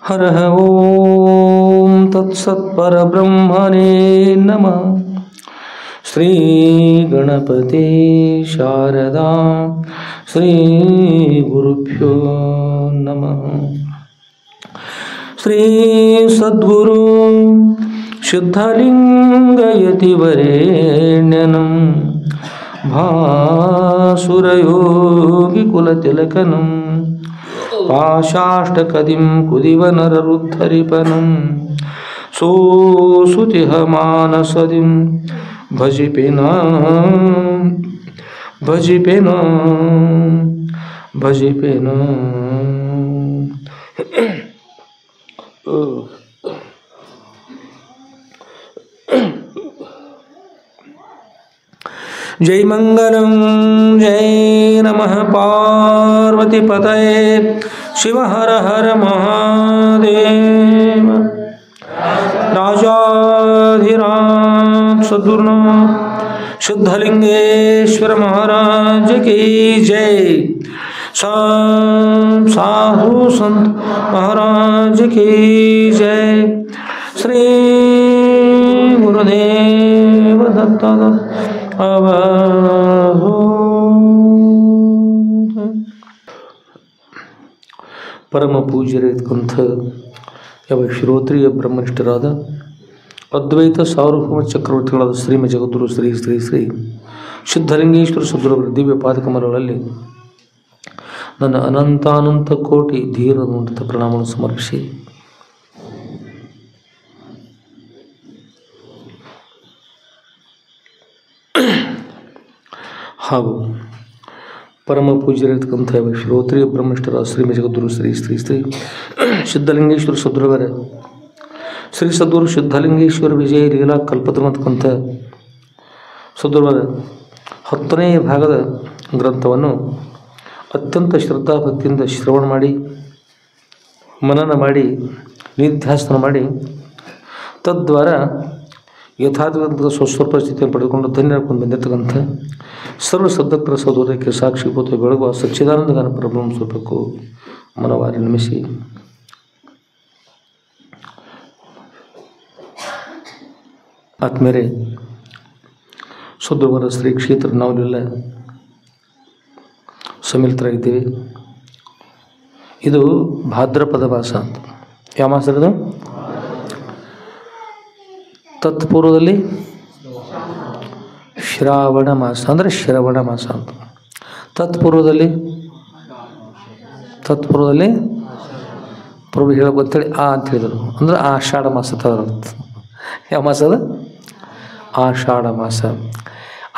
ಹರಃ ಓಂ ತತ್ಸತ್ಪರಬ್ರಹ್ಮಣೇ ನಮಃ. ಶ್ರೀ ಗಣಪತಿ ಶಾರದಾ ಶ್ರೀ ಗುರುಭ್ಯೋ ನಮಃ. ಶ್ರೀ ಸದ್ಗುರು ಸಿದ್ಧಲಿಂಗಯತಿವರೇಣ್ಯನಂ ಭಾಸುರಯೋಗಿಕುಲತಿಲಕನಂ ಪಾಶಾಷ್ಟಕದಿಂ ಕುದಿವನರರುದ್ಧರಿಪನಂ ಸೋಸುತಿಹ ಮಾನಸದಿಂ ಭಜಿಪೆನ ಭಜಿಪೆನ ಭಜಿಪೆನ. ಜೈ ಮಂಗಲಂ ಜೈ ನಮಃ ಪಾರ್ವತಿಪತಯೇ ಶಿವ ಹರ ಹರ ಮಹಾದೇವ. ರಾಜಾಧಿರಾಜ ಸದ್ಗುರುನಾಥ ಸಿದ್ಧಲಿಂಗೇಶ್ವರ ಮಹಾರಾಜ ಕಿ ಜೈ. ಸಾಧು ಸಂತ ಮಹಾರಾಜ ಕಿ ಜೈ. ಶ್ರೀ ಗುರುದೇವ ದತ್ತ ಪರಮ ಪೂಜ್ಯರಿರ್ತಕ್ಕಂಥ ಯಾವ ಶ್ರೋತ್ರಿಯ ಬ್ರಹ್ಮನಿಷ್ಠರಾದ ಅದ್ವೈತ ಸಾರ್ವಭೌಮ ಚಕ್ರವರ್ತಿಗಳಾದ ಶ್ರೀಮ ಜಗದ್ಗುರು ಶ್ರೀ ಶ್ರೀ ಶ್ರೀ ಸಿದ್ಧಲಿಂಗೇಶ್ವರ ಸದ್ಗುರುವರ ದಿವ್ಯ ಪಾದಕಮಲಗಳಲ್ಲಿ ನನ್ನ ಅನಂತಾನಂತ ಕೋಟಿ ಧೀರನುಂತ ಪ್ರಣಾಮವನ್ನು ಸಮರ್ಪಿಸಿ ಹಾಗೂ ಪರಮ ಪೂಜ್ಯರಿರ್ತಕ್ಕಂಥ ಶ್ರೋತ್ರಿಯ ಬ್ರಹ್ಮನಿಷ್ಠರ ಶ್ರೀಮ ಜಗದ್ಗುರು ಶ್ರೀ ಶ್ರೀ ಶ್ರೀ ಸಿದ್ಧಲಿಂಗೇಶ್ವರ ಸದ್ಗುರುವರ ಶ್ರೀ ಸದ್ಗುರು ಸಿದ್ಧಲಿಂಗೇಶ್ವರ ವಿಜಯ ಲೀಲಾ ಕಲ್ಪತರು ಅಂತಕ್ಕಂಥ ಸದ್ಗುರುವರ 10ನೇ ಭಾಗದ ಗ್ರಂಥವನ್ನು ಅತ್ಯಂತ ಶ್ರದ್ಧಾಭಕ್ತಿಯಿಂದ ಶ್ರವಣ ಮಾಡಿ ಮನನ ಮಾಡಿ ನಿಧ್ಯಾಸನ ಮಾಡಿ ತದ್ವಾರ ಯಥಾರ್ಥವಂತ ಸ್ವಸ್ವರೂಪ ಸ್ಥಿತಿಯನ್ನು ಪಡೆದುಕೊಂಡು ಧನ್ಯರಾಗಿ ಬಂದಿರತಕ್ಕಂಥ ಸರ್ವ ಸದ್ಭಕ್ತರ ಸಹೋದರಕ್ಕೆ ಸಾಕ್ಷಿಭೂತ ಬೆಳಗುವ ಸಚ್ಚಿದಾನಂದ ಗಾನ ಪರಬ್ರಹ್ಮ ಸ್ವರೂಪಕ್ಕೂ ಮನವಾರಿ ನಮಿಸಿ ಆತ್ಮೇರೆ ಸದ್ಗುರುವರ ಶ್ರೀ ಕ್ಷೇತ್ರ ನಾವೆಲ್ಲ ಸಮ್ಮಿಲಿತರಾಗಿದ್ದೀವಿ. ಇದು ಭಾದ್ರಪದ ಮಾಸ ಅಂತ. ಯಾವ ಮಾಸ ಇದು? ತತ್ಪೂರ್ವದಲ್ಲಿ ಶ್ರಾವಣ ಮಾಸ ಅಂದರೆ ಶ್ರವಣ ಮಾಸ ಅಂತ. ತತ್ಪೂರ್ವದಲ್ಲಿ ಪ್ರಭು ಹೇಳಬೇಕು ಅಂತೇಳಿ ಅಂತ ಹೇಳಿದರು ಅಂದರೆ ಆಷಾಢ ಮಾಸ ತದರ್ಥ. ಯಾವ ಮಾಸ ಅದು? ಆಷಾಢ ಮಾಸ.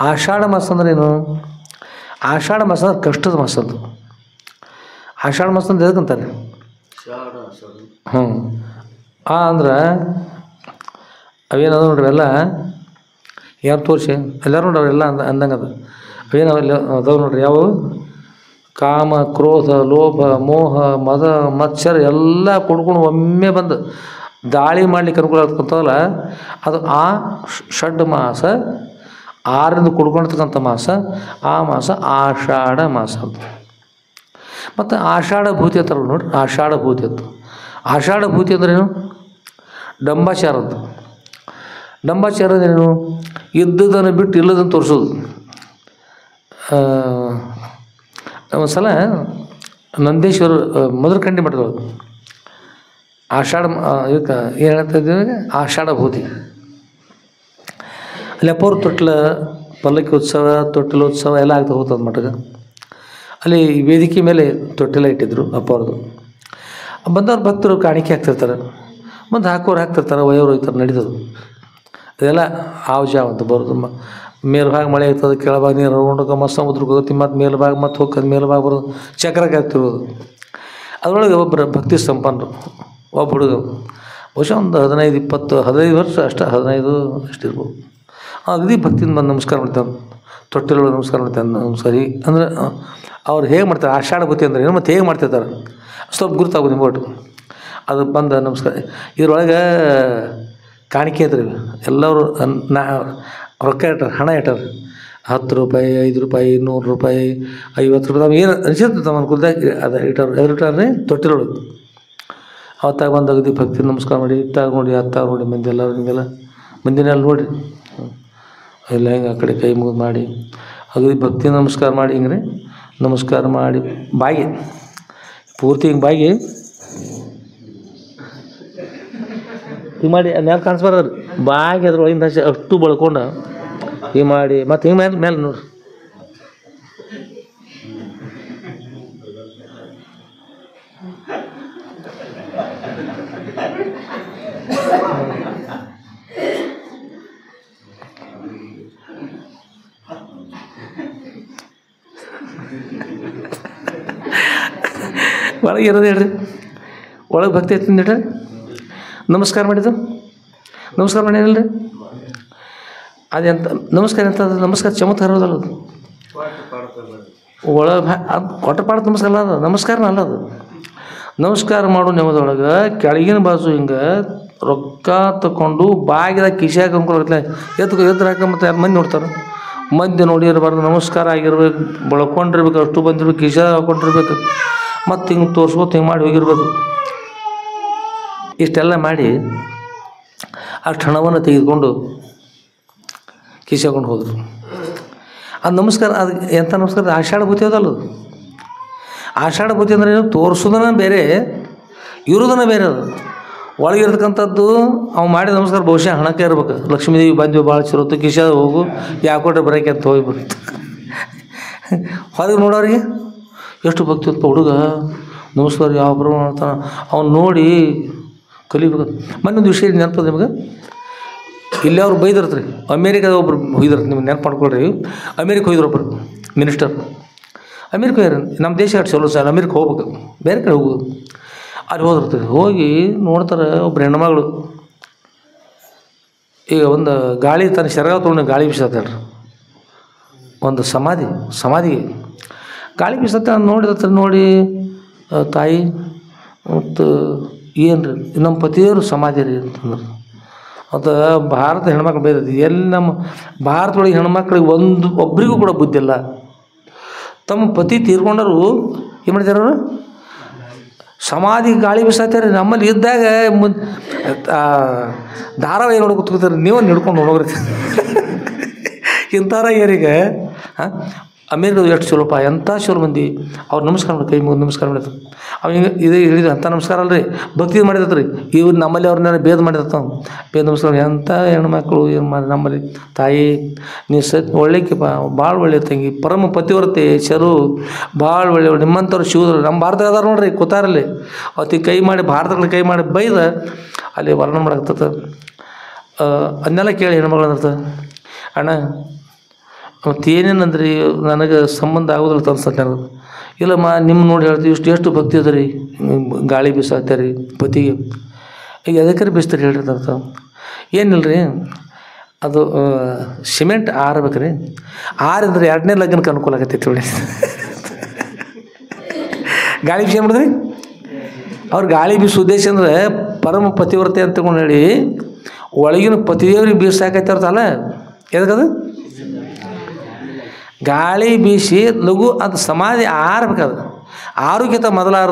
ಆಷಾಢ ಮಾಸ ಅಂದ್ರೆ ಏನು? ಆಷಾಢ ಮಾಸ ಅಂದ್ರೆ ಕಷ್ಟದ ಮಾಸ ಅದು. ಆಷಾಢ ಮಾಸ ಅಂದ್ರೆ ಎದಕ್ಕಂತಾರೆ? ಅಂದ್ರೆ ಅವೇನದ ನೋಡ್ರಿ ಎಲ್ಲ ಯಾರು ತೋರಿಸಿ ಎಲ್ಲರೂ ನೋಡ್ರಿ ಅವೆಲ್ಲ ಅಂದಂಗೆ ಅದು. ಅವೇನು ಅವೆಲ್ಲ ಅದಾವ ನೋಡ್ರಿ ಯಾವುವು? ಕಾಮ, ಕ್ರೋಧ, ಲೋಭ, ಮೋಹ, ಮದ, ಮತ್ಸರ ಎಲ್ಲ ಕುಡ್ಕೊಂಡು ಒಮ್ಮೆ ಬಂದು ದಾಳಿ ಮಾಡ್ಲಿಕ್ಕೆ ಅನುಕೂಲ ಆಗ್ತಕ್ಕಂಥವಲ್ಲ ಅದು ಆ ಷಡ್ ಮಾಸ. 6ರಿಂದ ಕುಡ್ಕೊಂಡಿರ್ತಕ್ಕಂಥ ಮಾಸ ಆ ಮಾಸ ಆಷಾಢ ಮಾಸ ಅಂತ. ಮತ್ತು ಆಷಾಢ ಭೂತಿ ಅಂತಾರಲ್ಲ ನೋಡ್ರಿ, ಆಷಾಢ ಭೂತಿ ಅಂತ. ಆಷಾಢ ಭೂತಿ ಅಂದ್ರೇನು? ಡಂಬಾಚಾರ ಅಂತ. ಡಂಬಾಚಾರ ಅಂದ್ರೇನು? ಇದ್ದದನ್ನು ಬಿಟ್ಟು ಇಲ್ಲದನ್ನು ತೋರಿಸೋದು. ಒಂದು ಸಲ ನಂದೇಶ್ವರ ಮಧುರಕಂಡಿ ಮಠದವರು ಆಷಾಢ ಇದಕ್ಕೆ ಏನು ಹೇಳ್ತಾ ಇದ್ದೀವಿ? ಆಷಾಢ ಭೂತಿ. ಅಲ್ಲಿ ಅಪ್ಪವ್ರ ತೊಟ್ಲ ಪಲ್ಲಕ್ಕಿ ಉತ್ಸವ, ತೊಟ್ಟಿಲೋತ್ಸವ ಎಲ್ಲ ಆಗ್ತಾ ಹೋಗ್ತದೆ ಮಠಕ್ಕೆ. ಅಲ್ಲಿ ವೇದಿಕೆ ಮೇಲೆ ತೊಟ್ಟಿಲ ಇಟ್ಟಿದ್ರು ಅಪ್ಪವ್ರದ್ದು. ಬಂದವ್ರು ಭಕ್ತರು ಕಾಣಿಕೆ ಹಾಕ್ತಿರ್ತಾರೆ, ಮತ್ತು ಹಾಕೋರು ಹಾಕ್ತಿರ್ತಾರೆ, ವಯೋರು ಹೋಗ್ತಾರೆ, ನಡೀತದೆ. ಅದೆಲ್ಲ ಆವ್ಜಾವ್ ಅಂತ ಬರೋದು. ಮೇಲ್ಭಾಗ ಮಳೆ ಆಗ್ತದೆ, ಕೆಳಭಾಗ ನೀರು ಹೊಂಡಕ್ಕೆ ಮಸ್ತ್ ಸಮುದ್ರಕ್ಕೆ ಹೋಗುತ್ತೆ, ಮತ್ತು ಮೇಲ್ಭಾಗ ಮತ್ತು ಹೋಗ್ತದೆ, ಮೇಲ್ಭಾಗ ಬರೋದು ಚಕ್ರಕ್ಕೆ ಆಗ್ತಿರೋದು. ಅದರೊಳಗೆ ಒಬ್ಬರು ಭಕ್ತಿ ಸಂಪನ್ನರು ಒಬ್ಬ ಹುಡುಗ ಬಹುಶಃ ಒಂದು 15 ವರ್ಷ ಅಷ್ಟೇ, 15 ಅಷ್ಟಿರ್ಬೋದು. ಅಗದಿ ಭಕ್ತಿಯಿಂದ ಬಂದು ನಮಸ್ಕಾರ ಮಾಡ್ತಾನೆ, ತೊಟ್ಟಿಲೊಳಗೆ ನಮಸ್ಕಾರ ಮಾಡ್ತಾನೆ. ನಮಸ್ಕಾರ ಅಂದರೆ ಅವ್ರು ಹೇಗೆ ಮಾಡ್ತಾರೆ? ಆಷಾಢ ಭೂತಿ ಅಂದರೆ ಏನು ಮತ್ತು ಹೇಗೆ ಮಾಡ್ತಿರ್ತಾರೆ ಸ್ವಲ್ಪ ಗುರುತಾಗೋದು ನಿಮ್ಗೆ ಒಟ್ಟು. ಅದು ಬಂದು ನಮಸ್ಕಾರ. ಇದ್ರೊಳಗೆ ಕಾಣಿಕೆ ಐತ್ರಿ, ಎಲ್ಲರೂ ರೊಕ್ಕ ಇಟ್ಟಾರೆ, ಹಣ ಇಟ್ಟಾರೆ. 10 ರೂಪಾಯಿ, 5 ರೂಪಾಯಿ, 100 ರೂಪಾಯಿ, 50 ರೂಪಾಯಿ. ಏನು ಅನಿಸಿರ್ತದೆ ನಮ್ಮ ಅನುಕೂಲದಾಗ ಅದು ಇಟ್ಟಾರೆ. ಎದುರು ಇಟ್ಟಾರೆ ತೊಟ್ಟಿಲೊಳಗೆ. ಅವತ್ತಾಗ ಬಂದು ಅಗದಿ ಭಕ್ತಿ ನಮಸ್ಕಾರ ಮಾಡಿ ಇತ್ತಾಗ ನೋಡಿ ಅತ್ತಾಗ ನೋಡಿ ಮಂದಿ ಎಲ್ಲರೂ ಹಿಂಗೆಲ್ಲ ಮಂದಿನೆಲ್ಲ ನೋಡಿರಿ ಎಲ್ಲ ಹಿಂಗೆ ಆ ಕಡೆ ಕೈ ಮುಗಿದು ಮಾಡಿ ಅಗದಿ ಭಕ್ತಿ ನಮಸ್ಕಾರ ಮಾಡಿ ಹಿಂಗೆ ರೀ ನಮಸ್ಕಾರ ಮಾಡಿ ಬಾಯಿಗೆ ಪೂರ್ತಿ ಹಿಂಗೆ ಬಾಯಿಗೆ ಹಿಂಗೆ ಮಾಡಿ ಮ್ಯಾಲೆ ಕಾಣಿಸ್ಬಾರ್ದು ಬಾಯಿಗೆ ಅದ್ರ ಒಳಗಿಂದ ಅಷ್ಟು ಬಳ್ಕೊಂಡು ಹಿಂಗೆ ಮಾಡಿ ಮತ್ತು ಹಿಂಗೆ ಮೇಲೆ ಮೇಲೆ ನೋಡ್ರಿ ಒಳಗೆ ಇರೋದು ಹೇಳ್ರಿ ಒಳಗೆ ಭಕ್ತಿ ಐತಿ ಹೇಳ್ರಿ ನಮಸ್ಕಾರ ಮಾಡಿದ್ದು ನಮಸ್ಕಾರ ಮಾಡ್ಯಾನಲ್ರಿ ಅದೆಂತ ನಮಸ್ಕಾರ ಎಂತ ನಮಸ್ಕಾರ ಚಮತ್ಕಾರ ಇರೋದಲ್ಲ ಅದು ಒಳಗೆ ಅದು ಕೊಟ್ಟಪಾಡ ನಮಸ್ಕಾರ ಅಲ್ಲ ಅದು ನಮಸ್ಕಾರನ ಅಲ್ಲ ಅದು ನಮಸ್ಕಾರ ಮಾಡೋ ನೆವದೊಳಗೆ ಕೆಳಗಿನ ಬಾಜು ಹಿಂಗೆ ರೊಕ್ಕ ತಗೊಂಡು ಬಾಗಿದಾಗ ಕಿಶಾಗ ಅಂದ್ಕೊಳತ್ಲೆ ಎದ್ದು ಹಾಕೊಂಬತ್ತೆ ಮಂದಿ ನೋಡ್ತಾರೆ ಮಂದಿ ನೋಡಿ ಇರಬಾರ್ದು ನಮಸ್ಕಾರ ಆಗಿರ್ಬೇಕು ಬಳ್ಕೊಂಡಿರ್ಬೇಕು ಅಷ್ಟು ಬಂದಿರ್ಬೇಕು ಕಿಶಾಗ ಹಾಕೊಂಡಿರ್ಬೇಕು ಮತ್ತು ಹಿಂಗೆ ತೋರ್ಸ್ಕೊತ ಹಿಂಗೆ ಮಾಡಿ ಹೋಗಿರ್ಬೇಕು ಇಷ್ಟೆಲ್ಲ ಮಾಡಿ ಅಷ್ಟು ಹಣವನ್ನು ತೆಗೆದುಕೊಂಡು ಕಿಶಾಕೊಂಡು ಹೋದರು ಅದು ನಮಸ್ಕಾರ ಅದು ಎಂಥ ನಮಸ್ಕಾರ ಆಷಾಢ ಭೂತಿ ಅದಲ್ಲ ಅದು ಆಷಾಢ ಭೂತಿ ಅಂದರೆ ಏನು ತೋರಿಸೋದನ್ನ ಬೇರೆ ಇರೋದನ್ನ ಬೇರೆ ಅದು ಒಳಗಿರ್ತಕ್ಕಂಥದ್ದು ಅವು ಮಾಡಿದ ನಮಸ್ಕಾರ ಬಹುಶಃ ಹಣಕ್ಕೆ ಇರ್ಬೇಕು ಲಕ್ಷ್ಮೀದೇವಿ ಬಂದ್ವಿ ಭಾಳ ಚಿರೋತ್ತು ಕಿಶಾದ ಹೋಗು ಯಾಕೊಟ್ರೆ ಬರೋಕೆ ಅಂತ ಹೋಗ್ಬಿಡ್ತು ಹೊರಗೆ ನೋಡೋರಿಗೆ ಎಷ್ಟು ಭಕ್ತಿ ಅಂತ ಹುಡುಗ ನಮಸ್ಕಾರ ಯಾವ ಪ್ರಮಾಣ ಮಾಡ್ತಾನೆ ಅವ್ನು ನೋಡಿ ಕಲಿಬೇಕು ಮೊನ್ನೊಂದು ವಿಷಯ ನೆನಪದ ನಿಮಗೆ ಇಲ್ಲೇ ಅವ್ರು ಬೈದಿರ್ತ್ರಿ ಅಮೇರಿಕಾದ ಒಬ್ರು ಹೋಗಿದ್ರತ್ ನಿಮ್ಗೆ ನೆನಪು ಮಾಡ್ಕೊಳ್ರಿ ಅಮೇರಿಕ ಹೋಗಿದ್ರೊಬ್ರು ಮಿನಿಸ್ಟರ್ ಅಮೇರಿಕ ಹೋಗ್ಯಾರ ನಮ್ಮ ದೇಶ ಅಷ್ಟು ಚಲೋ ಸರ್ ಅಮೇರಿಕ ಹೋಗ್ಬೇಕು ಬೇರೆ ಕಡೆ ಹೋಗೋದು ಅಲ್ಲಿ ಹೋದಿರ್ತೀವಿ ಹೋಗಿ ನೋಡ್ತಾರೆ ಒಬ್ರು ಹೆಣ್ಮಗಳು ಈಗ ಒಂದು ಗಾಳಿ ತನ್ನ ಶರಗ ತೊಗೊಂಡು ಗಾಳಿ ಬೀಸತ್ತೇಳ್ರಿ ಒಂದು ಸಮಾಧಿಗೆ ಗಾಳಿ ಬೀಸತ್ತೆ ನೋಡಿದತ್ರ ನೋಡಿ ತಾಯಿ ಮತ್ತು ಏನು ರೀ ನಮ್ಮ ಪತಿಯವರು ಸಮಾಧಿ ರೀ ಅಂತಂದ್ರೆ ಅದು ಭಾರತ ಹೆಣ್ಮಕ್ಳು ಬೇರೆ ಎಲ್ಲಿ ನಮ್ಮ ಭಾರತದೊಳಗೆ ಹೆಣ್ಮಕ್ಳಿಗೆ ಒಬ್ಬರಿಗೂ ಕೂಡ ಬುದ್ಧಿ ಇಲ್ಲ ತಮ್ಮ ಪತಿ ತೀರ್ಕೊಂಡರು ಏನು ಮಾಡಿದಾರ ಅವರು ಸಮಾಧಿ ಗಾಳಿ ಬೀಸತ್ತಾರೆ ನಮ್ಮಲ್ಲಿ ಇದ್ದಾಗ ಧಾರಾವಾಹಿ ನೋಡೋ ಕೂತ್ಕೋತಾರೆ ನೀವು ಹಿಡ್ಕೊಂಡು ನೋಡೋಗ್ರಿ ಇಂಥರ ಏರಿಗೆ ಅಮೇರಿಕದ ಎಷ್ಟು ಸುಲಭ ಎಂಥ ಚಲೋ ಮಂದಿ ಅವ್ರು ನಮಸ್ಕಾರ ಮಾಡಿ ಕೈ ಮುಗಿದು ನಮಸ್ಕಾರ ಮಾಡಿದ್ರು ಅವಾಗ ಇದು ಹೇಳಿದ್ರು ಅಂಥ ನಮಸ್ಕಾರ ಅಲ್ರಿ ಭಕ್ತಿ ಮಾಡಿದತ್ರಿ ಇವ್ರು ನಮ್ಮಲ್ಲಿ ಅವ್ರನ್ನೆಲ್ಲ ಭೇದ ಮಾಡಿದತ್ತ ಭೇದ ನಮಸ್ಕಾರ ಎಂಥ ಹೆಣ್ಮಕ್ಳು ಏನು ಮಾಡಿ ನಮ್ಮಲ್ಲಿ ತಾಯಿ ನೀ ಒಳ್ಳೆಕಿ ಭಾಳ ಒಳ್ಳೆ ತಂಗಿ ಪರಮ ಪತಿವ್ರತೆ ಚರು ಭಾಳ ಒಳ್ಳೆ ನಿಮ್ಮಂಥವ್ರು ಶಿವದ್ರು ನಮ್ಮ ಭಾರತ ಅದಾರ ನೋಡ್ರಿ ಕೂತಾರಲ್ಲಿ ಅವತ್ತಿಗೆ ಕೈ ಮಾಡಿ ಭಾರತದಲ್ಲಿ ಕೈ ಮಾಡಿ ಬೈದ ಅಲ್ಲಿ ವರ್ಣನೆ ಮಾಡಾಕ್ತದ ಅದನ್ನೆಲ್ಲ ಕೇಳಿ ಹೆಣ್ಮಕ್ಳು ಅಂದಿರ್ತ ಅಣ್ಣ ಮತ್ತು ಏನೇನಂದ್ರಿ ನನಗೆ ಸಂಬಂಧ ಆಗೋದಿಲ್ಲ ಅನ್ಸತ್ತೆ ನನಗೆ ಇಲ್ಲಮ್ಮ ನಿಮ್ಮ ನೋಡಿ ಹೇಳ್ತೀವಿ ಎಷ್ಟು ಭಕ್ತಿ ಅದ ರೀ ಗಾಳಿ ಬೀಸಾಕ್ತಾರೆ ರೀ ಪತಿಗೆ ಈಗ ಎದಕ್ಕೆ ಬೀಸ್ತಾರೆ ಹೇಳ್ರಿ ಅಂತ ಏನಿಲ್ಲ ರೀ ಅದು ಸಿಮೆಂಟ್ ಆರ್ಬೇಕು ರೀ ಆರಿದ್ರೆ ಎರಡನೇ ಲಗ್ನಕ್ಕೆ ಅನುಕೂಲ ಆಗತ್ತೈತಿ ನೋಡಿ ಗಾಳಿ ಬೀಸಿ ಏನು ಮಾಡಿದ್ರಿ ಅವ್ರು ಗಾಳಿ ಬೀಸೋ ಉದ್ದೇಶ ಅಂದರೆ ಪರಮ ಪತಿವ್ರತೆ ಅಂತ ತಗೊಂಡು ಹೇಳಿ ಒಳಗಿನ ಪತಿದೇವ್ರಿಗೆ ಬೀಸಾಕೈತಾರಲ್ಲ ಎದಕ್ಕದು ಗಾಳಿ ಬೀಸಿ ಲಘು ಅದು ಸಮಾಧಿ ಆರ್ಬೇಕದು ಆರೋಗ್ಯತ ಮೊದಲಾರ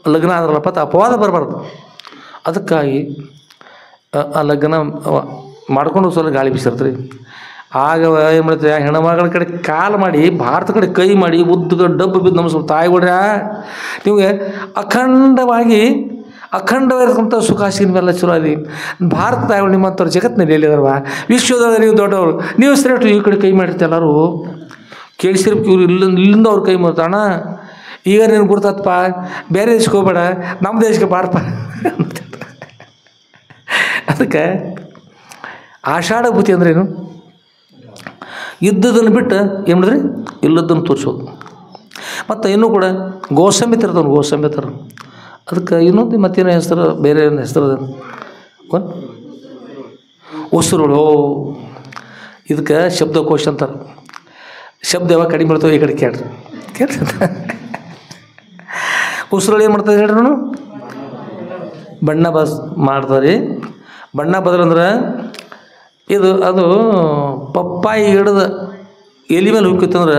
ಲಗ್ನ ಆದ್ರಲ್ಲಪ್ಪ ಅಪವಾದ ಬರಬಾರ್ದು ಅದಕ್ಕಾಗಿ ಆ ಲಗ್ನ ಮಾಡ್ಕೊಂಡು ಸಲ ಗಾಳಿ ಬೀಸಿರ್ತೀರಿ ಆಗ ಏನು ಮಾಡ್ತೀವಿ ಹೆಣ್ಮಗಳ ಕಡೆ ಕಾಲು ಮಾಡಿ ಭಾರತ ಕಡೆ ಕೈ ಮಾಡಿ ಉದ್ದಗ ಡಬ್ಬು ಬಿದ್ದು ನಮಸ್ಕಾರ ತಾಯಿಗಳ್ರ ನಿಮಗೆ ಅಖಂಡವಾಗಿರ್ತಕ್ಕಂಥ ಸುಖ ಸಿಗಲ್ಲ ಚಲೋ ಅಲ್ಲಿ ಭಾರತ ತಾಯಿಗಳು ನಿಮ್ಮಂಥವ್ರು ಜಗತ್ತಿನಲ್ಲಿ ಎಲ್ಲಿದಾರವ ವಿಶ್ವದೊಳಗೆ ನೀವು ದೊಡ್ಡವರು ನೀವು ಶ್ರೇಷ್ಠ ಈ ಕಡೆ ಕೈ ಮಾಡಿರ್ತೀವಿ ಎಲ್ಲರೂ ಕೇಳಿಸಿರ್ಬೇಕು ಇವ್ರು ಇಲ್ಲಿಂದ ಅವ್ರು ಕೈ ಮಾಡ್ತಾಣ ಈಗ ನೀನು ಗುರ್ತಪ್ಪ ಬೇರೆ ದೇಶಕ್ಕೆ ಹೋಗ್ಬೇಡ ನಮ್ಮ ದೇಶಕ್ಕೆ ಬಾರಪ್ಪ ಅದಕ್ಕೆ ಆಷಾಢ ಭೂತಿ ಅಂದ್ರೇನು ಇದ್ದದನ್ನು ಬಿಟ್ಟು ಏನು ಮಾಡಿದ್ರಿ ಇಲ್ಲದನ್ನು ತೋರಿಸೋದು ಮತ್ತು ಇನ್ನೂ ಕೂಡ ಗೋಸಂಬಿ ತರ್ತಾನೆ ಗೋಸಂಬಿ ತರ ಅದಕ್ಕೆ ಇನ್ನೊಂದು ಮತ್ತೇನೋ ಹೆಸರು ಬೇರೆ ಏನು ಹೆಸರು ಅದ ಉಸಿರುಳು ಇದಕ್ಕೆ ಶಬ್ದಕೋಶ ಅಂತಾರೆ ಶಬ್ದ ಯಾವಾಗ ಕಡಿಮೆ ಬರ್ತವೆ ಈ ಕಡೆ ಕೇಳ್ರಿ ಉಸಿರುಳು ಏನು ಮಾಡ್ತಾರೆ ಹೇಳ್ರಿ ನಾನು ಬಣ್ಣ ಮಾಡ್ತಾರೆ ಬಣ್ಣ ಬದಲಂದ್ರೆ ಅದು ಪಪ್ಪಾಯಿ ಗಿಡದ ಎಲೆ ಮೇಲೆ ಹುಕ್ಕಿತ್ತಂದ್ರೆ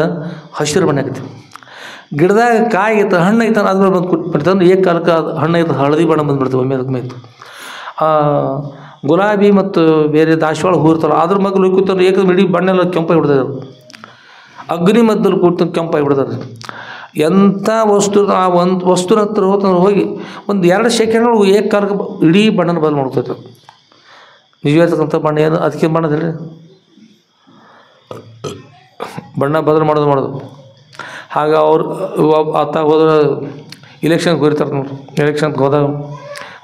ಹಸಿರು ಬಣ್ಣ ಆಕೈತಿ ಗಿಡದಾಗ ಕಾಯಿ ಐತೆ ಹಣ್ಣು ಐತೆ ಅದ್ರ ಬಂದು ಕುಟ್ಬಿಡ್ತಾನೆ ಏಕ ಕಾಲಕ್ಕೆ ಅದು ಹಣ್ಣು ಐತೆ ಹಳದಿ ಬಣ್ಣ ಬಂದುಬಿಡ್ತವೆ ಒಮ್ಮೆ ಅದಕ್ಕೆ ಮೇಯ್ತು. ಗುಲಾಬಿ ಮತ್ತು ಬೇರೆ ದಾಸವಾಳ ಹೂ ಇರ್ತಾವೆ ಅದ್ರ ಮಗ್ಲು ಕೂತಾರೆ ಏಕ ಇಡೀ ಬಣ್ಣೆಲ್ಲ ಕೆಂಪಾಗಿ ಬಿಡ್ತಾರೆ. ಅಗ್ನಿ ಮದ್ದಲು ಕೂತು ಕೆಂಪಾಗಿ ಬಿಡ್ತಾರೆ. ಎಂಥ ವಸ್ತು ಆ ಒಂದು ವಸ್ತುನ ಹತ್ರ ಹೋಗಿ ಒಂದು 2 ಸೆಕೆಂಡ್ಗಳು ಏಕ ಕಾಲಕ್ಕೆ ಇಡೀ ಬಣ್ಣನ ಬದಲು ಮಾಡ್ತೈತೆ. ನಿಜವಾಗಿರ್ತಕ್ಕಂಥ ಬಣ್ಣ ಏನು ಅದಕ್ಕೆ ಬಣ್ಣದಿಲ್ಲ ಬಣ್ಣ ಬದಲು ಮಾಡೋದು. ಹಾಗೆ ಅವ್ರು ಆತ ಹೋದ್ರೆ ಇಲೆಕ್ಷನ್ಗೆ ಹೋಗಿರ್ತಾರೆ ನೋಡ್ರಿ. ಎಲೆಕ್ಷನ್ಗೆ ಹೋದಾಗ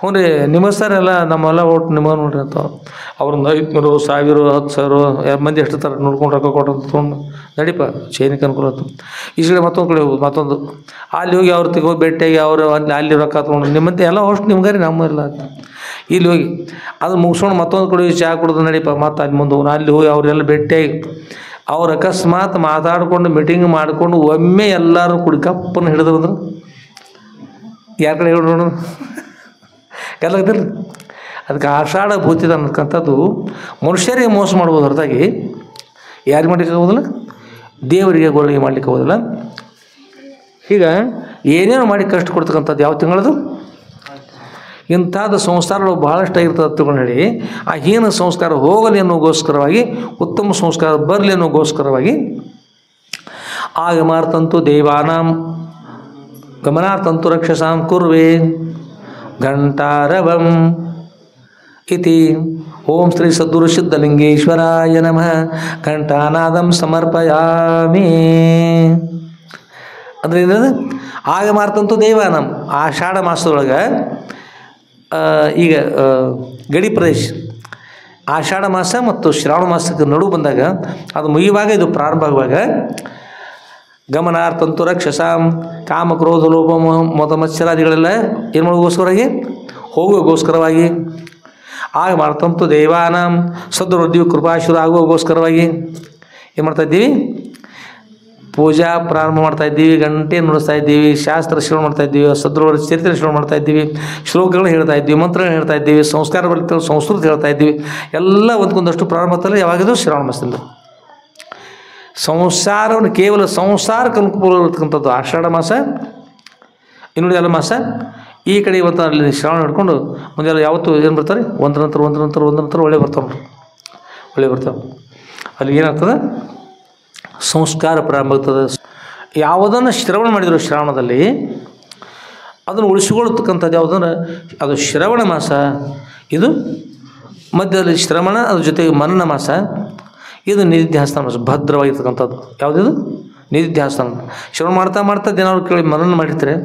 ಹ್ಞೂ ರೀ ನಿಮ್ಮ ಸರ್ ಎಲ್ಲ ನಮ್ಮೆಲ್ಲ ಓಟ್ ನಿಮಗೆ ನೋಡ್ರಿ ಅಂತ ಅವ್ರನ್ನ 500 1000 10,000 ಮಂದಿ ಎಷ್ಟಿರ್ತಾರೆ ನೋಡ್ಕೊಂಡು ರೊಕ್ಕ ಕೊಟ್ಟು ತೊಗೊಂಡು ನಡೀಪ ಚೈನಿಗೆ ಅನುಕೂಲ ಆಯ್ತು. ಈ ಕಡೆ ಮತ್ತೊಂದು ಕಡೆ ಹೋಗೋದು ಮತ್ತೊಂದು ಅಲ್ಲಿ ಹೋಗಿ ಅವ್ರ ಹೋಗಿ ಭೇಟಿಯಾಗಿ ಅವರು ಅಲ್ಲಿ ರೊಕ್ಕ ತೊಗೊಂಡು ನಿಮ್ಮಂತೆ ಎಲ್ಲ ಅಷ್ಟು ನಿಮ್ಗಾರಿ ನಮ್ಮೆಲ್ಲ ಇಲ್ಲಿ ಹೋಗಿ ಅದು ಮುಗಿಸ್ಕೊಂಡು ಮತ್ತೊಂದು ಕಡೆ ಚಹಾ ಕುಡಿದು ನಡೀಪ ಮತ್ತು ಅಲ್ಲಿ ಮುಂದೆ ಅಲ್ಲಿ ಹೋಗಿ ಅವರೆಲ್ಲ ಭೇಟಿಯಾಗಿ ಅವ್ರು ಅಕಸ್ಮಾತ್ ಮಾತಾಡಿಕೊಂಡು ಮೀಟಿಂಗ್ ಮಾಡಿಕೊಂಡು ಒಮ್ಮೆ ಎಲ್ಲರೂ ಕುಡಿ ಕಪ್ಪನ್ನು ಹಿಡಿದ್ರು ಅಂದ್ರೆ ಯಾರ ಕಡೆ ಹೇಳಿ ನೋಡೋಣ ಎಲ್ಲ ಇದಿಲ್ಲ. ಅದಕ್ಕೆ ಆಷಾಢ ಭೂತಿದ ಅನ್ನಕ್ಕಂಥದ್ದು ಮನುಷ್ಯರಿಗೆ ಮೋಸ ಮಾಡ್ಬೋದು ಹೊರತಾಗಿ ಯಾರಿಗೆ ಮಾಡ್ಲಿಕ್ಕೆ ಆಗೋದಿಲ್ಲ, ದೇವರಿಗೆ ಗೋಳಿಗೆ ಮಾಡ್ಲಿಕ್ಕೆ ಆಗೋದಿಲ್ಲ. ಈಗ ಏನೇನು ಮಾಡಿ ಕಷ್ಟ ಕೊಡ್ತಕ್ಕಂಥದ್ದು ಯಾವ ತಿಂಗಳದು ಇಂಥದ್ದು ಸಂಸ್ಕಾರಗಳು ಭಾಳಷ್ಟು ಆಗಿರ್ತದೆ ತಿಳ್ಕೊಂಡು ಹೇಳಿ ಆ ಹೀನ ಸಂಸ್ಕಾರ ಹೋಗಲಿ ಅನ್ನೋಗೋಸ್ಕರವಾಗಿ ಉತ್ತಮ ಸಂಸ್ಕಾರ ಬರಲಿ ಅನ್ನೋಗೋಸ್ಕರವಾಗಿ ಆಗಮಾರ್ತಂತು ದೇವಾನಾಂ ಗಮನಾರ್ಥಂತು ರಕ್ಷಸಾಂ ಕುರ್ವೆ ಘಂಟಾರವಂ ಇತಿ ಓಂ ಶ್ರೀ ಸದ್ಗುರು ಸಿದ್ಧಲಿಂಗೇಶ್ವರಾಯ ನಮಃ ಘಂಟಾನಾದಂ ಸಮರ್ಪಯಾಮಿ. ಅಂದರೆ ಏನದು ಆಗಮಾರ್ತಂತು ದೇವಾನಾಂ ಆಷಾಢ ಮಾಸದೊಳಗೆ ಈಗ ಗಡಿ ಪ್ರದೇಶ ಆಷಾಢ ಮಾಸ ಮತ್ತು ಶ್ರಾವಣ ಮಾಸಕ್ಕೆ ನಡುವೆ ಬಂದಾಗ ಅದು ಮುಗಿಯುವಾಗ ಇದು ಪ್ರಾರಂಭ ಆಗುವಾಗ ಗಮನಾರ್ಥಂತು ರಕ್ಷಸಾಂ ಕಾಮ ಕ್ರೋಧ ಲೋಭ ಮದ ಮತ್ಸರಾದಿಗಳೆಲ್ಲ ಏನು ಮಾಡೋಗೋಸ್ಕರವಾಗಿ ಹೋಗೋಗೋಸ್ಕರವಾಗಿ ಆಗ ಮಾಡ್ತಂತು ದೇವಾನಾಂ ಸದ್ವೃದ್ಧಿ ಕೃಪಾಶುರ ಆಗುವಗೋಸ್ಕರವಾಗಿ ಏನು ಮಾಡ್ತಾಯಿದ್ದೀವಿ ಪೂಜಾ ಪ್ರಾರಂಭ ಮಾಡ್ತಾಯಿದ್ದೀವಿ, ಗಂಟೆ ನುಡಿಸ್ತಾ ಇದ್ದೀವಿ, ಶಾಸ್ತ್ರ ಶ್ರವಣ ಮಾಡ್ತಾಯಿದ್ದೀವಿ, ಸದ್ರವರ ಚರಿತ್ರೆ ಶ್ರವಣ ಮಾಡ್ತಾಯಿದ್ದೀವಿ, ಶ್ಲೋಕಗಳನ್ನ ಹೇಳ್ತಾ ಇದ್ದೀವಿ, ಮಂತ್ರಗಳನ್ನ ಹೇಳ್ತಾ ಇದ್ದೀವಿ, ಸಂಸ್ಕಾರ ಬರ್ತವೆ ಸಂಸ್ಕೃತ ಹೇಳ್ತಾ ಇದ್ದೀವಿ. ಎಲ್ಲ ಒಂದೊಂದಷ್ಟು ಪ್ರಾರಂಭ ಆಗ್ತಲ್ಲ ಯಾವಾಗಿದ್ದು ಶ್ರಾವಣ ಮಾಸದಿಂದ. ಸಂಸಾರವನ್ನು ಕೇವಲ ಸಂಸಾರಕ್ಕೆ ಅನುಕೂಲ ಇರ್ತಕ್ಕಂಥದ್ದು ಆಷಾಢ ಮಾಸ, ಇನ್ನುಳಿದ ಎಲ್ಲ ಮಾಸ. ಈ ಕಡೆ ಇವತ್ತು ಅಲ್ಲಿ ಶ್ರಾವಣ ಹಿಡ್ಕೊಂಡು ಮುಂದೆಲ್ಲ ಯಾವತ್ತು ಏನು ಬರ್ತಾರೆ ಒಂದ್ರ ನಂತರ ಒಳ್ಳೆ ಬರ್ತಾವೆ ಒಳ್ಳೆ ಬರ್ತಾವೆ. ಅಲ್ಲಿ ಏನಾಗ್ತದೆ ಸಂಸ್ಕಾರ ಪ್ರಾರಂಭ ಆಗ್ತದೆ. ಯಾವುದನ್ನು ಶ್ರವಣ ಮಾಡಿದ್ರು ಶ್ರಾವಣದಲ್ಲಿ ಅದನ್ನು ಉಳಿಸಿಕೊಳ್ಳತಕ್ಕಂಥದ್ದು ಯಾವುದಂದ್ರೆ ಅದು ಶ್ರವಣ ಮಾಸ. ಇದು ಮಧ್ಯದಲ್ಲಿ ಶ್ರವಣ ಅದ್ರ ಜೊತೆಗೆ ಮನನ ಮಾಸ. ಇದು ನಿಧಿಧ್ಯಾಸನ ಮಾಸ ಭದ್ರವಾಗಿರ್ತಕ್ಕಂಥದ್ದು. ಯಾವುದಿದು ನಿಧಿಧ್ಯಾಸನ. ಶ್ರವಣ ಮಾಡ್ತಾ ದಿನಾರು ಕೇಳಿ ಮನನ ಮಾಡಿರ್ತಾರೆ,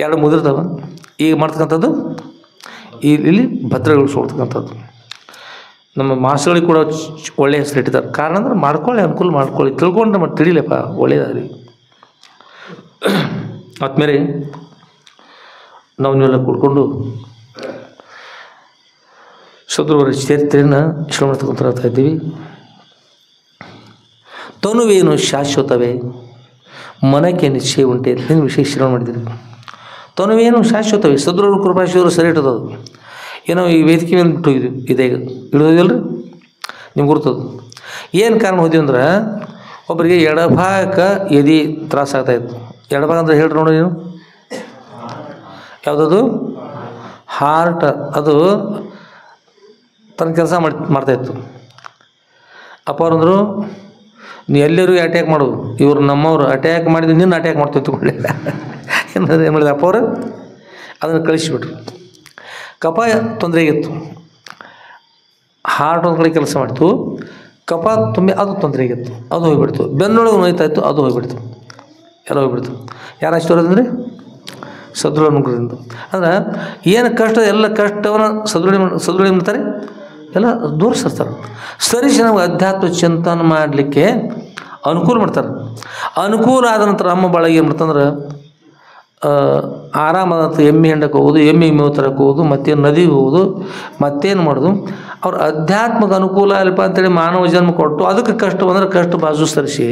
2 ಮುದಿರ್ತಾವೆ. ಈಗ ಮಾಡ್ತಕ್ಕಂಥದ್ದು ಇಲ್ಲಿ ಭದ್ರಗೊಳಿಸ್ಕೊಳ್ತಕ್ಕಂಥದ್ದು. ನಮ್ಮ ಮಾಸಗಳಿಗೆ ಕೂಡ ಒಳ್ಳೆಯ ಹೆಸರು ಇಟ್ಟಿದ್ದಾರೆ. ಕಾರಣ ಅಂದ್ರೆ ಮಾಡ್ಕೊಳ್ಳಿ, ಅನುಕೂಲ ಮಾಡ್ಕೊಳ್ಳಿ, ತಿಳ್ಕೊಂಡ್ರೆ ಮತ್ತೆ ತಿಳಿಲಪ್ಪ ಒಳ್ಳೆಯದಾಗಲಿ. ಆದ್ಮೇಲೆ ನಾವು ನೀವೆಲ್ಲ ಕೂಡ್ಕೊಂಡು ಸದ್ಗುರುವರ ಚರಿತ್ರೆಯನ್ನು ಶ್ರವಣ ಮಾಡ್ತಾ ಇದ್ದೀವಿ. ತನುವೇನು ಶಾಶ್ವತವೇ ಮನಕ್ಕೆ ನಿಶ್ಚಯ ಉಂಟೆ ಅಂತ ವಿಷಯ ಶ್ರವಣ ಮಾಡಿದ್ದೀರಿ. ತನುವೇನು ಶಾಶ್ವತವೇ ಸದ್ಗುರು ಕೃಪಾಶಿವರು ಸರಿ ಇಟ್ಟದದು. ಏನೋ ಈ ವೇದಿಕೆ ಮೇಲೆ ಬಿಟ್ಟು ಹೋಗಿದ್ವಿ, ಇದೀಗ ಇಳಿದೋದಿಲ್ಲರಿ ನಿಮ್ಗೆ ಗುರ್ತದು. ಏನು ಕಾರಣ ಹೋದ್ವಿ ಅಂದ್ರೆ ಒಬ್ಬರಿಗೆ ಎಡಭಾಗಕ್ಕೆ ಎದೆ ತ್ರಾಸಾಗ್ತಾಯಿತ್ತು. ಎಡಭಾಗ ಅಂದ್ರೆ ಹೇಳ್ರಿ ನೋಡಿ ನೀವು ಯಾವುದದು ಹಾರ್ಟ್, ಅದು ತನ್ನ ಕೆಲಸ ಮಾಡ್ತಾಯಿತ್ತು. ಅಪ್ಪ ಅವ್ರಂದರು ನೀ ಎಲ್ಲರಿಗೂ ಅಟ್ಯಾಕ್ ಮಾಡೋದು, ಇವರು ನಮ್ಮವರು ಅಟ್ಯಾಕ್ ಮಾಡಿದ್ರು ನಿನ್ನ ಅಟ್ಯಾಕ್ ಮಾಡ್ತಿತ್ತು ಕೊಳ್ಳಿಲ್ಲ ಏನಾದ್ರು ಏನು ಮಾಡಿದ ಅಪ್ಪ ಅವರು ಅದನ್ನು ಕಳಿಸಿಬಿಟ್ರು. ಕಫ ತೊಂದರೆ ಆಗಿತ್ತು, ಹಾರ್ಟ್ ಒಂದು ಕಡೆ ಕೆಲಸ ಮಾಡ್ತು, ಕಫ ತುಂಬಿ ಅದು ತೊಂದರೆ ಆಗಿತ್ತು, ಅದು ಹೋಗಿಬಿಡ್ತು. ಬೆನ್ನೊಳಗೆ ನೋಯ್ತಾಯಿತ್ತು, ಅದು ಹೋಗಿಬಿಡ್ತು, ಎಲ್ಲ ಹೋಗಿಬಿಡ್ತು. ಯಾರು ಅಷ್ಟೋರಂದರೆ ಸದ್ಗುರು ಅನುಗ್ರಹದಿಂದ. ಅಂದ್ರೆ ಏನು ಕಷ್ಟ ಎಲ್ಲ ಕಷ್ಟವನ್ನು ಸದ್ಗುರು ಮಾಡ್ತಾರೆ, ಎಲ್ಲ ದೂರ ಸರಿಸ್ತಾರೆ. ಸರಿಸಿ ನಮಗೆ ಅಧ್ಯಾತ್ಮ ಚಿಂತನೆ ಮಾಡಲಿಕ್ಕೆ ಅನುಕೂಲ ಮಾಡ್ತಾರೆ. ಅನುಕೂಲ ಆದ ನಂತರ ನಮ್ಮ ಬಾಳಗೆ ಏನು ಮಾಡ್ತಂದ್ರೆ ಆರಾಮಾದಂಥ ಎಮ್ಮೆ ಹೆಂಡಕ್ಕೆ ಹೋಗೋದು, ಎಮ್ಮೆ ಮೇವು ತರಕ್ಕೆ ಹೋಗೋದು, ಮತ್ತೇನು ನದಿಗೆ ಹೋಗೋದು, ಮತ್ತೇನು ಮಾಡೋದು. ಅವ್ರ ಅಧ್ಯಾತ್ಮಕ್ಕೆ ಅನುಕೂಲ ಅಲ್ಪ ಅಂತೇಳಿ ಮಾನವ ಜನ್ಮ ಕೊಟ್ಟು ಅದಕ್ಕೆ ಕಷ್ಟ ಬಂದರೆ ಕಷ್ಟ ಬಾಜು ಸರಿಸಿ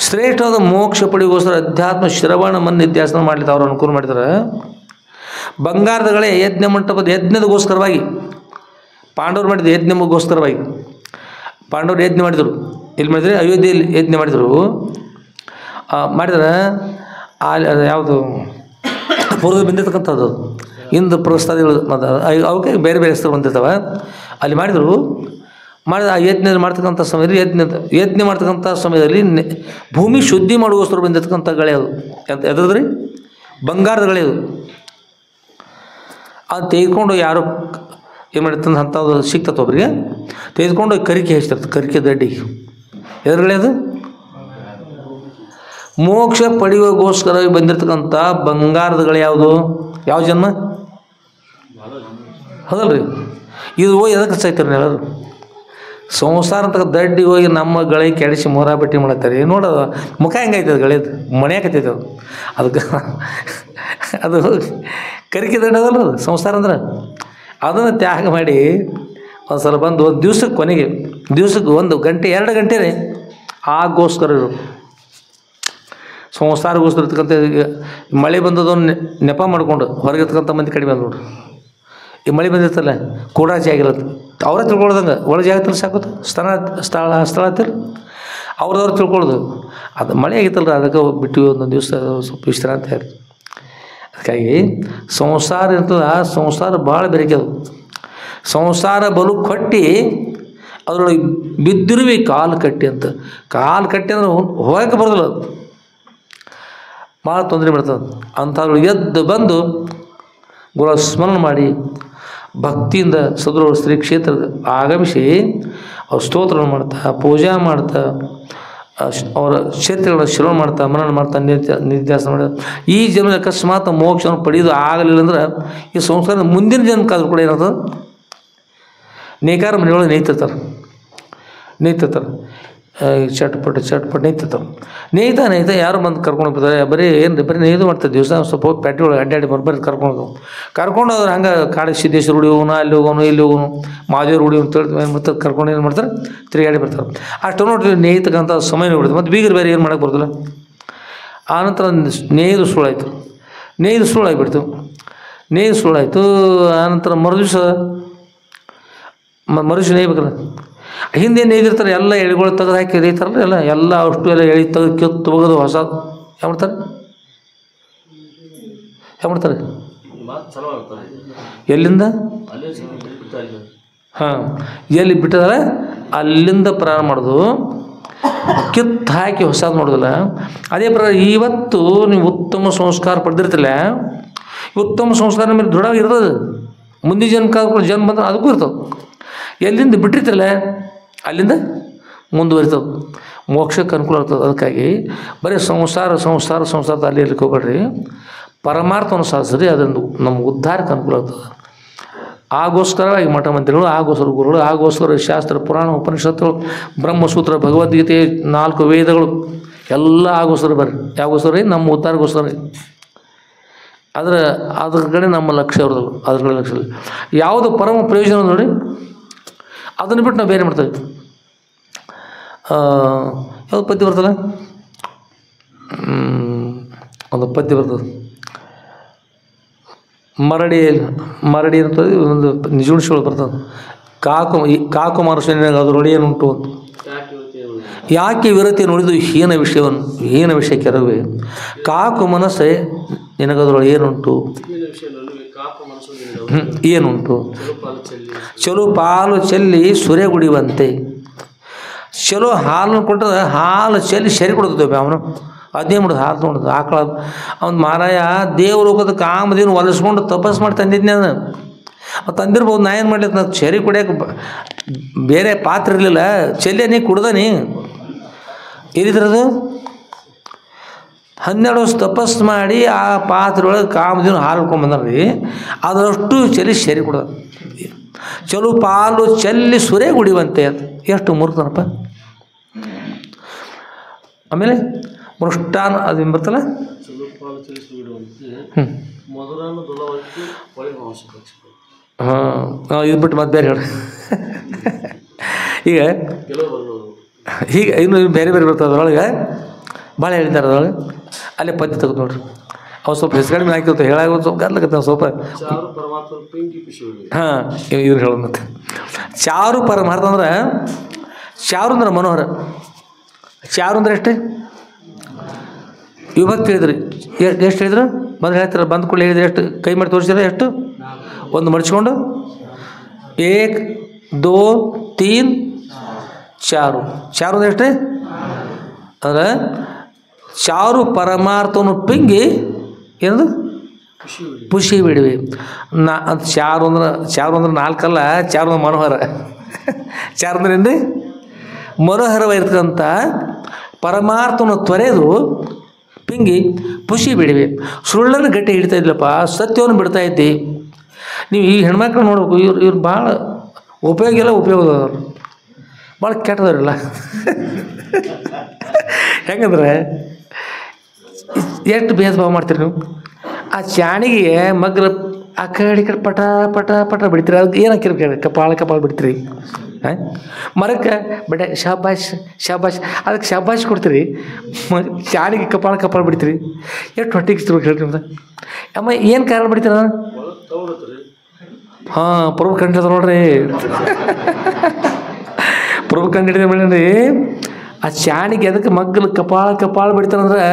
ಶ್ರೇಷ್ಠವಾದ ಮೋಕ್ಷ ಪಡೆಗೋಸ್ಕರ ಅಧ್ಯಾತ್ಮ ಶ್ರವಣ ಮನ್ ನಿಧ್ಯಾಸನ ಮಾಡಲಿಕ್ಕೆ ಅವ್ರು ಅನುಕೂಲ ಮಾಡಿದ್ದಾರೆ. ಬಂಗಾರದಗಳೇ ಯಜ್ಞ ಮಂಟಪದ ಯಜ್ಞದಗೋಸ್ಕರವಾಗಿ ಪಾಂಡವರು ಮಾಡಿದ ಯಜ್ಞಗೋಸ್ಕರವಾಗಿ ಪಾಂಡವರು ಯಜ್ಞ ಮಾಡಿದರು. ಎಲ್ಲಿ ಮಾಡಿದರೆ ಅಯೋಧ್ಯೆಯಲ್ಲಿ ಯಜ್ಞ ಮಾಡಿದರು. ಮಾಡಿದ್ರೆ ಅದು ಯಾವುದು ಪೂರ್ವದಲ್ಲಿ ಬಂದಿರ್ತಕ್ಕಂಥದ್ದು ಇಂದು ಪ್ರಸ್ಥಾದಿಗಳು ಮತ್ತು ಅವಕ್ಕೆ ಬೇರೆ ಬೇರೆ ಹೆಸರು ಬಂದಿರ್ತಾವೆ. ಅಲ್ಲಿ ಮಾಡಿದರು ಆ ಯಜ್ಞ ಮಾಡ್ತಕ್ಕಂಥ ಸಮಯದಲ್ಲಿ ಯಜ್ಞ ಮಾಡ್ತಕ್ಕಂಥ ಸಮಯದಲ್ಲಿ ಭೂಮಿ ಶುದ್ಧಿ ಮಾಡುವಷ್ಟರು ಬಂದಿರ್ತಕ್ಕಂಥ ಗಳೆ ಅದು ಎದ್ರದ್ರಿ ಬಂಗಾರದ ಗಳೆ ಅದು. ಅದು ತೆಗೆದುಕೊಂಡು ಯಾರು ಏನು ಮಾಡಿರ್ತಂದು ಅಂಥದ್ದು ಸಿಕ್ತತ್ತು ಒಬ್ಬರಿಗೆ ತೆಗೆದುಕೊಂಡು ಕರಿಕೆ ಹಚ್ತಿರ್ತದೆ, ಕರಿಕೆ ದಡ್ಡಿ ಎದುರುಗಡೆ ಅದು ಮೋಕ್ಷ ಪಡೆಯುವಗೋಸ್ಕರ ಬಂದಿರತಕ್ಕಂಥ ಬಂಗಾರದ ಗಳೆ ಯಾವುದು? ಯಾವ ಜನ್ಮ ಹೌದಲ್ರಿ? ಇದು ಹೋಗಿ ಎದಕ್ಕೆ ಹಚ್ಚಾಯ್ತಾರೆ ಹೇಳೋದು? ಸಂಸಾರ ಅಂತ ದಡ್ಡಿ ಹೋಗಿ ನಮ್ಮ ಗಳೆ ಕೆಡಿಸಿ ಮೊರ ಬಟ್ಟೆ ಮಾಡತ್ತಾರೆ. ನೋಡೋದು ಮುಖ ಹೆಂಗೈತೆ ಗಳೆದು ಮನೆಯಾಕತ್ತೈತೆ ಅದು. ಅದಕ್ಕೆ ಅದು ಕರಿಕೆ ದಡ್ಡಿ ಅದಲ್ಲ ಅದು ಸಂಸಾರ ಅಂದ್ರೆ. ಅದನ್ನು ತ್ಯಾಗ ಮಾಡಿ ಒಂದು ಸಲ ಬಂದು ಒಂದು ದಿವ್ಸಕ್ಕೆ ಕೊನೆಗೆ ದಿವ್ಸಕ್ಕೆ 1 ಗಂಟೆ 2 ಗಂಟೆ ರೀ ಆಗೋಸ್ಕರ ಸಂಸಾರಗೋಸ್ಕರ ಇರ್ತಕ್ಕಂಥ ಮಳೆ ಬಂದದನ್ನು ನೆಪ ಮಾಡಿಕೊಂಡು ಹೊರಗಿರ್ತಕ್ಕಂಥ ಮಂದಿ ಕಡಿಮೆ ಬಂದು ನೋಡ್ರಿ. ಈ ಮಳೆ ಬಂದಿರ್ತಲ್ಲ ಕೂಡ ಜಾಗಿರತ್ತೆ ಅವರೇ ತಿಳ್ಕೊಳ್ದಂಗೆ ಒಳಗೆ ಜಾಗ ತಿಳಿ ಸಾಕೋದು ಸ್ಥಳ ಹತ್ತಿರ ಅವ್ರದವ್ರು ತಿಳ್ಕೊಳ್ಳೋದು. ಅದು ಮಳೆ ಆಗಿತ್ತಲ್ಲ ಅದಕ್ಕೆ ಬಿಟ್ಟು ಒಂದೊಂದು ದಿವಸ ಸ್ವಲ್ಪ ವಿಶ್ರಾಂತಿ ಆಯ್ತು. ಅದಕ್ಕಾಗಿ ಸಂಸಾರ ಇರ್ತದೆ, ಆ ಸಂಸಾರ ಭಾಳ ಬೆರಕೆ ಅದು. ಸಂಸಾರ ಬಲು ಕಟ್ಟಿ ಅದರೊಳಗೆ ಬಿದ್ದಿರುವಿ ಕಾಲು ಕಟ್ಟಿ ಅಂತ. ಕಾಲು ಕಟ್ಟಿ ಅಂದ್ರೆ ಹೋಗಕ್ಕೆ ಬರೋದಿಲ್ಲ, ಅದು ಭಾಳ ತೊಂದರೆ ಬರ್ತದೆ. ಅಂಥವ್ರು ಎದ್ದು ಬಂದು ಗುರು ಸ್ಮರಣೆ ಮಾಡಿ ಭಕ್ತಿಯಿಂದ ಸದೃಢ ಶ್ರೀ ಕ್ಷೇತ್ರದ ಆಗಮಿಸಿ ಅವ್ರು ಸ್ತೋತ್ರವನ್ನು ಮಾಡ್ತಾ ಪೂಜಾ ಮಾಡ್ತಾ ಅವರ ಕ್ಷೇತ್ರಗಳ ಶ್ರವಣ ಮಾಡ್ತಾ ಮನನ ಮಾಡ್ತಾ ನಿತ್ಯಾಸನ ಮಾಡಿ ಈ ಜನ್ಮದ ಅಕಸ್ಮಾತ್ ಮೋಕ್ಷವನ್ನು ಪಡೆಯೋದು ಆಗಲಿಲ್ಲ ಅಂದ್ರೆ ಈ ಸಂಸಾರದ ಮುಂದಿನ ಜನ್ಮಕ್ಕಾದ್ರೂ ಕೂಡ ಏನಾಗ್ತದೆ ನೇಕಾರ ಮನೆಯೊಳಗೆ ನೇಯ್ತಿರ್ತಾರೆ ಚಟ್ಪಟ್ ನೇಯ್ತಾ ಯಾರು ಬಂದು ಕರ್ಕೊಂಡು ಹೋಗ್ತಾರೆ. ಬರೀ ನೇಯ್ದು ಮಾಡ್ತಾರೆ. ದಿವಸ ಸ್ವಲ್ಪ ಪ್ಯಾಟಿ ಒಳಗೆ ಅಡ್ಡಾಡಿ ಬರ್ಬರಿ ಕರ್ಕೊಂಡು ಹೋದ್ರೆ ಹಂಗೆ ಕಾಡಿಗೆ ಸಿದ್ದೇಶ್ವರ ಹುಡಿ ಹೋಗೋನು, ಅಲ್ಲಿ ಹೋಗೋನು, ಇಲ್ಲಿ ಹೋಗೋನು, ಮಾದೇವ್ರ ಹುಡಿ ಅಂತೇಳಿ ಏನು ಮಾಡ್ತಾರೆ, ಕರ್ಕೊಂಡು ಏನು ಮಾಡ್ತಾರೆ, ತಿರುಗಾಡಿ ಬರ್ತಾರೆ. ಅಷ್ಟು ನೋಡಿ ನೇಯ್ತಕ್ಕಂಥ ಸಮಯ ಬಿಡುತ್ತೆ. ಮತ್ತು ಬೀಗರು ಬೇರೆ ಏನು ಮಾಡೋಕ್ಕೆ ಬರೋದಿಲ್ಲ. ಆನಂತರ ನೇಯ್ದು ಸುಳ್ಳಾಗಿಬಿಡ್ತು. ಆನಂತರ ಮರುದಿವಸ ನೇಯ್ಬೇಕಲ್ಲ, ಹಿಂದೆ ನೇಯ್ದಿರ್ತಾರೆ. ಎಲ್ಲ ಎಳೆಗಳು ತೆಗೆದು ಹಾಕಿ ನೇಯ್ತಾರಲ್ಲ, ಎಲ್ಲ ಅಷ್ಟು ಎಲ್ಲ ಎಳೆ ತೆಗೆದು ಕಿತ್ತು ಹೋಗೋದು ಹೊಸ ಯಾವ ಮಾಡ್ತಾರೆ ಎಲ್ಲಿಂದ ಎಲ್ಲಿ ಬಿಟ್ಟಿದ್ದಾರೆ ಅಲ್ಲಿಂದ ಪ್ರಾರಂಭ ಮಾಡೋದು, ಕಿತ್ತು ಹಾಕಿ ಹೊಸದು ಮಾಡೋದಿಲ್ಲ. ಅದೇ ಪ್ರಕಾರ ಇವತ್ತು ನೀವು ಉತ್ತಮ ಸಂಸ್ಕಾರ ಪಡೆದಿರ್ತಿಲ್ಲ, ಉತ್ತಮ ಸಂಸ್ಕಾರ ಮೇಲೆ ದೃಢವಾಗಿ ಇರ್ತದೆ. ಮುಂದಿನ ಜನ್ಮ ಬಂದ್ರೆ ಅದಕ್ಕೂ ಇರ್ತದೆ. ಎಲ್ಲಿಂದ ಬಿಟ್ಟಿರ್ತಿಲ್ಲ ಅಲ್ಲಿಂದ ಮುಂದುವರಿತದೆ, ಮೋಕ್ಷಕ್ಕೆ ಅನುಕೂಲ ಆಗ್ತದೆ. ಅದಕ್ಕಾಗಿ ಬರೀ ಸಂಸಾರದ ಅಲ್ಲಿ ಇರ್ಲಿಕ್ಕೆ ಹೋಗ್ಬೇಡ್ರಿ, ಪರಮಾರ್ಥವನ್ನು ಸಾಧಿಸ್ರಿ, ಅದರಿಂದ ನಮ್ಗೆ ಉದ್ಧಾರಕ್ಕೆ ಅನುಕೂಲ ಆಗ್ತದೆ. ಆಗೋಸ್ಕರವಾಗಿ ಮಠ ಮಂದಿರಗಳು, ಆಗೋಸ್ಕರ ಗುರುಗಳು, ಆಗೋಸ್ಕರ ಶಾಸ್ತ್ರ ಪುರಾಣ ಉಪನಿಷತ್ತುಗಳು, ಬ್ರಹ್ಮಸೂತ್ರ, ಭಗವದ್ಗೀತೆ, 4 ವೇದಗಳು ಎಲ್ಲ ಆಗೋಸ್ಕರ ಬರ್ರಿ. ಯಾಗೋಸ್ಕರ ನಮ್ಮ ಉದ್ಧಾರಕ್ಕೋಸ್ಕರ. ಅದ್ರ ಕಡೆ ನಮ್ಮ ಲಕ್ಷ್ಯ ಇರೋದಿಲ್ಲ, ಅದ್ರ ಕಡೆ ಲಕ್ಷ್ಯ ಇಲ್ಲ. ಯಾವುದು ಪರಮ ಪ್ರಯೋಜನ ನೋಡಿ ಅದನ್ನು ಬಿಟ್ಟು ನಾವು ಬೇರೆ ಮಾಡ್ತೇವೆ. ಯಾವುದು ಪದ್ಯ ಬರ್ತಲ್ಲ, ಒಂದು ಪದ್ಯ ಬರ್ತದೆ, ಮರಡಿ ಅಂತಂದು ಒಂದು ನಿಜುಣಿಸ್ಗಳು ಬರ್ತದೆ. ಕಾಕು ಮಾರುಷನಿಗೆ ಅದ್ರ ಒಡೆಯನುಂಟು ಅಂತ. ಯಾಕೆ ವಿರತಿ ನೋಡಿದು ಹೀನ ವಿಷಯಕ್ಕೆ ಎರವೇ ಕಾಕು ಮನಸ್ಸೇ ನಿನಗದ್ರೊಳಗೆ ಏನುಂಟು ಚಲೋ ಪಾಲು ಚೆಲ್ಲಿ ಸುರೆ ಗುಡಿವಂತೆ. ಚಲೋ ಹಾಲನ್ನು ಕೊಟ್ಟರೆ ಹಾಲು ಚೆಲ್ಲಿ ಸರಿ ಕೊಡ್ತೇವೆ ಅವನು. ಅದೇ ಮಾಡೋದು ಹಾಲು ನೋಡೋದು ಆಕಳ ಅವ್ನು ಮಾರಾಯ ದೇವ್ರ ಹೋಗೋದು ಕಾಮದೇನು ಹೊಲಿಸ್ಕೊಂಡು ತಪಸ್ ಮಾಡಿ ತಂದಿದ್ನೆ. ಅದು ತಂದಿರ್ಬೋದು. ನಾ ಏನು ಮಾಡ್ಲಿಕ್ಕೆ ನಾನು ಸರಿ ಕುಡಿಯೋಕೆ ಬೇರೆ ಪಾತ್ರ ಇರಲಿಲ್ಲ. ಚೆಲ್ಲೆ ನೀ ಕುಡ್ದನಿ ಎಲ್ಲಿದ್ರದು 12 ವರ್ಷ ತಪಸ್ ಮಾಡಿ ಆ ಪಾತ್ರೆ ಒಳಗೆ ಕಾಮದೇನು ಹಾಲು ಹಿಡ್ಕೊಂಡ್ಬಂದ್ರಿ. ಅದರಷ್ಟು ಚೆಲ್ಲಿ ಸರಿ ಕೊಡೋದು. ಚಲೋ ಪಾಲು ಚೆಲ್ಲಿ ಸುರೇ ಗುಡಿವಂತೆ ಅಂತ ಎಷ್ಟು ಮೂರ್ತನಪ್ಪ. ಆಮೇಲೆ ಮೃಷ್ಟಾನ ಅದು ಏನು ಬರ್ತಲ್ಲ, ಇದು ಬಿಟ್ಟು ಮತ್ತೆ ಬೇರೆ ಹೇಳಿ. ಈಗ ಇನ್ನು ಬೇರೆ ಬರ್ತದೆ ಅದರೊಳಗೆ ಭಾಳ ಹೇಳಿದ್ದಾರೆ. ಅದರೊಳಗೆ ಅಲ್ಲೇ ಪದ್ಯ ತೆಗೆದು ನೋಡ್ರಿ. ಅವು ಸ್ವಲ್ಪ ಹೆಸರು ಕಡಿಮೆ ಹಾಕಿರ್ತಾರೆ, ಹೇಳಾಗ ಸ್ವಲ್ಪ ಗದ್ಲಕತ್ತ ಸ್ವಲ್ಪ. ಇವ್ರು ಹೇಳೋದು ಮತ್ತೆ ಚಾರು ಪರಮಾರ್ಥ ಅಂದ್ರೆ, ಚಾರು ಅಂದ್ರೆ ಮನೋಹರ. ಚಾರು ಅಂದ್ರೆ ಅಷ್ಟೇ ವಿಭಕ್ತಿ ಹೇಳಿದ್ರಿ. ಎಷ್ಟು ಹೇಳಿದ್ರು? ಬಂದು ಹೇಳ್ತಾರೆ, ಬಂದ ಕೂಡಲೇ ಹೇಳಿದ್ರೆ ಎಷ್ಟು ಕೈ ಮಾಡಿ ತೋರಿಸಿದ್ರೆ ಎಷ್ಟು? ಒಂದು ಮಡಿಸ್ಕೊಂಡು 1 2 3 4. 4 ಅಂದ್ರೆ ಎಷ್ಟು? ಅಂದ್ರೆ ಚಾರು ಪರಮಾರ್ಥವನ್ನು ಪಿಂಗಿ ಏನದು ಪುಷಿ ಬಿಡುವೆ. ಚಾರು ಅಂದ್ರೆ 4 ಅಲ್ಲ, ಚಾರು ಅಂದ್ರೆ ಮನೋಹರ. ಚಾರು ಅಂದ್ರೆ ಏನು? ಮನೋಹರವಾಗಿರ್ತಕ್ಕಂಥ ಪರಮಾರ್ಥವನ್ನು ತೊರೆದು ಪಿಂಗಿ ಪುಷಿ ಬಿಡಿವೆ. ಸುಳ್ಳನ್ನು ಗಟ್ಟಿ ಹಿಡಿತಾ ಇದ್ಲಪ್ಪ, ಸತ್ಯವನ್ನು ಬಿಡ್ತಾ ಇದ್ದಿ. ನೀವು ಈ ಹೆಣ್ಮಕ್ಳು ನೋಡ್ಬೇಕು, ಇವ್ರು ಭಾಳ ಉಪಯೋಗ ಇಲ್ಲ, ಉಪಯೋಗದವ್ರು ಭಾಳ ಕೆಟ್ಟದವ್ರಲ್ಲ. ಹೆಂಗಂದ್ರೆ ಎಷ್ಟು ಭೇದ ಭಾವ ಮಾಡ್ತೀರಿ ನೀವು. ಆ ಚಾಣಿಗೆ ಮಗ್ಲ ಆ ಕಡೆ ಈ ಕಡೆ ಪಟ ಪಟ ಪಟ ಬಿಡ್ತೀರಿ. ಅದಕ್ಕೆ ಏನು ಹಾಕಿರ್ಬೇಕು? ಕಪಾಳ ಬಿಡ್ತೀರಿ. ಮರಕ್ಕೆ ಬಡೆ ಶಾಬಾಷ್ ಶಾಬಾಷ್, ಅದಕ್ಕೆ ಶಾಬಾಷ್ ಕೊಡ್ತೀರಿ. ಚಾಣಿಗೆ ಕಪಾಳ ಬಿಡ್ತೀರಿ. ಎಷ್ಟು ಹೊಟ್ಟಿಗೆ ಇರ್ಬೇಕು ಹೇಳ್ರಿ ನಿಮ್ದು. ಅಮ್ಮ ಏನು ಕಾರಣ ಬಿಡ್ತೀರ? ಹಾಂ, ಪ್ರಭು ಕಂಡಿಡ್ದ ನೋಡ್ರಿ. ಪ್ರಭು ಕಂಡಿಡಿದ ಮೇಡ್ರಿ. ಆ ಚಾಣಿಗೆ ಅದಕ್ಕೆ ಮಗ್ಗಲು ಕಪಾಳ ಬಿಡ್ತಾರಂದ್ರೆ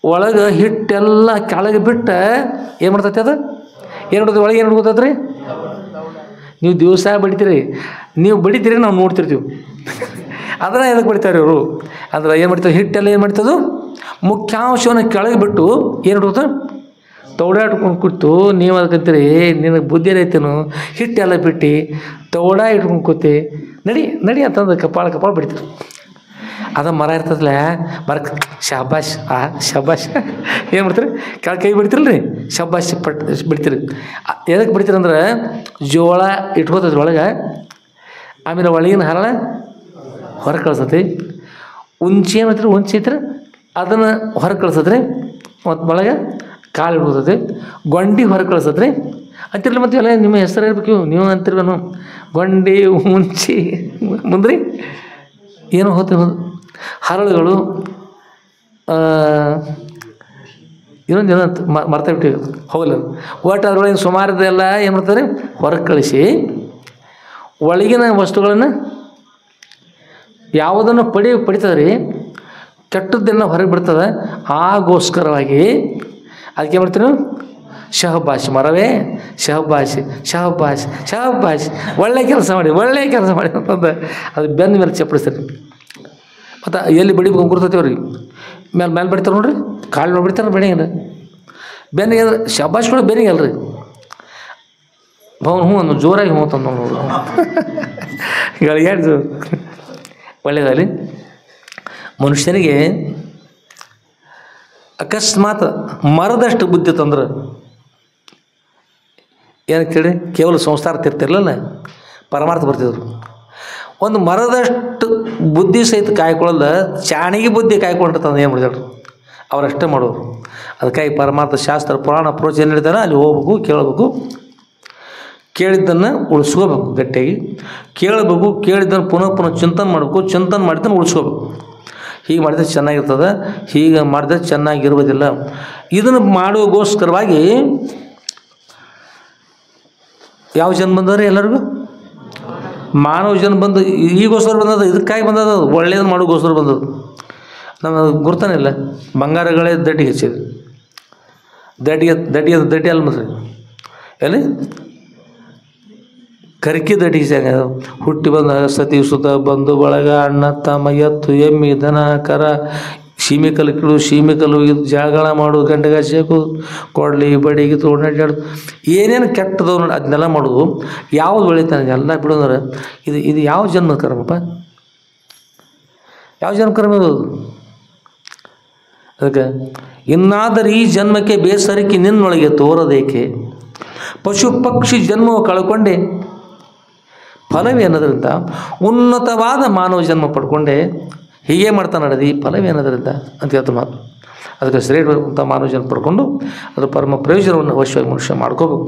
ಒಳಗೆ ಹಿಟ್ಟೆಲ್ಲ ಕೆಳಗೆ ಬಿಟ್ಟು ಏನು ಮಾಡ್ತೈತಿ? ಅದು ಏನು ಮಾಡ್ತೈತಿ? ಒಳಗೆ ಏನು ಗೊತ್ತೈತ್ರಿ? ನೀವು ದಿವಸ ಬಡಿತೀರಿ, ನೀವು ಬಡಿತೀರಿ, ನಾವು ನೋಡ್ತಿರ್ತೀವಿ. ಅದನ್ನ ಎದಕ್ಕೆ ಬಡಿತಾರೆ ಇವರು ಅಂದ್ರೆ ಏನು ಮಾಡ್ತಾರೆ? ಹಿಟ್ಟೆಲ್ಲ ಏನು ಮಾಡ್ತದು? ಮುಖ್ಯಾಂಶವನ್ನು ಕೆಳಗೆ ಬಿಟ್ಟು ಏನು ಹುಡುಗ ತೌಡಾಡ್ಕೊಂಡು ಕೂತು ನೀವು ಅದಕ್ಕಂತೀರಿ ನಿನಗೆ ಬುದ್ಧಿ ಐತೇನು? ಹಿಟ್ಟೆಲ್ಲ ಬಿಟ್ಟು ತೌಡ ಇಟ್ಕೊಂಡು ಕೂತಿ ನಡಿ ಅಂತಂದು ಕಪಾಳ ಬಿಡ್ತೀರಿ. ಅದು ಮರ ಇರ್ತದಲ್ಲ, ಮರಕ್ಕೆ ಶಾಬಾಷ್ ಶಾಬಾಷ್ ಏನು ಮಾಡ್ತೀರಿ? ಕೈ ಬಿಡ್ತಿರಲ್ರಿ, ಶಾಬಾಷ್ ಬಿಡ್ತೀರಿ. ಎದಕ್ಕೆ ಬಿಡ್ತೀರಂದ್ರೆ ಜೋಳ ಇಟ್ಕೋತೈತಿ ಒಳಗೆ, ಆಮೇಲೆ ಒಳಗಿನ ಹರಳ ಹೊರಗೆ ಕಳ್ಸತಿ. ಉಂಚಿ ಏನು ಮಾಡ್ತೀರಿ? ಉಂಚಿ ಐತ್ರಿ, ಅದನ್ನು ಹೊರಗೆ ಕಳ್ಸತ್ರಿ. ಮತ್ತು ಒಳಗೆ ಕಾಳು ಇಡ್ಬೋದೈತಿ, ಗೊಂಡಿ ಹೊರಗೆ ಕಳ್ಸತ್ರಿ ಅಂತಿರಲಿ. ಮತ್ತು ಎಲ್ಲ ನಿಮ್ಮ ಹೆಸರು ಇರ್ಬೇಕು, ನೀವು ಅಂತಿರ್ವೇನು? ಗೊಂಡಿ ಉಂಚಿ ಮುಂದ್ರಿ ಏನೋ ಹೋಗ್ತೀವಿ. ಹರಳುಗಳು ಇನ್ನೊಂದು ಏನಂತ ಮರ್ತಾ ಬಿಟ್ಟಿವಿ, ಹೋಗಲ್ಲ. ಒಟ್ಟು ಅದ್ರೊಳಗಿನ ಸುಮಾರದೆಲ್ಲ ಏನು ಮಾಡ್ತಾರೆ? ಹೊರಗೆ ಕಳಿಸಿ ಒಳಗಿನ ವಸ್ತುಗಳನ್ನು ಯಾವುದನ್ನು ಪಡಿತದ್ರಿ, ಕೆಟ್ಟದ್ದೆಲ್ಲ ಹೊರಗೆ ಬಿಡ್ತದೆ. ಆಗೋಸ್ಕರವಾಗಿ ಅದಕ್ಕೆ ಏನು ಮಾಡ್ತೀವಿ? ಶಹಬಾಷ್ ಮರವೇ ಶಹಬಾಷ್ ಒಳ್ಳೆ ಕೆಲಸ ಮಾಡಿ ಅಂತಂದು ಅದು ಬೆನ್ನ ಮೇಲೆ ಚಪ್ಪಡಿಸ್ತಾರೆ. ಮತ್ತು ಎಲ್ಲಿ ಬಡಿಬೇಕು ಗುರ್ತೈತಿ ಅವ್ರಿಗೆ ಮೇಲೆ ಬಡಿತಾರೆ ನೋಡ್ರಿ, ಕಾಳು ನೋಡಿ ಬಿಡ್ತಾರೆ ಬೆಳೆಯಂಗಿಲ್ಲ. ಬೆನ್ನಿಗೆ ಶಹಬಾಷ್ಗಳು ಬೆನ್ನಿಗೆ ಅಲ್ರಿ, ಹ್ಞೂ ಒಂದು ಜೋರಾಗಿ ಹ್ಞೂ ತಂದು ನೋಡು ಗಳಿಗಾಡ್ದು ಒಳ್ಳೆಯದಲ್ಲಿ. ಮನುಷ್ಯನಿಗೆ ಅಕಸ್ಮಾತ್ ಮರದಷ್ಟು ಬುದ್ಧಿ ತಂದ್ರೆ ಏನಕ್ಕೆ ಹೇಳಿ? ಕೇವಲ ಸಂಸಾರ ತಿರ್ತಿರ್ಲಿಲ್ಲ, ಪರಮಾರ್ಥ ಬರ್ತಿದ್ರು. ಒಂದು ಮರದಷ್ಟು ಬುದ್ಧಿ ಸಹಿತ ಕಾಯ್ಕೊಳ್ಳಲ್ಲ, ಚಾಣಿಗೆ ಬುದ್ಧಿ ಕಾಯ್ಕೊಂಡಿರ್ತಂದು ಏನು ಮಾಡಿದ್ರು ಅವರಷ್ಟೇ ಮಾಡೋರು. ಅದಕ್ಕಾಗಿ ಪರಮಾರ್ಥ ಶಾಸ್ತ್ರ ಪುರಾಣ ಅಪ್ರೋಚ್ ಏನು ಹೇಳ್ತಾರೆ ಅಲ್ಲಿ ಹೋಗ್ಬೇಕು, ಕೇಳಬೇಕು, ಕೇಳಿದ್ದನ್ನು ಉಳಿಸ್ಕೋಬೇಕು, ಗಟ್ಟಿಯಾಗಿ ಕೇಳಬೇಕು, ಕೇಳಿದ್ದನ್ನು ಪುನಃ ಚಿಂತನೆ ಮಾಡಬೇಕು, ಚಿಂತನೆ ಮಾಡಿದ್ದನ್ನು ಉಳಿಸ್ಕೋಬೇಕು. ಹೀಗೆ ಮಾಡಿದ್ರೆ ಚೆನ್ನಾಗಿರ್ತದೆ, ಹೀಗೆ ಮಾಡಿದ್ರೆ ಚೆನ್ನಾಗಿರುವುದಿಲ್ಲ. ಇದನ್ನು ಮಾಡೋಗೋಸ್ಕರವಾಗಿ ಯಾವ ಜನ್ಮ ಬಂದವ್ರಿ? ಎಲ್ಲರಿಗೂ ಮಾನವ ಜನ್ಮ ಬಂದು ಈಗೋಸ್ಕರ ಬಂದದ, ಇದಕ್ಕಾಗಿ ಬಂದದ, ಒಳ್ಳೆಯದನ್ನು ಮಾಡೋಗೋಸ್ಕರ ಬಂದದ್ದು. ನಮ್ಮ ಗುರ್ತಾನಿಲ್ಲ, ಬಂಗಾರಗಳೇ ದಡ್ಡಿಗೆ ಹೆಚ್ಚಿದೆ. ದಡ್ಡಿ ಅಲ್ಲ ಮತ್ತೆ ಎಲ್ಲಿ ಕರಿಕೆ ದಡ್ಡಿಗೆ ಜಾಗ ಹುಟ್ಟಿ ಬಂದ ಸತಿ ಸುತ ಬಂಧು ಬಳಗ ಅಣ್ಣ ತಮ್ಮ ಎತ್ತು ಎಮ್ಮಿ ದನ ಕರ ಸೀಮೆ ಕಲ್ಲು ಇದು ಜಗಳ ಮಾಡೋದು, ಗಂಡಗಾಸಿ ಹಾಕೋದು, ಕೊಡ್ಲಿ ಬಡಿಗೆ ತೊಗೊಂಡು ಏನೇನು ಕೆಟ್ಟದವು ನೋಡಿ ಅದನ್ನೆಲ್ಲ ಮಾಡೋದು. ಯಾವುದು ಬೆಳಿತಾನೆ ಎಲ್ಲ ಬಿಡೋದ್ರೆ ಇದು ಯಾವ ಜನ್ಮ ಕರ್ಮಪ್ಪ? ಯಾವ ಜನ್ಮ ಕರ್ಮ ಅದು? ಅದಕ್ಕೆ ಇನ್ನಾದರೂ ಈ ಜನ್ಮಕ್ಕೆ ಬೇಸರಿಕೆ ನಿನ್ನೊಳಗೆ ತೋರದೇಕೆ, ಪಶು ಪಕ್ಷಿ ಜನ್ಮವು ಕಳ್ಕೊಂಡೆ ಫಲವೇನದರಿಂದ, ಉನ್ನತವಾದ ಮಾನವ ಜನ್ಮ ಪಡ್ಕೊಂಡೆ ಹೀಗೆ ಮಾಡ್ತಾ ನಡೆದು ಈ ಫಲವೇನದರಿಂದ ಅಂತ ಹೇಳ್ತಾರೆ ಮಾತು. ಅದಕ್ಕೆ ಶ್ರೇಷ್ಠ ಮಾನವ ಜನ್ಮ ಪಡ್ಕೊಂಡು ಅದರ ಪರಮ ಪ್ರಯೋಜನವನ್ನು ಅವಶ್ಯವಾಗಿ ಮನುಷ್ಯ ಮಾಡ್ಕೋಬೇಕು.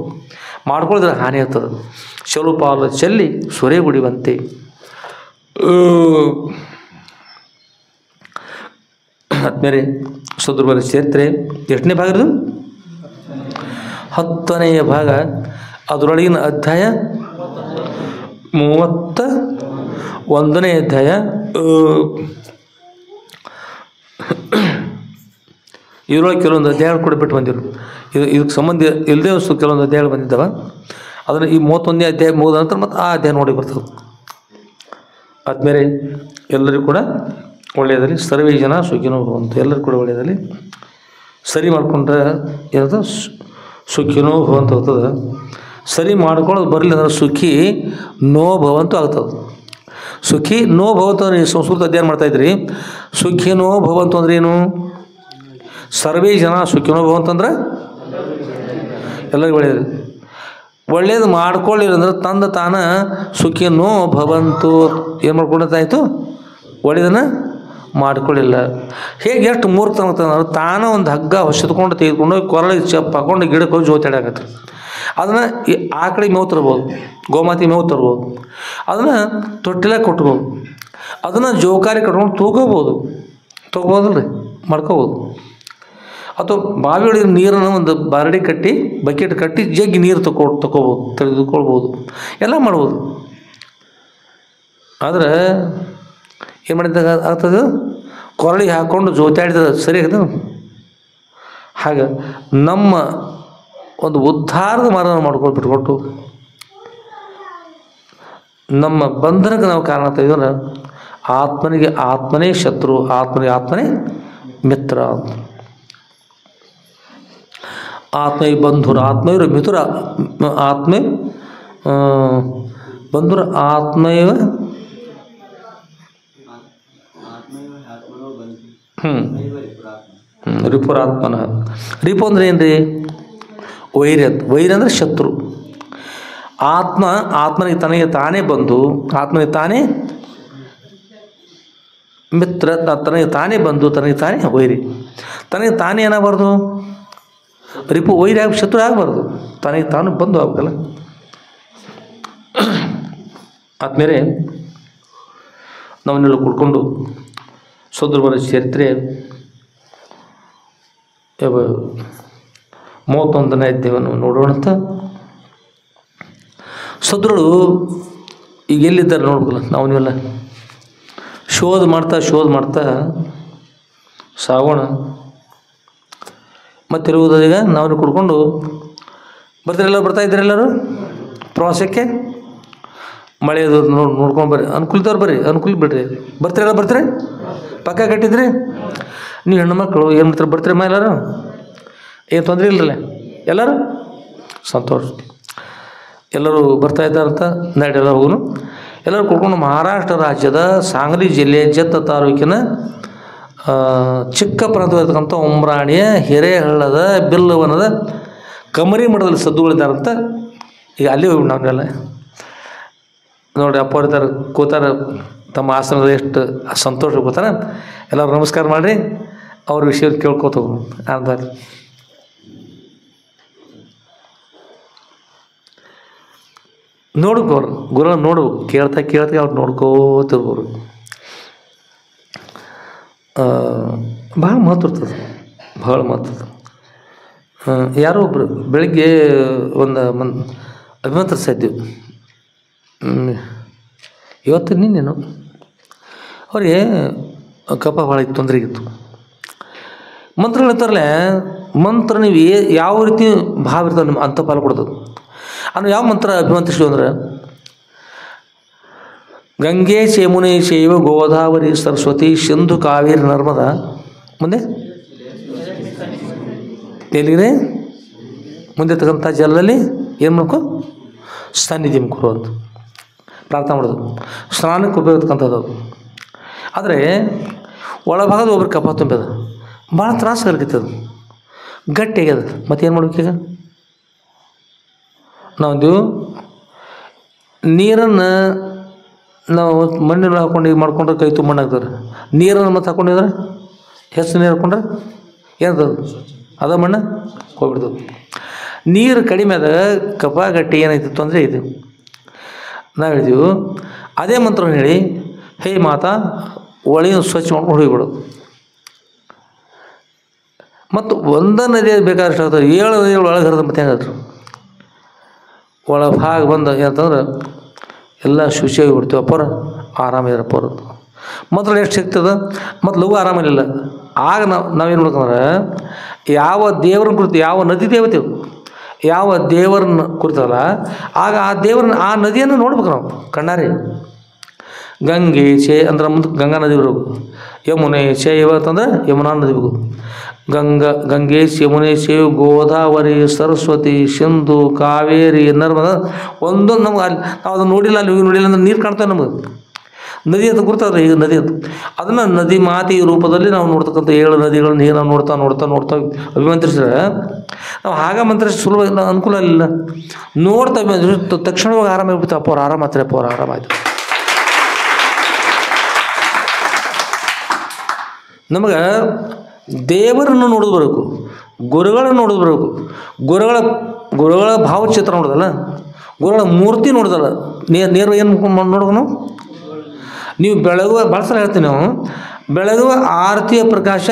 ಮಾಡ್ಕೊಳ್ಳಿದ್ರೆ ಹಾನಿ ಆಗ್ತದೆ. ಚಲು ಪಾಲು ಚೆಲ್ಲಿ ಸೊರೆ ಗುಡಿವಂತೆ. ಆದ್ಮೇಲೆ ಸುದುರ್ಬಲ ಚರಿತ್ರೆ ಎಷ್ಟನೇ ಭಾಗ ಇರೋದು? 10ನೇ ಭಾಗ. ಅದರೊಳಗಿನ ಅಧ್ಯಾಯ 31ನೇ ಅಧ್ಯಾಯ. ಇದರೊಳಗೆ ಕೆಲವೊಂದು ಅಧ್ಯಾಯಗಳು ಕೂಡ ಬಿಟ್ಟು ಬಂದಿರು. ಇದಕ್ಕೆ ಸಂಬಂಧ ಇಲ್ಲದೇ ಕೆಲವೊಂದು ಅಧ್ಯಾಯಗಳು ಬಂದಿದ್ದಾವೆ. ಅದನ್ನು ಈ 31ನೇ ಅಧ್ಯಾಯ ಮುಗಿದ ನಂತರ ಮತ್ತು ಆ ಅಧ್ಯಾಯ ನೋಡಿ ಬರ್ತದೆ. ಆದಮೇಲೆ ಎಲ್ಲರಿಗೂ ಕೂಡ ಒಳ್ಳೆಯದಲ್ಲಿ ಸರ್ವೇ ಜನ ಸುಖಿನೋ ಭವಂತು, ಎಲ್ಲರೂ ಕೂಡ ಒಳ್ಳೆಯದಲ್ಲಿ ಸರಿ ಮಾಡಿಕೊಂಡ್ರೆ ಏನಂತ ಸುಖಿನೋ ಭವಂತು ಆಗ್ತದೆ. ಸರಿ ಮಾಡ್ಕೊಳ್ಳೋದು ಬರಲಿಲ್ಲ ಅಂದ್ರೆ ಸುಖಿ ನೋ ಭವಂತು ಆಗ್ತದೆ. ಸುಖಿ ನೋ ಭವಂತು ಅಂದ್ರೆ ಸಂಸ್ಕೃತ ಅಧ್ಯಯನ ಮಾಡ್ತಾಯಿದ್ರಿ. ಸುಖಿನೋ ಭವಂತು ಅಂದ್ರೆ ಏನು? ಸರ್ವೇ ಜನ ಸುಖಿನೋ ಭವಂತು ಅಂದ್ರೆ ಎಲ್ಲರಿಗೂ ಒಳ್ಳೆಯದು. ಒಳ್ಳೇದು ಮಾಡ್ಕೊಳ್ಳಿಲ್ಲ ಅಂದ್ರೆ ತಂದ ತಾನ ಸುಖಿನೋ ಭವಂತು ಏನು ಮಾಡ್ಕೊಂಡಾಯ್ತು? ಒಳ್ಳೆಯದನ್ನು ಮಾಡ್ಕೊಳ್ಳಿಲ್ಲ. ಹೇಗೆ ಎಷ್ಟು ಮೂರ್ತನ ಆಗ್ತದೆ? ತಾನ ಒಂದು ಹಗ್ಗ ಹೊಸದ್ಕೊಂಡು ತೆಗೆದುಕೊಂಡು ಕೊರಳಿಗೆ ಚಪ್ಪ ಹಾಕೊಂಡು ಗಿಡಕ್ಕೆ ಹೋಗಿ ಜೋತಾಡಕತ್ತೆ. ಅದನ್ನು ಆಕಳಿಗೆ ಮೇವು ತರ್ಬೋದು, ಗೋಮಾತೆ ಮೇವು ತರ್ಬೋದು, ಅದನ್ನು ತೊಟ್ಟಿಲ ಕೊಟ್ಬೋದು, ಅದನ್ನು ಜೋಕಾರಿ ಕಟ್ಕೊಂಡು ತೊಗೋಬೋದಲ್ರಿ, ಮಾಡ್ಕೋಬೋದು. ಅಥವಾ ಬಾವಿ ಒಳಗೆ ನೀರನ್ನು ಒಂದು ಬಾರಡಿ ಕಟ್ಟಿ ಬಕೆಟ್ ಕಟ್ಟಿ ಜಗ್ಗಿ ನೀರು ತಗೋಬೋದು, ತೆಗೆದುಕೊಳ್ಬೋದು, ಎಲ್ಲ ಮಾಡ್ಬೋದು. ಆದರೆ ಏನು ಮಾಡಿದಾಗ ಆಗ್ತದೆ? ಕೊರಳಿಗೆ ಹಾಕ್ಕೊಂಡು ಜೋತಾಡಿದ್ರೆ ಸರಿ ಆಗ್ತದೆ. ಹಾಗೆ ನಮ್ಮ ಒಂದು ಉದ್ಧಾರದ ಮಾರ್ಗ ಮಾಡ್ಕೊಂಡು ಬಿಟ್ಕೊಟ್ಟು ನಮ್ಮ ಬಂಧನಕ್ಕೆ ನಾವು ಕಾರಣ ಆಗ್ತಾ ಇದ್ದೀವಿ ಅಂದ್ರೆ ಆತ್ಮನಿಗೆ ಆತ್ಮನೇ ಶತ್ರು, ಆತ್ಮನಿಗೆ ಆತ್ಮನೇ ಮಿತ್ರ. ಆತ್ಮೈ ಬಂಧುರ ಆತ್ಮೈವ ಮಿಥುರ ಆತ್ಮೇ ಬಂಧುರ ಆತ್ಮೈವ ರಿಪುರಾತ್ಮನ. ರಿಪು ಅಂದ್ರೆ ಏನು ರೀ? ವೈರ್ಯ. ವೈರ್ಯ ಅಂದರೆ ಶತ್ರು. ಆತ್ಮನಿಗೆ ತನಗೆ ತಾನೇ ಬಂದು, ಆತ್ಮನಿಗೆ ತಾನೇ ಮಿತ್ರ, ತನಗೆ ತಾನೇ ಬಂದು ತನಗೆ ತಾನೇ ವೈರಿ. ತನಗೆ ತಾನೇ ಏನಾಗಬಾರ್ದು? ರಿಪು ವೈರಿ ಆಗಿ ಶತ್ರು ಆಗಬಾರ್ದು, ತನಗೆ ತಾನು ಬಂದು ಆಗಬೇಕಲ್ಲ. ಆದಮೇಲೆ ನಾವನ್ನೆಲ್ಲ ಕುಡ್ಕೊಂಡು ಸೋದರವರ ಚರಿತ್ರೆ 31ನೇ ಅಧ್ಯಾಯವನ್ನು ನೋಡೋಣ ಅಂತ. ಸೋದರಳು ಈಗ ಎಲ್ಲಿದ್ದಾರೆ ನೋಡ್ಬೇಕಲ್ಲ. ನಾವನ್ನೆಲ್ಲ ಶೋಧ ಮಾಡ್ತಾ ಸಾಗೋಣ. ಮತ್ತಿರುವುದೀಗ ನಾವು ಕುಡ್ಕೊಂಡು ಬರ್ತಾ ಇದ್ದೀರಿ ಎಲ್ಲರೂ ಪ್ರವಾಸಕ್ಕೆ. ಮಳೆಯದು ನೋಡ್ಕೊಂಡು ಬರ್ರಿ, ಅನುಕೂಲದವ್ರು ಬರ್ರಿ, ಅನುಕೂಲ ಬಿಡ್ರಿ. ಬರ್ತೀರಿ ಪಕ್ಕ ಕಟ್ಟಿದ್ರಿ. ನೀವು ಹೆಣ್ಣು ಮಕ್ಕಳು ಏನು ಮಾಡ್ತಾರೆ? ಬರ್ತೀರಮ್ಮ ಎಲ್ಲರೂ? ಏನು ತೊಂದರೆ ಇಲ್ಲರಲ್ಲ? ಎಲ್ಲರೂ ಸಂತೋಷ. ಎಲ್ಲರೂ ಬರ್ತಾ ಇದ್ದಾರಂತ ನಡೆಯಲ್ಲ ಹೋಗುನು. ಎಲ್ಲರೂ ಕುಡ್ಕೊಂಡು ಮಹಾರಾಷ್ಟ್ರ ರಾಜ್ಯದ ಸಾಂಗ್ಲಿ ಜಿಲ್ಲೆ ಜತ್ತ ತಾಲೂಕಿನ ಚಿಕ್ಕ ಪ್ರಾಂತವಾಗಿರ್ತಕ್ಕಂಥ ಉಮ್ರಾಣಿಯ ಹಿರೇಹಳ್ಳದ ಬಿಲ್ಲವನದ ಕಮರಿ ಮಠದಲ್ಲಿ ಸದ್ದುಗಳಿದ್ದಾರಂತ. ಈಗ ಅಲ್ಲಿ ಹೋಗಿ ನಾವೆಲ್ಲ ನೋಡಿ ಅಪ್ಪ ಇರ್ತಾರೆ, ಕೂತಾರೆ ತಮ್ಮ ಆಸನದ ಎಷ್ಟು ಸಂತೋಷ ಕೂತಾರ. ಎಲ್ಲರೂ ನಮಸ್ಕಾರ ಮಾಡಿರಿ, ಅವ್ರ ವಿಷಯ ಕೇಳ್ಕೊತ ಅಂತ. ನೋಡ್ಕೋರು ಗುರು ನೋಡ್ಬೇಕು, ಕೇಳ್ತಾ ಅವ್ರು ನೋಡ್ಕೋತಿರ್ಬೋದು. ಭಾಳ ಮಹತ್ವ ಇರ್ತದೆ, ಭಾಳ ಮಹತ್ವ. ಯಾರೋ ಒಬ್ಬರು ಬೆಳಿಗ್ಗೆ ಒಂದು ಅಭಿಮಂತ್ರಿಸ್ತಾ ಇದ್ದೀವಿ, ಇವತ್ತು ನಿನ್ನೇನು ಅವ್ರಿಗೆ ಕಫ ಭಾಳ ತೊಂದರೆ ಇತ್ತು. ಮಂತ್ರಗಳು ಇರ್ತಾರಲ್ಲ, ಮಂತ್ರ ನೀವು ಯಾವ ರೀತಿ ಭಾವ ಇರ್ತಾವೆ ನಿಮ್ಮ ಅಂತ ಫಲ ಕೊಡ್ತದೆ. ಅಂದ್ರೆ ಯಾವ ಮಂತ್ರ ಅಭಿಮಂತ್ರಿಸಿದ್ವು ಅಂದ್ರೆ ಗಂಗೆ ಚೇಮುನೆ ಚೈವ ಗೋದಾವರಿ ಸರಸ್ವತಿ ಸಿಂಧು ಕಾವೇರಿ ನರ್ಮದಾ. ಮುಂದೆ ಎಲ್ಲಿಗೆ ಮುಂದೆ ತಕ್ಕಂಥ ಜಲದಲ್ಲಿ ಏನು ಮಾಡ್ಕೊ ಸಾನ್ನಿಧ್ಯ ಕೊಡು ಅಂತ ಪ್ರಾರ್ಥನೆ ಮಾಡೋದು. ಸ್ನಾನಕ್ಕೆ ಉಪಯೋಗಿಸ್ತಕ್ಕಂಥದ್ದು. ಆದರೆ ಒಳಭಾಗದ ಒಬ್ರು ಕಫ ತುಂಬ್ಯದ, ಭಾಳ ತ್ರಾಸ ಆಗಲಿಕ್ಕದು, ಗಟ್ಟಿ ಆಗ್ಯದ. ಮತ್ತೇನು ಮಾಡ್ಬೇಕೀಗ? ನಾವು ನೀರನ್ನು ನಾವು ಮಣ್ಣಿನ ಹಾಕೊಂಡು ಈಗ ಮಾಡ್ಕೊಂಡ್ರೆ ಕೈ ತುಂಬ ಮಣ್ಣಾಗ್ತಾರೆ. ನೀರನ್ನು ಮತ್ತೆ ಹಾಕೊಂಡಿದ್ರೆ ಹೆಚ್ಚು ನೀರು ಹಾಕೊಂಡ್ರೆ ಏನದು ಅದ ಮಣ್ಣು ಹೋಗ್ಬಿಡ್ತದೆ. ನೀರು ಕಡಿಮೆ ಆದ ಕಫ ಗಟ್ಟಿ ಏನೈತಿತ್ತು ಅಂದರೆ ಇದು ನಾವು ಹೇಳಿದೆವು. ಅದೇ ಮಂತ್ರವನ್ನು ಹೇಳಿ ಹೇ ಮಾತಾ ಒಳಗಿನ ಸ್ವಚ್ಛ ಮಾಡ್ಕೊಂಡು ಹೋಗಿಬಿಡೋದು. ಮತ್ತು ಒಂದೇ ನದಿ ಬೇಕಾದಷ್ಟು ಆಗ್ತದೆ, 7 ನದಿಗಳು ಒಳಗೆ ಹರಿದ ಮತ್ತೆ ಹೆಂಗಾದ್ರು ಒಳಭಾಗ ಬಂದು ಏನಂತಂದ್ರೆ ಎಲ್ಲ ಶುಚಿಯಾಗಿ ಬಿಡ್ತೀವಿ. ಅಪ್ಪರ ಆರಾಮಿರಪ್ಪ ಅವ್ರದ್ದು ಮಂತ್ರ ಎಷ್ಟು ಸಿಗ್ತದೆ. ಮತ್ತು ಲಘು ಆರಾಮಿಲ್ಲ, ಆಗ ನಾವೇನು ಮಾಡ್ಬೇಕಂದ್ರೆ ಯಾವ ದೇವರನ್ನ ಕುರಿತು, ಯಾವ ನದಿ ದೇವತೆ ಯಾವ ದೇವರನ್ನ ಕುರಿತಲ್ಲ, ಆಗ ಆ ದೇವರನ್ನ ಆ ನದಿಯನ್ನು ನೋಡ್ಬೇಕು ನಾವು ಕಣ್ಣಾರೆ. ಗಂಗೆ ಚೇ ಅಂದ್ರೆ ಮುಂದೆ ಗಂಗಾ ನದಿ ಬರಬೇಕು. ಯಮುನೆ ಚೈವ ಅಂತಂದ್ರೆ ಯಮುನಾ ನದಿ ಬೇಕು. ಗಂಗೆ ಯಮುನೆ ಚೈವ ಗೋದಾವರಿ ಸರಸ್ವತಿ ಸಿಂಧು ಕಾವೇರಿ ನರ್ಮದಾ ಒಂದೊಂದು ನಮ್ಗೆ ಅಲ್ಲಿ ನಾವು ಅದನ್ನು ನೋಡಿಲ್ಲ, ಅಲ್ಲಿ ಹೋಗಿ ನೋಡಿಲ್ಲ ಅಂದ್ರೆ ನೀರು ಕಾಣ್ತೇವೆ ನಮಗೆ. ನದಿ ಅಂತ ಗುರ್ತದೆ ಈಗ ನದಿ ಅಂತ. ಅದನ್ನು ನದಿ ಮಾತಿ ರೂಪದಲ್ಲಿ ನಾವು ನೋಡ್ತಕ್ಕಂಥ 7 ನದಿಗಳನ್ನ ನಾವು ನೋಡ್ತಾ ಅಭಿಮಂತ್ರಿಸಿದ್ರೆ ನಾವು ಹಾಗೆ ಮಂತ್ರಿಸಿ ಸುಲಭ ಅನುಕೂಲ ಇಲ್ಲ. ನೋಡ್ತಾ ತಕ್ಷಣವಾಗಿ ಆರಾಮಾಗಿಬಿಡ್ತು. ಅಪ್ಪ ಅವ್ರು ಆರಾಮಾತ್ರಿ, ಅಪ್ಪ ಅವ್ರು ಆರಾಮಾಯ್ತು. ನಮಗೆ ದೇವರನ್ನು ನೋಡೋದು ಬರಬೇಕು, ಗುರುಗಳನ್ನು ನೋಡೋದು ಬರಬೇಕು. ಗುರುಗಳ ಭಾವಚಿತ್ರ ನೋಡೋದಲ್ಲ, ಗುರುಗಳ ಮೂರ್ತಿ ನೋಡೋದಲ್ಲ. ನೇರವಾಗಿ ಏನು ನೋಡೋದು ನೀವು ಬೆಳಗುವ ಭಾಳ ಸಲ ಹೇಳ್ತೀನಿ ನಾವು, ಬೆಳಗುವ ಆರತಿಯ ಪ್ರಕಾಶ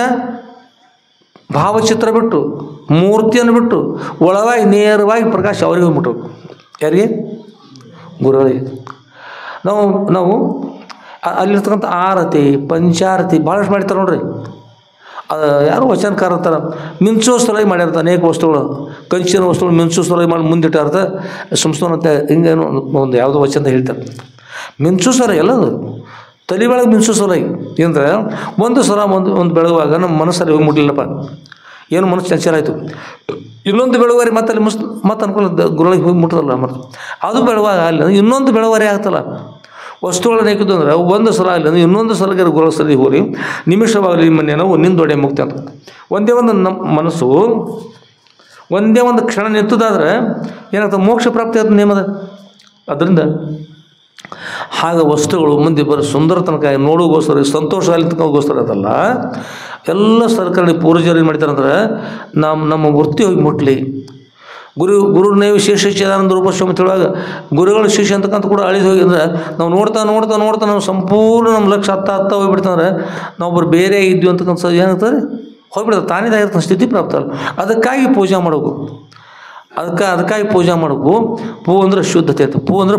ಭಾವಚಿತ್ರ ಬಿಟ್ಟು ಮೂರ್ತಿಯನ್ನು ಬಿಟ್ಟು ಒಳವಾಗಿ ನೇರವಾಗಿ ಪ್ರಕಾಶ ಅವ್ರಿಗೆ ಹೋಗ್ಬಿಟ್ರು. ಯಾರಿಗೆ? ಗುರುಗಳಿಗೆ. ನಾವು ಅಲ್ಲಿರ್ತಕ್ಕಂಥ ಆರತಿ ಪಂಚಾರತಿ ಭಾಳಷ್ಟು ಮಾಡಿರ್ತಾರೆ ನೋಡ್ರಿ. ಯಾರು ವಚನಕಾರ ಇರ್ತಾರೆ, ಮಿಂಚೋ ಸಲುವಾಗಿ ಮಾಡಿರ್ತಾರೆ ಅನೇಕ ವಸ್ತುಗಳು, ಕಂಚಿನ ವಸ್ತುಗಳು ಮಿಂಚೋ ಸಲುವಾಗಿ ಮಾಡಿ ಮುಂದಿಟ್ಟಿರ್ತಾರೆ. ಸಂಸ್ಥಾನಂತ ಹಿಂಗೇನು ಒಂದು ಯಾವುದೋ ವಚನ ಹೇಳ್ತಾರೆ. ಮಿಂಚು ಸಲ ಎಲ್ಲದು ತಲೆ ಬೆಳಗ್ಗೆ ಮಿಂಚು ಸಲುವಾಗಿ ಏನಂದ್ರೆ ಒಂದು ಸಲ ಒಂದು ಬೆಳಗುವಾಗ ನಮ್ಮ ಮನಸ್ಸಲ್ಲಿ ಹೋಗಿ ಮುಟ್ಲಿಲ್ಲಪ್ಪ, ಏನು ಮನಸ್ಸು ಚಂಚಲ ಆಯಿತು. ಇನ್ನೊಂದು ಬೆಳವರಿ ಮತ್ತೆ ಅಲ್ಲಿ ಮತ್ತೆ ಅನ್ಕೊಳ್ಳ ಗುರುಗಳಿಗೆ ಹೋಗಿ ಮುಟ್ಟದಲ್ಲ, ಮತ್ತೆ ಅದು ಬೆಳವಾಗ ಅಲ್ಲಿ ಇನ್ನೊಂದು ಬೆಳವರಿ ಆಗ್ತಲ್ಲ. ವಸ್ತುಗಳನ್ನ ಹೇಗಿದ್ದು ಅಂದ್ರೆ ಒಂದು ಸಲ ಅಲ್ಲಿ ಅಂದ್ರೆ ಇನ್ನೊಂದು ಸಲಗೆ ಗುರುಗಳ ಸಲ ಹೋಗಿ ನಿಮಿಷವಾಗಲಿ ನಿಮ್ಮನ್ನೇ ನಾವು ನಿಂದೊಡೆ ಮುಕ್ತಿ ಅಂತ. ಒಂದೇ ಒಂದು ನಮ್ಮ ಮನಸ್ಸು ಒಂದೇ ಒಂದು ಕ್ಷಣ ನಿಂತದಾದ್ರೆ ಏನಾಗ್ತದೆ, ಮೋಕ್ಷ ಪ್ರಾಪ್ತಿ ಆದ ನೇಮದ. ಅದರಿಂದ ಹಾಗೆ ವಸ್ತುಗಳು ಮುಂದೆ ಬರೋ ಸುಂದರ ತನಕ ನೋಡೋಗೋಸ್ಕರ ಸಂತೋಷ ತನಕೋಸ್ಕರ ಅದಲ್ಲ. ಎಲ್ಲ ಸರ್ಕಾರಿ ಪೂರ್ವಜರು ಏನು ಮಾಡ್ತಾರಂದ್ರೆ ನಮ್ಮ ವೃತ್ತಿ ಹೋಗಿ ಮುಟ್ಲಿ. ಗುರುನೇವಿ ಶಿಷ್ಯಾನಂದ ರೂಪ ಸ್ವಾಮಿ ಹೇಳುವಾಗ ಗುರುಗಳು ಶಿಷ್ಯ ಅಂತಕ್ಕಂಥ ಕೂಡ ಅಳಿದು ಹೋಗಿ ಅಂದ್ರೆ ನಾವು ನೋಡ್ತಾ ನಾವು ಸಂಪೂರ್ಣ ನಮ್ಮ ಲಕ್ಷ್ಯ ಹತ್ತ ಹೋಗ್ಬಿಡ್ತಂದ್ರೆ ನಾವು ಬೇರೆ ಇದ್ವಿ ಅಂತಕ್ಕಂಥ ಏನಾಗ್ತದೆ ಹೋಗ್ಬಿಡ್ತದೆ, ತಾನೇದಾಗಿರ್ತಾನೆ ಸ್ಥಿತಿ ಪ್ರಾಪ್ತ ಅಲ್ಲ. ಅದಕ್ಕಾಗಿ ಪೂಜೆ ಮಾಡಬೇಕು. ಅದಕ್ಕಾಗಿ ಪೂಜೆ ಮಾಡಬೇಕು. ಪೂ ಅಂದರೆ ಶುದ್ಧತೆ ಅಂತ, ಪೂ ಅಂದರೆ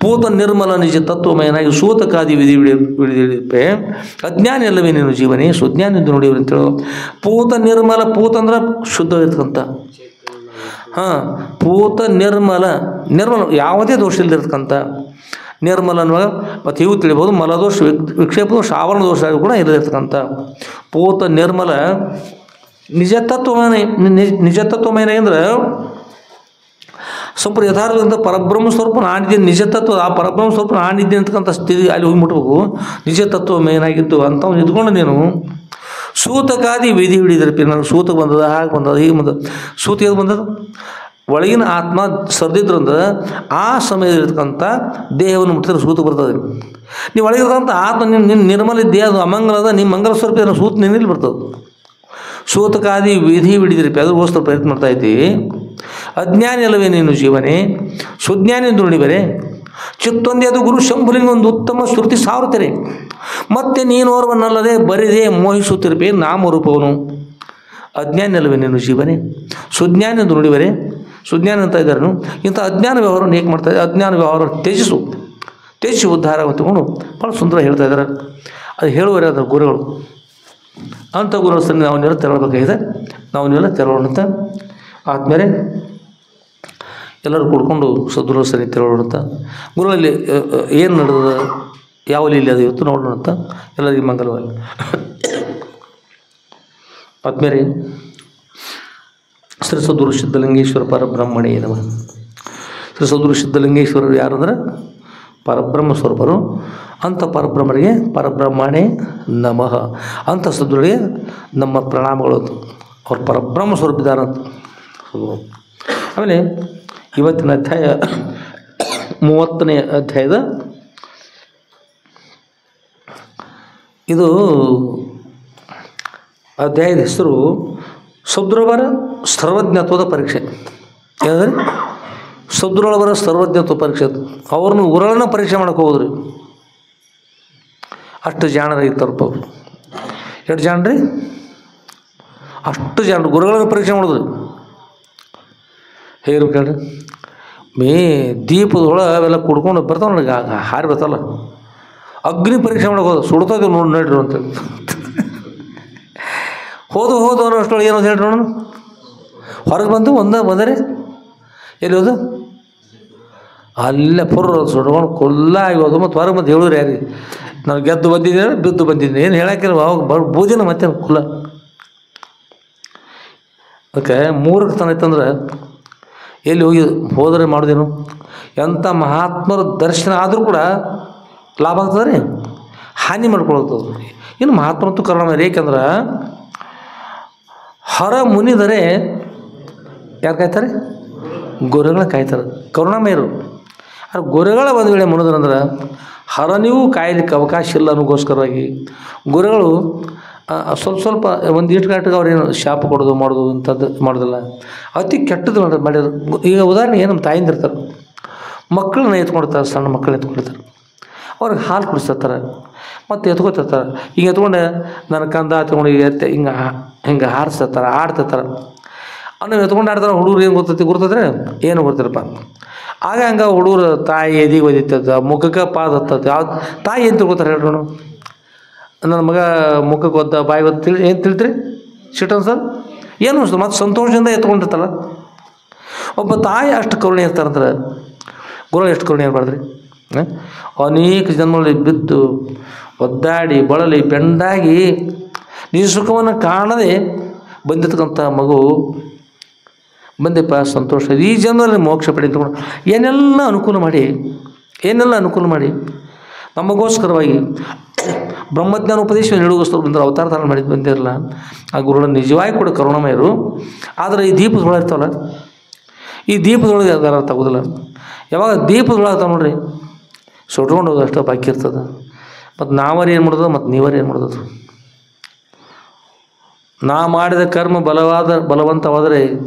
ಪೂತ ನಿರ್ಮಲ ನಿಜ ತತ್ವಮಯನಾಗಿ ಸೂತಕಾದಿ ವಿಡಿಪೆ ಅಜ್ಞಾನಿ ಅಲ್ಲವೇ ನೀನು ಜೀವನೇ ಸುಜ್ಞಾನಿಂದ ನೋಡಿವ್ರಿ ಅಂತೇಳು. ಪೂತ ನಿರ್ಮಲ, ಪೂತ ಅಂದ್ರೆ ಶುದ್ಧವಾಗಿರ್ತಕ್ಕಂಥ, ಪೂತ ನಿರ್ಮಲ ಯಾವುದೇ ದೋಷ ಇಲ್ಲದಿರ್ತಕ್ಕಂಥ ನಿರ್ಮಲ ಅನ್ನುವಾಗ ಮತ್ತು ಇವು ತಿಳಿಬೋದು ಮಲದೋಷ ವಿಕ್ಷೇಪ ದೋಷ ಆವರಣ ದೋಷ ಕೂಡ ಇರದಿರ್ತಕ್ಕಂಥ ಪೂತ ನಿರ್ಮಲ ನಿಜತತ್ವಮಯನ ಅಂದ್ರೆ ಸಂಪೂರ್ಣ ಯಥಾರ್ಥದಿಂದ ಪರಬ್ರಹ್ಮ ಸ್ವರೂಪ ನಾನಿದ್ದೀನಿ. ನಿಜತತ್ವ ಆ ಪರಬ್ರಹ್ಮ ಸ್ವರೂಪ ನಾನಿದ್ದೀನಿ ಅಂತಕ್ಕಂಥ ಸ್ಥಿತಿ ಅಲ್ಲಿ ಹೋಗಿ ಮುಟ್ಬೇಕು. ನಿಜತತ್ವಮಯನಾಗಿದ್ದು ಅಂಥವ್ನು ಇದ್ಕೊಂಡು ನೀನು ಸೂತಕಾದಿ ವಿಧಿ ಹಿಡಿದ್ರಪ್ಪಿ. ನನಗೆ ಸೂತಕ್ಕೆ ಬಂದದ, ಹಾಗೆ ಬಂದದ, ಹೀಗೆ ಬಂದದ. ಸೂತ ಎದು ಬಂದದ? ಒಳಗಿನ ಆತ್ಮ ಸರ್ದಿದ್ರಂದ ಆ ಸಮಯದಲ್ಲಿರ್ತಕ್ಕಂಥ ದೇಹವನ್ನು ಮುಟ್ಟಿದ್ರೆ ಸೂತ ಬರ್ತದೆ. ನೀವು ಒಳಗಿರ್ತಕ್ಕಂಥ ಆತ್ಮ ನಿನ್ನ ನಿರ್ಮಲ ದೇಹ ಅದು ಅಮಂಗಲದ, ನಿಮ್ಮ ಮಂಗಲ ಸ್ವರೂಪ ಸೂತ ನಿನ್ನಲ್ಲಿ ಬರ್ತದೆ. ಸೂತಕಾದಿ ವಿಧಿ ಹಿಡಿದ್ರಪ್ಪಿ, ಅದಕ್ಕೋಸ್ಕರ ಪ್ರಯತ್ನ ಮಾಡ್ತಾ ಇದ್ದೀವಿ. ಅಜ್ಞಾನಿ ಅಲ್ಲವೇ ನೀನು ಜೀವನೇ ಸುಜ್ಞಾನಿ ಎಂದು ನುಡಿಬರೆ ಚಿತ್ತೊಂದೇ ಅದು ಗುರು ಶಂಭುಲಿಂಗ ಒಂದು ಉತ್ತಮ ಶ್ರುತಿ ಸಾರುತ್ತಾರೆ. ಮತ್ತೆ ನೀನೋರ್ವನ್ನಲ್ಲದೆ ಬರಿದೆ ಮೋಹಿಸುತ್ತಿರಬೇ ನಾಮರೂಪವನು. ಅಜ್ಞಾನಿ ಅಲ್ಲವೇ ನೀನು ಜೀವನೇ ಸುಜ್ಞಾನಿ ಎಂದು ನುಡಿಬರೆ. ಸುಜ್ಞಾನಿ ಅಂತ ಇದ್ದಾರನು. ಇಂಥ ಅಜ್ಞಾನ ವ್ಯವಹಾರವನ್ನು ಹೇಗೆ ಮಾಡ್ತಾ ಇದ್ದಾರೆ? ಅಜ್ಞಾನ ವ್ಯವಹಾರ ತ್ಯಜಿಸಿ ಉದ್ಧಾರ ತಗೊಂಡು ಭಾಳ ಸುಂದರ ಹೇಳ್ತಾ ಇದ್ದಾರೆ. ಅದು ಹೇಳುವರೆ ಅದರ ಗುರುಗಳು. ಅಂಥ ಗುರುಗಳ ಸರಿ ನಾವನ್ನೆಲ್ಲ ತೆರಳಬೇಕಾಗಿದೆ. ನಾವನ್ನೆಲ್ಲ ತೆರಳೋಣಂತ ಆದಮೇಲೆ ಎಲ್ಲರೂ ಕೂಡ್ಕೊಂಡು ಸದ್ಗುರು ಸರಿ ತೆರಳೋಣಂತ. ಗುರುಗಳಲ್ಲಿ ಏನು ನಡೆದ ಯಾವ ಲೀಲೆ ಅದು ಇವತ್ತು ನೋಡೋಣಂತ. ಎಲ್ಲರಿಗೂ ಮಂಗಲವಾಗಿ. ಆದಮೇಲೆ ಶ್ರೀ ಸದ್ಗುರು ಸಿದ್ಧಲಿಂಗೇಶ್ವರ ಪರಬ್ರಹ್ಮಣೇ ನಮಃ. ಶ್ರೀ ಸದ್ಗುರು ಸಿದ್ಧಲಿಂಗೇಶ್ವರರು ಯಾರು ಅಂದರೆ ಪರಬ್ರಹ್ಮ ಸ್ವರೂಪರು. ಅಂಥ ಪರಬ್ರಹ್ಮರಿಗೆ ಪರಬ್ರಹ್ಮಣೇ ನಮಃ. ಅಂಥ ಸದ್ಗುರುಗಳಿಗೆ ನಮ್ಮ ಪ್ರಣಾಮಗಳು. ಅವ್ರು ಪರಬ್ರಹ್ಮ ಸ್ವರೂಪಿದ್ದಾರೆ ಅಂತ. ಆಮೇಲೆ ಇವತ್ತಿನ ಅಧ್ಯಾಯ 30ನೇ ಅಧ್ಯಾಯದ ಇದು ಅಧ್ಯಾಯದ ಹೆಸರು ಸದ್ಗುರುವರ ಸರ್ವಜ್ಞತ್ವದ ಪರೀಕ್ಷೆ. ಏನಂದರೆ ಸದ್ಗುರುವರ ಸರ್ವಜ್ಞತ್ವ ಪರೀಕ್ಷೆ. ಅವ್ರನ್ನ ಗುರುಗಳನ್ನ ಪರೀಕ್ಷೆ ಮಾಡೋಕೆ ಹೋದ್ರಿ. ಅಷ್ಟು ಜಾಣರಾಗಿರ್ತಾರಪ್ಪ ಅವರು. ಎಷ್ಟು ಜಾಣ್ರಿ? ಅಷ್ಟು ಜಾಣರು ಗುರುಗಳನ್ನು ಪರೀಕ್ಷೆ ಮಾಡಿದ್ರಿ. ಹೇಗಿರ್ಬೇಕು ಹೇಳ್ರಿ? ದೀಪದೊಳಗೆ ಅವೆಲ್ಲ ಕುಡ್ಕೊಂಡು ಬರ್ತಾವ ನೋಡಿ, ಹಾರಿ ಬರ್ತಾವಲ್ಲ, ಅಗ್ನಿ ಪರೀಕ್ಷೆ ಮಾಡೋಕೆ ಹೋದ. ಸುಡ್ತಾಯಿದ್ದೀವಿ ನೋಡ್ರಿ ಅಂತೇಳಿ ಹೋದು ಅನ್ನೋ ಅಷ್ಟೊಳಗೆ ಏನೋ ಹೇಳಿ ನೋಡೋಣ. ಹೊರಗೆ ಬಂದು ಬಂದರೆ ಎಲ್ಲಿ ಹೋದು ಅಲ್ಲೇ ಪುರ್ ಸುಡ್ಕೊಂಡು ಕುಲ್ಲ ಆಗೋದು. ಮತ್ತು ಹೊರಗೆ ಬಂದು ಹೇಳಿದ್ರು ಯಾರಿಗೆ ನಾನು ಗೆದ್ದು ಬಂದಿದ್ದೀನಿ ಬಿದ್ದು ಬಂದಿದ್ದೀನಿ ಏನು ಹೇಳೋಕ್ಕಿಲ್ಲ. ಅವಾಗ ಬೂದಿನ ಮತ್ತೆ ಕುಲ್ಲ. ಅದಕ್ಕೆ ಮೂರ್ಖತನ ಐತಂದ್ರೆ ಎಲ್ಲಿ ಹೋದರೆ ಮಾಡೋದೇನು. ಎಂಥ ಮಹಾತ್ಮರ ದರ್ಶನ ಆದರೂ ಕೂಡ ಲಾಭ ಆಗ್ತದೆ ರೀ, ಹಾನಿ ಮಾಡ್ಕೊಳ್ತದೆ. ಇನ್ನು ಮಹಾತ್ಮರಂತೂ ಕರುಣಾಮಯ. ಏಕೆಂದ್ರೆ ಹೊರ ಮುನಿದರೆ ಯಾರು ಕಾಯ್ತಾರೆ? ಗೊರೆಗಳ ಕಾಯ್ತಾರೆ, ಕರುಣಾಮಯರು. ಆ ಗೊರೆಗಳ ಒಂದು ವೇಳೆ ಮುನಿದ್ರಂದ್ರೆ ಹರನಿಗೂ ಕಾಯಲಿಕ್ಕೆ ಅವಕಾಶ ಇಲ್ಲ ಅನ್ನೋಗೋಸ್ಕರವಾಗಿ ಗೊರೆಗಳು ಸ್ವಲ್ಪ ಒಂದು ಈಟ್ಗಾಟಿಗೆ ಅವ್ರೇನು ಶಾಪ ಕೊಡೋದು ಮಾಡೋದು ಇಂಥದ್ದು ಮಾಡೋದಿಲ್ಲ. ಅತಿ ಕೆಟ್ಟದ್ದು ಮಾಡಿದ್ರು. ಈಗ ಉದಾಹರಣೆಗೆ ನಮ್ಮ ತಾಯಿಂದಿರ್ತಾರೆ, ಮಕ್ಕಳನ್ನ ಎತ್ಕೊಂಡಿರ್ತಾರೆ, ಸಣ್ಣ ಮಕ್ಕಳನ್ನ ಎತ್ಕೊಂಡಿರ್ತಾರೆ, ಅವ್ರಿಗೆ ಹಾಲು ಕುಡಿಸ್ತಿರ್ತಾರೆ, ಮತ್ತು ಎತ್ಕೊತಿರ್ತಾರೆ. ಈಗ ಎತ್ಕೊಂಡು ನನ್ನ ಕಂದ ಎತ್ಕೊಂಡು ಹಿಂಗೆ ಹಾರಿಸ್ತಿರ್ತಾರೆ, ಆಡ್ತಿರ್ತಾರೆ. ಅವ್ನು ಎತ್ಕೊಂಡು ಆಡ್ತಾರೆ. ಹುಡುಗರು ಏನು ಗುರ್ತದ್ರೆ ಏನು ಗೊತ್ತಿರಪ್ಪ. ಆಗ ಹಂಗೆ ಹುಡುಗರು ತಾಯಿ ಎದಿಗೆ ಒದಿತದ, ಮುಖಕ್ಕೆ ಪಾದ ಹತ್ತದ. ಯಾವ್ದು ತಾಯಿ ಏನು ತಿಳ್ಕೊತಾರೆ ಹೇಳ್ರು? ನನ್ನ ಮಗ ಮುಖಕ್ಕೆ ಒದ್ದ ಬಾಯಿ ಒದ್ದು ಏನು ತಿಳ್ತೀರಿ? ಸಿಟ್ಟನ್ ಸರ್ ಏನು ಅನಿಸ್ತು? ಮತ್ತು ಸಂತೋಷದಿಂದ ಎತ್ಕೊಂಡಿರ್ತಾರ. ಒಬ್ಬ ತಾಯಿ ಅಷ್ಟು ಕರುಣೆ ಇರ್ತಾರಂದ್ರೆ ಗುರು ಎಷ್ಟು ಕರುಣೆ ಇರಬಾರ್ದ್ರಿ. ಅನೇಕ ಜನ್ಮಗಳಲ್ಲಿ ಬಿದ್ದು ಒದ್ದಾಡಿ ಬಳಲಿ ಬೆಂಡಾಗಿ ನಿಜ ಸುಖವನ್ನು ಕಾಣದೆ ಬಂದಿರ್ತಕ್ಕಂಥ ಮಗು ಬಂದೆಪ್ಪ ಸಂತೋಷ, ಈ ಜನ್ಮದಲ್ಲಿ ಮೋಕ್ಷ ಪಡೆದುಕೊಂಡು ಏನೆಲ್ಲ ಅನುಕೂಲ ಮಾಡಿ ನಮಗೋಸ್ಕರವಾಗಿ ಬ್ರಹ್ಮಜ್ಞಾನ ಉಪದೇಶ ನೀಡುಗೋಸ್ಕರ ಬಂದರೆ ಅವತಾರ ಧಾರಣ ಮಾಡಿ ಬಂದಿರಲ್ಲ. ಆ ಗುರುಗಳು ನಿಜವಾಗಿ ಕೂಡ ಕರುಣಾಮಯರು. ಆದರೆ ಈ ದೀಪದೊಳಗೆ ಇರ್ತಾವಲ್ಲ, ಈ ದೀಪದೊಳಗೆ ಅದರ ತಗೋದಿಲ್ಲ. ಯಾವಾಗ ದೀಪದೊಳಗೆ ನೋಡ್ರಿ ಸುಟ್ಕೊಂಡು ಹೋಗೋದು ಅಷ್ಟೇ ಬಾಕಿ ಇರ್ತದೆ. ಮತ್ತು ನಾವರಿ ಏನು ಮಾಡೋದು, ಮತ್ತು ನೀವರಿ ಏನು ಮಾಡೋದು? ನಾ ಮಾಡಿದ ಕರ್ಮ ಬಲವಂತವಾದರೆ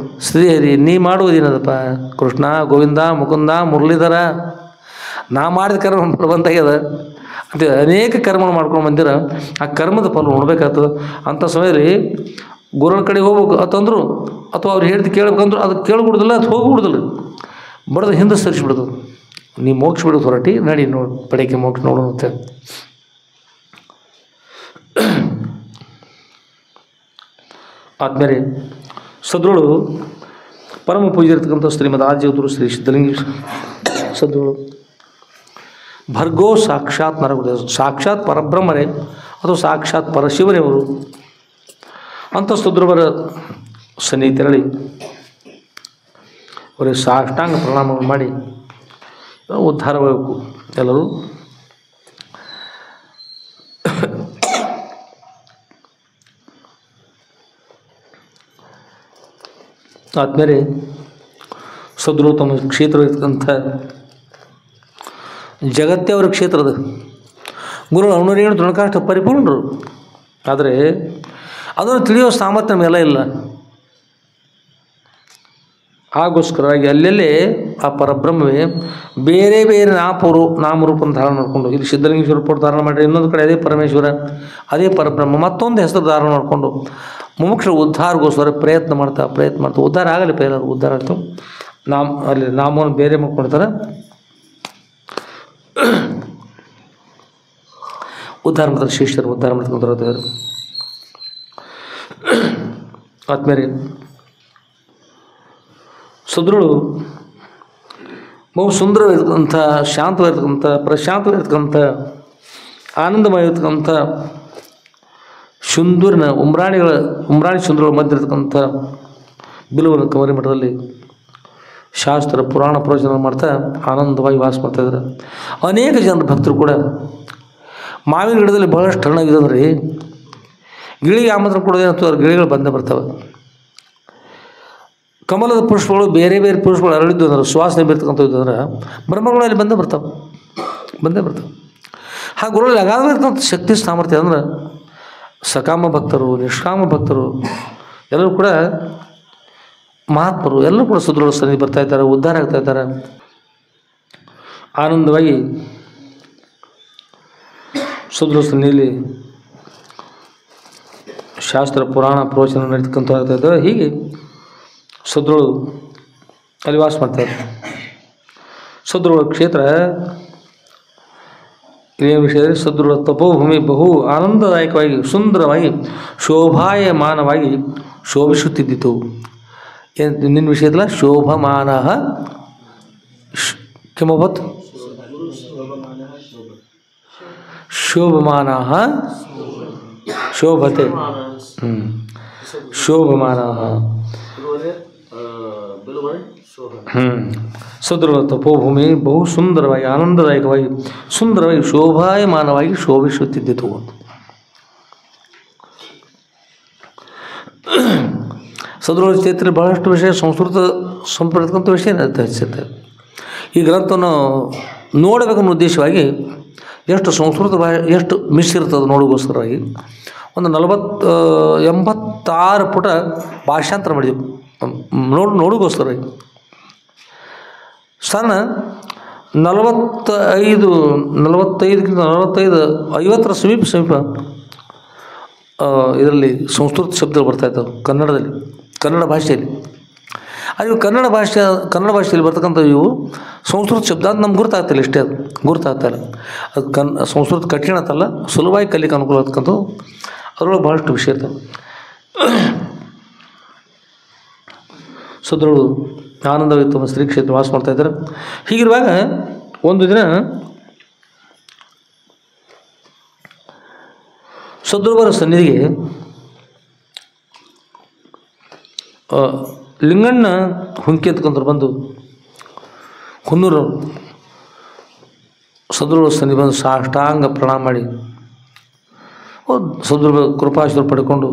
ಶ್ರೀಹರಿ ನೀ ಮಾಡುವುದೇನದಪ್ಪ? ಕೃಷ್ಣ, ಗೋವಿಂದ, ಮುಕುಂದ, ಮುರಳೀಧರ. ನಾ ಮಾಡಿದ ಕರ್ಮ ಬಲವಂತ ಆಗ್ಯದ ಅಂತ ಅನೇಕ ಕರ್ಮಗಳು ಮಾಡ್ಕೊಂಡು ಬಂದಿರ. ಆ ಕರ್ಮದ ಫಲ ನೋಡ್ಬೇಕಾಗ್ತದೆ. ಅಂಥ ಸಮಯದಲ್ಲಿ ಗುರುಗಳ ಕಡೆಗೆ ಹೋಗ್ಬೇಕು ಅಂತಂದ್ರು, ಅಥವಾ ಅವ್ರು ಹೇಳ್ದು ಕೇಳ್ಬೇಕಂದ್ರು ಅದು ಕೇಳ್ಬಿಡುದಿಲ್ಲ, ಅದು ಹೋಗ್ಬಿಡುದಿಲ್ಲ, ಬಡ್ದು ಹಿಂದೆ ಸರಿಸ್ಬಿಡೋದು. ನೀ ಮೋಕ್ಷ ಬಿಡೋದು ಹೊರಟಿ ನಡಿ ನೋಡಿ ಪಡೆಯಕ್ಕೆ ಮೋಕ್ಷ ನೋಡೋಣ ಅಂತ. ಆದಮೇಲೆ ಸದ್ರುಳು ಪರಮ ಪೂಜೆ ಇರ್ತಕ್ಕಂಥ ಶ್ರೀಮದ್ ಆದಿಜಗದ್ಗುರು ಶ್ರೀ ಸಿದ್ಧಲಿಂಗೇಶ್ವರ ಸದ್ರುಳು ಭರ್ಗೋ ಸಾಕ್ಷಾತ್ ನರಗುಡ, ಸಾಕ್ಷಾತ್ ಪರಬ್ರಹ್ಮರೇ ಅಥವಾ ಸಾಕ್ಷಾತ್ ಪರಶಿವರೇ ಅವರು. ಅಂಥ ಸದ್ರುವರ ಸನ್ನಿಧಿ ತೆರಳಿ ಅವರಿಗೆ ಸಾಷ್ಟಾಂಗ ಪ್ರಣಾಮವನ್ನು ಮಾಡಿ ಉದ್ಧಾರವಾಗಬೇಕು ಎಲ್ಲರೂ. ಆದಮೇಲೆ ಸದ್ರು ತಮ್ಮ ಕ್ಷೇತ್ರ ಇರ್ತಕ್ಕಂಥ ಜಗತ್ತೇ ಅವರ ಕ್ಷೇತ್ರದ ಗುರುಗಳು ಅವನವರೇನು ದೃಢಕಾಷ್ಟ ಪರಿಪೂರ್ಣರು. ಆದರೆ ಅದನ್ನು ತಿಳಿಯೋ ಸಾಮರ್ಥ್ಯ ನಮಗೆಲ್ಲ ಇಲ್ಲ. ಆಗೋಸ್ಕರವಾಗಿ ಅಲ್ಲೆಲ್ಲೇ ಆ ಪರಬ್ರಹ್ಮವೇ ಬೇರೆ ಬೇರೆ ನಾಮರೂಪವನ್ನು ಧಾರಣ ಮಾಡಿಕೊಂಡು, ಇಲ್ಲಿ ಸಿದ್ಧಲಿಂಗೇಶ್ವರ ಪುಟ್ಟ ಧಾರಣ ಮಾಡಿ, ಇನ್ನೊಂದು ಕಡೆ ಅದೇ ಪರಮೇಶ್ವರ, ಅದೇ ಪರಬ್ರಹ್ಮ ಮತ್ತೊಂದು ಹೆಸರು ಧಾರಣ ಮಾಡಿಕೊಂಡು ಮುಮುಕ್ಷ ಉದ್ಧಾರಗೋಸ್ಕರ ಪ್ರಯತ್ನ ಮಾಡ್ತಾ ಉದ್ಧಾರ ಆಗಲಿಪ್ಪ. ಎಲ್ಲರೂ ಉದ್ಧಾರ ಆಯಿತು. ಅಲ್ಲಿ ನಾಮವನ್ನು ಬೇರೆ ಮಾಡ್ಕೊಳ್ತಾರೆ, ಉದ್ಧಾರ ಮಾಡ್ತಾರೆ, ಶಿಷ್ಯರು ಉದ್ಧಾರ ಮಾಡ್ಕೊಂತಾರೆ. ಆದ್ಮೇಲೆ ಸದ್ರುಳು ಬಹು ಸುಂದರವಾಗಿರ್ತಕ್ಕಂಥ, ಶಾಂತವಾಗಿರ್ತಕ್ಕಂಥ, ಪ್ರಶಾಂತವಾಗಿರ್ತಕ್ಕಂಥ, ಆನಂದಮಯವಾಗಿರ್ತಕ್ಕಂಥ ಶುಂದೂರಿನ ಉಮ್ರಾಣಿ ಸುಂದರಗಳ ಮಧ್ಯೆ ಇರ್ತಕ್ಕಂಥ ಬಿಲುವನ ಕಮರಿ ಮಠದಲ್ಲಿ ಶಾಸ್ತ್ರ ಪುರಾಣ ಪ್ರವಚನ ಮಾಡ್ತಾ ಆನಂದವಾಗಿ ವಾಸ ಮಾಡ್ತಾಯಿದ್ದಾರೆ. ಅನೇಕ ಜನರ ಭಕ್ತರು ಕೂಡ ಮಾವಿನ ಗಿಡದಲ್ಲಿ ಬಹಳಷ್ಟು ಹಣ್ಣಾಗಿದ್ದಂದ್ರೆ ಗಿಳಿಗೆ ಆಮಂತ್ರಣ ಕೊಡೋದೇನಂತ ಅವ್ರ ಗಿಳಿಗಳು ಬಂದೇ ಬರ್ತವೆ. ಕಮಲದ ಪುಷ್ಪಗಳು ಬೇರೆ ಬೇರೆ ಪುಷ್ಪಗಳು ಅರಳಿದ್ದು ಅಂದ್ರೆ ಸುವಾಸನೆ ಬೀರ್ತಕ್ಕಂಥದ್ದು ಅಂದ್ರೆ ಬ್ರಹ್ಮಗಳಲ್ಲಿ ಬಂದೇ ಬರ್ತವೆ. ಆ ಗುರುಗಳಲ್ಲಿ ಅಗಾಧವಾಗಿರ್ತಕ್ಕಂಥ ಶಕ್ತಿ ಸಾಮರ್ಥ್ಯ ಅಂದ್ರೆ ಸಕಾಮ ಭಕ್ತರು, ನಿಷ್ಕಾಮ ಭಕ್ತರು ಎಲ್ಲರೂ ಕೂಡ ಮಹಾತ್ಮರು ಎಲ್ಲರೂ ಕೂಡ ಸದ್ರುಳ ಸನ್ನಿಧಿ ಬರ್ತಾ ಇದ್ದಾರೆ, ಉದ್ಧಾರ ಆಗ್ತಾ ಇದ್ದಾರೆ. ಆನಂದವಾಗಿ ಸದ್ರುಳ ಸನ್ನಿಧಿಯಲ್ಲಿ ಶಾಸ್ತ್ರ ಪುರಾಣ ಪ್ರವಚನ ನಡೀತಕ್ಕಂಥ ಆಗ್ತಾ ಇದ್ದಾವೆ. ಹೀಗೆ ಸದ್ರುಳು ಅಲ್ಲಿ ವಾಸ ಮಾಡ್ತಾರೆ. ಸದ್ರುಳ ಕ್ಷೇತ್ರ ಇದೇನು ವಿಷಯದಲ್ಲಿ ಸದೃಢ ತಪೋಭೂಮಿ ಬಹು ಆನಂದದಾಯಕವಾಗಿ ಸುಂದರವಾಗಿ ಶೋಭಾಯಮಾನವಾಗಿ ಶೋಭಿಸುತ್ತಿದ್ದಿತು. ಏನು ನಿನ್ನ ವಿಷಯದಲ್ಲ ಶೋಭಮಾನ ಕಿಮಭತ್ ಶೋಭಮಾನ ಶೋಭತೆ ಶೋಭಮಾನ ಸದೃಢ ತಪೋಭೂಮಿ ಬಹು ಸುಂದರವಾಗಿ ಆನಂದದಾಯಕವಾಗಿ ಸುಂದರವಾಗಿ ಶೋಭಾಯಮಾನವಾಗಿ ಶೋಭಿಸುತ್ತಿದ್ದಿತು. ಸದೃಢ ಚೈತ್ರ ಬಹಳಷ್ಟು ವಿಷಯ ಸಂಸ್ಕೃತ ಸಂಪರ್ಕಂಥ ವಿಷಯ ಹಚ್ಚುತ್ತೆ. ಈ ಗ್ರಂಥವನ್ನು ನೋಡಬೇಕನ್ನೋ ಉದ್ದೇಶವಾಗಿ ಎಷ್ಟು ಸಂಸ್ಕೃತ ಎಷ್ಟು ಮಿಸ್ ಇರ್ತದೆ ನೋಡೋಗೋಸ್ಕರವಾಗಿ ಒಂದು 86 ಪುಟ ಭಾಷಾಂತರ ಮಾಡಿದೆವು ನೋಡೋಗೋಸ್ಕರವಾಗಿ. ಸಣ್ಣ 45 50 ಸಮೀಪ ಇದರಲ್ಲಿ ಸಂಸ್ಕೃತ ಶಬ್ದಗಳು ಬರ್ತಾಯಿದ್ದಾವೆ ಕನ್ನಡದಲ್ಲಿ, ಕನ್ನಡ ಭಾಷೆಯಲ್ಲಿ. ಅದು ಕನ್ನಡ ಭಾಷೆಯಲ್ಲಿ ಬರ್ತಕ್ಕಂಥ ಇವು ಸಂಸ್ಕೃತ ಶಬ್ದ ಅಂತ ನಮ್ಗೆ ಗುರ್ತಾಗ್ತಿಲ್ಲ, ಇಷ್ಟೇ ಅದು ಗುರ್ತಾಗ್ತಾಯಿಲ್ಲ. ಅದು ಸಂಸ್ಕೃತ ಕಠಿಣ ಅಂತಲ್ಲ, ಸುಲಭವಾಗಿ ಕಲಿಕ್ಕೆ ಅನುಕೂಲ ಆಗ್ತಕ್ಕಂಥದ್ದು. ಅದರೊಳಗೆ ಭಾಳಷ್ಟು ವಿಷಯ ಇರ್ತವೆ. ಸದೃಢ ಆನಂದವಾಗಿ ತಮ್ಮ ಸ್ತ್ರೀ ಕ್ಷೇತ್ರ ವಾಸ ಮಾಡ್ತಾಯಿದ್ದಾರೆ. ಹೀಗಿರುವಾಗ ಒಂದು ದಿನ ಸದೃಢರ ಸನ್ನಿಧಿಗೆ ಲಿಂಗಣ್ಣ ಹುಂಕಿ ಅಂತಕ್ಕಂಥವ್ರು ಬಂದು ಹುನ್ನೂರು ಸದೃಢ ಸನ್ನಿಧಿ ಬಂದು ಸಾಷ್ಟಾಂಗ ಪ್ರಣಾಮ ಮಾಡಿ ಸದೃಢ ಕೃಪಾಶೀರ್ವಾದ ಪಡ್ಕೊಂಡು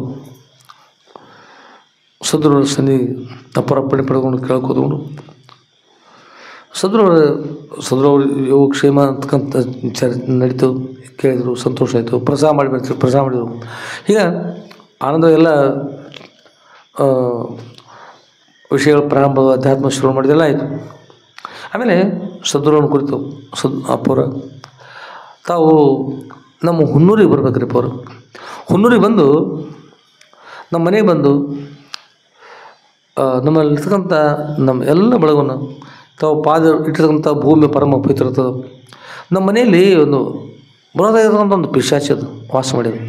ಸದೃಢ ಸನ್ನಿಧಿ ಅಪ್ಪರಪ್ಪಣೆ ಪಡ್ಕೊಂಡು ಕೇಳ್ಕೊತ್ಕೊಂಡು ಸದೃಢ ಯೋಗಕ್ಷೇಮ ಅಂತಕ್ಕಂಥ ನಡೀತು. ಕೇಳಿದರು, ಸಂತೋಷ ಆಯಿತು. ಪ್ರಸಾದ ಮಾಡಿ ಬರ್ತೀವಿ, ಪ್ರಸಾದ ಮಾಡಿದರು. ಈಗ ಆನಂದ ಎಲ್ಲ ವಿಷಯಗಳ ಪ್ರಾರಂಭ ಅಧ್ಯಾತ್ಮ ಶುರು ಮಾಡಿದೆಲ್ಲ ಆಯಿತು. ಆಮೇಲೆ ಸದೃಢನ ಕುರಿತು ಅಪ್ಪವ್ರ ತಾವು ನಮ್ಮ ಹುನ್ನೂರಿಗೆ ಬರ್ಬೇಕ್ರಿ ಅಪ್ಪವ್ರು. ಹುನ್ನೂರಿಗೆ ಬಂದು ನಮ್ಮ ಮನೆಗೆ ಬಂದು ನಮ್ಮಲ್ಲಿರ್ತಕ್ಕಂಥ ನಮ್ಮ ಎಲ್ಲ ಬೆಳಗನ್ನು ತಾವು ಪಾದ ಇಟ್ಟಿರ್ತಕ್ಕಂಥ ಭೂಮಿ ಪರಮ ಪವಿತ್ರ ಇರ್ತದೆ. ನಮ್ಮ ಮನೆಯಲ್ಲಿ ಒಂದು ಬರೋದಾಗಿರ್ತಕ್ಕಂಥ ಒಂದು ಪಿಶಾಚಿ ಅದು ವಾಸ ಮಾಡಿದ್ರು.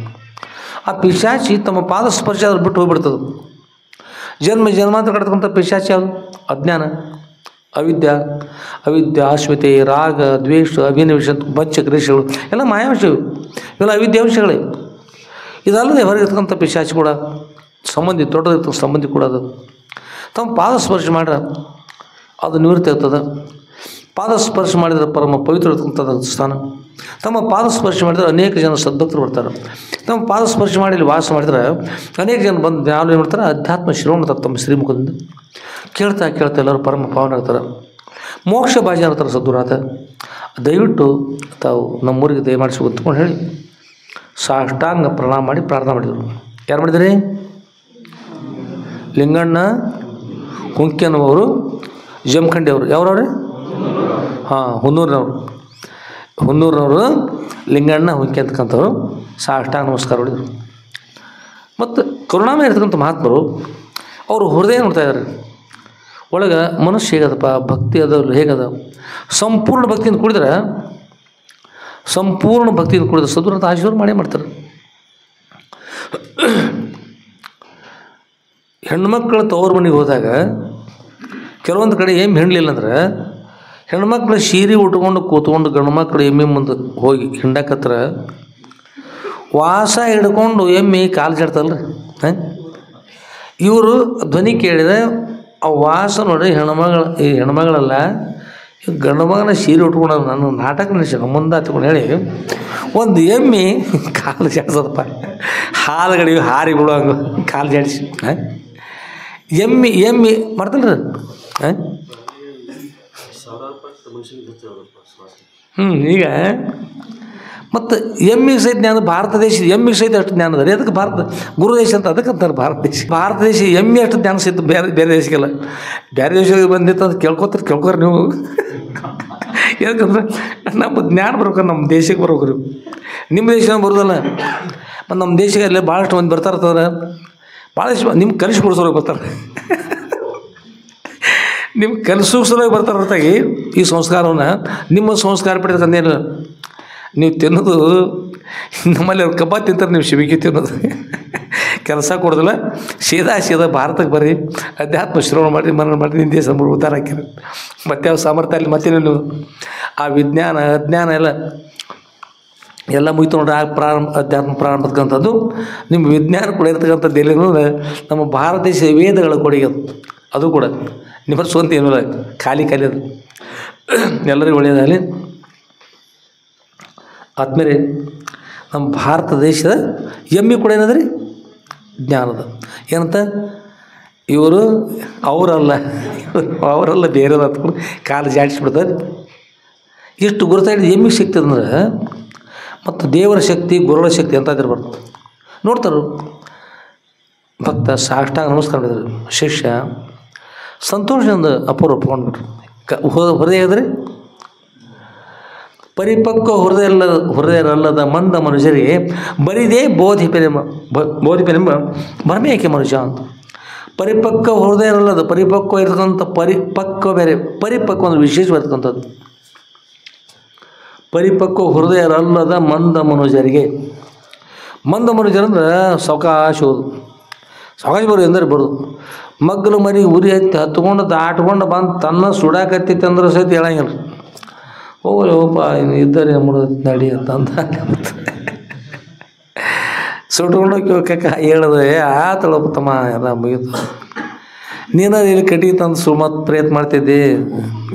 ಆ ಪಿಶಾಚಿ ತಮ್ಮ ಪಾದ ಸ್ಪರ್ಶ ಆದ್ರೆ ಬಿಟ್ಟು ಹೋಗ್ಬಿಡ್ತದೆ. ಜನ್ಮಾಂತರ ಕಟ್ತಕ್ಕಂಥ ಪಿಶಾಚಿ ಯಾವುದು? ಅಜ್ಞಾನ, ಅವಿದ್ಯೆ, ಅಸ್ಮಿತೆ, ರಾಗ, ದ್ವೇಷ, ಅಭಿನವಿಷ, ಪಂಚಕ್ಲೇಶಗಳು ಎಲ್ಲ ಮಾಯಾವಿಷಯಗಳು, ಇವೆಲ್ಲ ಅವಿದ್ಯಾವಿಷಯಗಳೇ. ಇದಲ್ಲದೆ ಹೊರಗಿರ್ತಕ್ಕಂಥ ಪಿಶಾಚಿ ಕೂಡ ಸಂಬಂಧಿ, ದೊಡ್ಡದಿರ್ತಕ್ಕಂಥ ಸಂಬಂಧಿ ಕೂಡ ಅದು ತಮ್ಮ ಪಾದ ಸ್ಪರ್ಶ ಮಾಡ್ರೆ ಅದು ನಿವೃತ್ತಿ ಆಗ್ತದೆ. ಪಾದ ಸ್ಪರ್ಶ ಮಾಡಿದರೆ ಪರಮ ಪವಿತ್ರ ಇರ್ತಕ್ಕಂಥದ್ದು ಸ್ಥಾನ. ತಮ್ಮ ಪಾದ ಸ್ಪರ್ಶ ಮಾಡಿದರೆ ಅನೇಕ ಜನ ಸದ್ಭಕ್ತರು ಬರ್ತಾರೆ. ತಮ್ಮ ಪಾದ ಸ್ಪರ್ಶ ಮಾಡಿ ಇಲ್ಲಿ ವಾಸ ಮಾಡಿದ್ರೆ ಅನೇಕ ಜನ ಬಂದು ಜ್ಞಾನ ಏನು ಮಾಡ್ತಾರೆ? ಅಧ್ಯಾತ್ಮ ಶ್ರವಣ ಮಾಡ್ತಾರೆ. ತಮ್ಮ ಶ್ರೀಮುಖದಿಂದ ಕೇಳ್ತಾ ಎಲ್ಲರೂ ಪರಮ ಪಾವನ ಇರ್ತಾರೆ, ಮೋಕ್ಷ ಭಾಜನ ಇರ್ತಾರೆ. ಸದ್ಗುರಾತ ದಯವಿಟ್ಟು ತಾವು ನಮ್ಮೂರಿಗೆ ದಯಮಾಡಿಸಿ ಗೊತ್ತುಕೊಂಡು ಹೇಳಿ ಸಾಷ್ಟಾಂಗ ಪ್ರಣಾಮ ಮಾಡಿ ಪ್ರಾರ್ಥನೆ ಮಾಡಿದರು. ಯಾರು ಮಾಡಿದ್ರಿ? ಲಿಂಗಣ್ಣ ಹುಂಕಿ ಅನ್ನುವರು, ಜಮಖಂಡಿ ಅವರು. ಯಾವ್ರವ್ರೆ? ಹಾಂ, ಹುನ್ನೂರಿನವರು ಲಿಂಗಣ್ಣ ಹುಂಕಿ ಅಂತಕ್ಕಂಥವ್ರು ಸಾಷ್ಟಾಂಗ ನಮಸ್ಕಾರ ಹೊಡಿದ್ರು. ಮತ್ತು ಕರುಣಾಮಯ ಇರ್ತಕ್ಕಂಥ ಮಹಾತ್ಮರು ಅವರು ಹೃದಯ ನೋಡ್ತಾ ಇದ್ದಾರೆ. ಒಳಗೆ ಮನಸ್ಸು ಹೇಗದಪ್ಪ, ಭಕ್ತಿ ಅದಲ್ಲ ಹೇಗದ? ಸಂಪೂರ್ಣ ಭಕ್ತಿಯಿಂದ ಕುಡಿದ್ರೆ ಸದ್ಗುರು ಆಶೀರ್ವಾದ ಮಾಡೇ ಮಾಡ್ತಾರೆ. ಹೆಣ್ಮಕ್ಳು ತವ್ರ ಮನೆಗೆ ಹೋದಾಗ ಕೆಲವೊಂದು ಕಡೆ ಎಮ್ಮೆ ಹಿಂಡಲಿಲ್ಲ ಅಂದ್ರೆ ಹೆಣ್ಮಕ್ಳು ಸೀರೆ ಉಟ್ಕೊಂಡು ಕೂತ್ಕೊಂಡು ಗಂಡು ಮಕ್ಕಳು ಎಮ್ಮೆ ಮುಂದೆ ಹೋಗಿ ಹಿಂಡಕತ್ರ ವಾಸ ಹಿಡ್ಕೊಂಡು ಎಮ್ಮೆ ಕಾಲು ಜಾಡ್ತಲ್ರಿ. ಇವರು ಧ್ವನಿ ಕೇಳಿದರೆ ಆ ವಾಸ ನೋಡಿ ಹೆಣ್ಮಗಳಲ್ಲ ಗಂಡು ಮಗನ ಸೀರೆ ಉಟ್ಕೊಂಡು ನಾನು ನಾಟಕ ನಡೆಸಿ ಮುಂದೆ ಹತ್ಕೊಂಡು ಹೇಳಿ ಒಂದು ಎಮ್ಮೆ ಕಾಲು ಜಾಡ್ಸದಪ್ಪ, ಹಾಲುಗಡಿ ಹಾರಿ ಬಿಡುವಂಗ ಕಾಲು ಜಾಡಿಸಿ ಎಮ್ಮೆ ಮಾಡ್ತಲ್ರಿ. ಈಗ ಮತ್ತು ಎಮ್ಮಿಗೆ ಸಹಿತ ಜ್ಞಾನ ಭಾರತ ದೇಶದ ಎಮ್ಮಿಗೆ ಸಹಿತ ಅಷ್ಟು ಜ್ಞಾನ ಅದ ರೀ. ಅದಕ್ಕೆ ಭಾರತ ಗುರು ದೇಶ ಅಂತ ಅದಕ್ಕೆ ಅಂತಾರೆ. ಭಾರತ ದೇಶ ಎಮ್ಮೆ ಅಷ್ಟು ಜ್ಞಾನ ಸಹಿತ ಬೇರೆ ದೇಶಕ್ಕೆಲ್ಲ. ಬೇರೆ ದೇಶಕ್ಕೆ ಬಂದಿತ್ತು ಅಂತ ಕೇಳ್ಕೊತಾರೆ ನೀವು. ಯಾಕಂದ್ರೆ ನಮ್ಮ ಜ್ಞಾನ ಬರ್ಬೇಕು, ನಮ್ಮ ದೇಶಕ್ಕೆ ಬರ್ಬೇಕು. ನಿಮ್ಮ ದೇಶ ಬರೋದಲ್ಲ, ಮತ್ತು ನಮ್ಮ ದೇಶಕ್ಕೆ ಅಲ್ಲೇ ಭಾಳಷ್ಟು ಮಂದಿ ಬರ್ತಾರಂತಂದ್ರೆ ಭಾಳಷ್ಟು ನಿಮ್ಗೆ ಕಲಿಸ್ಕೊಡ್ಸೋರಿಗೆ ಬರ್ತಾರೆ. ನಿಮ್ಗೆ ಕಲಿಸೋಸಲೇ ಬರ್ತಾರೆ ಹೊರತಾಗಿ ಈ ಸಂಸ್ಕಾರವನ್ನು ನಿಮ್ಮ ಸಂಸ್ಕಾರ ಪಡೆದ ತಂದೇನು ನೀವು ತಿನ್ನೋದು ನಮ್ಮಲ್ಲಿ ಅವ್ರು ಕಬ್ಬ ತಿಂತಾರೆ, ನೀವು ಶಿಬಿಗೆ ತಿನ್ನೋದು ಕೆಲಸ ಕೊಡೋದಿಲ್ಲ. ಸೀದಾ ಭಾರತಕ್ಕೆ ಬರ್ರಿ, ಅಧ್ಯಾತ್ಮ ಶ್ರವಣ ಮಾಡಿರಿ, ಮರಣ ಮಾಡಿರಿ, ನಿಂದೇ ಸಂಬಳ ಉದ್ಧಾರ ಹಾಕಿರಿ. ಮತ್ತೆ ಯಾವ ಸಾಮರ್ಥ್ಯ ಅಲ್ಲಿ ಮತ್ತೆ ನೀವು ಆ ವಿಜ್ಞಾನ ಅಜ್ಞಾನ ಎಲ್ಲ ಮುಗಿತು ನೋಡ್ರಿ. ಆ ಅಧ್ಯಾತ್ಮ ಪ್ರಾರಂಭಕ್ಕಂಥದ್ದು ನಿಮ್ಮ ವಿಜ್ಞಾನ ಕೂಡ ಇರ್ತಕ್ಕಂಥದ್ದು ಎಲ್ಲಿ ನಮ್ಮ ಭಾರತ ದೇಶ ವೇದಗಳ ಕೊಡುಗೆ ಅದು ಕೂಡ ನಿಮ್ಮ ಸ್ವಂತ ಏನಿಲ್ಲ, ಖಾಲಿ ಅದು. ಎಲ್ಲರಿಗೂ ಒಳ್ಳೆಯದಾಗಲಿ. ಆದ್ಮೇಲೆ ನಮ್ಮ ಭಾರತ ದೇಶದ ಹೆಮ್ಮೆ ಕೂಡ ಏನದ್ರಿ ಜ್ಞಾನದ. ಏನಂತ ಇವರು ಅವರಲ್ಲ ಬೇರೆದ ಹತ್ಕೊಂಡು ಕಾಲು ಜಾಡಿಸ್ಬಿಡ್ತಾರೆ. ಇಷ್ಟು ಗುರುತಾಗಿ ಹೆಮ್ಮಿಗೆ ಶಕ್ತಿ ಅಂದ್ರೆ ಮತ್ತು ದೇವರ ಶಕ್ತಿ ಗುರುಗಳ ಶಕ್ತಿ ಅಂತ ಇದಿರ್ಬಾರ್ದು. ನೋಡ್ತಾರೆ ಭಕ್ತ ಸಾಷ್ಟಾಂಗ ನಮಸ್ಕಾರ ಮಾಡಿದ್ರು. ಶಿಷ್ಯ ಸಂತೋಷದಿಂದ ಅಪೂರ್ವ ಒಪ್ಕೊಂಡ್ಬಿಟ್ರು. ಹೃದಯ ಇದ್ರಿ ಪರಿಪಕ್ವ ಹೃದಯರಲ್ಲದ ಮಂದ ಮನುಷ್ಯರಿಗೆ ಬರಿದೇ ಬೋಧಿಪೆನೆಂಬ ಭ್ರಮೆ ಏಕೆ ಮನುಷ್ಯ ಅಂತ. ಪರಿಪಕ್ವ ಹೃದಯರಲ್ಲದ ಪರಿಪಕ್ವ ಇರ್ತಕ್ಕಂಥ ಪರಿಪಕ್ವ ಬೇರೆ, ಪರಿಪಕ್ವ ಒಂದು ವಿಶೇಷವಾಗಿರ್ತಕ್ಕಂಥದ್ದು. ಪರಿಪಕ್ವ ಹೃದಯರಲ್ಲದ ಮಂದ ಮನುಷ್ಯರಿಗೆ, ಮಂದ ಮನುಷ್ಯರಂದ್ರೆ ಸಾವಕಾಶ ಬರೋದು ಎಂದರೆ ಬರೋದು. ಮಗ್ಗಲು ಮರಿ ಉರಿ ಹತ್ಕೊಂಡು ದಾಟ್ಕೊಂಡು ಬಂದು ತನ್ನ ಸುಡಾಕತ್ತೈತೆ ಅಂದ್ರೆ ಸಹಿತ ಹೇಳಂಗಿಲ್ಲ. ಹೋಗಲಿ ಹೋಗಪ್ಪ ಇನ್ನು ಇದ್ದಾರೆ ಮುಡ ನಡಿ ಅಂತ ಸುಟ್ಕೊಂಡೋಗಿ ಹೋಗಕ್ಕ ಹೇಳದೆ ಆತಳಪ್ಪ ತಮ್ಮ ಎಲ್ಲ ಮುಗಿತು. ನೀನು ಇಲ್ಲಿ ಕಟ್ಟಿಗೆ ತಂದು ಸುಮತ್ ಪ್ರಯತ್ನ ಮಾಡ್ತಿದ್ದೆ,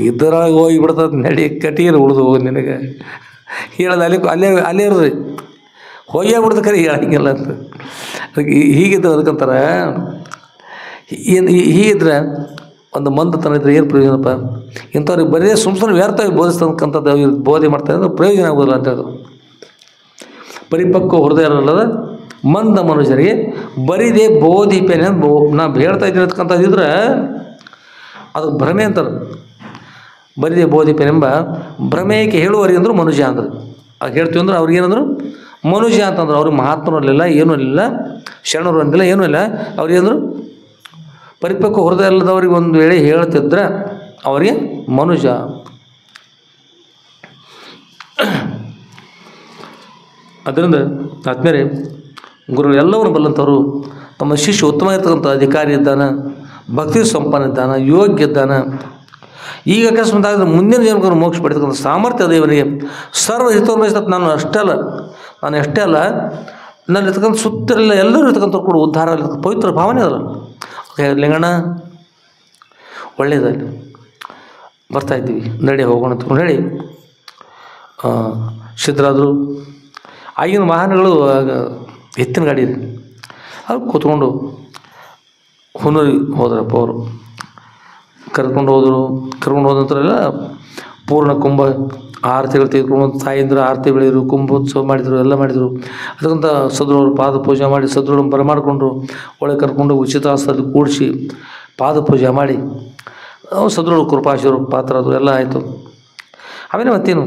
ಇದ್ರಾಗ ಹೋಗಿ ಬಿಡ್ತದೆ ನಡಿ ಕಟ್ಟಿಗೆ ಉಳಿದು ಹೋಗಿ ನಿನಗೆ ಹೇಳೋದು ಅಲ್ಲೇ ಇರ್ರಿ ಹೋಗೇ ಬಿಡ್ದು ಕರೆ ಹೇಳಂಗಿಲ್ಲ ಅಂತ. ಅದಕ್ಕೆ ಹೀಗಿದ್ರೆ ಅದಕ್ಕಂತಾರೆ ಹೀಗಿದ್ರೆ ಒಂದು ಮಂದತನ ಇದ್ರೆ ಏನು ಪ್ರಯೋಜನಪ್ಪ. ಇಂಥವ್ರಿಗೆ ಬರೀ ಸುಮ್ಮನೆ ವ್ಯರ್ಥವಾಗಿ ಬೋಧಿಸ್ತಕ್ಕಂಥದ್ದು ಅವ್ರಿಗೆ ಬೋಧೆ ಮಾಡ್ತಾರೆ ಅಂದ್ರೆ ಪ್ರಯೋಜನ ಆಗೋದಿಲ್ಲ ಅಂತ ಹೇಳೋದು. ಪರಿಪಕ್ವ ಹೃದಯರಲ್ಲದ ಮಂದ ಮನುಷ್ಯರಿಗೆ ಬರಿದೇ ಬೋಧಿಪೇನೆ ನಾವು ಹೇಳ್ತಾ ಇದ್ದೀನಿ ಅಂತಕ್ಕಂಥದ್ದಿದ್ರೆ ಅದು ಭ್ರಮೆ ಅಂತಾರೆ. ಬರಿದೇ ಬೋಧಿಪೇನೆಂಬ ಭ್ರಮೆಗೆ ಹೇಳುವವರಿಗೆ ಅಂದರು ಮನುಷ್ಯ ಅಂದರು. ಆಗ ಹೇಳ್ತೀವಿ ಅಂದ್ರೆ ಅವ್ರಿಗೇನಂದ್ರು ಮನುಷ್ಯ ಅಂತಂದ್ರೆ ಅವ್ರಿಗೆ ಮಹಾತ್ಮರು ಅಲ್ಲಿಲ್ಲ, ಏನೂ ಇಲ್ಲ, ಶರಣರು ಅಂದಿಲ್ಲ, ಏನೂ ಇಲ್ಲ. ಅವ್ರಿಗೇಂದ್ರು ಪರಿಪಕ್ವ ಹೃದಯ ಅಲ್ಲದವ್ರಿಗೆ ಒಂದು ವೇಳೆ ಹೇಳ್ತಿದ್ರೆ ಅವರಿಗೆ ಮನುಷ್ಯ. ಅದರಿಂದ ಆದ್ಮೇಲೆ ಗುರುಗಳು ಎಲ್ಲವನ್ನು ಬಲ್ಲಂಥವ್ರು ತಮ್ಮ ಶಿಷ್ಯ ಉತ್ತಮ ಇರ್ತಕ್ಕಂಥ ಅಧಿಕಾರಿ ಇದ್ದಾನೆ, ಭಕ್ತಿ ಸಂಪನ್ನ ಇದ್ದಾನೆ, ಯೋಗ್ಯ ಇದ್ದಾನೆ. ಈಗ ಅಕಸ್ಮಾತ್ ಆಗಿದ್ರೆ ಮುಂದಿನ ಜನ್ಮಗಳನ್ನು ಮೋಕ್ಷ ಪಡಿತಕ್ಕಂಥ ಸಾಮರ್ಥ್ಯ ಅದ ಇವನಿಗೆ. ಸರ್ವ ಹಿತವನ್ನು ಬಯಸ್ತಕ್ಕ ನಾನು ಅಷ್ಟೇ ಅಲ್ಲ ನಾನು ಇರ್ತಕ್ಕಂಥ ಸುತ್ತರೆಲ್ಲ ಎಲ್ಲರೂ ಇರ್ತಕ್ಕಂಥವ್ರು ಕೂಡ ಉದ್ಧಾರ ಇರ್ತಕ್ಕಂಥ ಪವಿತ್ರ ಭಾವನೆ ಅದಲ್ಲ. ಲಿಂಗಣ್ಣ ಒಳ್ಳೆಯದಲ್ಲಿ ಬರ್ತಾಯಿದ್ದೀವಿ ನಡಿ ಹೋಗೋಣ ಅಂತ ಹೇಳಿ ಸಿದ್ಧರಾದರು. ಆಗಿನ ವಾಹನಗಳು ಎತ್ತಿನ ಗಾಡಿ ರೀ, ಅದು ಕೂತ್ಕೊಂಡು ಹುನೂರಿಗೆ ಹೋದ್ರಪ್ಪ ಅವರು. ಕರ್ಕೊಂಡು ಹೋದಂಥರೆಲ್ಲ ಪೂರ್ಣ ಕುಂಭ ಆರತಿಗಳು ತೆಗೆದುಕೊಂಡು ತಾಯಿಂದ್ರ ಆರತಿ ಬೆಳೆದರು, ಕುಂಭೋತ್ಸವ ಮಾಡಿದರು, ಎಲ್ಲ ಮಾಡಿದರು. ಅದಕ್ಕಂತ ಸದ್ರವ್ರು ಪಾದ ಪೂಜೆ ಮಾಡಿ ಸದ್ರೊಳಗೆ ಬರಮಾಡಿಕೊಂಡ್ರು. ಒಳಗೆ ಕರ್ಕೊಂಡು ಉಚಿತಾಸದಲ್ಲಿ ಕೂಡಿಸಿ ಪಾದ ಪೂಜೆ ಮಾಡಿ ಸದ್ರೊಳಗೆ ಕೃಪಾಶಿವರು ಪಾತ್ರ ಅದು ಎಲ್ಲ ಆಯಿತು. ಆಮೇಲೆ ಮತ್ತೇನು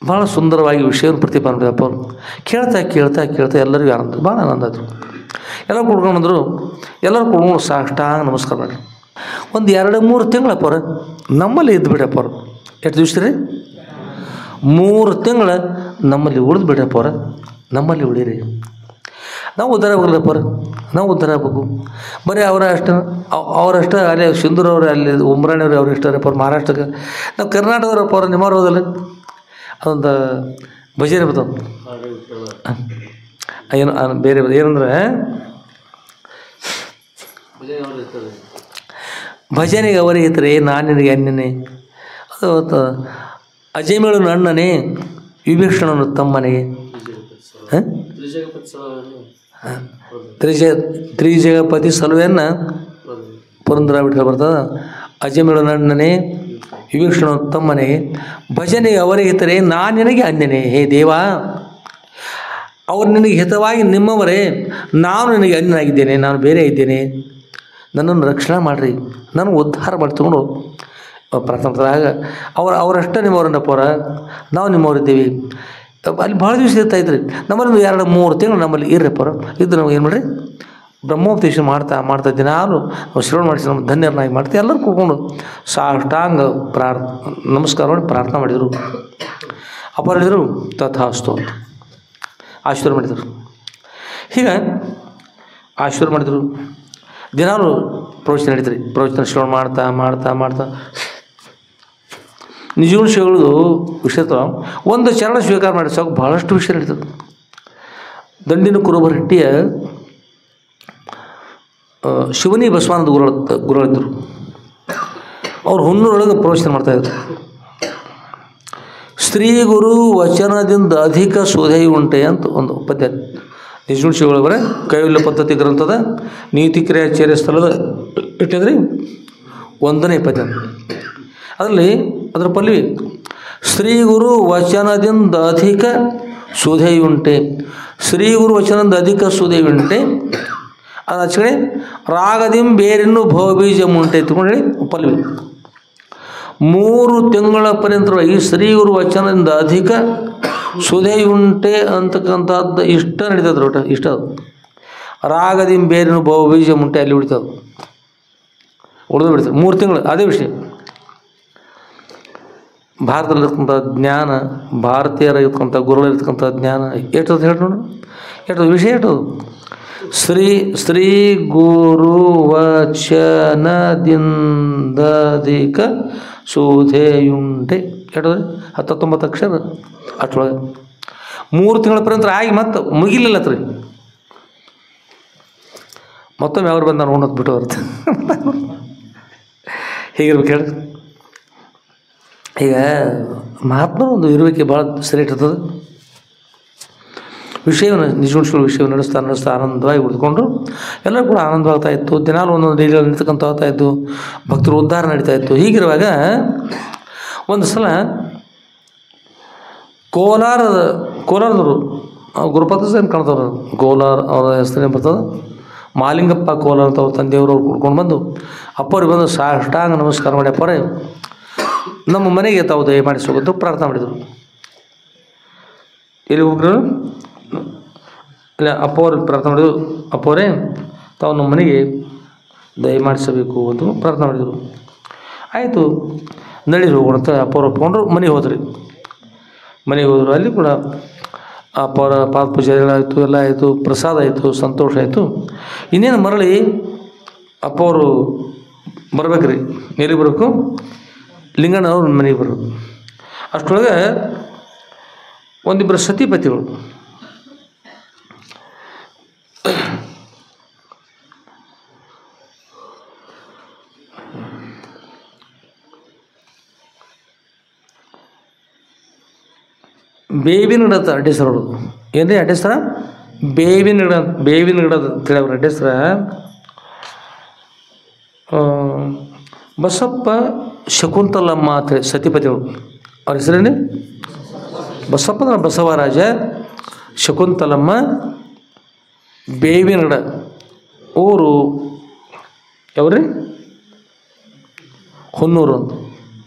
ಭಾಳ ಸುಂದರವಾಗಿ ವಿಷಯವನ್ನು ಪ್ರತಿಪಾದನೆ ಮಾಡಿದಪ್ಪ ಅವರು. ಕೇಳ್ತಾ ಎಲ್ಲರಿಗೂ ಆನಂದ, ಭಾಳ ಆನಂದ ಆಯಿತು. ಎಲ್ಲರೂ ಕುಡ್ಕೊಂಡು ಬಂದರು. ಎಲ್ಲರೂ ಕುಡ್ಕೊಂಡು ಸಾಷ್ಟಾಂಗ ನಮಸ್ಕಾರ ಮಾಡಿ ಒಂದು 2-3 ತಿಂಗಳಪ್ಪ ಅವ್ರು ನಮ್ಮಲ್ಲಿ ಇದ್ದು ಬಿಡಪ್ಪ ಅವರು. ಎಷ್ಟು ದಿವಸ ರೀ? 3 ತಿಂಗಳು ನಮ್ಮಲ್ಲಿ ಉಳಿದು ಬಿಡಪ್ಪ ಅವ್ರ. ನಮ್ಮಲ್ಲಿ ಉಳೀರಿ, ನಾವು ಉದ್ಧಾರ ಆಗಲ್ಲಪ್ಪ ಅವ್ರ, ನಾವು ಉದ್ಧಾರ ಆಗಬೇಕು. ಬರೀ ಅವರಷ್ಟೇ ಅಲ್ಲೇ ಸಿಂಧೂರವ್ರು, ಅಲ್ಲಿ ಉಮ್ರಾಣಿಯವ್ರು ಅವ್ರು ಇಷ್ಟಾರಪ್ಪ ಅವ್ರು ಮಹಾರಾಷ್ಟ್ರಕ್ಕೆ. ನಾವು ಕರ್ನಾಟಕದವ್ರಪ್ಪ ಅವ್ರು ನಿಮ್ಮವ್ರು ಹೋದಲ್ಲ. ಅದೊಂದು ಭಜನೆ ಬರ್ತಾವ ಏನು ಬೇರೆ ಏನಂದ್ರೆ ಭಜನೆಗೆ ಅವರಿಗೆ ಇರ್ತಾರೆ ನಾನು ನಿನಗೆ ಅನ್ನನೇ. ಅದು ಅಜಮೇಳು ಅಣ್ಣನೇ, ವಿಭೀಷಣನು ತಮ್ಮನೇ, ತ್ರಿಜಗಪತಿ ಸಲುವೆಯನ್ನು ಪುರಂದರ ಬಿಟ್ಟು ಬರ್ತದೆ. ಅಜಮೇಳು ಅಣ್ಣನೇ, ವಿಭೀಷಣನು ತಮ್ಮನೇ, ಭಜನೆಗೆ ಅವರಿಗೆ ಇರ್ತಾರೆ ನಾನು ನಿನಗೆ ಅನ್ನನೇ. ಹೇ ದೇವ, ಅವರು ನಿನಗೆ ಹಿತವಾಗಿ ನಿಮ್ಮವರೇ, ನಾನು ನಿನಗೆ ಅನ್ಯನಾಗಿದ್ದೇನೆ, ನಾನು ಬೇರೆ ಇದ್ದೇನೆ, ನನ್ನನ್ನು ರಕ್ಷಣೆ ಮಾಡಿರಿ, ನಾನು ಉದ್ಧಾರ ಮಾಡಿ ತಗೊಂಡು ಪ್ರಾರ್ಥನಾಗ ಅವರಷ್ಟೇ ನಿಮ್ಮವ್ರನ್ನಪ್ಪ ಅವರ, ನಾವು ನಿಮ್ಮವರಿದ್ದೀವಿ. ಅಲ್ಲಿ ಭಾಳ ದಿವಸ ಇರ್ತಾಯಿದ್ರಿ. ನಮ್ಮಲ್ಲಿ 2-3 ತಿಂಗಳು ನಮ್ಮಲ್ಲಿ ಇರ್ರಪ್ಪ ಅವರು ಇದ್ದು ನಾವು ಏನು ಮಾಡಿರಿ ಬ್ರಹ್ಮೋಪದೇಶ ಮಾಡ್ತಾ ಮಾಡ್ತಾ ದಿನಾಲು ನಾವು ಶ್ರವಣ ಮಾಡಿಸಿ ನಮ್ಮ ಧನ್ಯರನ್ನಾಗಿ ಮಾಡ್ತೀವಿ. ಎಲ್ಲರೂ ಕೂತ್ಕೊಂಡು ಸಾಷ್ಟಾಂಗ ನಮಸ್ಕಾರ ಮಾಡಿ ಪ್ರಾರ್ಥನೆ ಮಾಡಿದರು. ಅಪ್ಪ ಹೇಳಿದರು ತಥಾಸ್ತು ಅಂತ ಆಶೀರ್ವಾದ ಮಾಡಿದರು. ಹೀಗೆ ಆಶೀರ್ವಾದ ಮಾಡಿದರು. ದಿನಾಲು ಪ್ರವಚನ ನಡೀತಾರೆ. ಪ್ರವಚನ ಶ್ರವಣ ಮಾಡ್ತಾ ಮಾಡ್ತಾ ಮಾಡ್ತಾ ನಿಜಗುಣ ಶ್ರೀಗಳದು ವಿಷಯ ಒಂದು ಚರಣ ಸ್ವೀಕಾರ ಮಾಡಿ ಸಾಕು ಭಾಳಷ್ಟು ವಿಷಯ ನಡೀತದೆ. ದಂಡಿನ ಕುರುಬರಟ್ಟಿಯ ಶಿವನಿ ಬಸವಾನಂದ ಗುರುಗಳಿದ್ದರು. ಅವ್ರು ಹುನ್ನೂರೊಳಗೆ ಪ್ರವಚನ ಮಾಡ್ತಾಯಿದ್ರು. ಸ್ತ್ರೀ ಗುರು ವಚನದಿಂದ ಅಧಿಕ ಶೋಧೆ ಉಂಟೆ ಅಂತ ಒಂದು ಪದ್ಯ ನಿಜಗುಣ ಶ್ರೀಗಳವರ ಕೈವಲ್ಯ ಪದ್ಧತಿ ಗ್ರಂಥದ ನೀತಿ ಕ್ರಿಯಾಚಾರ್ಯ ಸ್ಥಳದ ಇಟ್ಟಿದ್ರಿ 1ನೇ ಪದ್ಯ. ಅದರಲ್ಲಿ ಅದರ ಪಲ್ವಿ ಶ್ರೀ ಗುರು ವಚನದಿಂದ ಅಧಿಕ ಶೋಧೆಯುಂಟೆ, ಶ್ರೀ ಗುರು ವಚನದಿಂದ ಅಧಿಕ ಶೋಧೆಯುಂಟೆ. ಅದು ಹಚ್ಕಡೆ ರಾಗದಿಂ ಬೇರಿನ್ನು ಭವಬೀಜ ಮುಂಟೆ ತಗೊಂಡು ಪಲ್ವಿ 3 ತಿಂಗಳ ಪರ್ಯಂತವಾಗಿ ಶ್ರೀ ಗುರು ವಚನದಿಂದ ಅಧಿಕ ಸುಧೆಯುಂಟೆ ಅಂತಕ್ಕಂಥದ್ದು ಇಷ್ಟ ನಡೀತದೆ. ಒಟ್ಟು ಇಷ್ಟ ರಾಗದಿಂ ಬೇರಿನ ಬೀಜ ಮುಂಟೆ ಅಲ್ಲಿ ಉಳಿತದೆ, ಉಳಿದು ಬಿಡ್ತದೆ 3 ತಿಂಗಳು. ಅದೇ ವಿಷಯ ಭಾರತದಲ್ಲಿರ್ತಕ್ಕಂಥ ಜ್ಞಾನ, ಭಾರತೀಯರಾಗಿರ್ತಕ್ಕಂಥ ಗುರುಗಳಿರ್ತಕ್ಕಂಥ ಜ್ಞಾನ ಎಷ್ಟದು ಹೇಳಿ ನೋಡು, ಎಷ್ಟದು ವಿಷಯ ಎಷ್ಟದು. ಶ್ರೀ ಗುರು ವಚನದಿಂದಧಿಕ ಸುಧೆಯುಂಟೆ ಎಷ್ಟದು 19 ಅಕ್ಷರ ಅಷ್ಟೊಳಗೆ 3 ತಿಂಗಳ ಪರ್ಯಂತ ಆಗಿ ಮತ್ತೆ ಮುಗಿಲಿಲ್ಲತ್ರಿ. ಮತ್ತೊಮ್ಮೆ ಅವ್ರು ಬಂದು ನಾನು ಉಣ್ಣೋದು ಬಿಟ್ಟು ಬರುತ್ತೆ. ಹೀಗಿರ್ಬೇಕು ಹೇಳಿ. ಈಗ ಮಹಾತ್ಮರು ಒಂದು ಇರುವಿಕೆ ಭಾಳ ಸರಿ ಇರ್ತದೆ. ವಿಷಯವನ್ನು ನಿಜಗುಣ ವಿಷಯವನ್ನು ನಡೆಸ್ತಾ ಆನಂದವಾಗಿ ಉಳಿದುಕೊಂಡ್ರು. ಎಲ್ಲರೂ ಕೂಡ ಆನಂದವಾಗ್ತಾ ಇತ್ತು. ದಿನಾಲು ಒಂದೊಂದು ಡೈಲಿಯಲ್ಲಿ ನಿಂತಕ್ಕಂಥ ಹೋಗ್ತಾ ಇತ್ತು. ಭಕ್ತರು ಉದ್ಧಾರ ನಡೀತಾ ಇತ್ತು. ಹೀಗಿರುವಾಗ ಒಂದು ಸಲ ಕೋಲಾರದವರು ಗುರುಪದ ಕಾಣ್ತವ್ರು. ಕೋಲಾರ ಅವರ ಹೆಸರೇ ಬರ್ತದೆ, ಮಾಲಿಂಗಪ್ಪ ಕೋಲಾರ ಅಂತ ಅವ್ರ ತಂದೆಯವರು ಅವ್ರು ಕುಡ್ಕೊಂಡು ಬಂದು ಅಪ್ಪವ್ರಿಗೆ ಬಂದು ಸಾಷ್ಟಾಂಗ ನಮಸ್ಕಾರ ಮಾಡಿ ಅಪ್ಪರೇ ನಮ್ಮ ಮನೆಗೆ ತಾವು ದಯಮಾಡಿಸಿ ಹೋಗೋದು ಪ್ರಾರ್ಥನೆ ಮಾಡಿದರು. ಎಲ್ಲಿ ಹೋಗ್ರು ಇಲ್ಲ ಅಪ್ಪವ್ರಿಗೆ ಪ್ರಾರ್ಥನೆ ಮಾಡಿದರು. ಅಪ್ಪವರೇ ತಾವು ನಮ್ಮ ಮನೆಗೆ ದಯಮಾಡಿಸಬೇಕು ಅಂತ ಪ್ರಾರ್ಥನೆ ಮಾಡಿದರು. ಆಯಿತು ನಡೀರಿ ಹೋಗೋಣ ಅಂತ ಅಪ್ಪವ್ರು ಒಪ್ಕೊಂಡ್ರು. ಮನೆಗೆ ಹೋದ್ರಿ. ಮನೆಗೆ ಹೋದರು. ಅಲ್ಲಿ ಕೂಡ ಅಪ್ಪವರ ಪಾದ ಪೂಜೆಗಳಾಯಿತು, ಎಲ್ಲ ಆಯಿತು, ಪ್ರಸಾದ ಆಯಿತು, ಸಂತೋಷ ಆಯಿತು. ಇನ್ನೇನು ಮರಳಿ ಅಪ್ಪವರು ಬರ್ಬೇಕ್ರಿ. ಎಲ್ಲಿ ಬರಬೇಕು? ಲಿಂಗಣ್ಣವ್ರ ಮನೆಗೆ ಬರೋದು. ಅಷ್ಟರೊಳಗೆ ಒಂದಿಬ್ಬರು ಸತಿಪತಿಗಳು ಬೇವಿನ ಗಿಡ ಅಡ್ಡೇಶ್ವರ ಅವ್ರದ್ದು. ಏನ್ರಿ ಅಡ್ಡೇಶ್ವರ? ಬೇವಿನ ಗಿಡ ತಿಳಿಯವ್ರ ಅಡ್ಡೇಶ್ವರ ಬಸಪ್ಪ ಶಕುಂತಲಮ್ಮ ಅಂತೇಳಿ ಸತಿಪತಿಗಳು. ಅವ್ರ ಹೆಸರೇನು? ಬಸಪ್ಪ ಅಂದ್ರೆ ಬಸವರಾಜ, ಶಕುಂತಲಮ್ಮ, ಬೇವಿನ ಗಿಡ. ಊರು ಯಾವ್ರಿ? ಹೊನ್ನೂರು ಅಂತ.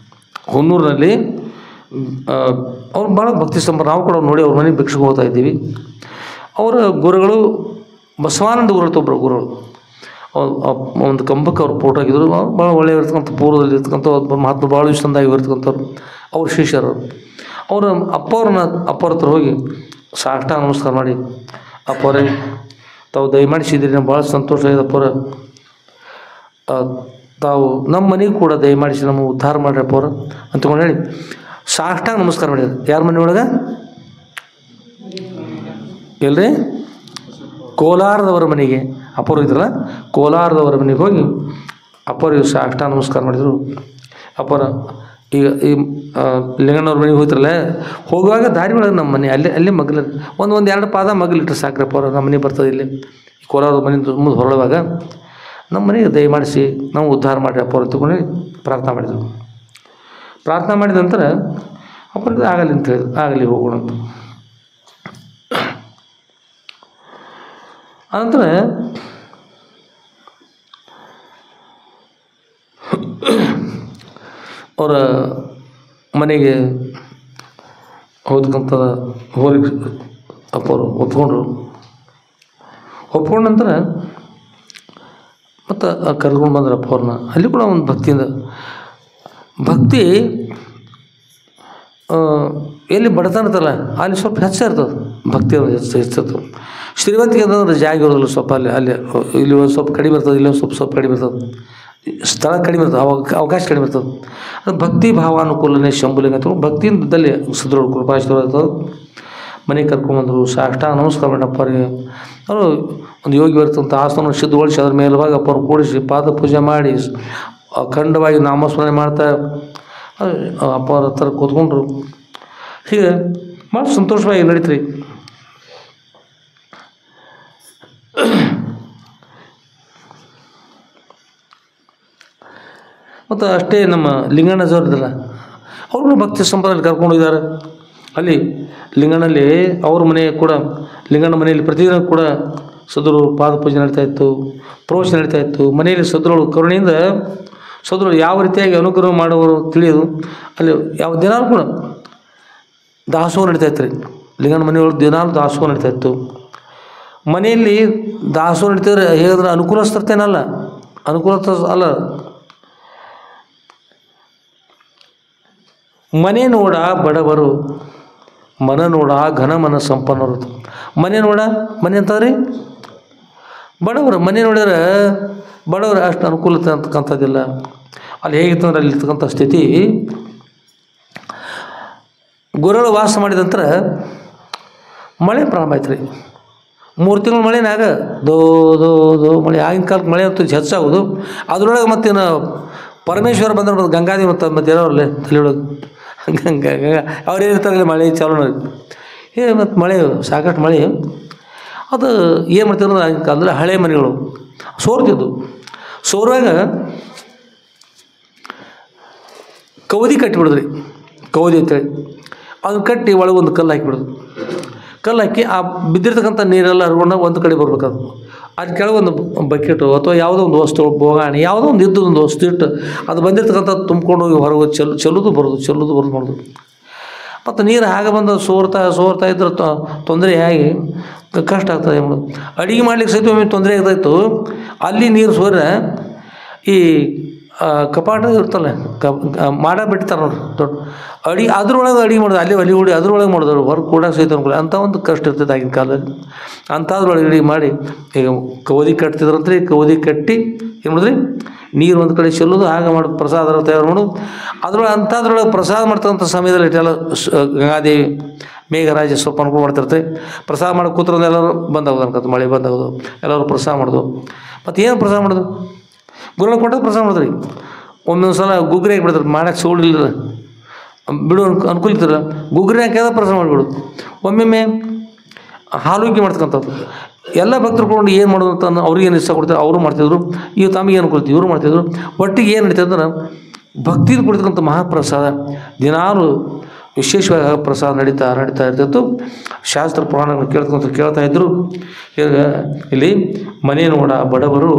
ಹೊನ್ನೂರಿನಲ್ಲಿ ಅವ್ರು ಭಾಳ ಭಕ್ತಿ ಸಂಪರ್ಕ. ನಾವು ಕೂಡ ನೋಡಿ ಅವ್ರ ಮನೆಗೆ ಭಿಕ್ಷೆಗೆ ಹೋಗ್ತಾ ಇದ್ದೀವಿ. ಅವರ ಗುರುಗಳು ಬಸವಾನಂದ ಗುರುಗಳು ಒಬ್ಬರು ಗುರುಗಳು. ಒಂದು ಕಂಬಕ್ಕೆ ಅವ್ರು ಫೋಟೋ ಹಾಕಿದ್ರು. ಭಾಳ ಒಳ್ಳೆಯ ಇರ್ತಕ್ಕಂಥ ಪೂರ್ವದಲ್ಲಿ ಇರ್ತಕ್ಕಂಥ ಮಹಾತ್ಮ ಭಾಳ ಚಂದಾಗಿ ಇರ್ತಕ್ಕಂಥವ್ರು ಅವ್ರ ಶಿಷ್ಯರು. ಅವರು ಅಪ್ಪವ್ರ ಹತ್ರ ಹೋಗಿ ಸಾಷ್ಟಾಂಗ ನಮಸ್ಕಾರ ಮಾಡಿ ಅಪ್ಪವರೇ ತಾವು ದಯಮಾಡಿಸಿದ್ದೀರಿ, ನಮ್ಗೆ ಭಾಳ ಸಂತೋಷ ಆಗಿದೆ ಅಪ್ಪವ್ರ. ತಾವು ನಮ್ಮ ಮನೆಗೆ ಕೂಡ ದಯಮಾಡಿಸಿ ನಮ್ಮ ಉದ್ಧಾರ ಮಾಡಿರಿ ಅಪ್ಪವ್ರ ಅಂತಕೊಂಡು ಹೇಳಿ ಸಾಷ್ಟಾಂಗ ನಮಸ್ಕಾರ ಮಾಡಿದ್ರು. ಯಾರ ಮನೆ ಒಳಗೆ? ಎಲ್ರಿ? ಕೋಲಾರದವರ ಮನೆಗೆ ಅಪ್ಪವ್ರು ಇದ್ರಲ್ಲ, ಕೋಲಾರದವರ ಮನೆಗೆ ಹೋಗಿ ಅಪ್ಪವ್ರಿಗೆ ಸಾಷ್ಟಾಂಗ ನಮಸ್ಕಾರ ಮಾಡಿದರು. ಅಪ್ಪರ ಈಗ ಈ ಲಿಂಗಣ್ಣವ್ರ ಮನೆಗೆ ಹೋಗ್ತಿರಲ್ಲ, ಹೋಗುವಾಗ ದಾರಿ ಒಳಗೆ ನಮ್ಮ ಮನೆ ಅಲ್ಲೇ ಮಗ್ಲ ಒಂದು 2 ಪಾದ ಮಗ್ಲಿಟ್ರೆ ಸಾಕ್ರಪ್ಪ ಅವ್ರ ನಮ್ಮ ಮನೆ ಬರ್ತದೆ. ಇಲ್ಲಿ ಕೋಲಾರ ಮನೆ ಮುಂದೆ ಹೊರಡುವಾಗ ನಮ್ಮ ಮನೆಗೆ ದಯಮಾಡಿಸಿ ನಾವು ಉದ್ಧಾರ ಮಾಡಿರಿ ಅಪ್ಪವ್ರು ತಗೊಂಡು ಪ್ರಾರ್ಥನೆ ಮಾಡಿದರು. ಪ್ರಾರ್ಥನೆ ಮಾಡಿದ ನಂತರ ಅಪ್ಪನಿಗೆ ಆಗಲಿ ಅಂತ ಹೇಳಿದ್ರು. ಆಗಲಿ ಹೋಗೋಣ ಅಂತ. ಆನಂತರ ಅವರ ಮನೆಗೆ ಹೋಗ್ತಕ್ಕಂಥ ಹೋಗಿ ಅಪ್ಪವರು ಒಪ್ಕೊಂಡ್ರು. ಒಪ್ಕೊಂಡ ನಂತರ ಮತ್ತು ಕರ್ಕೊಂಡು ಬಂದ್ರಪ್ಪ ಅವ್ರನ್ನ. ಅಲ್ಲಿ ಕೂಡ ಒಂದು ಭಕ್ತಿಯಿಂದ ಭಕ್ತಿ ಎಲ್ಲಿ ಬಡತನ ಇರ್ತಲ್ಲ ಅಲ್ಲಿ ಸ್ವಲ್ಪ ಹೆಚ್ಚಿರ್ತದೆ, ಭಕ್ತಿ ಹೆಚ್ಚಿರ್ತದೆ. ಶ್ರೀಮಂತಿಗೆ ಅಂತಂದ್ರೆ ಜಾಗ ಇರೋದಿಲ್ಲ, ಸ್ವಲ್ಪ ಅಲ್ಲಿ ಇಲ್ಲಿ ಒಂದು ಸ್ವಲ್ಪ ಕಡಿಮೆ ಇರ್ತದೆ, ಇಲ್ಲಿ ಒಂದು ಸ್ವಲ್ಪ ಕಡಿಮೆ ಇರ್ತದೆ, ಸ್ಥಳ ಕಡಿಮೆ ಇರ್ತದೆ, ಅವಕಾಶ ಕಡಿಮೆ ಇರ್ತದೆ. ಅದು ಭಕ್ತಿ ಭಾವಾನುಕೂಲನೆ ಶಂಭುಲಿಂಗ ಅಂತ ಭಕ್ತಿಯಿಂದಲೇ ಸುದೃಢ ಕೃಪಾಶೀರ್ವಾದ ಇರ್ತದೆ. ಮನೆಗೆ ಕರ್ಕೊಂಬಂದರು, ಸಾಷ್ಟಾಂಗ ನಮಸ್ಕಾರ ಮಾಡಪ್ಪರಿಗೆ. ಅವರು ಒಂದು ಯೋಗಿ ಬರ್ತಂಥ ಆಸನ ಸಿದ್ಧಗೊಳಿಸಿ ಅದ್ರ ಮೇಲ್ಭಾಗ ಅಪ್ಪವ್ರು ಕೂಡಿಸಿ ಪಾದ ಪೂಜೆ ಮಾಡಿ ಅಖಂಡವಾಗಿ ನಾಮಸ್ಮರಣೆ ಮಾಡ್ತಾ ಅಪ್ಪ ಅವ್ರ ಹತ್ರ ಕೂತ್ಕೊಂಡ್ರು. ಹೀಗೆ ಭಾಳ ಸಂತೋಷವಾಗಿ ನಡೀತ್ರಿ. ಮತ್ತು ಅಷ್ಟೇ ನಮ್ಮ ಲಿಂಗಣ್ಣಜವ್ರದ್ದಲ್ಲ, ಅವ್ರನ್ನೂ ಭಕ್ತಿ ಸಂಪ್ರದಾಯ ಕರ್ಕೊಂಡೋಗಿದ್ದಾರೆ. ಅಲ್ಲಿ ಲಿಂಗಣ್ಣಲ್ಲಿ ಅವ್ರ ಮನೆ ಕೂಡ, ಲಿಂಗಣ್ಣ ಮನೆಯಲ್ಲಿ ಪ್ರತಿದಿನ ಕೂಡ ಸದ್ರು ಪಾದ ಪೂಜೆ ನಡೀತಾಯಿತ್ತು, ಪ್ರವಚನ ನಡೀತಾಯಿತ್ತು. ಮನೆಯಲ್ಲಿ ಸದ್ರಗಳು ಕರುಣೆಯಿಂದ ಸದ್ರಗಳು ಯಾವ ರೀತಿಯಾಗಿ ಅನುಗ್ರಹ ಮಾಡುವರು ತಿಳಿಯೋದು. ಅಲ್ಲಿ ಯಾವ ದಿನಾಲು ಕೂಡ ದಾಸೋಹ ನಡೀತಾಯಿತ್ತು ರೀ. ಲಿಂಗಣ್ಣ ಮನೆಯೊಳಗೆ ದಿನಾಲು ದಾಸೋಹ ನಡೀತಾಯಿತ್ತು. ಮನೆಯಲ್ಲಿ ದಾಸೋಹ ನಡೀತಿದ್ರೆ ಹೇಗಂದ್ರೆ ಅನುಕೂಲಸ್ತರ್ತೇನಲ್ಲ, ಅನುಕೂಲತ ಅಲ್ಲ. ಮನೆ ನೋಡ ಬಡವರು, ಮನ ನೋಡ ಘನ ಮನ ಸಂಪನ್ನರು. ಮನೆ ನೋಡ, ಮನೆ ಅಂತಂದ್ರಿ ಬಡವರು. ಮನೆ ನೋಡಿದ್ರೆ ಬಡವರು ಅಷ್ಟು ಅನುಕೂಲತೆ ಅಂತಕ್ಕಂಥದ್ದಿಲ್ಲ. ಅಲ್ಲಿ ಹೇಗಿತ್ತಂದ್ರೆ ಅಲ್ಲಿ ಇರ್ತಕ್ಕಂಥ ಸ್ಥಿತಿ, ಗುರುಗಳು ವಾಸ ಮಾಡಿದ ನಂತರ ಮಳೆ ಪ್ರಾರಂಭ ಆಯ್ತು ರೀ. 3 ತಿಂಗಳು ಮಳೆನಾಗ ದೋ ಮಳೆ. ಆಗಿನ ಕಾಲಕ್ಕೆ ಮಳೆ ಅಂತೂ ಹೆಚ್ಚಾಗೋದು. ಅದರೊಳಗೆ ಮತ್ತೇನು ಪರಮೇಶ್ವರ ಬಂದ್ರೆ ಗಂಗಾದೇವಿ ಮತ್ತು ಏನೋರ್ಲೆ ತಲೆಯೊಳಗೆ ಅವ್ರೇನಿರ್ತಾರಲ್ಲ ಮಳೆ ಚಾಲೂ ಮತ್ತು ಮಳೆ ಸಾಕಷ್ಟು ಮಳೆ. ಅದು ಏನು ಮಾಡ್ತಿರೋದು ಆಗಿನ ಕಾಲದಲ್ಲಿ ಹಳೆ ಮನೆಗಳು ಸೋರ್ತಿದ್ದು. ಸೋರುವಾಗ ಕವದಿ ಕಟ್ಟಿಬಿಡಿದ್ರಿ, ಕವದಿ ಅಂತೇಳಿ ಅದನ್ನು ಕಟ್ಟಿ ಒಳಗೆ ಒಂದು ಕಲ್ಲು ಹಾಕಿಬಿಡೋದು. ಕಲ್ಲು ಹಾಕಿ ಆ ಬಿದ್ದಿರ್ತಕ್ಕಂಥ ನೀರೆಲ್ಲ ಹರ್ಕೊಂಡು ಒಂದು ಕಡೆ ಬರ್ಬೇಕದು. ಅದು ಕೆಳಗೊಂದು ಬಕೆಟು ಅಥವಾ ಯಾವುದೋ ಒಂದು ವಸ್ತು, ಬೋಗಾಣಿ ಯಾವುದೋ ಒಂದು ಇದ್ದೊಂದು ವಸ್ತು ಇಟ್ಟು ಅದು ಬಂದಿರ್ತಕ್ಕಂಥ ತುಂಬ್ಕೊಂಡು ಹೋಗಿ ಹೊರಗೆ ಚೆಲ್ಲೋದು ಬರೋದು ಮಾಡೋದು. ಮತ್ತು ನೀರು ಹಾಗೆ ಬಂದು ಸೋರ್ತಾ ಇದ್ರೆ ತೊಂದರೆ ಆಗಿ ಕಷ್ಟ ಆಗ್ತದೆ ಮಾಡೋದು. ಅಡುಗೆ ಮಾಡ್ಲಿಕ್ಕೆ ಸಹಿತ ಒಮ್ಮೆ ತೊಂದರೆ ಆಗ್ತಾಯಿತ್ತು. ಅಲ್ಲಿ ನೀರು ಸೋರೆ ಈ ಕಪಾಟ ಇರ್ತಲ್ಲ, ಮಾಡ ಬಿಡ್ತಾರೆ ನೋಡ್ರಿ ದೊಡ್ಡ ಅದ್ರೊಳಗೆ ಅಡುಗೆ ಮಾಡೋದು. ಅಲ್ಲಿ ಒಲಿ ಹೊಡಿ ಅದ್ರೊಳಗೆ ಮಾಡಿದವರು ಹೊರಗೆ ಕೂಡ ಸಹಿತ ಅನ್ಕೊಳ್ಳಿ ಅಂಥ ಒಂದು ಕಷ್ಟ ಇರ್ತದೆ ಆಗಿನ ಕಾಲದಲ್ಲಿ. ಅಂಥದ್ರೊಳಗೆ ಅಡುಗೆ ಮಾಡಿ ಈಗ ಕವದಿ ಕಟ್ತಿದ್ರಂತ್ರಿ. ಕವದಿ ಕಟ್ಟಿ ಏನು ಮಾಡಿದ್ರಿ, ನೀರು ಒಂದು ಕಡೆ ಚೆಲ್ಲೋದು, ಹಾಗೆ ಮಾಡೋದು, ಪ್ರಸಾದ ತಯಾರು ಮಾಡೋದು. ಅದ್ರೊಳಗೆ ಅಂಥದ್ರೊಳಗೆ ಪ್ರಸಾದ ಮಾಡ್ತಕ್ಕಂಥ ಸಮಯದಲ್ಲಿ ಇಟ್ಟೆಲ್ಲ ಗಂಗಾದೇವಿ ಮೇಘರಾಜ ಸ್ವಲ್ಪ ಅನುಕೂಲ ಮಾಡ್ತಿರ್ತೆ. ಪ್ರಸಾದ ಮಾಡಿ ಕೂತ್ರಂದು ಎಲ್ಲರೂ ಬಂದಾಗೋದು ಅನ್ಕತ್ತು, ಮಳೆ ಬಂದಾಗೋದು, ಎಲ್ಲರೂ ಪ್ರಸಾದ ಮಾಡೋದು. ಮತ್ತು ಏನು ಪ್ರಸಾದ ಮಾಡೋದು, ಗುರುಗಳು ಕೊಟ್ಟದ್ದು ಪ್ರಸಾದ ಮಾಡಿದ್ರಿ. ಒಂದೊಂದು ಸಲ ಗುಗ್ರಿ ಹಾಕಿಬಿಡ್ತಾರೆ, ಮಾಡೋಕ್ಕೆ ಸೋಡಿಲ್ಲ ಬಿಡು ಅನುಕೂಲ ಇರ್ತಿರಲ್ಲ, ಗುಗ್ರಿ ಹಾಕಿದ ಪ್ರಸಾದ ಮಾಡಿಬಿಡೋದು. ಒಮ್ಮೊಮ್ಮೆ ಹಾಲುಗ್ಗಿ ಮಾಡ್ತಕ್ಕಂಥದ್ದು ಎಲ್ಲ ಭಕ್ತರು ಕೊಂಡು ಏನು ಮಾಡೋದು ಅಂತ ಅವ್ರಿಗೇನು ಇಷ್ಟ ಕೊಡ್ತಾರೆ ಅವರು ಮಾಡ್ತಿದ್ರು. ಇವು ತಮಗೆ ಅನುಕೂಲತೆ ಇವರು ಮಾಡ್ತಿದ್ರು. ಒಟ್ಟಿಗೆ ಏನು ನಡೀತದೆ ಅಂದ್ರೆ ಭಕ್ತಿಯಿಂದ ಕುಡಿತಕ್ಕಂಥ ಮಹಾಪ್ರಸಾದ ದಿನಾಲು ವಿಶೇಷವಾಗಿ ಪ್ರಸಾದ ನಡೀತಾ ಇರ್ತಿತ್ತು. ಶಾಸ್ತ್ರ ಪುರಾಣಗಳನ್ನು ಕೇಳ್ತಾ ಇದ್ದರು. ಈಗ ಇಲ್ಲಿ ಮನೆ ನೋಡ ಬಡವರು,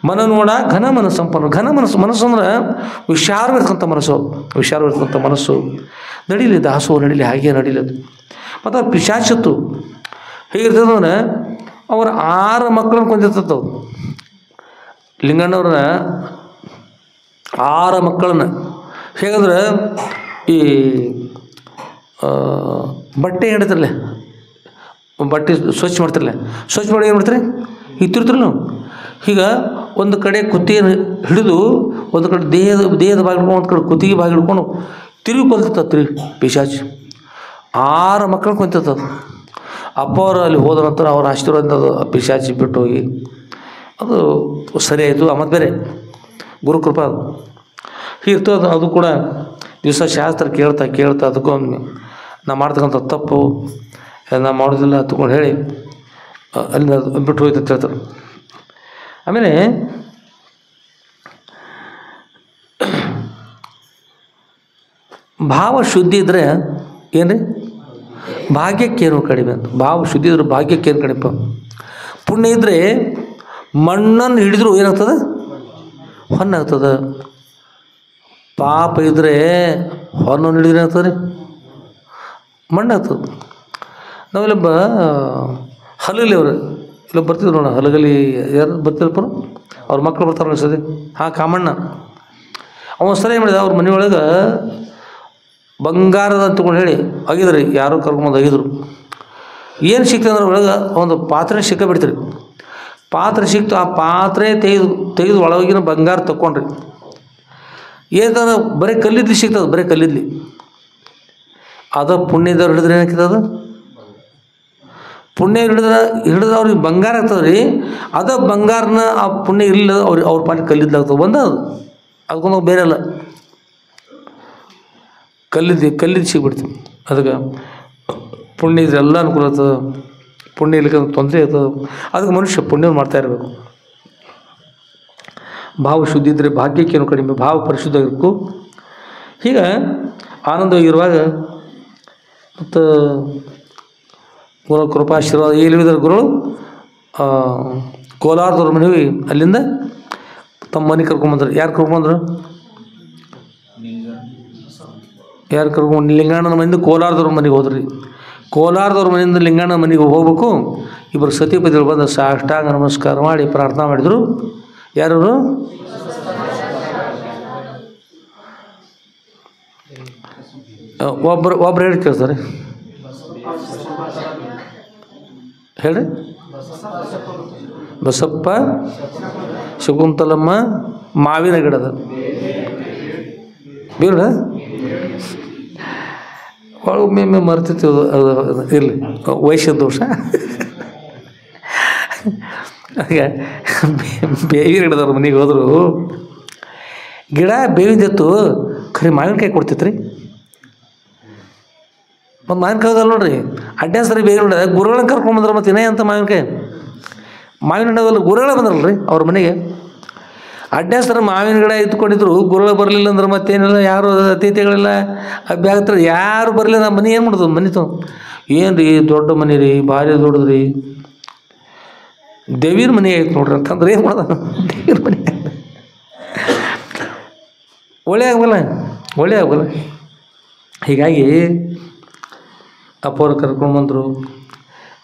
ಮನ ನೋಡ ಘನ ಮನ ಸಂಪನ್ನ. ಘನ ಮನಸ್ಸು ಅಂದ್ರೆ ವಿಶಾಲವಿರ್ತಕ್ಕಂಥ ಮನಸ್ಸು ನಡೀಲಿ, ದಾಸೋಹ ನಡೀಲಿ, ಹಾಗೆ ನಡೀಲಿ ಅದು. ಮತ್ತು ಅವ್ರ ಪಿಶಾಚತ್ತು ಹೇಗಿರ್ತದಂದ್ರೆ ಅವ್ರ 6 ಮಕ್ಕಳನ್ನು ಕೊಂದಿರ್ತವು. ಲಿಂಗಣ್ಣವ್ರ 6 ಮಕ್ಕಳನ್ನ ಹೇಗಂದ್ರೆ ಈ ಬಟ್ಟೆ ಹಿಡಿತಿರಲ್ಲ, ಬಟ್ಟೆ ಸ್ವಚ್ಛ ಮಾಡ್ತಿರಲ್ಲ, ಸ್ವಚ್ಛ ಮಾಡಿ ಏನು ಮಾಡ್ತಾರೆ, ಇತ್ತಿರ್ತಿರಲ್ಲ ನಾವು. ಈಗ ಒಂದು ಕಡೆ ಕುತ್ತಿಗೆ ಹಿಡಿದು ಒಂದು ಕಡೆ ದೇಹದ ಭಾಗ ಹಿಡ್ಕೊಂಡು ಒಂದು ಕಡೆ ಕುತ್ತಿಗೆ ಭಾಗ ಹಿಡ್ಕೊಂಡು ತಿರುಗಿ ಕೊಂತಿರ್ತದೆ ಪಿಶಾಚಿ. 6 ಮಕ್ಕಳು ಕೊಂತಿರ್ತದೆ. ಅಪ್ಪ ಅವರು ಅಲ್ಲಿ ಹೋದ ನಂತರ ಅವ್ರ ಆಶೀರ್ವಾದ ಪಿಶಾಚಿ ಬಿಟ್ಟು ಹೋಗಿ ಅದು ಸರಿ ಆಯಿತು. ಮತ್ತು ಬೇರೆ ಗುರುಕೃಪಾ ಇರ್ತದೆ. ಅದು ಕೂಡ ದಿವಸ ಶಾಸ್ತ್ರ ಕೇಳ್ತಾ ಅದಕ್ಕೊಂದು ನಾ ಮಾಡ್ತಕ್ಕಂಥ ತಪ್ಪು ನಾ ಮಾಡೋದಿಲ್ಲ ತಗೊಂಡು ಹೇಳಿ ಅಲ್ಲಿ ಬಿಟ್ಟು ಹೋಯ್ತು ಅಂತ ಹೇಳ್ತಾರೆ. ಆಮೇಲೆ ಭಾವ ಶುದ್ಧಿ ಇದ್ದರೆ ಏನು ರೀ, ಭಾಗ್ಯಕ್ಕೇನು ಕಡಿಮೆ ಅಂತ. ಭಾವ ಶುದ್ಧಿ ಇದ್ರೆ ಭಾಗ್ಯಕ್ಕೇನು ಕಡಿಮೆ. ಪುಣ್ಯ ಇದ್ದರೆ ಮಣ್ಣನ್ನು ಹಿಡಿದ್ರು ಏನಾಗ್ತದೆ, ಹೊನ್ನಾಗ್ತದೆ. ಪಾಪ ಇದ್ದರೆ ಹೊನ್ನು ಹಿಡಿದ್ರೆ ಏನಾಗ್ತದೆ ರೀ, ಮಣ್ಣಾಗ್ತದೆ. ನಾವೆಲ್ಲೊಬ್ಬ ಹಲಲಿ ಅವರು ಇಲ್ಲ ಬರ್ತಿದ್ರು ನೋಡ ಹಲಗಲಿ ಯಾರು ಬರ್ತಿರಪ್ಪ ಅವ್ರ ಮಕ್ಕಳು ಬರ್ತಾರೆ ಅನ್ಸದೆ. ಹಾಂ ಕಾಮಣ್ಣ ಅವ ಸರಿ ಏನು ಮಾಡಿದ ಅವ್ರ ಮನೆಯೊಳಗೆ ಬಂಗಾರದ ಅಂತಕೊಂಡು ಹೇಳಿ ಒಗಿದ್ರಿ, ಯಾರೋ ಕರ್ಕೊಂಬಂದು ಒಗಿದ್ರು. ಏನು ಸಿಕ್ತಂದ್ರೆ ಒಳಗೆ ಒಂದು ಪಾತ್ರೆ ಸಿಕ್ಕಾಬಿಡ್ತೀರಿ. ಪಾತ್ರೆ ಸಿಕ್ತು, ಆ ಪಾತ್ರೆ ತೆಗೆದು ಒಳಗಿನ ಬಂಗಾರ ತಗೊಂಡ್ರಿ. ಏನಂದ್ರೆ ಬರೀ ಕಲ್ಲಿದ್ಲಿ ಸಿಗ್ತದೆ, ಬರೀ ಕಲ್ಲಿದ್ಲಿ. ಅದು ಪುಣ್ಯದವ್ರು ಹಿಡಿದ್ರೆ ಏನಾಗ್ತದೆ, ಪುಣ್ಯ ಹಿಡಿದ್ರೆ ಅವ್ರಿಗೆ ಬಂಗಾರ ಆಗ್ತದೆ ರೀ. ಅದ ಬಂಗಾರನ ಆ ಪುಣ್ಯ ಇಲ್ಲ ಅವ್ರ ಪಾಟಿ ಕಲ್ಲಿದ್ಲಾಗ್ತದೆ. ಬಂದ ಅದು ಅದಕ್ಕೊಂದು ಬೇರೆ ಅಲ್ಲ, ಕಲ್ಲಿದ್ದು ಸಿಗ್ಬಿಡ್ತೀವಿ. ಅದಕ್ಕೆ ಪುಣ್ಯ ಇದ್ರೆ ಎಲ್ಲ ಅನುಕೂಲ ಆಗ್ತದೆ, ಪುಣ್ಯ ಇರ್ಲಿಕ್ಕೆ ತೊಂದರೆ ಆಗ್ತದೆ. ಅದಕ್ಕೆ ಮನುಷ್ಯ ಪುಣ್ಯ ಮಾಡ್ತಾ ಇರಬೇಕು. ಭಾವ ಶುದ್ಧಿ ಇದ್ದರೆ ಭಾಗ್ಯಕ್ಕೇನು ಕಡಿಮೆ, ಭಾವ ಪರಿಶುದ್ಧ ಇರಬೇಕು. ಹೀಗೆ ಆನಂದವಾಗಿರುವಾಗ ಮತ್ತು ಗುರು ಕೃಪಾಶೀರ್ವಾದ ಎಲ್ಲಿದ್ದಾರೆ ಗುರುಗಳು ಕೋಲಾರದವ್ರ ಮನೆಗೆ ಅಲ್ಲಿಂದ ತಮ್ಮ ಮನೆ ಕರ್ಕೊಂಬಂದ್ರು. ಯಾರು ಕರ್ಕೊಂಬಂದ್ರು? ಯಾರು ಕರ್ಕೊಂಡು ಲಿಂಗಣ್ಣನ ಮನೆಯಿಂದ ಕೋಲಾರದವ್ರ ಮನೆಗೆ ಹೋದ್ರಿ. ಕೋಲಾರದವ್ರ ಮನೆಯಿಂದ ಲಿಂಗಣ್ಣನ ಮನೆಗೆ ಹೋಗ್ಬೇಕು. ಇಬ್ಬರು ಸತಿಪತಿಗಳು ಬಂದು ಸಾಷ್ಟಾಂಗ ನಮಸ್ಕಾರ ಮಾಡಿ ಪ್ರಾರ್ಥನಾ ಮಾಡಿದರು. ಯಾರು? ಒಬ್ರು ಹೇಳಿ ಕೇಳ್ತಾರೆ, ಹೇಳಿ. ಬಸಪ್ಪ, ಶಕುಂತಲಮ್ಮ, ಮಾವಿನ ಗಿಡದ ಬೀರ ಒಮ್ಮೆ ಮರ್ತಿತ್ತು. ಅದು ಇರಲಿ, ವಯಸ್ಸಿನ ದೋಷ. ಹಾಗೆ ಬೇವಿನ ಗಿಡದವ್ರ ಮನೆಗೆ ಹೋದರು. ಗಿಡ ಬೇವಿಂದಿತ್ತು, ಖರೀ ಮಾವಿನಕಾಯಿ ಕೊಡ್ತಿತ್ತು ರೀ. ಮತ್ತು ಮಾವಿನಕಾಯ್ದಲ್ಲ ನೋಡ್ರಿ, ಅಡ್ಡ ಸರಿ ಬೇವಿನ ಗಿಡ ಗುರುಗಳನ್ನ ಕರ್ಕೊಂಡ್ಬಂದ್ರೆ ಮತ್ತು ಇನ್ನೇ ಅಂತ ಮಾವಿನಕಾಯಿ ಮಾವಿನ ಗಿಡದಲ್ಲಿ ಗುರುಗಳೇ ಬಂದ್ರಲ್ಲ ರೀ ಅವ್ರ ಮನೆಗೆ. ಅಡ್ಡಾಸರ ಮಾವಿನ ಗಿಡ ಇದ್ಕೊಂಡಿದ್ರು, ಗುರುಗಳು ಬರಲಿಲ್ಲ ಅಂದ್ರೆ ಮತ್ತೇನಿಲ್ಲ, ಯಾರು ಅತಿಥಿಗಳೆಲ್ಲ ಅಭ್ಯಾಗತ್ತಾರೆ, ಯಾರು ಬರಲಿಲ್ಲ. ನಮ್ಮ ಮನೆ ಏನು ಮಾಡೋದು? ಮನಿತು ಏನು ರೀ ದೊಡ್ಡ ಮನೆ ರೀ, ಭಾರಿ ದೊಡ್ಡದು ರೀ, ದೇವಿನ ಮನೆ ಆಯ್ತು ನೋಡ್ರಿ ಅಂತಂದ್ರೆ ಏನು ಮಾಡೋದು? ದೇವಿನ ಮನೆ ಒಳ್ಳೆ ಆಗಲ್ಲ. ಹೀಗಾಗಿ ಅಪ್ಪವ್ರು ಕರ್ಕೊಂಡು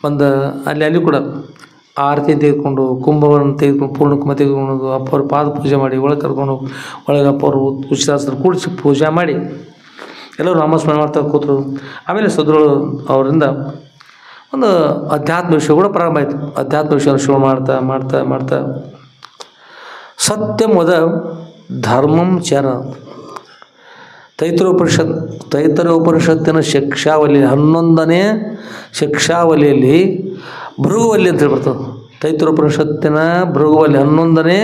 ಬಂದು ಅಲ್ಲಿ ಕೂಡ ಆರತಿ ತೆಗೆದುಕೊಂಡು ಕುಂಭವನ್ನು ತೆಗೆದುಕೊಂಡು ಪೂರ್ಣ ಕುಂಭ ತೆಗೆದುಕೊಂಡು ಅಪ್ಪವ್ರ ಪಾದ ಪೂಜೆ ಮಾಡಿ ಒಳಗೆ ಕರ್ಕೊಂಡು ಒಳಗೆ ಅಪ್ಪವರು ಉಚಿತಾಸ್ತ್ರ ಕೂಡಿಸಿ ಪೂಜೆ ಮಾಡಿ ಎಲ್ಲರೂ ನಾಮಸ್ಮರಣೆ ಮಾಡ್ತಾ ಕೂತರು. ಆಮೇಲೆ ಸದ್ರುಗಳು ಅವರಿಂದ ಒಂದು ಅಧ್ಯಾತ್ಮ ವಿಷಯ ಕೂಡ ಪ್ರಾರಂಭ ಆಯಿತು. ಅಧ್ಯಾತ್ಮ ವಿಷಯ ಶುರು ಮಾಡ್ತಾ ಮಾಡ್ತಾ ಮಾಡ್ತಾ ಸತ್ಯಮದ ಧರ್ಮಂ ಚರ ತೈತರೋಪನಿಷತ್ತಿನ ಶಿಕ್ಷಾವಲಿ 11ನೇ ಶಿಕ್ಷಾವಲಿಯಲ್ಲಿ ಭೃಗುವಲ್ಲಿ ಅಂತ ಹೇಳಿ ಬರ್ತದೆ. ತೈತರೋಪನಿಷತ್ತಿನ ಭೃಗುವಲ್ಲಿ 11ನೇ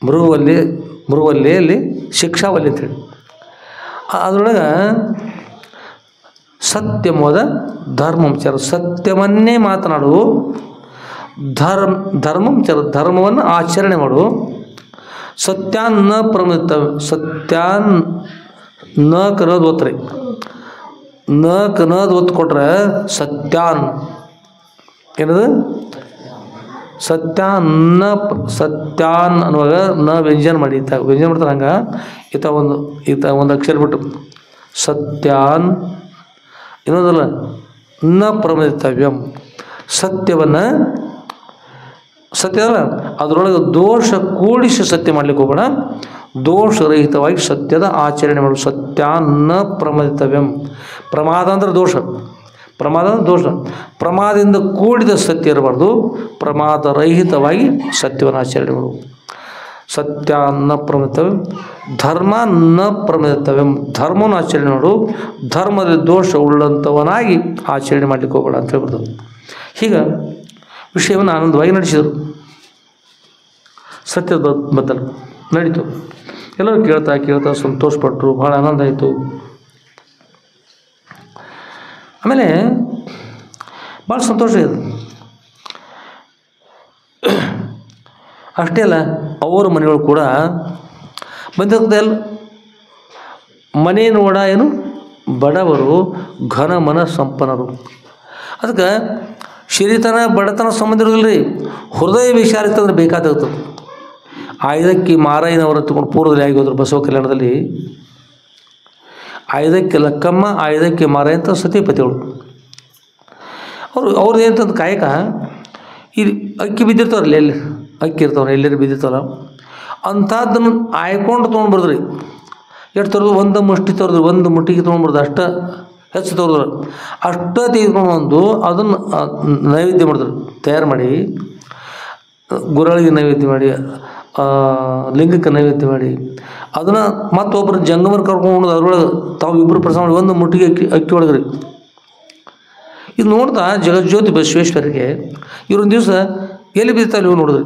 ಭೃಗುವಲ್ಲಿಯಲ್ಲಿ ಶಿಕ್ಷಾವಲಿ ಅಂತೇಳಿ ಅದರೊಳಗೆ ಸತ್ಯಮೋದ ಧರ್ಮಂಚರ, ಸತ್ಯವನ್ನೇ ಮಾತನಾಡು, ಧರ್ಮಂಚರ, ಧರ್ಮವನ್ನು ಆಚರಣೆ ಮಾಡು, ಸತ್ಯಾನ್ನ ಪ್ರಮಿತ, ಸತ್ಯಾನ್ ನ ಕನ್ನೋದು ಒತ್ತ್ರಿ, ನ ಕನ್ನೋದು ಒತ್ತು ಕೊಟ್ರೆ ಸತ್ಯಾನ್ ಏನದು ಸತ್ಯಾನ್ ಅನ್ನುವಾಗ ನ ವ್ಯಂಜನ ಮಾಡಿ ವ್ಯಂಜನ ಮಾಡ್ತಾರೆ. ಹಂಗೆ ಈತ ಒಂದು ಅಕ್ಷರ ಬಿಟ್ಟು ಸತ್ಯಾನ್ ಇನ್ನೊಂದಲ್ಲ ನ ಪ್ರಮಿತವ್ಯಂ, ಸತ್ಯವನ್ನು ಸತ್ಯದಲ್ಲ ಅದರೊಳಗೆ ದೋಷ ಕೂಡಿಸಿ ಸತ್ಯ ಮಾಡ್ಲಿಕ್ಕೆ ಹೋಗೋಣ, ದೋಷರಹಿತವಾಗಿ ಸತ್ಯದ ಆಚರಣೆ ಮಾಡು. ಸತ್ಯಾನ್ನ ಪ್ರಮದಿತವ್ಯಂ, ಪ್ರಮಾದ ಅಂದ್ರೆ ದೋಷ, ಪ್ರಮಾದದಿಂದ ಕೂಡಿದ ಸತ್ಯ ಇರಬಾರ್ದು, ಪ್ರಮಾದರಹಿತವಾಗಿ ಸತ್ಯವನ್ನು ಆಚರಣೆ ಮಾಡು. ಸತ್ಯಾನ್ನ ಪ್ರಮದಿತವ್ಯಂ, ಧರ್ಮ ನ ಪ್ರಮದಿತವ್ಯಂ, ಧರ್ಮವನ್ನು ಆಚರಣೆ ಮಾಡು, ಧರ್ಮದಲ್ಲಿ ದೋಷ ಉಳ್ಳಂಥವನಾಗಿ ಆಚರಣೆ ಮಾಡಲಿಕ್ಕೆ ಹೋಗೋಣ ಅಂತ ಹೇಳ್ಬಿಡ್ತು. ಹೀಗೆ ವಿಷಯವನ್ನು ಆನಂದವಾಗಿ ನಡೆಸಿದರು. ಸತ್ಯದ ಬದಲು ನಡೀತು. ಎಲ್ಲರೂ ಕೇಳ್ತಾ ಸಂತೋಷಪಟ್ಟರು, ಭಾಳ ಆನಂದ ಆಯಿತು. ಆಮೇಲೆ ಭಾಳ ಸಂತೋಷ ಇದೆ. ಅಷ್ಟೇ ಅಲ್ಲ, ಅವರ ಮನೆಯೊಳಗೆ ಕೂಡ ಬಂದಿರ್ತದಲ್ಲ, ಮನೆ ನೋಡ ಏನು ಬಡವರು ಘನ ಮನ ಸಂಪನ್ನರು. ಅದಕ್ಕೆ ಸಿರಿತನ ಬಡತನ ಸಂಬಂಧ ಇರೋದಿಲ್ಲ ರೀ, ಹೃದಯ ವಿಚಾರಿತಂದ್ರೆ ಬೇಕಾಗ್ತದೆ. ಆಯುಧಕ್ಕೆ ಮಾರಯ್ಯನವರು ತಗೊಂಡು ಪೂರ್ವದಲ್ಲಿ ಆಗೋದ್ರು ಬಸವ ಕಲ್ಯಾಣದಲ್ಲಿ. ಆಯುಧಕ್ಕೆ ಲಕ್ಕಮ್ಮ, ಆಯುಧಕ್ಕೆ ಮಾರಯ್ಯ ಅಂತ ಸತಿಪತಿಗಳು. ಅವ್ರದ್ದು ಏನಂತಂದು ಕಾಯಕ ಇದು ಅಕ್ಕಿ ಬಿದ್ದಿರ್ತಾವ್ರಲ್ಲ ಎಲ್ಲಿ ಅಕ್ಕಿ ಇರ್ತಾವ್ರ ಎಲ್ಲರೂ ಬಿದ್ದಿರ್ತಾವಲ್ಲ ಅಂಥದ್ದನ್ನು ಆಯ್ಕೊಂಡು ತೊಗೊಂಡ್ಬರ್ದ್ರಿ. ಎಷ್ಟು ತರೋದು ಒಂದು ಮುಷ್ಟಿ ತರೋದು, ಒಂದು ಮುಟ್ಟಿಗೆ ತೊಗೊಂಡ್ಬರ್ದು ಅಷ್ಟು ಹೆಚ್ಚು ತರೋದ್ರು. ಅಷ್ಟು ತೆಗೆದುಕೊಂಡು ಬಂದು ಅದನ್ನು ನೈವೇದ್ಯ ಮಾಡಿದ್ರು, ತಯಾರು ಮಾಡಿ ಗುರಳಿಗೆ ನೈವೇದ್ಯ ಮಾಡಿ ಲಿಂಗಕ್ಕೆ ನೈವೇದ್ಯ ಮಾಡಿ ಅದನ್ನು ಮತ್ತೊಬ್ಬರು ಜಂಗಮರು ಕರ್ಕೊಂಡು ಅದ್ರೊಳಗೆ ತಾವು ಇಬ್ಬರು ಪ್ರಸಾದ ಮಾಡಿ ಒಂದು ಮುಟ್ಟಿಗೆ ಅಕ್ಕಿ ಒಳಗೆ ರೀ. ಇದು ನೋಡ್ತಾ ಜಗಜ್ಯೋತಿ ಬಸವೇಶ್ವರಿಗೆ ಇವರೊಂದು ದಿವಸ ಎಲ್ಲಿ ಬಿದ್ದಾವೆ ಇವು ನೋಡಿದ್ರಿ.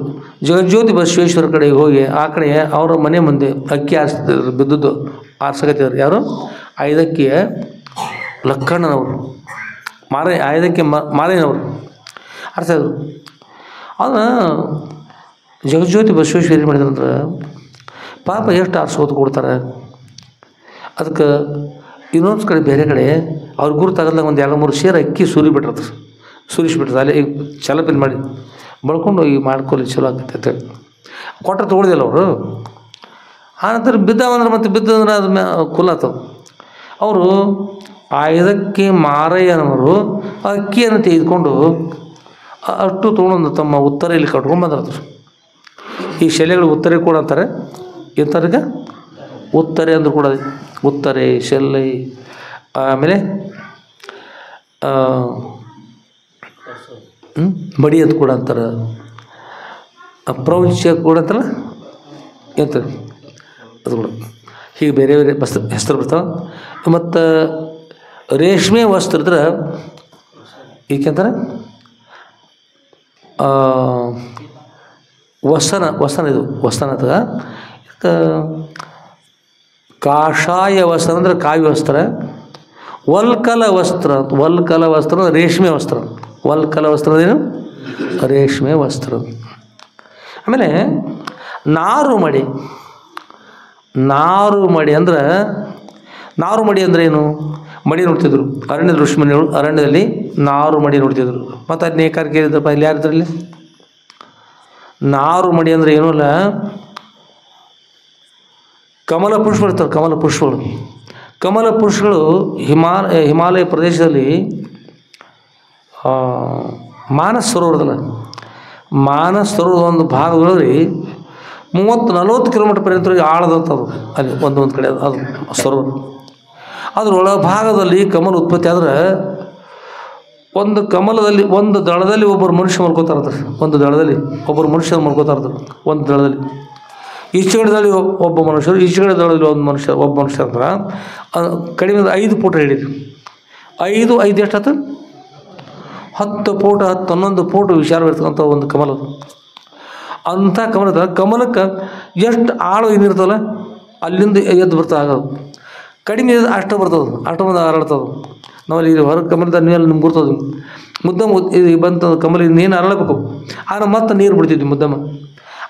ಜಗಜ್ಯೋತಿ ಬಸವೇಶ್ವರ ಕಡೆಗೆ ಹೋಗಿ ಆ ಕಡೆ ಅವರ ಮನೆ ಮುಂದೆ ಅಕ್ಕಿ ಆರಿಸ್ತಿದ್ರು, ಬಿದ್ದದ್ದು ಆರ್ಸಕತ್ತಿದ್ರು. ಯಾರು? ಐದಕ್ಕಿಯ ಲಕ್ಕಣ್ಣನವರು, ಐದಕ್ಕೆ ಮಾರೇನವರು ಆರಿಸಿದ್ರು. ಅದನ್ನು ಜಗಜ್ಯೋತಿ ಬಸವೇಶ್ವರ ಏನು ಮಾಡಿದ್ರಂದ್ರೆ ಪಾಪ ಎಷ್ಟು ಆರಿಸೋದು ಕೊಡ್ತಾರೆ. ಅದಕ್ಕೆ ಇನ್ನೊಂದು ಕಡೆ ಬೇರೆ ಕಡೆ ಅವ್ರ ಗುರುತಾಗದಾಗ ಒಂದು 2-3 ಸೇರು ಅಕ್ಕಿ ಸುರಿಸ್ಬಿಟ್ರೆ ಅಲ್ಲಿ ಚಲಪಿಲ್ ಮಾಡಿ ಬಳ್ಕೊಂಡು ಹೋಗಿ ಮಾಡ್ಕೊಳ್ಳಿ ಚಲೋ ಆಗ್ತೈತೆ ಅಂತೇಳಿ ಕೊಟ್ಟರೆ ತೊಗೊಳ್ದಿಲ್ಲ ಅವರು. ಆನಂತರ ಬಿದ್ದಾವಂದ್ರೆ ಮತ್ತೆ ಬಿದ್ದಂದ್ರೆ ಅದ್ರ ಕುಲಾತವು. ಅವರು ಇದಕ್ಕೆ ಮಾರಯ್ಯನವರು ಅಕ್ಕಿಯನ್ನು ತೆಗೆದುಕೊಂಡು ಅಷ್ಟು ತೊಗೊಂಡು ತಮ್ಮ ಉತ್ತರೆಯಲ್ಲಿ ಕಟ್ಕೊಂಡು ಬಂದಿರ್ತಾರೆ. ಈ ಶೆಲೆಗಳು ಉತ್ತರೆ ಕೂಡ ಅಂತಾರೆ. ಎಂಥವ್ರಿಗೆ ಉತ್ತರೆ ಅಂದರೂ ಕೂಡ ಉತ್ತರೆ ಶೆಲ್ಲೆ, ಆಮೇಲೆ ಬಡಿ ಅಂತ ಕೂಡ ಅಂತಾರೆ, ಪ್ರೌಂಚ ಕೂಡ ಅಂತಾರಲ್ಲ ಎಂತ ಅದು ಕೂಡ ಹೀಗೆ ಬೇರೆ ಬೇರೆ ಹೆಸರು ಬರ್ತಾವೆ. ಮತ್ತು ರೇಷ್ಮೆ ವಸ್ತ್ರ ಇದ್ರೆ ಏಕೆಂತಾರೆ ವಸನ ಇದು ವಸನ ಅಥವಾ ಕಾಷಾಯ ವಸ್ತ್ರ ಅಂದರೆ ಕಾವ್ಯ ವಸ್ತ್ರ, ವಲ್ಕಲ ವಸ್ತ್ರ ರೇಷ್ಮೆ ವಸ್ತ್ರ. ವಲ್ಕಲ ವಸ್ತ್ರ ಏನು? ರೇಷ್ಮೆ ವಸ್ತ್ರ. ಆಮೇಲೆ ನಾರು ಮಡಿ ಅಂದ್ರೆ ಏನು? ಮಡಿ ನೋಡ್ತಿದ್ರು ಅರಣ್ಯದ ಋಷಿಮುನಿಗಳು, ಅರಣ್ಯದಲ್ಲಿ ನಾರು ಮಡಿ ನೋಡ್ತಿದ್ರು. ಮತ್ತು ಅದು ನೇಕಾರ ಕೇಳಿದ್ರಪ್ಪ ಇಲ್ಲಿ ಯಾರಿದ್ರಲ್ಲಿ ನಾರು ಮಡಿ ಅಂದರೆ ಏನೂ ಅಲ್ಲ, ಕಮಲ ಪುಷ್ಪಗಳು ಇರ್ತಾರೆ. ಕಮಲ ಪುಷ್ಪಗಳು ಹಿಮಾಲಯ ಪ್ರದೇಶದಲ್ಲಿ ಮಾನಸ ಸರೋವರದಲ್ಲ, ಮಾನಸ ಸರೋವರದ ಒಂದು ಭಾಗದಲ್ಲಿ 30-40 ಕಿಲೋಮೀಟರ್ ಪರ್ಯಂತ ಆಳದಂಥದ್ದು ಅಲ್ಲಿ ಒಂದೊಂದು ಕಡೆ ಅದು ಸರೋವರ. ಅದ್ರ ಒಳ ಭಾಗದಲ್ಲಿ ಕಮಲ ಉತ್ಪತ್ತಿ ಆದ್ರೆ ಒಂದು ಕಮಲದಲ್ಲಿ ಒಂದು ದಳದಲ್ಲಿ ಒಬ್ಬರು ಮನುಷ್ಯ ಮಲ್ಕೋತಾ ಇರ್ತಾರೆ. ಒಂದು ದಳದಲ್ಲಿ ಒಬ್ಬರು ಮನುಷ್ಯರು ಮಲ್ಕೋತಾ ಇರ್ತಾರೆ. ಒಂದು ದಳದಲ್ಲಿ ಈಚೆಗಡೆದಲ್ಲಿ ಒಬ್ಬ ಮನುಷ್ಯರು, ಈಚೆಗಡೆ ದಳದಲ್ಲಿ ಒಬ್ಬ ಮನುಷ್ಯ ಅಂದ್ರೆ ಕಡಿಮೆ 5 ಫೂಟ್ ಹೇಳಿರಿ. 5 ಎಷ್ಟಾಯ್ತು? 10 ಫೂಟ್ 11 ಫೂಟ್ ವಿಚಾರವಿರ್ತಕ್ಕಂಥ ಒಂದು ಕಮಲ. ಅಂಥ ಕಮಲಕ್ಕೆ ಎಷ್ಟು ಆಳು ಏನಿರ್ತಲ್ಲ ಅಲ್ಲಿಂದ ಎದ್ದು ಬರ್ತಾ ಆಗೋದು ಕಡಿಮೆ ಅಷ್ಟು ಬರ್ತದೆ, ಅಷ್ಟು ಬಂದು ಹರಡ್ತದೆ. ನಾವಲ್ಲಿ ಇದು ಹೊರಗೆ ಕಮಲದ ನೀರಲ್ಲಿ ನಿಮ್ಗೆ ಗುರ್ತದೆ ಮುದ್ದಮ್ಮ ಇದು ಬಂತ ಕಮಲ ಇನ್ನೇನು ಅರಳಬೇಕು. ಆಗ ಮತ್ತೆ ನೀರು ಬಿಡ್ತಿದ್ವಿ ಮುದ್ದಮ್ಮ,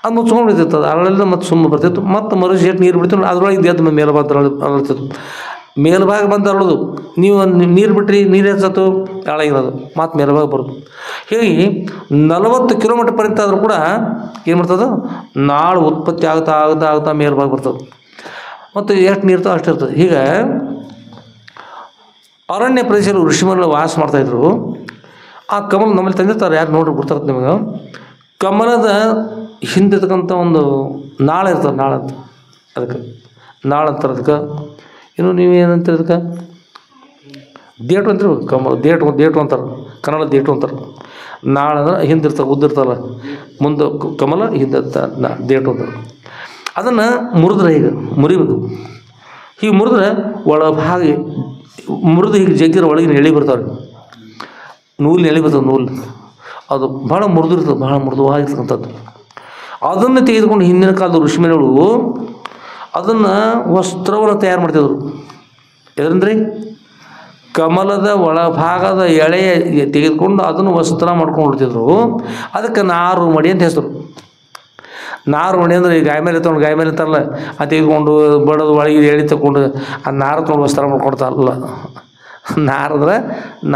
ಅದು ಮುಚ್ಕೊಂಡು ಬಿಡ್ತಿರ್ತದೆ. ಅರಳಿಂದ ಮತ್ತೆ ಸುಮ್ಮ ಬರ್ತಿತ್ತು. ಮತ್ತು ಮರುಜೆಟ್ಟು ನೀರು ಬಿಡ್ತೀವಿ, ಅದರೊಳಗೆ ಎದ್ದು ಮೇಲ್ಭಾಗ ಅರಳ್ತಿತ್ತು. ಮೇಲ್ಭಾಗ ಬಂದು ಅರಳೋದು. ನೀವು ನೀರು ಬಿಟ್ಟರೆ ನೀರು ಹೆಚ್ಚತ್ತು ಅಳಗಿರೋದು, ಮತ್ತು ಮೇಲ್ಭಾಗ ಬರೋದು. ಹೀಗೆ 40 ಕಿಲೋಮೀಟರ್ ಪರ್ಯಂತ ಆದರೂ ಕೂಡ ಏನು ಮಾಡ್ತದೆ, ನಾಳು ಉತ್ಪತ್ತಿ ಆಗ್ತಾ ಮೇಲ್ಭಾಗ ಬರ್ತದೆ. ಮತ್ತು ಎಷ್ಟು ನೀರ್ತೋ ಅಷ್ಟು ಇರ್ತದೆ. ಹೀಗೆ ಅರಣ್ಯ ಪ್ರದೇಶದಲ್ಲಿ ಋಷಿಮುನಿಗಳು ವಾಸ ಮಾಡ್ತಾಯಿದ್ರು. ಆ ಕಮಲ ನಮ್ಮಲ್ಲಿ ತಂದಿರ್ತಾರೆ, ಯಾರು ನೋಡ್ರಿ ಗೊತ್ತಾಗುತ್ತೆ ನಿಮಗೆ. ಕಮಲದ ಹಿಂದಿರ್ತಕ್ಕಂಥ ಒಂದು ನಾಳ ಇರ್ತದೆ, ನಾಳಂತ ಅದಕ್ಕೆ ನಾಳಂತಾರೆ. ಅದಕ್ಕೆ ಇನ್ನು ನೀವೇನಂತೀರಿ ಅದಕ್ಕೆ? ದೇಟು ಅಂತೀರಿ. ದೇಟು ಅಂತಾರೆ, ಕನ್ನಡ ದೇಟು ಅಂತಾರೆ. ನಾಳ ಅಂದ್ರೆ ಹಿಂದಿರ್ತಾರೆ, ಉದ್ದಿರ್ತಲ್ಲ ಮುಂದೆ ಕಮಲ, ಹಿಂದೆ ದೇಟು ಅಂತಾರೆ. ಅದನ್ನು ಮುರಿದ್ರೆ ಹೀಗೆ ಮುರಿಬೇಕು. ಹೀಗೆ ಮುರಿದ್ರೆ ಒಳಭಾಗ ಮುರಿದು ಹೀಗೆ ಜಗ್ಗಿರೋ ಒಳಗಿನ ಎಳೆ ಬರ್ತಾವೆ, ನೂಲಿನ ಎಳೆ ಬರ್ತದೆ. ನೂಲು ಅದು ಭಾಳ ಮುರಿದಿರ್ತದೆ, ಭಾಳ ಮೃದುವಾಗಿರ್ತಕ್ಕಂಥದ್ದು. ಅದನ್ನು ತೆಗೆದುಕೊಂಡು ಹಿಂದಿನ ಕಾಲದ ಋಷಿಮುನಿಗಳು ಅದನ್ನು ವಸ್ತ್ರವನ್ನು ತಯಾರು ಮಾಡ್ತಿದ್ರು. ಎದ್ರಂದ್ರಿ ಕಮಲದ ಒಳಭಾಗದ ಎಳೆ ತೆಗೆದುಕೊಂಡು ಅದನ್ನು ವಸ್ತ್ರ ಮಾಡ್ಕೊಂಡು ಹೊಡ್ತಿದ್ರು. ಅದಕ್ಕೆ ನಾರು ಮಡಿ ಅಂತ ಹೆಸರು. ನಾರು ಮಡಿ ಅಂದರೆ ಈ ಗಾಯ ಮೇಲೆ ಅಂತಾರಲ್ಲ, ಅದು ತೆಗೆದುಕೊಂಡು ಬಡದು ಒಳಗೆ ಎಳೆ ತಗೊಂಡು ಆ ನಾರು ತೊಗೊಂಡು ವಸ್ತ್ರ ಮಾಡ್ಕೊಡ್ತಾರಲ್ಲ, ನಾರಂದ್ರೆ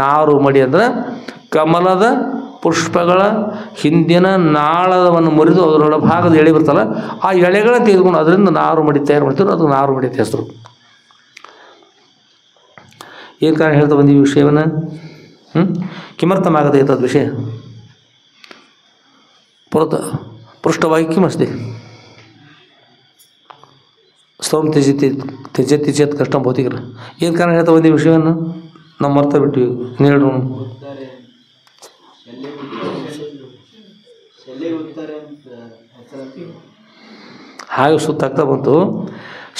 ನಾರು ಮಡಿ ಅಂದ್ರೆ ಕಮಲದ ಪುಷ್ಪಗಳ ಹಿಂದಿನ ನಾಳವನ್ನು ಮುರಿದು ಅದರೊಳ ಭಾಗದ ಎಳೆ ಬರ್ತಲ್ಲ, ಆ ಎಳೆಗಳನ್ನ ತೆಗೆದುಕೊಂಡು ಅದರಿಂದ ನಾರು ಮಡಿ ತಯಾರು ಮಾಡ್ತಿದ್ರು. ಅದು ನಾರು ಮಡಿ ಅಂತ ಹೆಸರು. ಏನು ಕಾರಣ ಹೇಳ್ತಾ ಬಂದೀವಿ ವಿಷಯವನ್ನು? ಕಿಮರ್ಥಮಾಗತೈತೆ ಅದು ವಿಷಯ? ಪೃಷ್ಠವಾಗಿ ಕಿಮಸ್ತಿ ಸ್ತೋಮ್ ತ್ಯಜತಿ ಚೇತ್ ಕಷ್ಟ ಭೌತಿಕರ ಏನು ಕಾರಣ ಹೇಳ್ತಾ ಬಂದಿ ವಿಷಯವನ್ನು ನಾವು ಮರ್ತಾ ಬಿಟ್ಟಿವಿ ಹೇಳು. ಹಾಗೆ ಸುತ್ತಾಗ್ತಾ ಬಂತು.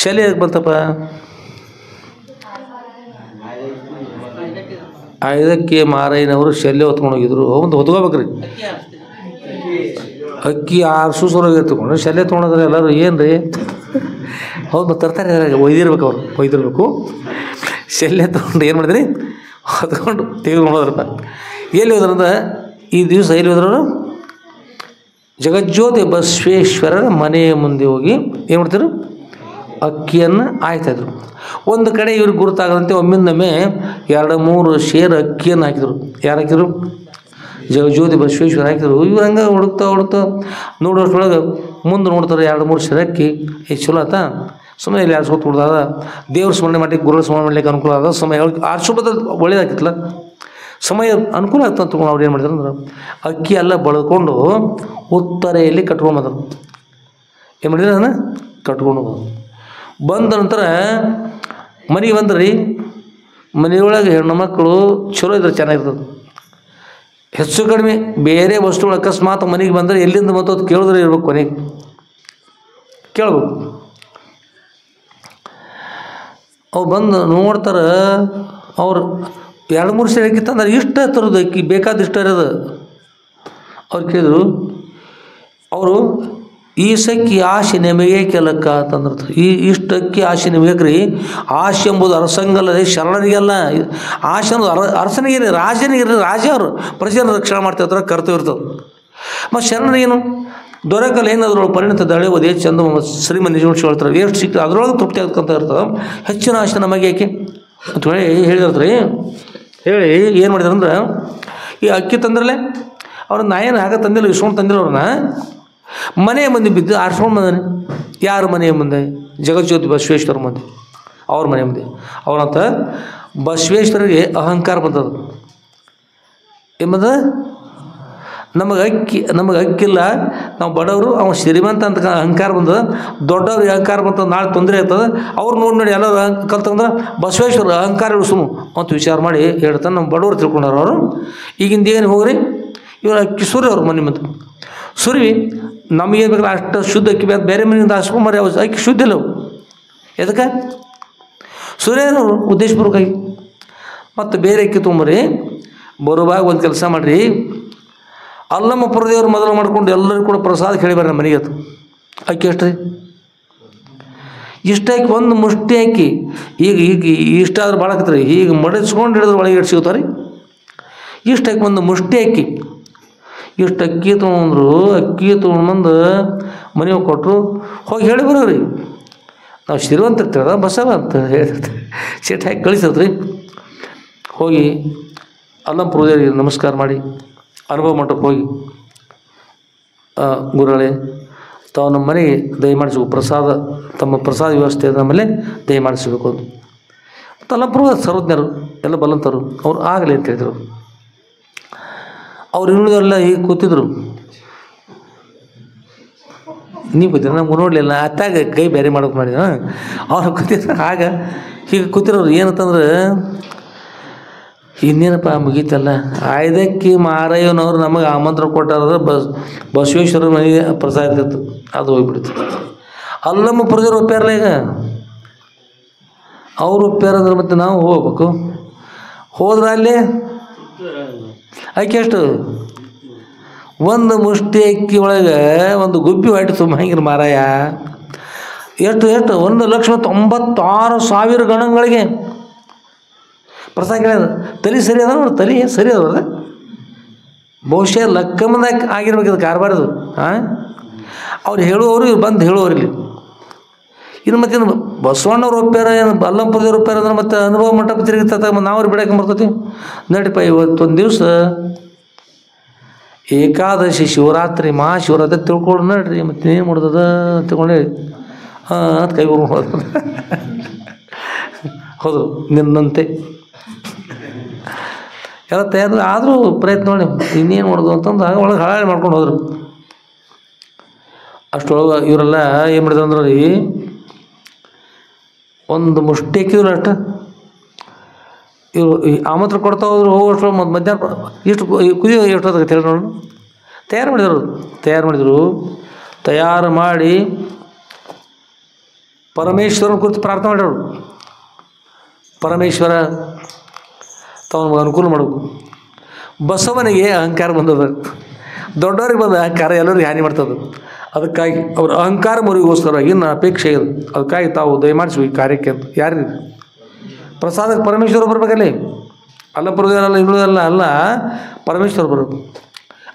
ಶಲ್ಯ ಯಾಕೆ ಬಂತಪ್ಪ? ಐದಕ್ಕೆ ಮಾರಯ್ಯನವರು ಶಲ್ಯ ಹೊತ್ಕೊಂಡು ಹೋಗಿದ್ರು. ಒಂದು ಹೊತ್ಕೋಬೇಕ್ರಿ, ಅಕ್ಕಿ ಆರ್ಸೂಸೋರಾಗ ಎತ್ಕೊಂಡು ಶಲ್ಯ ತೊಗೊಂಡ್ರೆ ಎಲ್ಲರೂ ಏನು ರೀ ಹೌದು ಮತ್ತೆ ತರ್ತಾರೆ ಒಯ್ದಿರ್ಬೇಕು, ಅವ್ರು ಒಯ್ದಿರ್ಬೇಕು. ಶಲ್ಯ ತೊಗೊಂಡು ಏನು ಮಾಡಿದ್ರಿ ಹೊತ್ಕೊಂಡು ತೆಗೆದುಕೊಂಡೋದ್ರಪ್ಪ. ಎಲ್ಲಿ ಹೋದ್ರಂದ್ರೆ ಈ ದಿವಸ ಎಲ್ಲಿ ಹೋದ್ರು? ಜಗಜ್ಯೋತಿ ಬಸವೇಶ್ವರರ ಮನೆಯ ಮುಂದೆ ಹೋಗಿ ಏನು ಮಾಡ್ತಿದ್ರು? ಅಕ್ಕಿಯನ್ನು ಆಯ್ತಾಯಿದ್ರು. ಒಂದು ಕಡೆ ಇವ್ರಿಗೆ ಗುರುತಾಗದಂತೆ ಒಮ್ಮಿಂದೊಮ್ಮೆ 2-3 ಶೇರ್ ಅಕ್ಕಿಯನ್ನು ಹಾಕಿದರು. ಯಾರು ಹಾಕಿದ್ರು? ಜಗಜ್ಯೋತಿ ಬಸವೇಶ್ವರ ಹಾಕಿದ್ರು. ಇವ್ರು ಹಂಗೆ ಹುಡುಕ್ತಾ ನೋಡೋಷ್ಟ್ರೊಳಗೆ ಮುಂದೆ ನೋಡ್ತಾರೆ 2-3 ಶೇರ್ ಅಕ್ಕಿ. ಚಲೋ ಆತ, ಸುಮ್ಮನೆ ಇಲ್ಲಿ ಆರಿಸ್ಕೊತ ಕೊಡ್ದಾದ ದೇವ್ರ ಸ್ಮರಣೆ ಮಾಡ್ಲಿಕ್ಕೆ, ಗುರುಗಳ ಸ್ಮರಣೆ ಮಾಡ್ಲಿಕ್ಕೆ ಅನುಕೂಲ ಆದ. ಸಮಯ ಆರಿಸೋಬದ ಒಳ್ಳೇದಾಗಿತ್ತಲ್ಲ, ಸಮಯ ಅನುಕೂಲ ಆಗ್ತದೆ ಅಂತ ಅವ್ರು ಏನು ಮಾಡಿದ್ರು ಅಂದ್ರೆ ಅಕ್ಕಿ ಎಲ್ಲ ಬಳ್ಕೊಂಡು ಉತ್ತರೆಯಲ್ಲಿ ಕಟ್ಕೊಂಡು ಬಂದರು. ಏನು ಮಾಡಿದ್ರೆ ನಾನು ಕಟ್ಕೊಂಡು ಬಂದ ನಂತರ ಮನೆಗೆ ಬಂದ್ರಿ. ಮನೆಯೊಳಗೆ ಹೆಣ್ಣು ಮಕ್ಕಳು ಚಲೋ ಇದ್ರೆ ಚೆನ್ನಾಗಿರ್ತದೆ. ಹೆಚ್ಚು ಕಡಿಮೆ ಬೇರೆ ವಸ್ತುಗಳು ಅಕಸ್ಮಾತ್ ಮನೆಗೆ ಬಂದರೆ ಎಲ್ಲಿಂದ ಬಂತು ಅದು ಕೇಳಿದ್ರೆ ಇರ್ಬೇಕು, ಕೊನೆಗೆ ಕೇಳ್ಬೇಕು. ಅವ್ರು ಬಂದು ನೋಡ್ತಾರೆ, ಅವ್ರು 2-3 ಸೇರಿ ಅಕ್ಕಿ ತಂದ್ರೆ ಇಷ್ಟ ಥರದ್ದು ಅಕ್ಕಿ ಬೇಕಾದಿಷ್ಟ ಇರೋದು. ಅವ್ರು ಕೇಳಿದ್ರು, ಅವರು ಈ ಸಕ್ಕಿ ಆಶೆ ನಿಮಗೆ ಕೆಲಕ್ಕ ಅಂತಂದ್ರೆ ಇಷ್ಟು ಅಕ್ಕಿ ಆಶೆ ನಿಮಗೆ ರೀ. ಆಶೆ ಎಂಬುದು ಅರಸಂಗಲ್ಲದೆ ಶರಣರಿಗೆಲ್ಲ. ಆಶೆ ಅನ್ನೋದು ಅರಸನಿಗೆ, ರಾಜನಿಗೆ, ರಾಜ ಅವರು ಪ್ರಜೆಯನ್ನು ರಕ್ಷಣೆ ಮಾಡ್ತಿರ್ತಾರೆ, ಕರ್ತವ್ಯ ಇರ್ತದೆ. ಮತ್ತು ಶರಣರಿಗೇನು ದೊರಕಲ್ಲ, ಏನು ಅದ್ರೊಳಗೆ ಪರಿಣಿತ ದಳೆ ಓದಿ ಚಂದ ಶ್ರೀಮಂತ ನಿಜ ಹೇಳ್ತಾರೆ. ಎಷ್ಟು ಸಿಕ್ತು ಅದರೊಳಗೆ ತೃಪ್ತಿ ಆಗ್ತಂತ ಇರ್ತದೆ. ಹೆಚ್ಚಿನ ಆಶೆ ನಮಗೆ ಯಾಕೆ ಅಂತ ಹೇಳಿದ್ರಿ. ಹೇಳಿ ಏನು ಮಾಡಿದ್ರು ಅಂದ್ರೆ ಈ ಅಕ್ಕಿ ತಂದ್ರಲ್ಲೇ ಅವ್ರ ನಾಯೇನು ಆಗ ತಂದಿಲ್ಲ, ಇಸ್ಕೊಂಡು ತಂದಿಲ್ಲ. ಅವ್ರನ್ನ ಮನೆಯ ಮುಂದೆ ಬಿದ್ದು ಆರಿಸ್ಕೊಂಡು ಬಂದಾನೆ. ಯಾರ ಮನೆಯ ಮುಂದೆ? ಜಗಜ್ಯೋತಿ ಬಸವೇಶ್ವರ ಮುಂದೆ, ಅವ್ರ ಮನೆ ಮುಂದೆ. ಅವ್ರಂತ ಬಸವೇಶ್ವರಿಗೆ ಅಹಂಕಾರ ಬಂದದು. ಏನು ಬಂದ? ನಮಗೆ ಅಕ್ಕಿಲ್ಲ, ನಾವು ಬಡವರು, ಅವ್ನು ಶ್ರೀಮಂತ ಅಂತ ಅಹಂಕಾರ ಬಂದದ. ದೊಡ್ಡವ್ರಿಗೆ ಅಹಂಕಾರ ಬಂತಂದು ನಾಳೆ ತೊಂದರೆ ಆಗ್ತದೆ. ಅವ್ರು ನೋಡಿ ಎಲ್ಲರೂ ಕಲ್ತಂದ್ರೆ ಬಸವೇಶ್ವರ ಅಹಂಕಾರ ಇಳಿಸು ಅಂತ ವಿಚಾರ ಮಾಡಿ ಹೇಳ್ತಾನೆ. ನಮ್ಮ ಬಡವರು ತಿಳ್ಕೊಂಡಾರ ಅವರು. ಈಗಿಂದ ಏನು ಹೋಗ್ರಿ, ಇವರು ಅಕ್ಕಿ ಸುರಿ ಅವ್ರ ಮನೆ ಮುಂದೆ ಸುರಿವಿ. ನಮಗೇನು ಬೇಕಾದ್ರೆ ಅಷ್ಟು ಶುದ್ಧ ಅಕ್ಕಿ ಬೇಕು, ಬೇರೆ ಮನೆಯಿಂದ ಹಾಸ್ಕೊಂಬರಿ. ಅವು ಅಕ್ಕಿ ಶುದ್ಧ ಇಲ್ಲ. ಅವು ಎದಕ್ಕೆ ಸುರಿಯೋರು ಉದ್ದೇಶಪೂರ್ವಕವಾಗಿ. ಮತ್ತು ಬೇರೆ ಅಕ್ಕಿ ತೊಗೊಂಬರಿ. ಬರುವಾಗ ಒಂದು ಕೆಲಸ ಮಾಡಿರಿ, ಅಲ್ಲಮ್ಮ ಪರದೇವ್ರು ಮೊದಲು ಮಾಡ್ಕೊಂಡು ಎಲ್ಲರಿಗೂ ಕೂಡ ಪ್ರಸಾದ ಕೇಳಿಬಾರ್ರಿ ನಮ್ಮ ಮನೆಗೆ. ಅದು ಅಕ್ಕಿ ಎಷ್ಟು ರೀ? ಇಷ್ಟು ಹಾಕಿ ಒಂದು ಮುಷ್ಟಿ ಹಾಕಿ ಈಗ ಇಷ್ಟಾದ್ರೂ ಭಾಳ ಹಾಕ್ತಾರೆ. ಈಗ ಮಡಿಸ್ಕೊಂಡು ಹಿಡಿದ್ರೆ ಒಳಗೆ ಇಟ್ಟು ಸಿಗ್ತಾರೆ. ಇಷ್ಟು ಹಾಕಿ ಒಂದು ಮುಷ್ಟಿ ಹಾಕಿ ಇಷ್ಟು ಅಕ್ಕಿ ತೊಗೊಂಡ್ರು. ಅಕ್ಕಿ ತೊಗೊಂಡ್ಬಂದು ಮನೆಗೆ ಕೊಟ್ಟರು. ಹೋಗಿ ಹೇಳಿ ಬರೋರಿ, ನಾವು ಶ್ರೀವಂತ ಇರ್ತೇವೆ ಬಸವ ಅಂತ ಹೇಳಿರ್ತೀವಿ. ಸೀಟ್ ಹಾಕಿ ಕಳಿಸತ್ರಿ. ಹೋಗಿ ಅಲ್ಲಮ್ಮ ಪೂಜಾರಿಗೆ ನಮಸ್ಕಾರ ಮಾಡಿ ಅನುಭವ ಮಂಟಪಕ್ಕೆ ಹೋಗಿ, ಗುರುಗಳೇ ತಾವು ನಮ್ಮ ಮನೆಗೆ ದಯಮಾಡಿಸ್ಬೇಕು, ಪ್ರಸಾದ ತಮ್ಮ ಪ್ರಸಾದ ವ್ಯವಸ್ಥೆ ನಮ್ಮಲ್ಲೇ ದಯಮಾಡಿಸ್ಬೇಕು ಅಂತ. ಮತ್ತು ಅಲ್ಲಮ್ಮ ಪೂರ್ವ ಸರ್ವಜ್ಞರು ಎಲ್ಲ ಬಲ್ಲಂತರು ಅವ್ರು ಆಗಲಿ ಅಂತ ಹೇಳಿದರು. ಅವ್ರು ಇನ್ನುಳಿದವರೆಲ್ಲ ಹೀಗೆ ಕೂತಿದ್ರು. ನೀವು ಕೂತಿದ್ರು, ನಮ್ಗೆ ನೋಡಲಿಲ್ಲ. ಅತ್ತಾಗ ಕೈ ಬೇರೆ ಮಾಡೋಕೆ ಮಾಡಿದ ಅವ್ರು ಕೂತಿದ್ರು. ಆಗ ಹೀಗೆ ಕೂತಿರೋರು ಏನಂತಂದ್ರೆ ಇನ್ನೇನಪ್ಪ ಮುಗೀತಲ್ಲ. ಐದಕ್ಕೆ ಮಾರಯ್ಯನವ್ರು ನಮಗೆ ಆಮಂತ್ರಣ ಕೊಟ್ಟಾರ, ಬಸವೇಶ್ವರ ಮನೆಗೆ ಪ್ರಸಾದ ಇರ್ತಿತ್ತು, ಅದು ಹೋಗ್ಬಿಡ್ತು. ಅಲ್ಲಮ್ಮ ಪ್ರಜರು ಒಪ್ಪ್ಯಾರಲ್ಲ. ಈಗ ಅವ್ರು ಒಪ್ಪ್ಯಾರಂದ್ರೆ ಮತ್ತೆ ನಾವು ಹೋಗ್ಬೇಕು. ಹೋದ್ರೆ ಅಲ್ಲಿ ಅಕ್ಕಿ ಎಷ್ಟು? ಒಂದು ಮುಷ್ಟಿ ಅಕ್ಕಿ ಒಳಗೆ ಒಂದು ಗುಬ್ಬಿ ಹೊಟ್ಟೆ ತುಂಬ ಹಿಂಗಿರ ಮಾರಾಯ. ಎಷ್ಟು 1,96,000 ಗಣಗಳಿಗೆ ಪ್ರಸಾದ ಕೇಳ್ಯದ. ತಲೆ ಸರಿ ಅದ ನೋಡಿ, ತಲೆ ಸರಿ ಅದ. ಬಹುಶಃ ಲಕ್ಕಮ್ಮದಾಗ ಆಗಿರ್ಬೇಕಿದೆ ಕಾರ್ಬಾರದು. ಅವ್ರು ಹೇಳುವವರು ಇವ್ರು ಬಂದು ಹೇಳುವವ್ರಿಲ್ಲಿ. ಇನ್ನು ಮತ್ತೇನು ಬಸವಣ್ಣವ್ರು ಒಪ್ಪ್ಯಾರ, ಏನು ಅಲ್ಲಂಪುರದವ್ರು ಒಪ್ಪ್ಯಾರ ಅಂದ್ರೆ ಮತ್ತೆ ಅನುಭವ ಮಂಟಪ ತಿರುಗಿತ ನಾವು ಬಿಡಕ್ಕೆ ಬರ್ತೈತಿ. ನಡಿಪ ಇವತ್ತೊಂದು ದಿವಸ ಏಕಾದಶಿ, ಶಿವರಾತ್ರಿ, ಮಹಾಶಿವರಾತ್ರಿ ತಿಳ್ಕೊಂಡು ನಡ್ರಿ. ಮತ್ತೆ ಏನು ಮಾಡೋದದ ತಿಳ್ಕೊಂಡೆ ಅಂತ ಕೈ ಹೋದ. ಹೌದು, ನಿನ್ನಂತೆ ಎಲ್ಲ ತಯಾರು ಆದರೂ ಪ್ರಯತ್ನ ಮಾಡಿ ಇನ್ನೇನು ಮಾಡೋದು ಅಂತಂದು ಆಗ ಒಳಗೆ ಹಾಳು ಮಾಡ್ಕೊಂಡು ಹೋದ್ರು. ಅಷ್ಟೊಳಗೆ ಇವರೆಲ್ಲ ಏನು ಮಾಡಿದ್ರು ಅಂದ್ರೆ ರೀ, ಒಂದು ಮುಷ್ಟಿ ಹಾಕಿದ್ರು ಅಷ್ಟು. ಇವರು ಆಮಂತ್ರಣ ಕೊಡ್ತಾ ಹೋದ್ರು, ಹೋಗೋಷ್ಟು ಮಧ್ಯಾಹ್ನ ಇಷ್ಟು ಕುದಿಯೋ ಎಷ್ಟೊತ್ತಾಗತ್ತೆ ಹೇಳಿ ನೋಡು. ತಯಾರು ಮಾಡಿದರು. ತಯಾರು ಮಾಡಿ ಪರಮೇಶ್ವರನ ಕುರಿತು ಪ್ರಾರ್ಥನೆ ಮಾಡ್ಯಾರು. ಪರಮೇಶ್ವರ ತಾವು ಅನುಕೂಲ ಮಾಡಬೇಕು. ಬಸವನಿಗೆ ಅಹಂಕಾರ ಬಂದದ, ದೊಡ್ಡವ್ರಿಗೆ ಬಂದ ಅಹಂಕಾರ ಎಲ್ಲರಿಗೂ ಹಾನಿ ಮಾಡ್ತದೆ. ಅದಕ್ಕಾಗಿ ಅವ್ರ ಅಹಂಕಾರ ಮುರಿಗೋಸ್ಕರವಾಗಿ ಇನ್ನು ಅಪೇಕ್ಷೆ ಇದೆ. ಅದಕ್ಕಾಗಿ ತಾವು ದಯಮಾಡಿಸಿ ಈ ಕಾರ್ಯಕ್ಕೆ ಅಂತ. ಯಾರು ಪ್ರಸಾದಕ್ಕೆ ಪರಮೇಶ್ವರ ಬರಬೇಕಲ್ಲಿ, ಅಲ್ಲ ಬರೋದಲ್ಲ ಇನ್ನುವುದಲ್ಲ ಅಲ್ಲ, ಪರಮೇಶ್ವರ ಬರೋದು.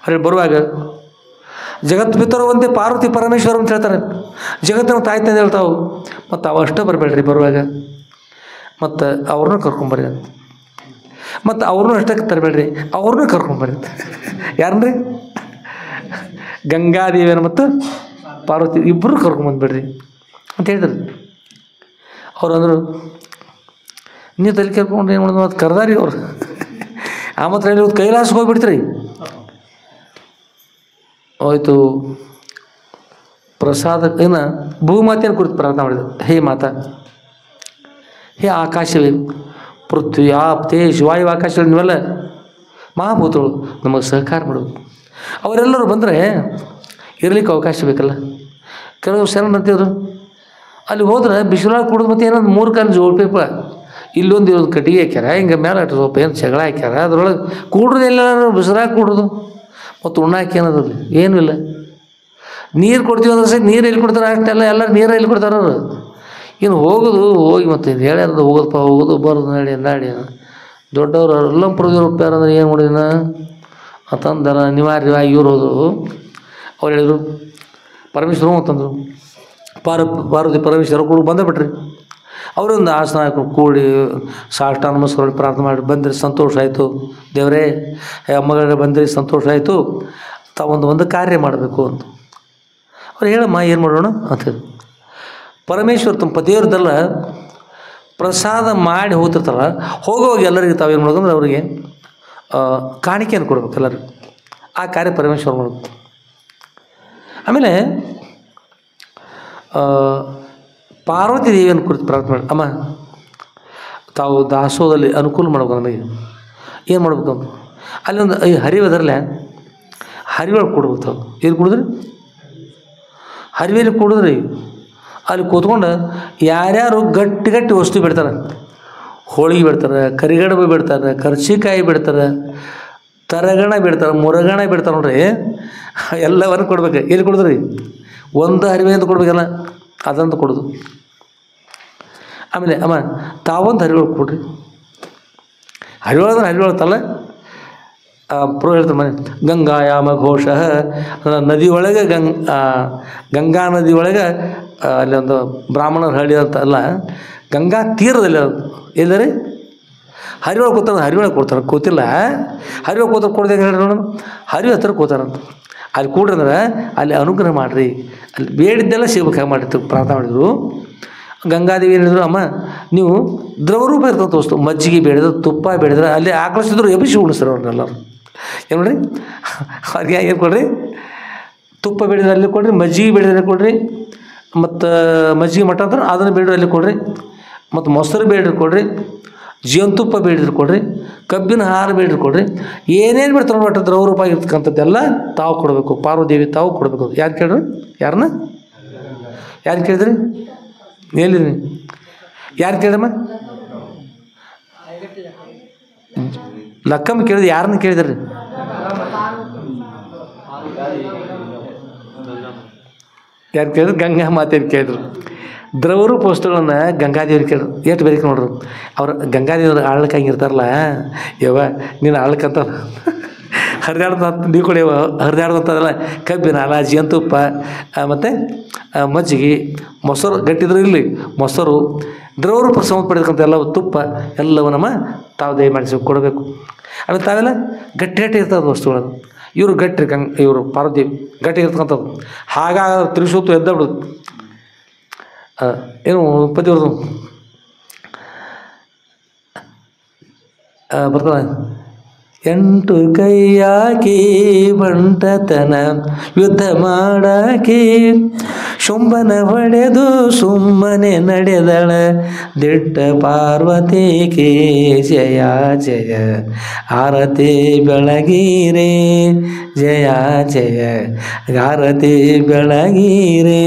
ಅಲ್ಲಿ ಬರುವಾಗ ಜಗತ್ತು ಬಿತ್ತರುವಂತೆ ಪಾರ್ವತಿ ಪರಮೇಶ್ವರ ಅಂತ ಹೇಳ್ತಾರೆ. ಜಗತ್ತನ್ನು ತಾಯ್ತಂದು ಹೇಳ್ತಾವೆ. ಮತ್ತು ಅವು ಅಷ್ಟೇ ಬರಬೇಡ್ರಿ ಬರುವಾಗ, ಮತ್ತು ಅವ್ರನ್ನೂ ಕರ್ಕೊಂಬರ್ರಿ ಅಂತ. ಮತ್ತು ಅವ್ರನ್ನೂ ಅಷ್ಟಕ್ಕೆ ತರಬೇಡ್ರಿ, ಅವ್ರನ್ನೂ ಕರ್ಕೊಂಬರ್ರಿ ಅಂತ. ಯಾರನ್ರಿ? ಗಂಗಾದೇವಿಯನ್ನು ಮತ್ತು ಪಾರ್ವತಿ ಇಬ್ಬರು ಕರ್ಕೊಂಬಂದ್ಬಿಡ್ರಿ ಅಂತ ಹೇಳಿದ್ರು. ಅವ್ರು ಅಂದರು, ನೀವು ತಲೆ ಕರ್ಕೊಂಡು ಏನು ಮಾಡೋದು ಮತ್ತು ಕರ್ದಾರಿ ಅವ್ರು. ಆ ಮಾತ್ರ ಹೇಳಿ ಕೈಲಾಸಕ್ಕೆ ಹೋಗ್ಬಿಡ್ತೀರಿ. ಹೋಯ್ತು. ಪ್ರಸಾದ ಏನು ಭೂಮಾತೆಯನ್ನು ಕುರಿತು ಪ್ರಾರ್ಥನೆ ಮಾಡಿದ್ರು. ಹೇ ಮಾತಾ, ಹೇ ಆಕಾಶವೇ, ಪೃಥ್ವಿ ಆಪ್ ತೇಜ್ ವಾಯು ಆಕಾಶಗಳು ನೀವೆಲ್ಲ ಮಹಾಭೂತಗಳು, ನಮಗೆ ಸಹಕಾರ ಮಾಡೋದು. ಅವರೆಲ್ಲರೂ ಬಂದರೆ ಇರಲಿಕ್ಕೆ ಅವಕಾಶ ಬೇಕಲ್ಲ. ಕೆಲವು ಶರಣಂತಿದ್ರು ಅಲ್ಲಿ ಹೋದ್ರೆ ಬಿಸಿಲಾಗ ಕುಡಿದು ಮತ್ತೆ ಏನಂದು 3 ಕಾಲು ಜೋಳ್ಪೇಪ ಇಲ್ಲೊಂದು ಇರೋದು ಕಟ್ಟಿಗೆ ಹಾಕ್ಯಾರ, ಹಿಂಗೆ ಮೇಲೆ ಅಷ್ಟು ಸ್ವಲ್ಪ ಏನು ಜಗಳ ಹಾಕ್ಯಾರ, ಅದ್ರೊಳಗೆ ಕೂಡ್ರದು ಎಲ್ಲರೂ ಬಿಸಿಲಾಗ ಕೂಡ್ರದು ಮತ್ತು ಉಣ್ಣ ಹಾಕಿ ಅನ್ನೋದ್ರಲ್ಲಿ ಏನೂ ಇಲ್ಲ. ನೀರು ಕೊಡ್ತೀವಿ ಅಂದ್ರೆ ಸರಿ, ನೀರು ಎಲ್ಲಿ ಕೊಡ್ತಾರೆ ಅಷ್ಟೆಲ್ಲ, ಎಲ್ಲರೂ ನೀರು ಎಲ್ಲಿ ಕೊಡ್ತಾರೆ ಅವರು. ಇನ್ನು ಹೋಗೋದು ಹೋಗಿ ಮತ್ತು ಹೇಳ್ಯಾರದು ಹೋಗೋದಪ್ಪ, ಹೋಗೋದು ಬರೋದು ನಾಡಿ ದೊಡ್ಡವರು ಅಲ್ಲಂಪುರದವ್ರು ಉಪ್ಪಾರ ಅಂದ್ರೆ ಏನು ಮಾಡಿದಿನ ಅಂತಂದಾರ. ನಿವಾರ್ಯವಾಗಿ ಇರೋದು ಅವ್ರು ಹೇಳಿದರು. ಪರಮೇಶ್ವರ ಅಂತಂದರು. ಪಾರ್ವತಿ ಪರಮೇಶ್ವರ ಕೂಡ ಬಂದೇ ಬಿಟ್ರಿ. ಅವರೊಂದು ಆಸನ ಹಾಕೊಂಡು ಕೂಡಿ ಸಾಷ್ಟಾಂಗ ನಮಸ್ಕಾರ ಪ್ರಾರ್ಥನೆ ಮಾಡಿ ಬಂದಿರಿ, ಸಂತೋಷ ಆಯಿತು ದೇವರೇ, ಅಮ್ಮಗಳೇ ಬಂದಿರಿ, ಸಂತೋಷ ಆಯಿತು, ತಾವೊಂದು ಕಾರ್ಯ ಮಾಡಬೇಕು ಅಂತ ಅವ್ರು ಹೇಳಮ್ಮ ಏನು ಮಾಡೋಣ ಅಂತೇಳಿ. ಪರಮೇಶ್ವರ ತಮ್ಮ ಪತಿಯವ್ರದ್ದೆಲ್ಲ ಪ್ರಸಾದ ಮಾಡಿ ಹೋಗ್ತಿರ್ತಾರ. ಹೋಗುವಾಗ ಎಲ್ಲರಿಗೆ ತಾವೇನು ಮಾಡೋದಂದ್ರೆ ಅವರಿಗೆ ಕಾಣಿಕೆಯನ್ನು ಕೊಡ್ಬೇಕು ಎಲ್ಲರಿಗೂ. ಆ ಕಾರ್ಯ ಪರಮೇಶ್ವರ ಮಾಡಬೇಕು. ಆಮೇಲೆ ಪಾರ್ವತಿ ದೇವಿಯನ್ನು ಕುರಿತು ಪ್ರಾರ್ಥನೆ ಮಾಡಿ, ಅಮ್ಮ ತಾವು ದಾಸೋಹದಲ್ಲಿ ಅನುಕೂಲ ಮಾಡ್ಬೇಕು, ನಮಗೆ ಏನು ಮಾಡ್ಬೇಕು ಅಂತ. ಅಲ್ಲೊಂದು ಹರಿವದರಲ್ಲೇ ಹರಿವೊಳಗೆ ಕೊಡ್ಬೇಕು. ತಾವು ಏನು ಕುಡಿದ್ರಿ? ಹರಿವೆಯಲ್ಲಿ ಕುಡಿದ್ರಿ. ಅಲ್ಲಿ ಕೂತ್ಕೊಂಡು ಯಾರ್ಯಾರು ಗಟ್ಟಿ ವಸ್ತು ಬಿಡ್ತಾರೆ, ಹೋಳಿಗೆ ಬಿಡ್ತಾರೆ, ಕರಿಗಡಬು ಬಿಡ್ತಾರೆ, ಕರ್ಚಿಕಾಯಿ ಬಿಡ್ತಾರೆ, ತರಗಣ ಬಿಡ್ತಾರೆ, ಮುರಗಣ ಬಿಡ್ತಾರೆ ನೋಡ್ರಿ, ಎಲ್ಲವನ್ನು ಕೊಡ್ಬೇಕು. ಎಲ್ಲಿ ಕೊಡಿದ್ರಿ? ಒಂದು ಹರಿವೆ ಅಂತ ಕೊಡ್ಬೇಕಲ್ಲ, ಅದಂತ ಕೊಡೋದು. ಆಮೇಲೆ ಅಮ್ಮ ತಾವೊಂದು ಹರಿವೊಳಗೆ ಕೊಡ್ರಿ. ಹರಿವೊಳಗೆ ಹರಿವೊಳತಲ್ಲ, ಪ್ರೋ ಹೇಳ್ತಾರೆ ಮನೆ ಗಂಗಾಯಾಮ ಘೋಷ, ನದಿ ಒಳಗೆ ಗಂಗಾ ನದಿ ಒಳಗೆ ಅಲ್ಲಿ ಒಂದು ಬ್ರಾಹ್ಮಣರ ಹಳ್ಳಿ ಅಂತ ಅಲ್ಲ, ಗಂಗಾ ತೀರದಲ್ಲಿ ಎಲ್ಲರಿ ಹರಿವೊಳಗೆ ಕೂತಾರೆ. ಹರಿವೊಳಗೆ ಕೊಡ್ತಾರೆ, ಕೂತಿಲ್ಲ. ಹರಿವೊಳಗೆ ಕೂತಾರೆ ಕೊಡ್ದೆ ಹೇಳಿ ನೋಡೋಣ. ಹರಿವು ಹತ್ರ ಕೂತಾರಂತ. ಅಲ್ಲಿ ಕೂಡ್ರಿ ಅಂದ್ರೆ ಅಲ್ಲಿ ಅನುಗ್ರಹ ಮಾಡಿರಿ, ಅಲ್ಲಿ ಬೇಡಿದ್ದೆಲ್ಲ ಸಿಗ್ಬೇಕಾಗಿ ಮಾಡಿರ್ತೀವಿ ಪ್ರಾರ್ಥನೆ ಮಾಡಿದ್ರು. ಗಂಗಾದೇವಿ ಹೇಳಿದ್ರು, ಅಮ್ಮ ನೀವು ದ್ರವರೂಪ ಇರ್ತಂತ ವಸ್ತು, ಮಜ್ಜಿಗೆ ಬೇಡಿದ್ರೆ, ತುಪ್ಪ ಬೇಡಿದ್ರೆ ಅಲ್ಲಿ ಆಕಳಿಸಿದ್ರು ಎಬ್ಬಿಸಿ ಉಣಿಸ್ತಾರೆ ಅವ್ರನ್ನೆಲ್ಲರು. ಏನು ನೋಡ್ರಿ, ಅವ್ರಿಗೆ ಏನು ಕೊಡ್ರಿ? ತುಪ್ಪ ಬೇಡಿದ್ರೆ ಅಲ್ಲಿ ಕೊಡ್ರಿ, ಮಜ್ಜಿಗೆ ಬೇಡಿದ್ರೆ ಕೊಡ್ರಿ, ಮತ್ತು ಮಜ್ಜಿಗೆ ಮಠ ಅಂದ್ರೆ ಅದನ್ನು ಬೇಡಿದ್ರೆ ಅಲ್ಲಿ ಕೊಡ್ರಿ, ಮತ್ತು ಮೊಸರು ಬೇಡಿದ್ರೆ ಕೊಡ್ರಿ, ಜೇನುತುಪ್ಪ ಬೇಡಿದ್ರೆ ಕೊಡ್ರಿ, ಕಬ್ಬಿನ ಹಾರ ಬೇಡಿದ್ರೆ ಕೊಡ್ರಿ, ಏನೇನು ಬಿಡ್ತಾರೆ ಒಟ್ಟು ದ್ರವರೂಪ ಇರ್ತಕ್ಕಂಥದ್ದೆಲ್ಲ ತಾವು ಕೊಡಬೇಕು. ಪಾರ್ವದೇವಿ ತಾವು ಕೊಡಬೇಕು. ಯಾರು ಕೇಳ್ರಿ? ಯಾರನ್ನ ಕೇಳಿದ್ರಿ? ಹೇಳಿರಿ ಯಾರು ಕೇಳಿದ್ರಮ್ಮ? ಲಕ್ಕಮ್ಮ ಕೇಳಿದ್ರಿ? ಯಾರನ್ನ ಕೇಳಿದ್ರಿ? ಯಾರು ಕೇಳಿದ್ರು? ಗಂಗಾ ಮಾತೆಯನ್ನು ಕೇಳಿದ್ರು. ದ್ರವರೂಪ ವಸ್ತುಗಳನ್ನು ಗಂಗಾದೇವ್ರಿಗೆ ಕೇಳಿದ್ರು. ಎಷ್ಟು ಬೇರೆ ನೋಡ್ರು. ಅವ್ರು ಗಂಗಾದೇವ್ರು ಆಳ್ಲಕ್ಕೆ ಹಂಗಿರ್ತಾರಲ್ಲ, ಯವ್ವ ನೀನು ಆಳ್ಕಂತ ಹರಿದಾಡ್ದ ನೀವು ಕೊಡಿ, ಹರಿದಾಡ್ದಂಥದ್ದಲ್ಲ ಕಬ್ಬಿನ ಹಾಲ, ಜೇನುತುಪ್ಪ, ಮತ್ತು ಮಜ್ಜಿಗೆ, ಮೊಸರು ಗಟ್ಟಿದ್ರು ಇಲ್ಲಿ ಮೊಸರು, ದ್ರವರೂಪ ಸಂಬಂಧಪಟ್ಟಿರ್ತಕ್ಕಂಥ ಎಲ್ಲ ತುಪ್ಪ ಎಲ್ಲವನ್ನಮ್ಮ ತಾವು ದಯಮಾಡಿಸಿ ಕೊಡಬೇಕು. ಆಮೇಲೆ ತಾವೆಲ್ಲ ಗಟ್ಟಿ ಇರ್ತದೆ ವಸ್ತುಗಳನ್ನು. ಇವರು ಗಟ್ಟಿ ಇವರು ಪಾರ್ವತಿ ಗಟ್ಟಿ ಇರ್ತಕ್ಕಂಥದ್ದು. ಹಾಗಾಗಿ ತಿರುಸೂತು ಎದ್ದ ಬಿಡೋದು. ಏನು ಪತಿಯವ್ರದ್ದು ಬರ್ತದ ಎಂಟು ಕೈಯಾಕಿ ಬಂಟತನ ಯುದ್ಧ ಮಾಡಾಕಿ ಶುಂಭನ ಹೊಡೆದು ಸುಮ್ಮನೆ ನಡೆದಳ ದಿಟ್ಟ ಪಾರ್ವತಿಗೆ ಜಯ ಜಯ ಆರತಿ ಬೆಳಗೀರೆ ಜಯ ಜಯ ಆರತಿ ಬೆಳಗೀರೆ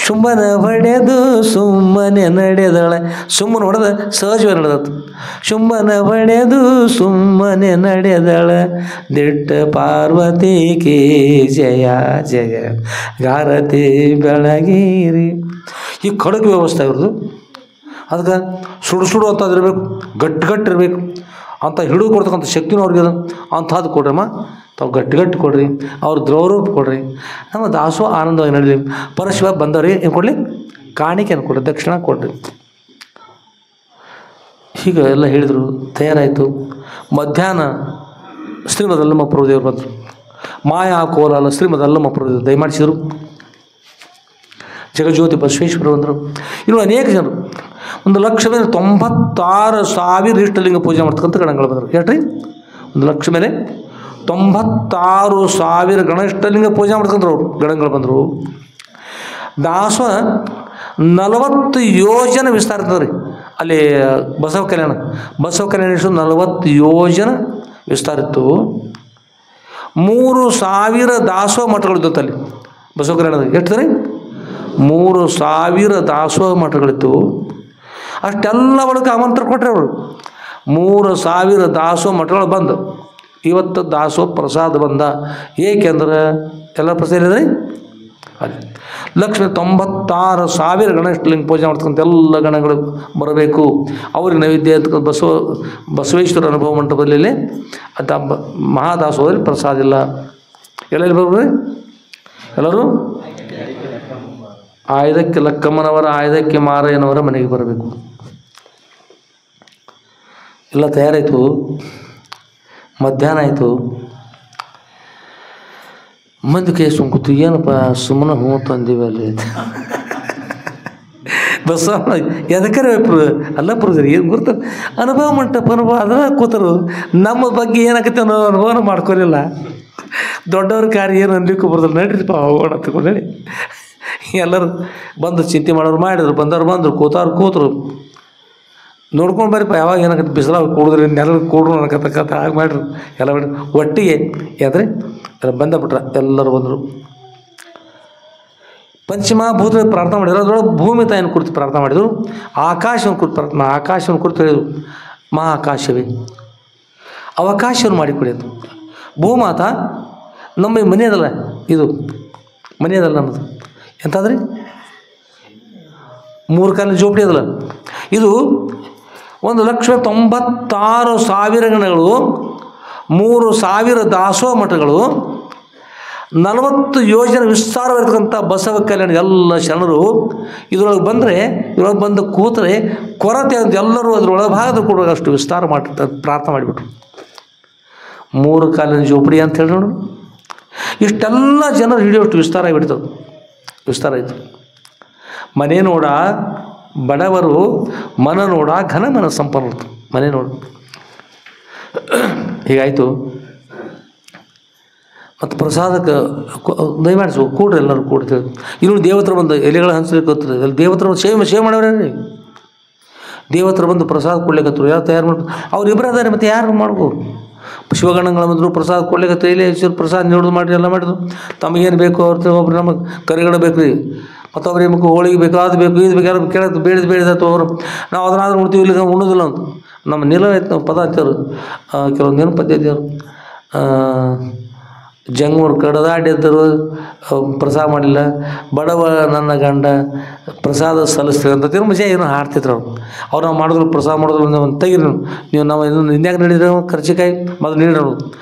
ಶುಂಭನ ಹೊಡೆದು ಸುಮ್ಮನೆ ನಡೆದಳ ಸುಮ್ಮನೆ ಹೊಡೆದ ಸಹಜವಾಗಿ ನಡೆದತ್ತು ಶುಂಭನ ಹೊಡೆದು ಸುಮ್ಮನೆ ನಡೆದಳ ದಿಟ್ಟ ಪಾರ್ವತಿಗೆ ಜಯ ಜಯ ಗಾರತಿ ಬೆಳಗೀರಿ. ಈ ಖಡಕ್ ವ್ಯವಸ್ಥೆ ಇವ್ರದ್ದು. ಅದಕ್ಕೆ ಸುಡು ಅಂತದಿರಬೇಕು, ಗಟ್ಟಿರಬೇಕು ಅಂತ ಹಿಡಿದು ಕೊಡ್ತಕ್ಕಂಥ ಶಕ್ತಿನೂ ಅವ್ರಿಗೆ ಅದ. ಅಂಥದ್ದು ಕೊಡ್ರಮ್ಮ, ತಾವು ಗಟ್ಟಿ ಕೊಡ್ರಿ, ಅವ್ರ ದ್ರವರೂಪ ಕೊಡ್ರಿ, ನಮ್ಮ ದಾಸೋ ಆನಂದವಾಗಿ ನಡೀಲಿ. ಪರಶಿವ ಬಂದವ್ರಿ ಏನು ಕೊಡಲಿ, ಕಾಣಿಕೆಯನ್ನು ಕೊಡ್ರಿ, ದಕ್ಷಿಣ ಕೊಡ್ರಿ. ಹೀಗೆ ಎಲ್ಲ ಹೇಳಿದರು. ತಯಾರಾಯಿತು. ಮಧ್ಯಾಹ್ನ ಶ್ರೀಮದ್ ಅಲ್ಲಮ್ಮ ಪ್ರಭುದೇವರು ಬಂದರು. ಮಾಯಾ ಕೋಲಾಲ ಶ್ರೀಮದ್ ಅಲ್ಲಮ್ಮ ಪ್ರಭುದೇವರು ದಯಮಾಡಿಸಿದರು. ಜಗಜ್ಯೋತಿ ಬಸವೇಶ್ವರ ಬಂದರು. ಇನ್ನು ಅನೇಕ ಜನರು 1,96,000 ಇಷ್ಟಲಿಂಗ ಪೂಜೆ ಮಾಡ್ತಕ್ಕಂಥ ಗಣಗಳು ಬಂದರು. ಹೇಳ್ರಿ, 1,00,000 ಮೇಲೆ 96,000 ಗಣ ಇಷ್ಟಲಿಂಗ ಪೂಜೆ ಮಾಡ್ತಕ್ಕಂಥ ಗಣಗಳು ಬಂದರು. ದಾಸ 40 ಯೋಜನೆ ವಿಸ್ತಾರ ಇರ್ತದೆ ರೀ ಅಲ್ಲಿ ಬಸವ ಕಲ್ಯಾಣ 40 ಯೋಜನೆ ವಿಸ್ತಾರ ಇತ್ತು. 3,000 ದಾಸೋಹ ಮಠಗಳಿದ್ದತ್ತು ಅಲ್ಲಿ ಬಸವ ಕಲ್ಯಾಣದಲ್ಲಿ. ಎಷ್ಟು ರೀ? 3,000 ದಾಸೋಹ ಮಠಗಳಿತ್ತು. ಅಷ್ಟೆಲ್ಲ ಒಳಗೆ ಆಮಂತ್ರ ಕೊಟ್ಟರೆ ಅವರು. 3,000 ದಾಸೋಹ ಮಠಗಳು ಬಂದು ಇವತ್ತು ದಾಸೋಹ ಪ್ರಸಾದ ಬಂದ. ಏಕೆಂದ್ರೆ ಎಲ್ಲ ಪ್ರಸಾದ ಇದೆ ಅಲ್ಲಿ 1,96,000 ಗಣೇಶಲಿಂಗ ಪೂಜೆ ಮಾಡ್ತಕ್ಕಂಥ ಎಲ್ಲ ಗಣಗಳು ಬರಬೇಕು. ಅವ್ರಿಗೆ ನೈವೇದ್ಯ ಅಂತ ಬಸವೇಶ್ವರ ಅನುಭವ ಮಂಟಪದಲ್ಲಿ ಅಂತ ಮಹಾದಾಸೋಹದಲ್ಲಿ ಪ್ರಸಾದ ಇಲ್ಲ. ಎಲ್ಲೆಲ್ಲಿ ಬರ್ರಿ ಎಲ್ಲರೂ? ಆಯ್ದಕ್ಕೆ ಲಕ್ಕಮ್ಮನವರ ಆಯ್ದಕ್ಕೆ ಮಾರಯ್ಯನವರ ಮನೆಗೆ ಬರಬೇಕು. ಎಲ್ಲ ತಯಾರಾಯಿತು. ಮಧ್ಯಾಹ್ನ ಆಯಿತು. ಮಂದಿ ಕೈ ಸುಮ್ಕೂತು. ಏನಪ್ಪ ಸುಮ್ಮನೆ ಹ್ಞೂ ತಂದೀವಿ ಅಲ್ಲಿ ಬಸವಣ್ಣ ಎದಕ್ಕರೆ ಅಲ್ಲ ಪ್ರಜರು ಏನು ಗುರ್ತ ಅನುಭವ ಮಂಟಪ ಅನುಭವ ಅದರ ಕೂತರು. ನಮ್ಮ ಬಗ್ಗೆ ಏನಾಗತ್ತೆ ಅನ್ನೋ ಅನುಭವನ ಮಾಡ್ಕೊಲಿಲ್ಲ. ದೊಡ್ಡವ್ರ ಕಾರ್ಯ ಏನು ಅನ್ಲಿಕ್ಕೂ ಬರ್ತಾರೆ. ನಡೀರಿಪ್ಪ ಹೋಗೋಣ ತಗೊಂಡು ಹೇಳಿ ಎಲ್ಲರೂ ಬಂದು ಚಿಂತೆ ಮಾಡೋರು ಮಾಡಿದ್ರು. ಬಂದವ್ರು ಬಂದರು, ಕೂತರು. ನೋಡ್ಕೊಂಡು ಬರೀಪ್ಪ ಯಾವಾಗ ಏನಾಗತ್ತೆ ಬಿಸಿಲಾಗ ಕೂಡಿದ್ರಿ ನೆಲ ಕೂಡ್ರು ಅನ್ನಕತ್ತಕ್ಕಂಥ ಹಾಗೆ ಮಾಡ್ರು. ಎಲ್ಲ ಮಾಡಿ ಒಟ್ಟಿಗೆ ಯಾದ್ರೆ ಎಲ್ಲ ಬಂದಬಿಟ್ರ. ಎಲ್ಲರೂ ಬಂದರು. ಪಂಚಮಹಾಭೂತ ಪ್ರಾರ್ಥನೆ ಮಾಡಿದ್ರು. ಅದರೊಳಗೆ ಭೂಮಿ ತಾಯಿನ ಕುರಿತು ಪ್ರಾರ್ಥನೆ ಮಾಡಿದರು. ಆಕಾಶವನ್ನು ಕುರಿತು ಪ್ರಾರ್ಥನೆ, ಆಕಾಶವನ್ನು ಕುರಿತು ಹೇಳಿದರು. ಮಹಾಕಾಶವೇ ಅವಕಾಶವನ್ನು ಮಾಡಿಕೊಡಿದ್ದು. ಭೂಮಾತ ನಮ್ಮ ಮನೆ ಅದಲ್ಲ, ಇದು ಮನೆ ಅದಲ್ಲ ನಮ್ಮದು. ಎಂತಾದ್ರಿ 3 ಕಾಲಿನ ಜೋಪಡಿ ಅದಲ್ಲ. ಇದು 1,96,000 ಗಣಗಳು, 3,000 ದಾಸೋಹ ಮಠಗಳು, 40 ಯೋಜನೆ ವಿಸ್ತಾರವಿರ್ತಕ್ಕಂಥ ಬಸವ ಕಲ್ಯಾಣ ಎಲ್ಲ ಶರಣರು ಇದರೊಳಗೆ ಬಂದರೆ, ಇದರೊಳಗೆ ಬಂದು ಕೂತರೆ ಕೊರತೆ ಅಂತ ಎಲ್ಲರೂ ಅದರೊಳಗೆ ಭಾಗದ ಕೊಡುವಾಗ ಅಷ್ಟು ವಿಸ್ತಾರ ಮಾಡಿ ಪ್ರಾರ್ಥನೆ ಮಾಡಿಬಿಟ್ರು. 3 ಕಾಲಿನ ಜೋಪಡಿ ಅಂತ ಹೇಳಿ ನೋಡು. ಇಷ್ಟೆಲ್ಲ ಜನರು ಹಿಡಿಯೋಷ್ಟು ವಿಸ್ತಾರ ಆಗಿಬಿಡ್ತದೆ. ವಿಸ್ತಾರ ಆಯಿತು. ಮನೆ ನೋಡ ಬಡವರು, ಮನ ನೋಡ ಘನ ಮನ ಸಂಪನ್ನ. ಮನೆ ನೋಡು ಹೀಗಾಯಿತು. ಮತ್ತು ಪ್ರಸಾದಕ್ಕೆ ದಯಮಾಡಿಸು ಕೂಡ್ರಿ, ಎಲ್ಲರೂ ಕೂಡ್ತೇವೆ. ಇನ್ನು ದೇವತ್ರ ಬಂದು ಎಲೆಗಳ ಹಂಚಲಿಕ್ಕೆ ಹೋಗ್ತದೆ. ಅಲ್ಲಿ ದೇವತ್ರ ಬಂದು ಸೇವೆ ಮಾಡವ್ರೆ ರೀ. ದೇವತ್ರ ಬಂದು ಪ್ರಸಾದ ಕೊಡ್ಲಿಕ್ಕತ್ತರು. ಯಾರು ತಯಾರು ಮಾಡ್ತಾರೆ? ಅವ್ರು ಇಬ್ಬರು ಅದಾರೆ, ಮತ್ತು ಯಾರು ಮಾಡ್ಬೋದು? ಶಿವಗಣಗಳ ಬಂದರು ಪ್ರಸಾದ ಕೊಡ್ಲಿಕ್ಕೆ ಇಲ್ಲೇ ಪ್ರಸಾದ ನೀಡೋದು ಮಾಡಿರಿ, ಎಲ್ಲ ಮಾಡಿದ್ರು. ತಮಗೇನು ಬೇಕು ಅವ್ರ ಒಬ್ರು ನಮಗೆ ಕರಿಗಡ ಬೇಕು ರೀ, ಮತ್ತು ಅವ್ರಿಗೆ ನಮಗೆ ಹೋಳಿಗೆ ಬೇಕು, ಅದು ಬೇಕು, ಇದು ಬೇಕು, ಯಾರು ಕೇಳೋದು ಬೇಡಿದ ಅವರು ನಾವು ಅದನ್ನಾದ್ರೂ ಉಣ್ತೀವಿ, ಇಲ್ಲಿ ಉಣ್ಣೋದಿಲ್ಲ ಅಂತ ನಮ್ಮ ನಿಲವ ಆಯ್ತು. ನಾವು ಪದ ಹಚ್ಚಾರು ಕೆಲವೊಂದು ಏನು ಪದ್ಧತಿ ಅವರು ಜಂಗೂರು ಕಡದಾಡಿದ್ದರು ಪ್ರಸಾದ ಮಾಡಿಲ್ಲ, ಬಡವ ನನ್ನ ಗಂಡ ಪ್ರಸಾದ ಸಲ್ಲಿಸ್ತೀವಿ ಅಂತ ಮಜಾ ಏನೋ ಹಾಡ್ತಿದ್ರು ಅವ್ರು ನಾವು ಮಾಡಿದ್ರು ಪ್ರಸಾದ ಮಾಡಿದ್ರು ಒಂದು ತೆಗಿರಿ ನೀವು ನಾವು ಹಿಂದ್ಯಾಗ ನೀಡಿದ್ರೆ ಖರ್ಚಿಕಾಯಿ ಮೊದಲು ನೀಡೋದು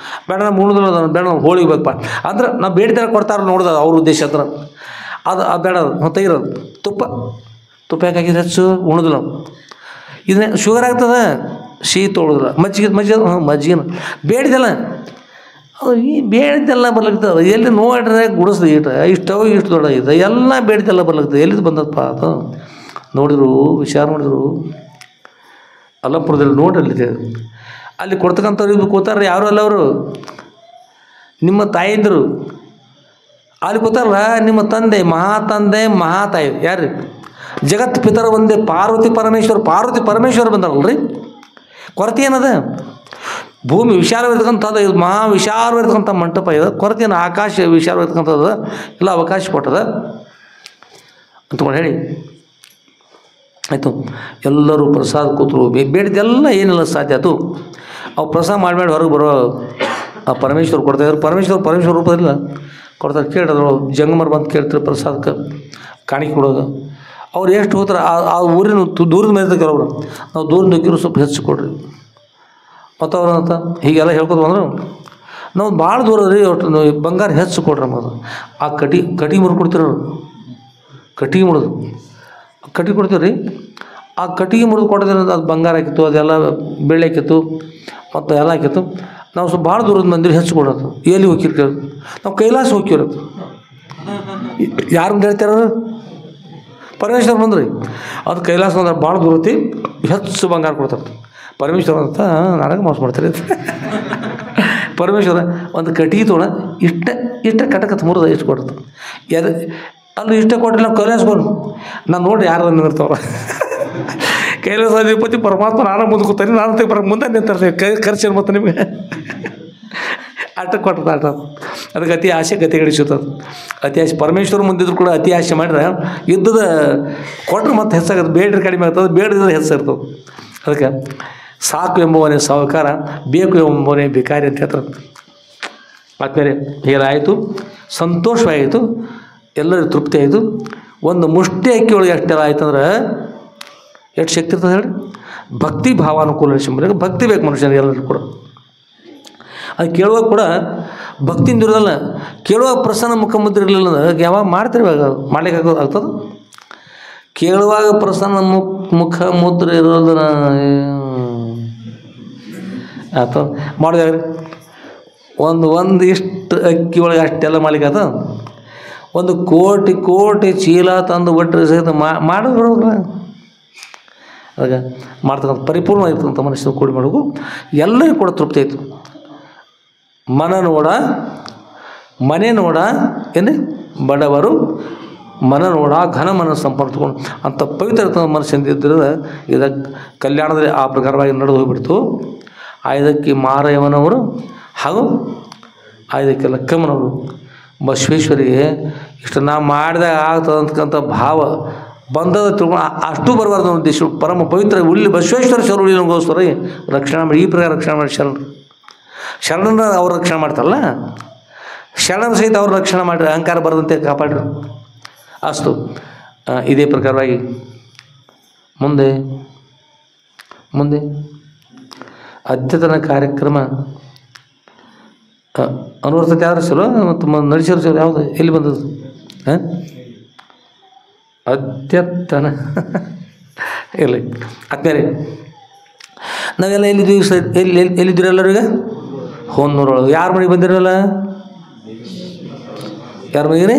ಬೇಡ, ನಾವು ಉಣಿದ್ರು ಬೇಡ, ನಾವು ಹೋಳಿಗೆ ಬೇಕಪ್ಪ ಅಂದ್ರೆ ನಾವು ಬೇಡಿದಾರ ಕೊಡ್ತಾರೆ ನೋಡ್ದ ಅವ್ರ ಉದ್ದೇಶ ಹತ್ರ ಅದು ಬೇಡ, ನಾವು ತೆಗಿರೋದು ತುಪ್ಪ ಯಾಕೆ ಹಾಕಿದ್ರೆ ಹೆಚ್ಚು ಉಣಿದ್ರು ನಾವು. ಇದನ್ನೇ ಶುಗರ್ ಆಗ್ತದೆ, ಶೀತ ಉಳಿದ್ರ ಮಜ್ಜಿಗೆ ಬೇಡಿದಲ್ಲ ಈ ಬೇಡಿದ್ದೆಲ್ಲ ಬರ್ಲಾಗ್ತದೆ. ಎಲ್ಲಿ ನೋಡ್ರೆ ಗುಡಿಸ್ದು ಇಷ್ಟು ದೊಡ್ಡ ಇದೆ ಎಲ್ಲ ಬೇಡಿದ್ದೆಲ್ಲ ಬರ್ಲಾಗ್ತದೆ. ಎಲ್ಲಿದ್ದು ಬಂದಪ್ಪ ಅದು ನೋಡಿದ್ರು, ವಿಚಾರ ಮಾಡಿದ್ರು. ಅಲ್ಲಪುರದಲ್ಲಿ ನೋಡಲ್ಲಿದೆ ಅಲ್ಲಿ ಕೊಡ್ತಕ್ಕಂಥವ್ರು ಇದು ಕೂತಾರ್ರಿ, ಯಾರು ಅಲ್ಲ ಅವರು ನಿಮ್ಮ ತಾಯಂದಿರು. ಅಲ್ಲಿ ಕೂತಾರಲ್ಲ ನಿಮ್ಮ ತಂದೆ, ಮಹಾತಾಯಿ ಯಾರು? ಜಗತ್ ಪಿತರ ಒಂದೇ ಪಾರ್ವತಿ ಪರಮೇಶ್ವರ ಬಂದಾರಲ್ರಿ. ಕೊರತೆ ಏನದ? ಭೂಮಿ ವಿಶಾಲವಿರ್ತಕ್ಕಂಥದ್ದು, ಇದು ಮಹಾ ವಿಶಾಲವಿರ್ತಕ್ಕಂಥ ಮಂಟಪ ಇದೆ. ಕೊರತೆಯನ್ನು ಆಕಾಶ ವಿಶಾಲವಿರ್ತಕ್ಕಂಥದ್ದು, ಎಲ್ಲ ಅವಕಾಶ ಕೊಟ್ಟದ ಅಂತಕೊಂಡು ಹೇಳಿ ಆಯಿತು. ಎಲ್ಲರೂ ಪ್ರಸಾದ ಕೂತರು, ಬೇಡಿದ್ದೆಲ್ಲ ಏನಿಲ್ಲ ಸಾಧ್ಯ ಆಯಿತು. ಅವು ಪ್ರಸಾದ ಮಾಡಬೇಡಿ ಹೊರಗೆ ಬರೋ ಆ ಪರಮೇಶ್ವರ ಕೊಡ್ತಾಯಿದ್ರು. ಪರಮೇಶ್ವರ ರೂಪದಿಲ್ಲ ಕೊಡ್ತಾರೆ. ಕೇಳಿದ್ರು ಜಂಗಮರು ಬಂದು ಕೇಳ್ತಾರೆ ಪ್ರಸಾದಕ್ಕೆ ಕಾಣಿಕೆ ಕೊಡೋದು. ಅವ್ರು ಎಷ್ಟು ಹೋಗ್ತಾರೆ ಆ ಊರಿನ ದೂರದ ಮೇಲೆ ಕೆಲವರು, ನಾವು ದೂರದ ನುಗ್ಗಿರು ಸ್ವಲ್ಪ ಹೆಚ್ಚು ಕೊಡ್ರಿ ಮತ್ತು ಅವ್ರು ಅಂತ ಹೀಗೆಲ್ಲ ಹೇಳ್ಕೊತ ಬಂದರು. ನಾವು ಭಾಳ ದೂರ ರೀ, ಒಟ್ಟು ಬಂಗಾರ ಹೆಚ್ಚು ಕೊಡ್ರಿ ಅನ್ನೋದು. ಆ ಕಟಿ ಮುರಿದು ಕೊಡ್ತಿರೋರು, ಕಟ್ಟಿಗೆ ಮುರಿದು ಕಟ್ಟಿಗೆ ಕೊಡ್ತೀವಿ ರೀ. ಆ ಕಟ್ಟಿಗೆ ಮುರಿದು ಕೊಡೋದ್ರಿಂದ ಅದು ಬಂಗಾರ ಹಾಕಿತ್ತು, ಅದೆಲ್ಲ ಬೆಳ್ಳಿ ಹಾಕಿತ್ತು ಮತ್ತು ಎಲ್ಲ ಹಾಕಿತ್ತು. ನಾವು ಸ್ವಲ್ಪ ಭಾಳ ದೂರದ ಮಂದಿರ ಹೆಚ್ಚು ಕೊಡೋದು. ಎಲ್ಲಿ ಹೋಗಿರ್ತೀವಿ ನಾವು? ಕೈಲಾಸ ಹೋಗಿರೋದು. ಯಾರು ಹೇಳ್ತಾರ? ಪರಮೇಶ್ವರ ಬಂದ್ರಿ. ಅದು ಕೈಲಾಸ ಅಂದ್ರೆ ಭಾಳ ದೂರತಿ ಹೆಚ್ಚು ಬಂಗಾರ ಕೊಡ್ತಾರೆ. ಪರಮೇಶ್ವರ ಅಂತ ನನಗೆ ಮೋಸ ಮಾಡ್ತಾರೆ. ಪರಮೇಶ್ವರ ಒಂದು ಕಟ್ಟಿಗೆ ತೊಗೊಂಡು ಇಷ್ಟ ಕಟಕತ್ತು ಮುರಿದ ಇಷ್ಟು ಕೊಡ್ತು. ಅಲ್ಲಿ ಇಷ್ಟ ಕೊಟ್ಟರೆ ನಾವು ಕೈಲಾಸಕೊಂಡು ನಾನು ನೋಡಿ ಯಾರು ನಿಂದಿರ್ತಾವ್ರ. ಕೈಲಾಸಾಧಿಪತಿ ಪರಮಾತ್ಮ ನಾನು ಮುಂದೆ ಕೂತಾನೆ, ನಾನು ಮುಂದೆ ನಿಂತಾರೆ. ಖರ್ಚೇನು ಮತ್ತು ನಿಮಗೆ ಆಟ ಕೊಟ್ಟದ ಆಟ. ಅದಕ್ಕೆ ಅತಿ ಆಸೆ ಗತಿ ಗಳಿಸುತ್ತದೆ. ಅತಿ ಆಸೆ ಪರಮೇಶ್ವರ ಮುಂದಿದ್ರು ಕೂಡ ಅತಿ ಆಸೆ ಮಾಡಿದ್ರೆ ಯುದ್ಧದ ಕೊಟ್ಟರೆ ಮತ್ತೆ ಹೆಚ್ಚಾಗತ್ತೆ, ಬೇಡ್ರೆ ಕಡಿಮೆ ಆಗ್ತದೆ, ಬೇಡದ್ರೆ ಹೆಚ್ಚಿರ್ತದೆ. ಅದಕ್ಕೆ ಸಾಕು ಎಂಬುವನೇ ಸಾಹುಕಾರ, ಬೇಕು ಎಂಬುವನೇ ಭಿಕಾರಿ ಅಂತ ಹೇಳ್ತಾರೆ. ಆದ್ಮೇಲೆ ಹೀಗಾಯಿತು, ಸಂತೋಷವಾಯಿತು, ಎಲ್ಲರಿಗೂ ತೃಪ್ತಿ ಆಯಿತು. ಒಂದು ಮುಷ್ಟಿ ಅಕ್ಕಿ ಒಳಗೆ ಅಷ್ಟೆಲ್ಲ ಆಯ್ತಂದ್ರೆ ಎಷ್ಟು ಶಕ್ತಿ ಇರ್ತದೆ ಹೇಳಿ. ಭಕ್ತಿ ಭಾವಾನುಕೂಲ ಶಿಂಬರಿಗೆ ಭಕ್ತಿ ಬೇಕು ಮನುಷ್ಯನಿಗೆ, ಎಲ್ಲರಿಗೂ ಕೂಡ. ಅದು ಕೇಳುವಾಗ ಕೂಡ ಭಕ್ತಿಯಿಂದ ಇರೋದಲ್ಲ, ಕೇಳುವಾಗ ಪ್ರಸನ್ನ ಮುಖಮುದ್ರೆ ಇರಲಿಲ್ಲ ಅಂದ್ರೆ ಯಾವಾಗ ಮಾಡ್ತೀರಿ, ಇವಾಗ ಮಾಡ್ಲಿಕ್ಕೆ ಆಗ್ತದೆ. ಕೇಳುವಾಗ ಪ್ರಸನ್ನ ಮುಖ ಮುದ್ರೆ ಇರೋದನ್ನ ಆತ ಮಾಡಿದಾಗ್ರಿ. ಒಂದು ಇಷ್ಟು ಅಕ್ಕಿ ಒಳಗೆ ಅಷ್ಟೆಲ್ಲ ಮಾಡ್ಲಿಕ್ಕೆ ಆತ. ಒಂದು ಕೋಟಿ ಚೀಲ ತಂದು ಒಟ್ಟರೆ ಸಹಿತ ಮಾಡೋದು ಬರೋಲ್ಲ. ಅದಾಗ ಮಾಡ್ತಕ್ಕಂಥ ಪರಿಪೂರ್ಣವಾಗಿರ್ತಕ್ಕಂಥ ಮನುಷ್ಯನ ಕೂಡಿ ಮಾಡೋದು ಎಲ್ಲರಿಗೂ ಕೂಡ ತೃಪ್ತಿ ಆಯಿತು. ಮನೆ ನೋಡ ಏನು ಬಡವರು ಮನ ನೋಡ ಘನ ಮನ ಸಂಪರ್ಕೊಂಡು ಅಂಥ ಪವಿತ್ರ ಮನಸ್ಸಿಂದಿದ್ದರೆ ಇದಕ್ಕೆ ಕಲ್ಯಾಣದಲ್ಲಿ ಆ ಪ್ರಕಾರವಾಗಿ ನಡೆದು ಹೋಗಿಬಿಡ್ತು. ಆಯುಧಕ್ಕೆ ಮಾರಯವನವರು ಹಾಗೂ ಆಯುಧಕ್ಕೆ ಲಕ್ಕಮ್ಮನವರು ಬಸವೇಶ್ವರಿಗೆ ಇಷ್ಟು ನಾ ಮಾಡಿದಾಗ ಆಗ್ತದಂತಕ್ಕಂಥ ಭಾವ ಬಂದದ ತಿಳ್ಕೊಂಡು ಅಷ್ಟು ಬರಬಾರ್ದು. ನಮ್ಮ ದೇಶ ಪರಮ ಪವಿತ್ರ ಉಳ್ಳಿ ಬಸವೇಶ್ವರ ಶರಣಗೋಸ್ಕರ ರಕ್ಷಣೆ ಮಾಡಿ ಈ ಪ್ರಕಾರ ರಕ್ಷಣೆ ಮಾಡಿ ಶರಣನ ಅವ್ರು ರಕ್ಷಣೆ ಮಾಡ್ತಾರಲ್ಲ, ಶರಣನ ಸಹಿತ ಅವ್ರು ರಕ್ಷಣೆ ಮಾಡಿರಿ, ಅಹಂಕಾರ ಬರದಂತೆ ಕಾಪಾಡ್ರಿ. ಅಷ್ಟು ಇದೇ ಪ್ರಕಾರವಾಗಿ ಮುಂದೆ ಅದ್ಯತನ ಕಾರ್ಯಕ್ರಮ ಅನುವರ್ತತೆ ಆದ್ರೆ ಚಲೋ ಮತ್ತು ನಡೆಸಿರೋ ಚಲೋ. ಯಾವುದು ಎಲ್ಲಿ ಬಂದದ್ದು? ಅದ್ಯತನ ಇರಲಿ. ಆದ್ಮೇಲೆ ನಾವೆಲ್ಲ ಎಲ್ಲಿದ್ದೀವಿ ಸರ್? ಎಲ್ಲಿದ್ದೀರಿ ಎಲ್ಲರೂ? ಈಗ ಹೊನ್ನೂರೊಳಗೆ. ಯಾರ ಮನೆಗೆ ಬಂದಿರಲ್ಲ? ಯಾರ ಮನೆಗೆ?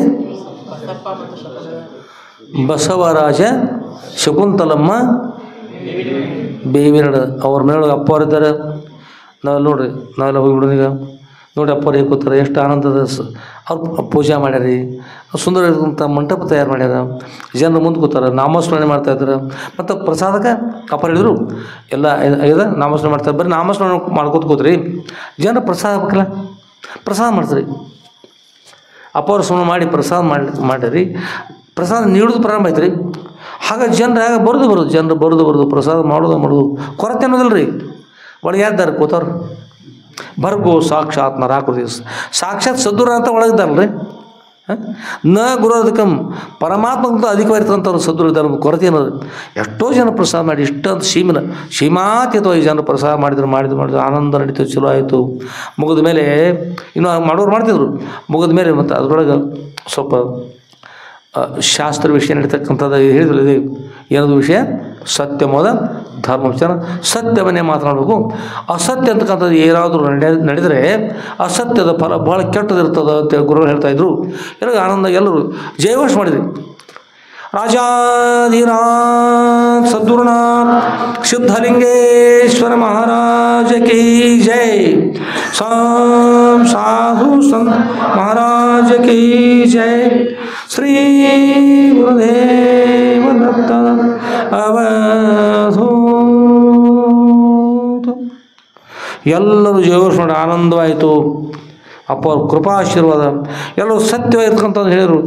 ಬಸವರಾಜ ಶಕುಂತಲಮ್ಮ ಬೇವಿನಡ ಅವ್ರ ಮನೆಯೊಳಗೆ ಅಪ್ಪವರಿದ್ದಾರೆ. ನಾವೆಲ್ಲ ನೋಡ್ರಿ, ನಾವೆಲ್ಲ ಹೋಗಿಬಿಡೋಣ. ಈಗ ನೋಡಿ ಅಪ್ಪವ್ರು ಹೇಗೆ ಕೂತಾರೆ, ಎಷ್ಟು ಆನಂದದ ಅವ್ರು ಪೂಜೆ ಮಾಡ್ಯಾರಿ, ಸುಂದರ ಇರ್ತಕ್ಕಂಥ ಮಂಟಪ ತಯಾರು ಮಾಡ್ಯಾರ, ಜನರು ಮುಂದೆ ಕೂತಾರೆ, ನಾಮಸ್ಮರಣೆ ಮಾಡ್ತಾಯಿದ್ದಾರೆ. ಮತ್ತು ಪ್ರಸಾದಕ್ಕೆ ಅಪ್ಪ ಹೇಳಿದ್ರು ಎಲ್ಲ ಆಗ್ಯದ, ನಾಮಸ್ಮರಣೆ ಮಾಡ್ತಾರೆ. ಬರೀ ನಾಮಸ್ಮರಣೆ ಮಾಡ್ಕೋತ ಕೂತ್ರಿ, ಜನರು ಪ್ರಸಾದ ಹಾಕಲ್ಲ, ಪ್ರಸಾದ ಮಾಡ್ತಾರೆ. ಅಪ್ಪವ್ರು ಸುಮ್ಮನೆ ಮಾಡಿ ಪ್ರಸಾದ ಮಾಡ್ಯಾರಿ. ಪ್ರಸಾದ ನೀಡೋದು ಪ್ರಾರಂಭ ಆಯ್ತು ರೀ. ಹಾಗಾಗಿ ಜನರು ಆಗ ಜನರು ಬರೋದು ಪ್ರಸಾದ ಮಾಡೋದು ಕೊರತೆ ಅನ್ನೋದಿಲ್ಲ ರೀ. ಒಳಗೆ ಯಾರಿದ್ದಾರೆ ಕೂತವ್ರು? ಭರ್ಗೋ ಸಾಕ್ಷಾತ್ ನರಾಕೃತಿ, ಸಾಕ್ಷಾತ್ ಸದ್ಗುರು ಅಂತ ಒಳಗಿದ್ದಾರಲ್ಲ ರೀ. ನ ಗುರೋದಕಂ ಪರಮಾತ್ಮಕ್ಕಿಂತ ಅಧಿಕವಾಗಿರ್ತಕ್ಕಂಥವ್ರು ಸದ್ಗುರು ಇದ್ದಾರೆ. ಕೊರತೆ ಅನ್ನೋದು ಎಷ್ಟೋ ಜನ ಪ್ರಸಾದ ಮಾಡಿ ಇಷ್ಟೊಂದು ಸೀಮಾತೀತವಾಗಿ ಜನರು ಪ್ರಸಾದ ಮಾಡಿದ್ರು ಆನಂದ ನಡೀತು, ಚಲೋ ಆಯಿತು. ಮುಗಿದ ಮೇಲೆ ಇನ್ನೂ ಮಾಡೋರು ಮಾಡ್ತಿದ್ರು. ಮುಗಿದ ಮೇಲೆ ಮತ್ತು ಅದರೊಳಗೆ ಸ್ವಲ್ಪ ಶಾಸ್ತ್ರ ವಿಷಯ ನಡೀತಕ್ಕಂಥದ್ದು ಹೇಳಿದ್ರು. ಇದು ಏನದು ವಿಷಯ? ಸತ್ಯಮೋದ ಧರ್ಮವಿಚಾರ. ಸತ್ಯವನ್ನೇ ಮಾತನಾಡಬೇಕು. ಅಸತ್ಯ ಅಂತಕ್ಕಂಥದ್ದು ಏನಾದರೂ ನಡೆದರೆ ಅಸತ್ಯದ ಫಲ ಭಾಳ ಕೆಟ್ಟದಿರ್ತದೆ ಅಂತೇಳಿ ಗುರುಗಳು ಹೇಳ್ತಾಯಿದ್ರು. ಎಲ್ಲರಿಗೂ ಆನಂದ, ಎಲ್ಲರೂ ಜಯಘೋಷ ಮಾಡಿದ್ರಿ. ರಾಜಾಧಿರಾಜ सद्गुरुनाथ सिद्धलिंगेश्वर महाराज की जय। साधु संत महाराज की जय। श्री गुरुदेव दत्त अवधूत। ಎಲ್ಲರೂ ಜೋರು ನೋಡಿ ಆನಂದವಾಯಿತು. ಅಪ್ಪ ಅವ್ರ ಕೃಪಾಶೀರ್ವಾದ. ಎಲ್ಲರೂ ಸತ್ಯವಾಗಿರ್ತಕ್ಕಂಥದ್ದು ಹೇಳಿದರು.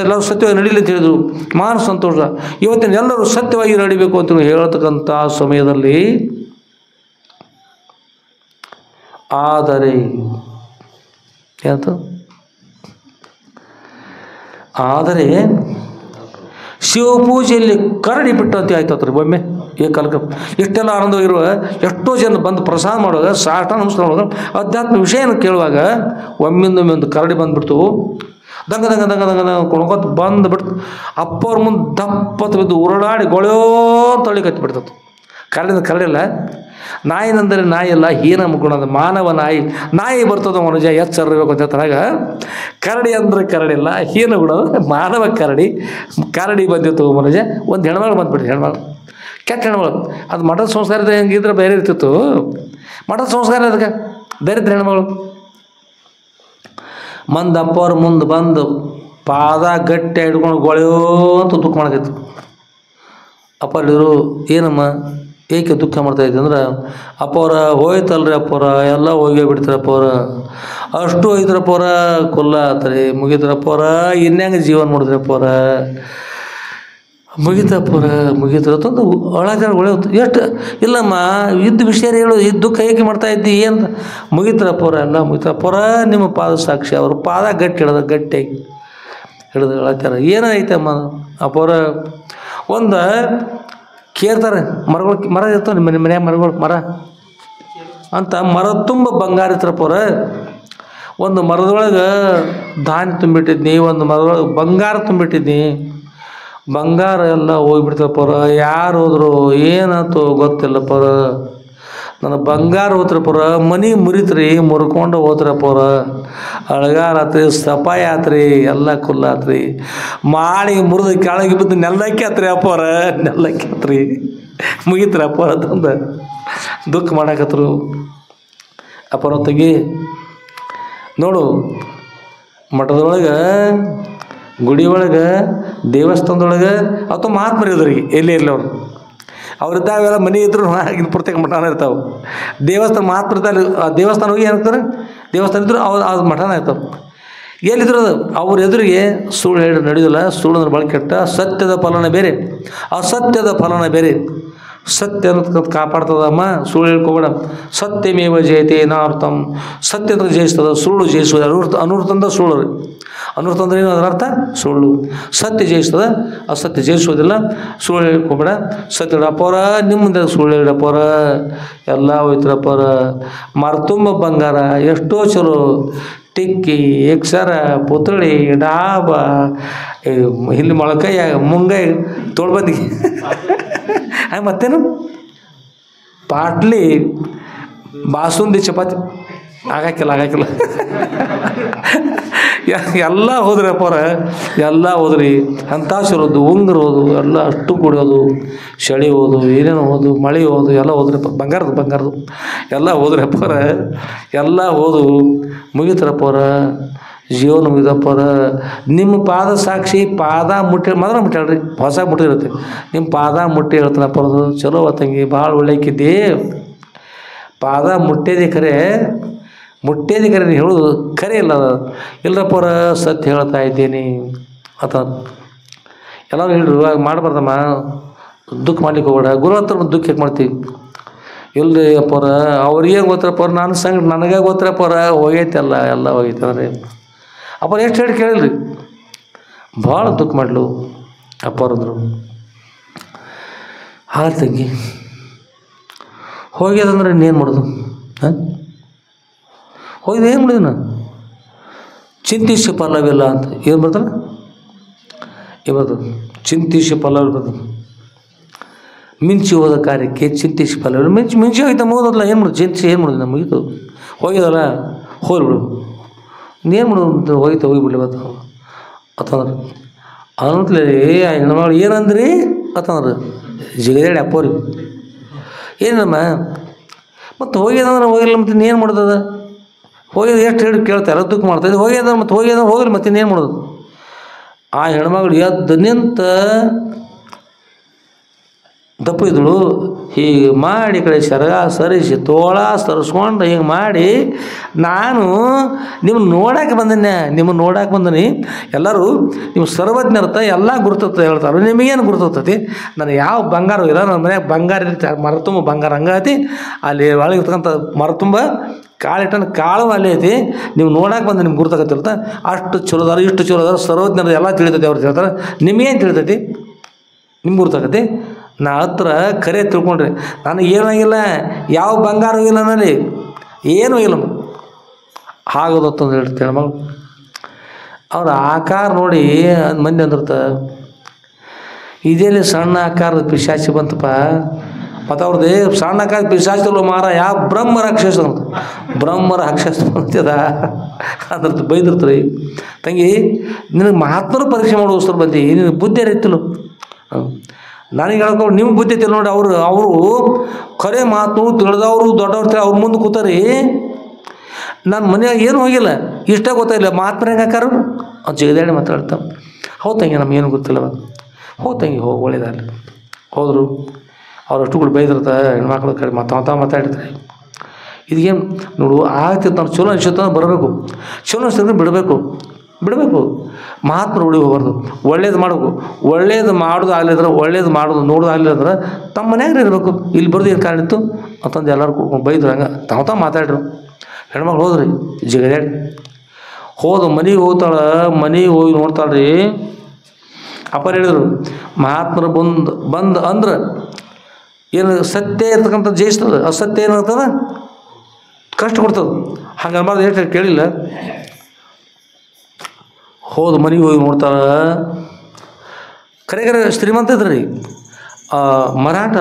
ಎಲ್ಲರೂ ಸತ್ಯವಾಗಿ ನಡೀಲಿ ಅಂತ ಹೇಳಿದರು. ಮಹಾನ್ ಸಂತೋಷ. ಇವತ್ತಿನ ಎಲ್ಲರೂ ಸತ್ಯವಾಗಿ ನಡಿಬೇಕು ಅಂತ ಹೇಳ್ತಕ್ಕಂಥ ಸಮಯದಲ್ಲಿ ಆದರೆ ಆದರೆ ಶಿವಪೂಜೆಯಲ್ಲಿ ಕರಡಿ ಬಿಟ್ಟಂತೆ ಆಯ್ತು ಅತ್ರ ಒಮ್ಮೆ. ಈ ಕಾಲಕ್ಕೆ ಇಷ್ಟೆಲ್ಲ ಆನಂದವಾಗಿರುವ ಎಷ್ಟೋ ಜನ ಬಂದು ಪ್ರಸಾದ ಮಾಡುವಾಗ ಸಾಷ್ಟ ನಮಸ್ಕಾರ ಮಾಡುವಾಗ ಅಧ್ಯಾತ್ಮ ವಿಷಯನ ಕೇಳುವಾಗ ಒಮ್ಮಿಂದೊಮ್ಮೆ ಒಂದು ಕರಡಿ ಬಂದುಬಿಡ್ತು. ದಂಗ ದಂಗ ದಂಗ ದಂಗ ಕೊಣಕೊತ್ ಬಂದುಬಿಡ್ತು. ಅಪ್ಪವ್ರ ಮುಂದೆ ದಪ್ಪತ್ತು ಬಿದ್ದು ಉರುಳಾಡಿ ಗೊಳೆಯೋ ತೊಳಿ ಕತ್ತಿಬಿಡ್ತತ್ತು. ಕರಡಿನ ಕರಡಿಲ್ಲ. ನಾಯಿನಂದರೆ ನಾಯಿ ಅಲ್ಲ, ಹೀನ ಗುಣದ ಮಾನವ ನಾಯಿ. ನಾಯಿ ಬರ್ತದ ಮನುಜ ಎಚ್ಚರಿರ್ಬೇಕು ಅಂತ ಹೇಳ್ತಾರಾಗ ಕರಡಿ ಅಂದರೆ ಕರಡಿ ಇಲ್ಲ, ಹೀನ ಗುಣದ ಮಾನವ ಕರಡಿ. ಕರಡಿ ಬಂದಿತ್ತು ಮನುಜ. ಒಂದು ಹೆಣ್ಮಗಳು ಬಂದುಬಿಡ್ತು. ಹೆಣ್ಮಗಳು ಕೆಟ್ಟ ಹೆಣ್ಮಗಳು. ಅದು ಮಠದ ಸಂಸ್ಕಾರದ ಹೆಂಗಿದ್ರೆ ಬೇರೆ ಇರ್ತಿತ್ತು. ಮಠದ ಸಂಸ್ಕಾರ ಅದಕ್ಕೆ ದರಿದ್ರ ಹೆಣ್ಮಗಳು ಅಪ್ಪವ್ರ ಮುಂದೆ ಬಂದು ಪಾದ ಗಟ್ಟಿ ಹಿಡ್ಕೊಂಡು ಗೊಳೆಯೋ ಅಂತ ದುಃಖ ಮಾಡಕೈತು. ಅಪ್ಪ ಅಲ್ಲಿರು ಏನಮ್ಮ ಏಕೆ ದುಃಖ ಮಾಡ್ತಾಯಿದ್ದೆ ಅಂದ್ರೆ ಅಪ್ಪವ್ರ ಹೋಯ್ತಲ್ರಿ ಅಪ್ಪವ್ರ ಎಲ್ಲ ಹೋಗೇ ಬಿಡ್ತಾರಪ್ಪವ್ರ. ಅಷ್ಟು ಹೋಯ್ತಾರಪ್ಪವ್ರ ಕೊಲ್ಲ ಆತ್ರಿ ಮುಗಿತಾರಪ್ಪವ್ರ. ಇನ್ಯಾಂಗೆ ಜೀವನ ಮಾಡಿದ್ರಪ್ಪವ್ರ ಮುಗಿತಾರ ತಂದು ಒಳಗೆ ಹೊಳೆಯುತ್ತೆ. ಎಷ್ಟು ಇಲ್ಲಮ್ಮ ಇದ್ದ ವಿಷಯ ಹೇಳು, ಇದ್ದು ದುಃಖ ಹೇಗೆ ಮಾಡ್ತಾ ಇದ್ದಿ ಏನು ಮುಗಿತಾರಪ್ಪವ್ರ ಎಲ್ಲ ಮುಗಿತಾರಪ್ಪವ್ರ. ನಿಮ್ಮ ಪಾದ ಸಾಕ್ಷಿ. ಅವರು ಪಾದ ಗಟ್ಟಿ ಗಟ್ಟಿಯಾಗಿ ಹಿಡಿದು ಹೇಳತ್ತಾರ. ಏನೈತಮ್ಮ ಅಪ್ಪವ್ರ ಒಂದು ಕೇಳ್ತಾರೆ. ಮರ ಇರ್ತಾವೆ ನಿಮ್ಮ ಮನ್ಯಾಗ ಮರಗಳು ಮರ ಅಂತ ಮರ ತುಂಬ ಬಂಗಾರ ಇರ್ತಾರಪ್ಪವ್ರ. ಒಂದು ಮರದೊಳಗೆ ಧಾನ್ಯ ತುಂಬಿಟ್ಟಿದ್ನಿ, ಒಂದು ಮರದೊಳಗೆ ಬಂಗಾರ ತುಂಬಿಟ್ಟಿದ್ನಿ. ಬಂಗಾರ ಎಲ್ಲ ಹೋಗ್ಬಿಡ್ತಪ್ಪವ್ರ. ಯಾರು ಹೋದ್ರು ಏನಾಯ್ತು ಗೊತ್ತಿಲ್ಲಪ್ಪವ್ರ. ನನ್ನ ಬಂಗಾರ ಹೋತ್ರಪ್ಪವ್ರ. ಮನೆ ಮುರಿತ್ರಿ ಮುರ್ಕೊಂಡು ಹೋತ್ರಪ್ಪವ್ರ. ಅಳಗಾರ ಆತ್ರಿ, ಸಪಾಯ ಆತ್ರಿ, ಎಲ್ಲ ಕುಲ್ಲಾತ್ರಿ. ಮಾಳಿಗೆ ಮುರಿದು ಕೆಳಗೆ ಬಿದ್ದು ನೆಲ್ಲಕ್ಕೆ ಆತ್ರಿ ಅಪ್ಪವ್ರ. ನೆಲ್ಲಕ್ಕೆ ಆತ್ರಿ ಮುಗಿತ್ರಿ ಅಪ್ಪವ್ರ ತಂದು ದುಃಖ ಮಾಡಾಕತ್ರು. ಅಪ್ಪರ ತೆಗಿ ನೋಡು, ಮಠದೊಳಗೆ ಗುಡಿ ಒಳಗೆ ದೇವಸ್ಥಾನದೊಳಗೆ ಅಥವಾ ಮಹಾತ್ಮರು ಇದ್ರಿಗೆ ಎಲ್ಲೇ ಇರಲಿ ಅವ್ರಿದ್ದಾವೆಲ್ಲ ಮನೆ ಇದ್ರು ಆಗಿನ ಪ್ರತ್ಯೇಕ ಮಠನ ಇರ್ತಾವೆ. ದೇವಸ್ಥಾನ ಮಹಾತ್ಮರು ಇರ್ತಾರೆ. ಆ ದೇವಸ್ಥಾನ ಹೋಗಿ ಏನಾಗ್ತಾರೆ, ದೇವಸ್ಥಾನ ಇದ್ರು ಅದು ಮಠನ ಇರ್ತಾವೆ. ಎಲ್ಲಿದ್ರು ಅದು ಅವ್ರ ಎದುರಿಗೆ ಸುಳ್ಳು ಹೇಳಿ ನಡೆಯೋದಿಲ್ಲ. ಸುಳ್ಳು ಅಂದ್ರೆ ಬಳಕೆ ಕೆಟ್ಟ. ಸತ್ಯದ ಫಲನ ಬೇರೆ, ಅಸತ್ಯದ ಫಲನ ಬೇರೆ. ಸತ್ಯ ಅನ್ನೋದು ಕಾಪಾಡ್ತದಮ್ಮ, ಸುಳ್ಳು ಹೇಳ್ಕೊಬೇಡ. ಸತ್ಯಮೇವ ಜಯತೆ ನಾರ್ಥಂ. ಸತ್ಯ ಅಂದ್ರೆ ಜಯಿಸ್ತದ, ಸುಳ್ಳು ಜಯಿಸೋದು. ಅನೂರ್ತಂದ ಸುಳ್ಳು. ಅನೂರ್ಥ ಅಂದ್ರೆ ಏನು, ಅದರ ಅರ್ಥ ಸುಳ್ಳು. ಸತ್ಯ ಜಯಿಸ್ತದ, ಅಸತ್ಯ ಜಯಿಸೋದಿಲ್ಲ. ಸುಳ್ಳು ಹೇಳ್ಕೊಬೇಡ, ಸತ್ಯ ಹೇಳಪ್ಪವ್ರ. ನಿಮ್ಮ ಮುಂದೆ ಸುಳ್ಳು ಹೇಳಪ್ಪವ್ರ. ಎಲ್ಲ ಹೋಯ್ತಾರಪ್ಪವ್ರ. ಮರ್ತುಂಬ ಬಂಗಾರ ಎಷ್ಟೋ ಚಲೋ. ಟಿಕ್ಕಿ, ಎಕ್ಸರ, ಪುತ್ಳಿ, ಡಾಬ, ಇಲ್ಲಿ ಮೊಳಕೈ, ಮುಂಗೈ, ತೋಳ್ಬಂದಿಗೆ, ಮತ್ತೇನು ಪಾಟ್ಲಿ, ಬಾಸುಂದಿ, ಚಪಾತಿ ಆಗಾಕಿಲ್ಲ ಎಲ್ಲ ಹೋದ್ರಿ ಅಪ್ಪವ್ರ. ಎಲ್ಲ ಹೋದ್ರಿ. ಅಂಥ ಸಿರೋದು, ಉಂಗ್ರು ಹೋದು, ಎಲ್ಲ ಅಷ್ಟು ಕುಡಿಯೋದು, ಚಳಿ ಹೋದು, ಏನೇನು ಹೋದು, ಮಳೆ ಹೋದು, ಎಲ್ಲ ಹೋದ್ರಿ. ಬಂಗಾರದು ಎಲ್ಲ ಹೋದ್ರಿ ಅಪ್ಪವ್ರ. ಎಲ್ಲ ಹೋದು ಮುಗಿತಾರಪ್ಪವ್ರ. ಜೀವನ ಮುಗಿದಪ್ಪವ್ರ. ನಿಮ್ಮ ಪಾದ ಸಾಕ್ಷಿ. ಪಾದ ಮುಟ್ಟಿ ಮೊದಲ ಮುಟ್ಟಾಳ್ರಿ, ಹೊಸ ಮುಟ್ಟಿರುತ್ತೆ. ನಿಮ್ಮ ಪಾದ ಮುಟ್ಟಿ ಹೇಳ್ತಾನಪ್ಪವ್ರದು. ಚಲೋ ತಂಗಿ, ಭಾಳ ಒಳ್ಳೆಕಿದ್ದಿ. ಪಾದ ಮುಟ್ಟೇದಿ ಖರೆ ನೀನು ಹೇಳೋದು ಖರೆ ಇಲ್ಲ. ಇಲ್ಲಪ್ಪವ್ರ ಸತ್ಯ ಹೇಳ್ತಾ ಇದ್ದೀನಿ ಅಂತ ಎಲ್ಲರೂ ಹೇಳ್ರಿ. ಇವಾಗ ಮಾಡಬಾರ್ದಮ್ಮ, ದುಃಖ ಮಾಡ್ಲಿಕ್ಕೆ ಹೋಗ್ಬೇಡ. ಗುರು ಹತ್ರ ದುಃಖ ಯಾಕೆ ಮಾಡ್ತೀವಿ? ಇಲ್ಲರಿ ಅಪ್ಪವ್ರ, ಅವ್ರಿಗೇನು ಗೊತ್ತರಪ್ಪವ್ರ, ನಾನು ಸಂಗಡ ನನಗೆ ಗೊತ್ತರಪ್ಪವ್ರ. ಹೋಗೈತೆ ಎಲ್ಲ ಹೋಗೈತೆ ಅಂದ್ರೆ ಅಪ್ಪವ್ರು ಎಷ್ಟು ಹೇಳಿ ಕೇಳಿಲ್ರಿ. ಭಾಳ ದುಃಖ ಮಾಡ್ಲು ಅಪ್ಪವ್ರಂದ್ರು. ಹಾಲು ತಂಗಿ ಹೋಗ್ಯದಂದ್ರೆ ಇನ್ನೇನು ಮಾಡೋದು? ಹೋಗಿದೆ ಏನು ಮಾಡಿದ ನಾನು? ಚಿಂತಿಸಿ ಫಲವಿಲ್ಲ ಅಂತ ಏನು ಬರ್ತಾನೆ? ಇವತ್ತು ಚಿಂತಿಸಿ ಫಲವಿಲ್ಲ. ಮಿಂಚಿ ಹೋದ ಕಾರ್ಯಕ್ಕೆ ಚಿಂತಿಸಿ ಫಲವಿಲ್ಲ. ಮಿಂಚಿ ಹೋಗಿದ್ದ ಮುಗಿದಲ್ಲ, ಏನು ಮಾಡೋದು? ಚಿಂತಿಸಿ ಏನು ಮಾಡೋದು? ನಮ್ಮ ಮುಗಿತು ಹೋಗಿದಲ್ಲ, ಹೋಗ್ಬಿಡು. ಇನ್ನೇನು ಮಾಡೋದು? ಹೋಗಿಬಿಡ್ಲಿ ಬತ್ತ ಅಂತಂದ್ರೆ. ಅನ್ನತ್ಲೇ ಹೆಣ್ಮಗಳು ಏನಂದ್ರಿ ಅಂತಂದ್ರೆ ಜಿಗದೇಳಿ ಅಪ್ಪೋರಿ ಏನಮ್ಮ ಮತ್ತು ಹೋಗ್ಯದಂದ್ರೆ ಹೋಗಿಲ್ಲ ಮತ್ತು ಇನ್ನೇನು ಮಾಡೋದದ ಹೋಗ್ಯದ ಎಷ್ಟು ಹೇಳಿ ಕೇಳ್ತಾರೆ ದುಃಖ ಮಾಡ್ತಾಯಿದ್ದೆ ಹೋಗ್ಯದ ಮತ್ತು ಹೋಗ್ಯದ ಹೋಗಿಲ್ಲ ಮತ್ತು ಇನ್ನೇನು ಮಾಡೋದು ಆ ಹೆಣ್ಮಗಳು ಎದ್ದು ನಿಂತ ದಪ್ಪ ಇದ್ದಳು ಹೀಗೆ ಮಾಡಿ ಕಡೆ ಸೆರಗ ಸರಿಸಿ ತೋಳ ಸರಿಸ್ಕೊಂಡು ಹೀಗೆ ಮಾಡಿ ನಾನು ನಿಮ್ಮನ್ನು ನೋಡಕ್ಕೆ ಬಂದೀನಿ ನಿಮ್ಮನ್ನು ನೋಡಕ್ಕೆ ಬಂದೀನಿ ಎಲ್ಲರೂ ನಿಮ್ಮ ಸರ್ವಜ್ಞರ್ಥ ಎಲ್ಲ ಗುರುತತ್ತ ಹೇಳ್ತಾರೆ ನಿಮಗೇನು ಗುರುತತ್ತತಿ ನನಗೆ ಯಾವ ಬಂಗಾರ ಇಲ್ಲ ನನ್ನ ಮನ್ಯಾಗ ಬಂಗಾರ ಇರುತ್ತೆ ಮರ ತುಂಬ ಬಂಗಾರ ಹಂಗೈತಿ ಅಲ್ಲಿ ಒಳಗೆ ಇರ್ತಕ್ಕಂಥ ಮರ ತುಂಬ ಕಾಳಿಟ್ಟನ ಕಾಳು ಅಲ್ಲಿ ಐತಿ ನೀವು ನೋಡಕ್ಕೆ ಬಂದು ನಿಮ್ಗೆ ಗುರುತಾಗತ್ತಿರ್ತ ಅಷ್ಟು ಚಲೋದಾರ ಇಷ್ಟು ಚಲೋದಾರ ಸರ್ವಜ್ಞರು ಎಲ್ಲ ತಿಳಿತೈತಿ ಅವ್ರು ಹೇಳ್ತಾರೆ ನಿಮಗೇನು ತಿಳಿತೈತಿ ನಿಮ್ಗೆ ಗುರುತಾಗತಿ ನಾ ಹತ್ರ ಕರೆ ತಿಳ್ಕೊಂಡ್ರಿ ನನಗೆ ಏನೂ ಆಗಿಲ್ಲ ಯಾವ ಬಂಗಾರ ಇಲ್ಲ ನನ್ನಲ್ಲಿ ಏನೂ ಇಲ್ಲ ಆಗೋದತ್ತಂದು ಹೇಳ್ತೇನೆ ಮಗಳು ಅವ್ರ ಆಕಾರ ನೋಡಿ ಮಂದಿ ಅಂದಿರ್ತ ಇದೇಲಿ ಸಣ್ಣ ಆಕಾರದ ಪಿಶಾಚಿ ಬಂತಪ್ಪ ಮತ್ತು ಅವ್ರದ್ದು ಸಣ್ಣ ಆಕಾರ ಪಿಶಾಚಲ್ಲ ಮಾರ ಯಾವ ಬ್ರಹ್ಮ ರಾಕ್ಷಸ ಅಂತ ಬ್ರಹ್ಮ ರಾಕ್ಷಸ ಬಂತದ ಅದ್ರದ್ದು ಬೈದಿರ್ತಾರೆ ತಂಗಿ ನಿನಗೆ ಮಹಾತ್ಮರು ಪರೀಕ್ಷೆ ಮಾಡೋಸ್ಕರ ಬಂದಿ ನಿನಗೆ ಬುದ್ಧಿ ಅರಿತಿಲ್ಲ ನನಗೆ ಹೇಳ್ಕೊಂಡು ನಿಮ್ಮ ಬುದ್ಧಿ ತಿಳಿ ನೋಡಿ ಅವರು ಖರೆ ಮಾತು ತಿಳಿದವರು ದೊಡ್ಡವ್ರು ಅವ್ರ ಮುಂದೆ ಕೂತಾರಿ ನನ್ನ ಮನೆಯಾಗ ಏನು ಹೋಗಿಲ್ಲ ಇಷ್ಟ ಗೊತ್ತಾಗಿಲ್ಲ ಮಹಾತ್ಮರ ಹೆಂಗೆ ಹಾಕಾರ ಅವ್ರು ಜಿಗದಾಡಿ ಮಾತಾಡ್ತಾವೆ ಹೌದು ತಂಗಿ ನಮಗೇನು ಗೊತ್ತಿಲ್ಲ ಹೌದು ತಂಗಿ ಹೋಗಿ ಒಳ್ಳೇದಾಗಲಿ ಹೋದರು ಅವ್ರಷ್ಟುಗಳು ಬೈದಿರ್ತಾರೆ ಹೆಣ್ಮಕ್ಳ ಕಡೆ ಮಾತಾಡಿರ್ತಾರೆ ಇದೇನು ನೋಡು ಆಗ್ತಿತ್ತು ನಾನು ಚಲೋ ಅನಿಸುತ್ತ ಬರಬೇಕು ಚಲೋ ಅನಿಸಿದ್ರೆ ಬಿಡಬೇಕು ಮಹಾತ್ಮರು ಉಳಿ ಹೋಗ್ಬಾರ್ದು ಒಳ್ಳೇದು ಮಾಡಬೇಕು ಒಳ್ಳೇದು ಮಾಡೋದು ಆಗಲಿದ್ರೆ ಒಳ್ಳೇದು ಮಾಡೋದು ನೋಡೋದು ಆಗಲಿಲ್ಲ ತಮ್ಮ ಮನ್ಯಾಗ ಇರಬೇಕು ಇಲ್ಲಿ ಬರೋದು ಏನು ಕಾರಣ ಇತ್ತು ಅಂತಂದು ಎಲ್ಲರೂ ಕೂಡ್ಕೊಂಡು ಬೈದ್ರು ಹಂಗೆ ತಾವ ಮಾತಾಡ್ರು ಹೆಣ್ಮಕ್ಳು ಹೋದ್ರಿ ಜಿಗದಾಡಿ ಮನೆಗೆ ಮನೆಗೆ ಹೋಗಿ ನೋಡ್ತಾಳ್ರಿ ಅಪ್ಪರು ಹೇಳಿದರು ಮಹಾತ್ಮರು ಬಂದು ಅಂದ್ರೆ ಏನು ಸತ್ಯ ಇರ್ತಕ್ಕಂಥ ಜಯಿಸ್ತದೆ ಅಸತ್ಯ ಏನಾಗ್ತದ ಕಷ್ಟ ಕೊಡ್ತದೆ ಹಂಗೆ ಅನ್ಬಾರ್ದು ಹೇಳ್ತಾರೆ ಕೇಳಿಲ್ಲ ಮನೆಗೆ ಹೋಗಿ ನೋಡ್ತಾಳೆ ಖರೆ ಶ್ರೀಮಂತ ಇದ್ರಿ ಮರಾಠ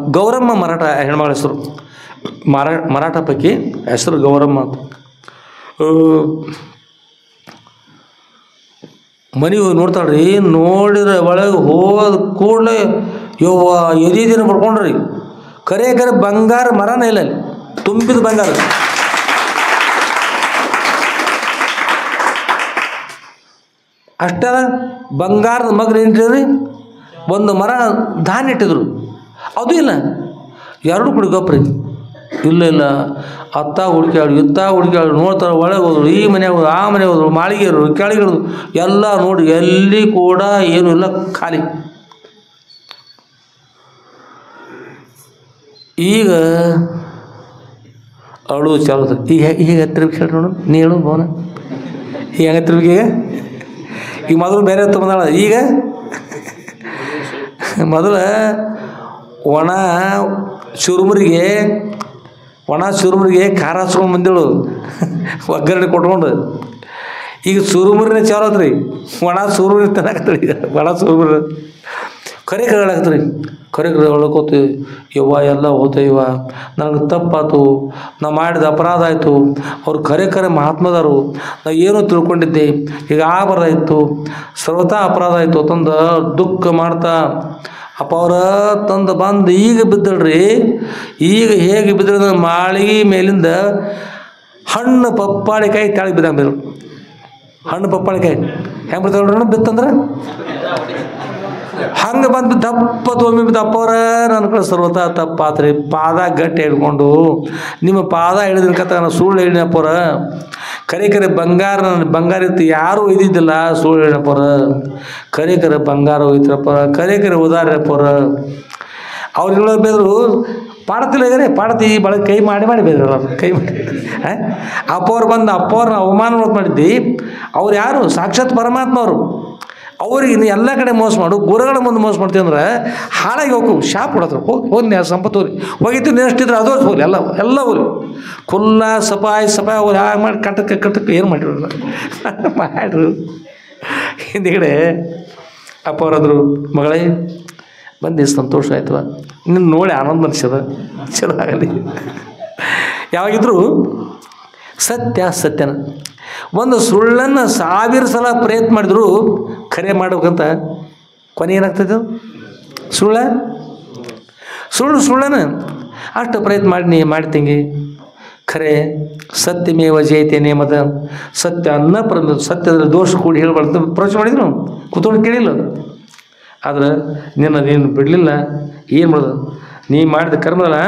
ಗೌರಮ್ಮ ಮರಾಠ ಹೆಣ್ಮಗಳ ಹೆಸರು ಮರಾಠ ಪೈಕಿ ಹೆಸರು ಗೌರಮ್ಮ ಅಂತ ಮನೆಗೆ ಹೋಗಿ ನೋಡ್ತಾಳ್ರಿ ನೋಡಿದ್ರೆ ಒಳಗೆ ಹೋದ ಕೂಡಲೇ ಯವ್ವ ಎದಿನ ಪಡ್ಕೊಂಡ್ರಿ ಖರೆ ಬಂಗಾರ ಮರನೇ ಇಲ್ಲ ಅಲ್ಲಿ ತುಂಬಿದ ಬಂಗಾರ ಅಷ್ಟೇ ಬಂಗಾರದ ಮಗ್ರು ಏನ್ರಿ ಒಂದು ಮರ ಧಾನ್ಯ ಇಟ್ಟಿದ್ರು ಅದು ಇಲ್ಲ ಎರಡು ಕುಡಿ ಗೊಬ್ಬರಿ ಇಲ್ಲ ಅತ್ತ ಹುಡುಕ್ಯಾಳು ಇತ್ತ ಹುಡುಕ್ಯಾಳು ನೋಡ್ತಾರೆ ಒಳಗೆ ಹೋದ್ರು ಈ ಮನೆಯಾಗ ಹೋದ್ರು ಆ ಮನೆಗೆ ಹೋದ್ರು ಮಾಳಿಗೆ ಇರೋರು ಕೆಳಗೆ ಇರೋದು ಎಲ್ಲ ನೋಡಿ ಎಲ್ಲಿ ಕೂಡ ಏನೂ ಇಲ್ಲ ಖಾಲಿ ಈಗ ಅವಳು ಚಾಲು ಈಗ ಹತ್ತಿರಬೇಕು ಹೇಳಿ ನೋಡು ನೀ ಹೇಳು ಭವನ ಈಗ ಹೆಂಗತ್ತಿರ್ಬೇಕು ಈಗ ಮೊದಲು ಬೇರೆ ಬಂದಾಳ ಈಗ ಮೊದಲ ಒಣ ಚುರುಮುರಿಗೆ ಖಾರ ಹಚ್ಕೊಂಡು ಬಂದೇಳು ಒಗ್ಗರಣೆ ಕೊಟ್ಕೊಂಡು ಈಗ ಚುರುಮುರಿನೇ ಚಾಲು ಆತ್ರಿ ಒಣ ಚುರುಮುರಿ ತನಕತ್ರಿ ಒಣ ಚುರುಮುರಿ ಖರೆ ಹೇಳಾಕತ್ರಿ ಖರೆ ಹೇಳ್ಕೋತೀವಿ ಯವ್ವ ಎಲ್ಲ ಹೋತಯ್ಯವ್ವ ನನಗೆ ತಪ್ಪಾಯ್ತು ನಾ ಮಾಡಿದ ಅಪರಾಧ ಆಯಿತು ಅವ್ರು ಖರೆ ಮಹಾತ್ಮದಾರು ನಾ ಏನೋ ತಿಳ್ಕೊಂಡಿದ್ದೆ ಈಗ ಆಗಬಾರ್ದಾಯಿತು ಸರ್ವತಾ ಅಪರಾಧ ಆಯಿತು ತಂದು ದುಃಖ ಮಾಡ್ತಾ ಅಪ್ಪ ಅವರ ತಂದು ಬಂದು ಈಗ ಬಿದ್ದಳ್ರಿ ಈಗ ಹೇಗೆ ಬಿದ್ದರೆ ಮಾಳಿಗೆ ಮೇಲಿಂದ ಹಣ್ಣು ಪಪ್ಪಾಳಿಕಾಯಿ ಕೆಳಗೆ ಬಿದ್ದಂಗೆ ಬಿದ್ರು ಹಣ್ಣು ಪಪ್ಪಾಳಿಕಾಯಿ ಹೆಂಗೆ ಬಿಡ್ತಾವ್ರಿ ಬಿತ್ತಂದ್ರೆ ಹಂಗೆ ಬಂದು ದಪ್ಪತ್ತು ಒಮ್ಮೆ ದಪ್ಪವ್ರ ನನ್ನ ಕಡೆ ಸರ್ವತಾ ತಪ್ಪಾತ್ರಿ ಪಾದ ಗಟ್ಟಿ ಹಿಡ್ಕೊಂಡು ನಿಮ್ಮ ಪಾದ ಹಿಡಿದಿನ ಕತ್ತ ನಾನು ಸುಳ್ಳು ಹೇಳಿನಪ್ಪವ್ರ ಖರೆ ಬಂಗಾರ ಇತ್ತು ಯಾರೂ ಒಯ್ದಿದ್ದಿಲ್ಲ ಸುಳ್ಳು ಹೇಳಿನಪ್ಪವ್ರ ಖರೆ ಬಂಗಾರ ಒಯ್ತ್ರಪ್ಪ ಖರೆ ಉದಾರಪ್ಪವ್ರ ಅವ್ರು ಹೇಳೋರು ಬೇದರು ಪಾಡತಿಲ್ಲ ಇದ್ದಾರೆ ಪಾಡತಿ ಬಳಗೆ ಕೈ ಮಾಡಿ ಬೇದ್ರ ಕೈ ಮಾಡಿ ಅಪ್ಪವ್ರು ಬಂದು ಅಪ್ಪವ್ರನ್ನ ಅವಮಾನ ಮಾಡಿದ್ದಿ ಅವ್ರು ಯಾರು ಸಾಕ್ಷಾತ್ ಪರಮಾತ್ಮ ಅವ್ರಿಗೆ ಇನ್ನು ಎಲ್ಲ ಕಡೆ ಮೋಸ ಮಾಡು ಗುರುಗಳ ಮುಂದೆ ಮೋಸ ಮಾಡ್ತೀವಿ ಅಂದ್ರೆ ಹಾಳಾಗಿ ಹೋಗು ಶಾಪ್ ಕೊಡತ್ರ ಹೋಗಿ ಸಂಪತ್ತು ಹೋಗಿತ್ತು ನೆಷ್ಟಿದ್ರೆ ಅದು ಹೋಗ್ಲಿ ಎಲ್ಲ ಹೋಗ್ಲಿ ಕುಲ್ಲ ಸಪಾಯಿ ಅವ್ರು ಹಾಗೆ ಮಾಡಿ ಕಟ್ಟಕ್ಕೆ ಏನು ಮಾಡಿರಲ್ಲ ಮಾಡ್ರು ಹಿಂದಿಗಡೆ ಅಪ್ಪವ್ರಾದ್ರು ಮಗಳೇ ಬಂದು ಸಂತೋಷ ಆಯ್ತವ ನಿನ್ನ ನೋಡಿ ಆನಂದ ಅನಿಸದ ಚಲೋ ಆಗಲಿ ಯಾವಾಗಿದ್ರು ಸತ್ಯನ ಒಂದು ಸುಳ್ಳನ್ನು 1000 ಸಲ ಪ್ರಯತ್ನ ಮಾಡಿದ್ರು ಖರೆ ಮಾಡ್ಬೇಕಂತ ಕೊನೆ ಏನಾಗ್ತದೆ ಸುಳ್ಳ ಸುಳ್ಳನ ಅಷ್ಟು ಪ್ರಯತ್ನ ಮಾಡಿ ನೀ ಮಾಡ್ತೀನಿ. ಖರೆ ಸತ್ಯಮೇವ ಜಯತೆ ನೇಮದ ಸತ್ಯ ಅನ್ನ ಸತ್ಯದ ದೋಷ ಕೂಡಿ ಹೇಳ್ಬಾರ್ದು ಪ್ರಶ್ನೆ ಮಾಡಿದ್ರು ಕೂತ್ಕೊಂಡು ಕೇಳಿಲ್ಲ. ಆದ್ರೆ ನೀನು ಬಿಡಲಿಲ್ಲ. ಏನು ಮಾಡೋದು? ನೀ ಮಾಡಿದ ಕರ್ಮದಲ್ಲ,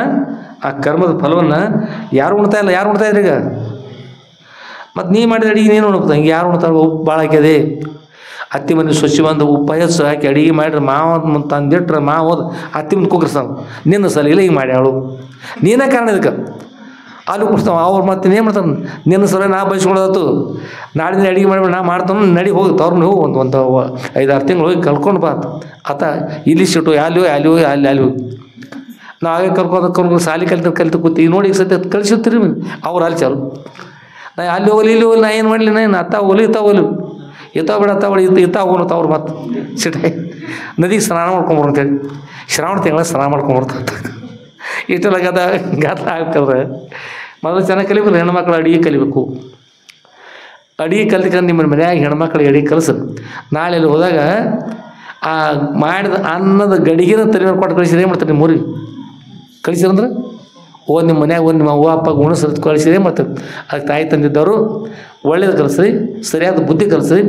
ಆ ಕರ್ಮದ ಫಲವನ್ನು ಯಾರು ಉಣ್ತಾ ಇಲ್ಲ. ಯಾರು ಉಣ್ತಾ ಇದ್ರಿ ಈಗ? ಮತ್ತು ನೀ ಮಾಡಿದ ಅಡಿಗೆ ನೀನು ಉಣ್ತಾ, ಹಿಂಗೆ ಯಾರು ಉಣ್ತಾರೆ? ಉಪ್ಪು ಭಾಳ ಹಾಕ್ಯದೆ, ಹತ್ತಿ ಮನೆ ಸ್ವಚ್ಛ ಬಂದು ಉಪ್ಪು ಹೆಚ್ಚು ಹಾಕಿ ಅಡಿಗೆ ಮಾಡಿದ್ರೆ ಮಾವ ತಂದಿಟ್ರೆ ಮಾವದು ಹತ್ತಿ ಮುಂದೆ ಕುಗ್ರಸ್ತಾವ. ನಿನ್ನ ಸಲ ಇಲ್ಲ ಹಿಂಗೆ ಮಾಡಿ ಅವಳು ನೀನೇ ಕಾರಣ ಇದಕ್ಕೆ. ಅಲ್ಲಿ ಕುಡ್ಸ್ತಾವ ಅವ್ರು ಮತ್ತೆ ಏನು ಮಾಡ್ತಾನೆ? ನಿನ್ನ ಸಲ ನಾ ಬಯಸ್ಕೊಳ್ಳೋದು, ನಾಳಿನ ಅಡಿಗೆ ಮಾಡಿ ನಾ ಮಾಡ್ತಾನೆ, ನಡಿ ಹೋಗಿ ತವ್ರನ್ನ ಹೋಗಿ ಒಂದು 5-6 ತಿಂಗಳು ಹೋಗಿ ಕಲ್ಕೊಂಡು ಬಾ ಆತ. ಇಲ್ಲಿ ಸಿಟ್ಟು ಅಲ್ಲಿ ಹೋಗಿ ಅಲ್ಲಿ ಹೋಗಿ ನಾವೇ ಕರ್ಕೊಂಡು ಸಾಲಿ ಕಲಿತು ಕೂತಿ ನೋಡಿ ಈಗ ಸತ್ಯ ಕಳಿಸಿರ್ತೀರಿ ಅವ್ರು ಅಲ್ಲಿ ಚಾಲು. ನಾ ಅಲ್ಲಿ ಹೋಗಲಿ ಇಲ್ಲಿ ಹೋಗಲಿ, ನಾ ಏನು ಮಾಡಲಿ? ನಾನು ಅತ್ತ ಹೋಗಲಿ ಇತ್ತ ಹೋಗಲಿ, ಇತ್ತ ಬೇಡ ಅತ್ತ ಬೇಡ ಇತ್ತ ಹೋಗೋಣ ಅವ್ರು ಮತ್ತೆ ಸಿಟ್ಟೆ ನದಿಗೆ ಸ್ನಾನ ಮಾಡ್ಕೊಂಬರು ಅಂತೇಳಿ ಶ್ರಾವಣ ತಿಂಗಳ ಸ್ನಾನ ಮಾಡ್ಕೊಂಬರ್ತಾರೆ. ಇಷ್ಟೆಲ್ಲ ಗಾತ್ರ ಆಗ್ತದೆ. ಮೊದಲು ಚೆನ್ನಾಗಿ ಕಲಿಬೇಕು. ಹೆಣ್ಮಕ್ಳು ಅಡುಗೆ ಕಲಿಬೇಕು. ಅಡುಗೆ ಕಲಿತ್ಕೊಂಡು ನಿಮ್ಮ ಮನ್ಯಾಗ ಹೆಣ್ಮಕ್ಳಿಗೆ ಅಡುಗೆ ಕಲಿಸು. ನಾಳೆ ಅಲ್ಲಿ ಹೋದಾಗ ಆ ಮಾಡಿದ ಅನ್ನದ ಗಡಿಗೆನ ತಲೆ ಕೊಟ್ಟು ಕಳಿಸಿದ್ರೆ ಏನು ಮಾಡ್ತಾರೆ? ನಿಮ್ಮ ಊರಿಗೆ ಕಳಿಸಿರಂದ್ರೆ ನಿಮ್ಮ ಮನ್ಯಾಗ ನಿಮ್ಮ ಅವ್ವ ಅಪ್ಪ ಉಣಸರ್ ಕಳಿಸಿದ್ರೆ ಏನು ಮಾಡ್ತಾರೆ? ಅದಕ್ಕೆ ತಾಯಿ ತಂದಿದ್ದವರು ಒಳ್ಳೇದು ಕಲಿಸ್ರಿ, ಸರಿಯಾದ ಬುದ್ಧಿ ಕಲಿಸ್ರಿ,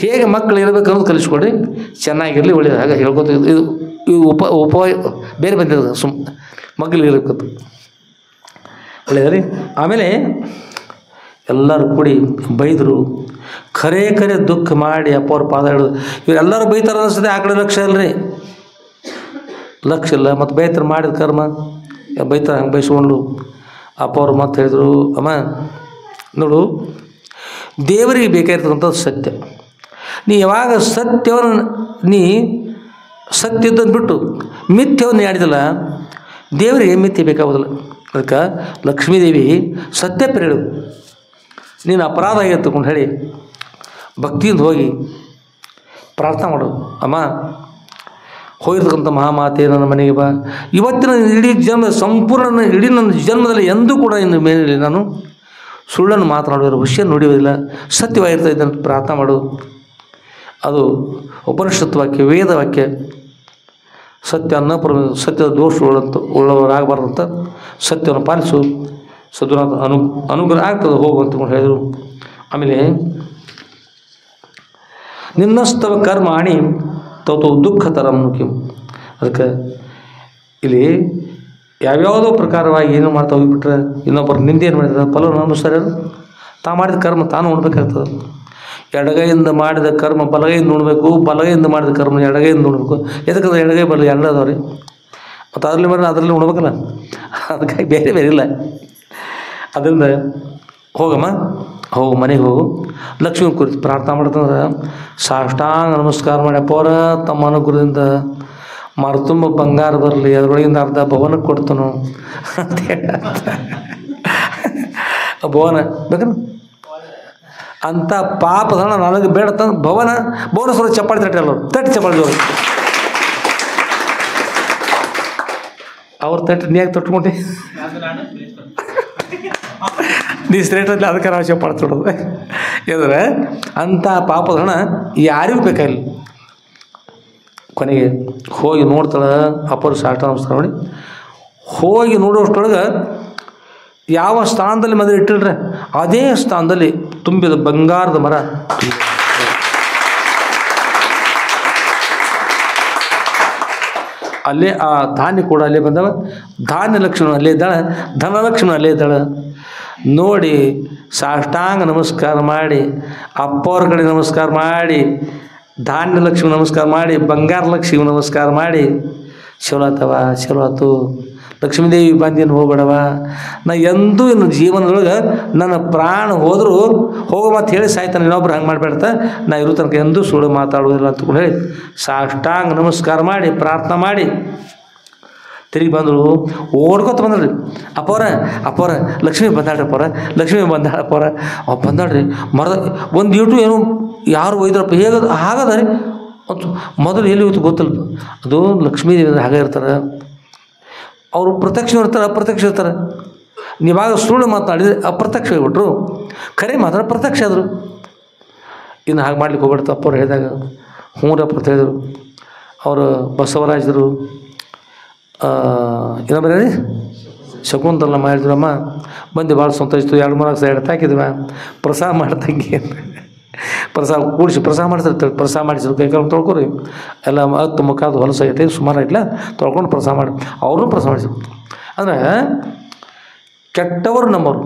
ಹೇಗೆ ಮಕ್ಕಳು ಇರಬೇಕು ಅನ್ನೋದು ಕಲಿಸ್ಕೊಡ್ರಿ, ಚೆನ್ನಾಗಿರಲಿ, ಒಳ್ಳೇದು. ಹಾಗೆ ಹೇಳ್ಕೊತ ಇದು ಬೇರೆ ಬಂದಿರೋದು ಮಗ್ಳಿಗೆ ಇರಬೇಕು ಒಳ್ಳೆಯದ್ರಿ. ಆಮೇಲೆ ಎಲ್ಲರೂ ಕೂಡಿ ಬೈದರು. ಖರೆ ದುಃಖ ಮಾಡಿ ಅಪ್ಪವ್ರ ಪಾದ ಹಿಡಿದು ಇವರೆಲ್ಲರೂ ಬೈತಾರೆ ಅನಿಸ್ತದೆ. ಆ ಕಡೆ ಲಕ್ಷ್ಯ ಅಲ್ರಿ, ಲಕ್ಷ್ಯ ಇಲ್ಲ. ಮತ್ತು ಬೈತಾರೆ ಮಾಡಿದ ಕರ್ಮ ಬೈತಾರೆ. ಹಂಗೆ ಬೈಸ್ಕೊಂಡು ಅಪ್ಪವ್ರು ಮತ್ತೆ ಹೇಳಿದರು, ಅಮ್ಮ ನೋಡು, ದೇವರಿಗೆ ಬೇಕಾಗಿರ್ತಕ್ಕಂಥದ್ದು ಸತ್ಯ. ನೀ ಯಾವಾಗ ಸತ್ಯವನ್ನು ಸತ್ಯದ್ದನ್ನು ಬಿಟ್ಟು ಮಿಥ್ಯವನ್ನು ಆಡಿದಲ್ಲ, ದೇವರಿಗೆ ಮಿಥ್ಯೆ ಬೇಕಾಗೋದಿಲ್ಲ. ಅದಕ್ಕೆ ಲಕ್ಷ್ಮೀದೇವಿ ಸತ್ಯ ಪ್ರೇಳು, ನೀನು ಅಪರಾಧ ಆಗಿತ್ತು ತಗೊಂಡು ಹೇಳಿ ಭಕ್ತಿಯಿಂದ ಹೋಗಿ ಪ್ರಾರ್ಥನೆ ಮಾಡು. ಅಮ್ಮ ಹೋಗಿರ್ತಕ್ಕಂಥ ಮಹಾಮಾತೆ ನನ್ನ ಮನೆಗೆ ಬಾ. ಇವತ್ತಿನ ಇಡೀ ಸಂಪೂರ್ಣ ಇಡೀ ನನ್ನ ಜನ್ಮದಲ್ಲಿ ಎಂದೂ ಕೂಡ ಇನ್ನು ಮೇಲೆ ನಾನು ಸುಳ್ಳನ್ನು ಮಾತನಾಡುವ ವಿಷಯ ನೋಡಿಯೋದಿಲ್ಲ, ಸತ್ಯವಾಗಿರ್ತಾ ಇದ್ದಂತ ಪ್ರಾರ್ಥನೆ ಮಾಡು. ಅದು ಉಪನಿಷತ್ ವಾಕ್ಯ, ವೇದ ವಾಕ್ಯ. ಸತ್ಯ ಅನ್ನ ಸತ್ಯದ ಉಳ್ಳವರಾಗಬಾರ್ದಂತ ಸತ್ಯವನ್ನು ಪಾಲಿಸು, ಸದ್ಗುಣ ಅನುಗ್ರಹ ಆಗ್ತದೆ ಹೋಗು ಅಂತಕೊಂಡು ಹೇಳಿದರು. ಆಮೇಲೆ ನಿನ್ನಸ್ತವ ಕರ್ಮಾಣಿ ತೌತು ದುಃಖತರಂ ನುಕಿಂ. ಅದಕ್ಕೆ ಇಲ್ಲಿ ಯಾವ್ಯಾವುದೋ ಪ್ರಕಾರವಾಗಿ ಏನು ಮಾಡ್ತಾ ಹೋಗಿಬಿಟ್ರೆ ಇನ್ನೊಬ್ಬರು ನಿಂದೆ ಏನು ಮಾಡಿದ್ರೆ ಫಲವನ್ನು ಅನುಸರಿಸೋದು. ತಾ ಮಾಡಿದ ಕರ್ಮ ತಾನು ಉಣ್ಬೇಕಾಗ್ತದೆ. ಎಡಗೈಯಿಂದ ಮಾಡಿದ ಕರ್ಮ ಬಲಗೈಯಿಂದ ನೋಡಬೇಕು, ಬಲಗೈಯಿಂದ ಮಾಡಿದ ಕರ್ಮ ಎಡಗೈಯಿಂದ ನೋಡಬೇಕು. ಎದಕ್ಕೆ ಎಡಗೈ ಬಲ ಎರಡು ಅದಾವ್ರಿ, ಮತ್ತು ಅದರಲ್ಲಿ ಮಾಡಿ ಅದರಲ್ಲಿ ನೋಡ್ಬೇಕಲ್ಲ, ಅದಕ್ಕಾಗಿ ಬೇರೆ ಬೇರೆ ಇಲ್ಲ. ಅದರಿಂದ ಹೋಗಮ್ಮ, ಹೋಗು, ಮನೆಗೆ ಹೋಗು. ಲಕ್ಷ್ಮೀ ಕುರಿತು ಪ್ರಾರ್ಥನೆ ಮಾಡ್ತಂದ್ರೆ ಸಾಷ್ಟಾಂಗ ನಮಸ್ಕಾರ ಮಾಡಿ ಅಪ್ಪವರ ತಮ್ಮ ಅನುಗ್ರಹದಿಂದ ಮರ್ತುಂಬ ಬಂಗಾರ ಬರಲಿ, ಅದರೊಳಗಿಂದ ಅರ್ಧ ಭವನಕ್ಕೆ ಕೊಡ್ತನು ಅಂತ ಹೇಳ ಭವನ ಬೇಕಂದ್ರೆ ಅಂಥ ಪಾಪದ ನನಗೆ ಬೇಡ ತಂದು ಭವನ ಸಲ ಚಪ್ಪಾಳಿ ತಟ್ಟಿ ಅಲ್ಲ ತಟ್ಟಿ ಚಪ್ಪಾಳಿ ಜೋರು ಅವ್ರ ತಟ್ಟಿ ನೀಯಾಗಿ ತೊಟ್ಕೊಂಡೆ ನೀ ಸ್ಟ್ರೇಟಲ್ಲಿ ಅದಕ್ಕೆ ನಾವು ಚಪ್ಪಾಳಿ ತೊಡೋದು. ಯಾಕಂದರೆ ಅಂಥ ಪಾಪದ ಹಣ ಯಾರಿಗೂ ಬೇಕಾಗಿಲ್ಲ. ಕೊನೆಗೆ ಹೋಗಿ ನೋಡ್ತಾಳೆ ಅಪ್ಪರು ಸಾಷ್ಟ ನಮಸ್ಕಾರ ನೋಡಿ ಹೋಗಿ ನೋಡೋಷ್ಟೊಳಗೆ ಯಾವ ಸ್ಥಾನದಲ್ಲಿ ಮದುವೆ ಇಟ್ಟಿಲ್ರೆ ಅದೇ ಸ್ಥಾನದಲ್ಲಿ ತುಂಬಿದ ಬಂಗಾರದ ಮರ. ಅಲ್ಲೇ ಆ ಧಾನ್ಯ ಕೂಡ ಅಲ್ಲೇ ಬಂದವ, ಧಾನ್ಯ ಲಕ್ಷ್ಮಣ ಅಲ್ಲೇ ಇದ್ದಾಳೆ, ಧನಲಕ್ಷ್ಮಣ ಅಲ್ಲೇ ಇದ್ದಾಳೆ. ನೋಡಿ ಸಾಷ್ಟಾಂಗ ನಮಸ್ಕಾರ ಮಾಡಿ ಅಪ್ಪವ್ರ ಕಡೆ ನಮಸ್ಕಾರ ಮಾಡಿ ಧಾನ್ಯ ಲಕ್ಷ್ಮಿ ನಮಸ್ಕಾರ ಮಾಡಿ ಬಂಗಾರ ಲಕ್ಷ್ಮಿ ನಮಸ್ಕಾರ ಮಾಡಿ ಚಲೋ ಆತವ, ಚಲೋ ಆತು, ಲಕ್ಷ್ಮೀದೇವಿ ಬಂದೇನು ಹೋಗ್ಬೇಡವ, ನಾ ಎಂದೂ ಇನ್ನು ಜೀವನದೊಳಗೆ ನನ್ನ ಪ್ರಾಣ ಹೋದರೂ ಹೋಗೋ ಮತ್ತು ಹೇಳಿ ಸಾಯ್ತಾನೆ, ಇನ್ನೊಬ್ರು ಹಂಗೆ ಮಾಡಬೇಡ್ತ, ನಾ ಇರೋ ತನಕ ಎಂದೂ ಸುಳ್ಳು ಮಾತಾಡೋದಿಲ್ಲ ಅಂತಕೊಂಡು ಹೇಳಿ ಸಾಷ್ಟಾಂಗ ನಮಸ್ಕಾರ ಮಾಡಿ ಪ್ರಾರ್ಥನೆ ಮಾಡಿ ತಿರುಗಿ ಬಂದರು. ಓಡ್ಕೊತ ಬಂದ್ರಿ. ಅಪ್ಪವ್ರ ಲಕ್ಷ್ಮೀ ಬಂದಾಳ್ರಿ, ಲಕ್ಷ್ಮೀ ಬಂದಾಳಪ್ಪವ್ರ ಬಂದಾಳ್ರಿ. ಮರದ ಒಂದು ಇಟು ಏನು ಯಾರು ಒಯ್ದ್ರಪ್ಪ ಹೇಗದು ಹಾಗದ ರೀ. ಮೊದಲು ಎಲ್ಲಿ ಹೋಯ್ತು ಗೊತ್ತಿಲ್ಲ. ಅದು ಲಕ್ಷ್ಮೀದೇವಿ ಅಂದರೆ ಹಾಗೆ ಇರ್ತಾರೆ. ಅವರು ಪ್ರತ್ಯಕ್ಷ ಇರ್ತಾರೆ, ಅಪ್ರತ್ಯಕ್ಷ ಇರ್ತಾರೆ. ನೀವಾಗ ಸುಳ್ಳು ಮಾತನಾಡಿದರೆ ಅಪ್ರತ್ಯಕ್ಷ ಹೋಗ್ಬಿಟ್ರು, ಖರೆ ಮಾತ್ರ ಪ್ರತ್ಯಕ್ಷ ಆದರು. ಇನ್ನು ಹಾಗೆ ಮಾಡ್ಲಿಕ್ಕೆ ಹೋಗ್ಬಿಡ್ತು. ಅಪ್ಪವ್ರು ಹೇಳಿದಾಗ ಹ್ಞೂರಪ್ಪ ಅಂತ ಹೇಳಿದರು. ಅವರು ಬಸವರಾಜರು ಏನೋ ಬರೀ ಶಕುಂತಲ ಮಾಡಿದ್ರಮ್ಮ ಬಂದು ಭಾಳ ಸಂತೋಷಿತು. 2-3 ಸೈಡ್ ಹಾಕಿದ್ವಿ ಪ್ರಸಾದ ಮಾಡ್ತಂಗೆ ಪ್ರಸಾದ ಕೂಡಿಸಿ ಪ್ರಸಾದ ಮಾಡ್ತಿರ್ತಾರೆ. ಪ್ರಸಾದ ಮಾಡಿಸಿದ್ರು ಕೈಕಾಲು ತೊಳ್ಕೊರಿ ಎಲ್ಲ ಹತ್ತು ಮುಖಾದು ಹೊಲಸೈತೆ ಸುಮಾರು ಐಟ್ಲ ತೊಳ್ಕೊಂಡು ಪ್ರಸಾದ ಮಾಡಿ ಅವ್ರನ್ನೂ ಪ್ರಸಾದ ಮಾಡಿಸಿದ್ರು. ಅಂದರೆ ಕೆಟ್ಟವರು ನಮ್ಮವರು,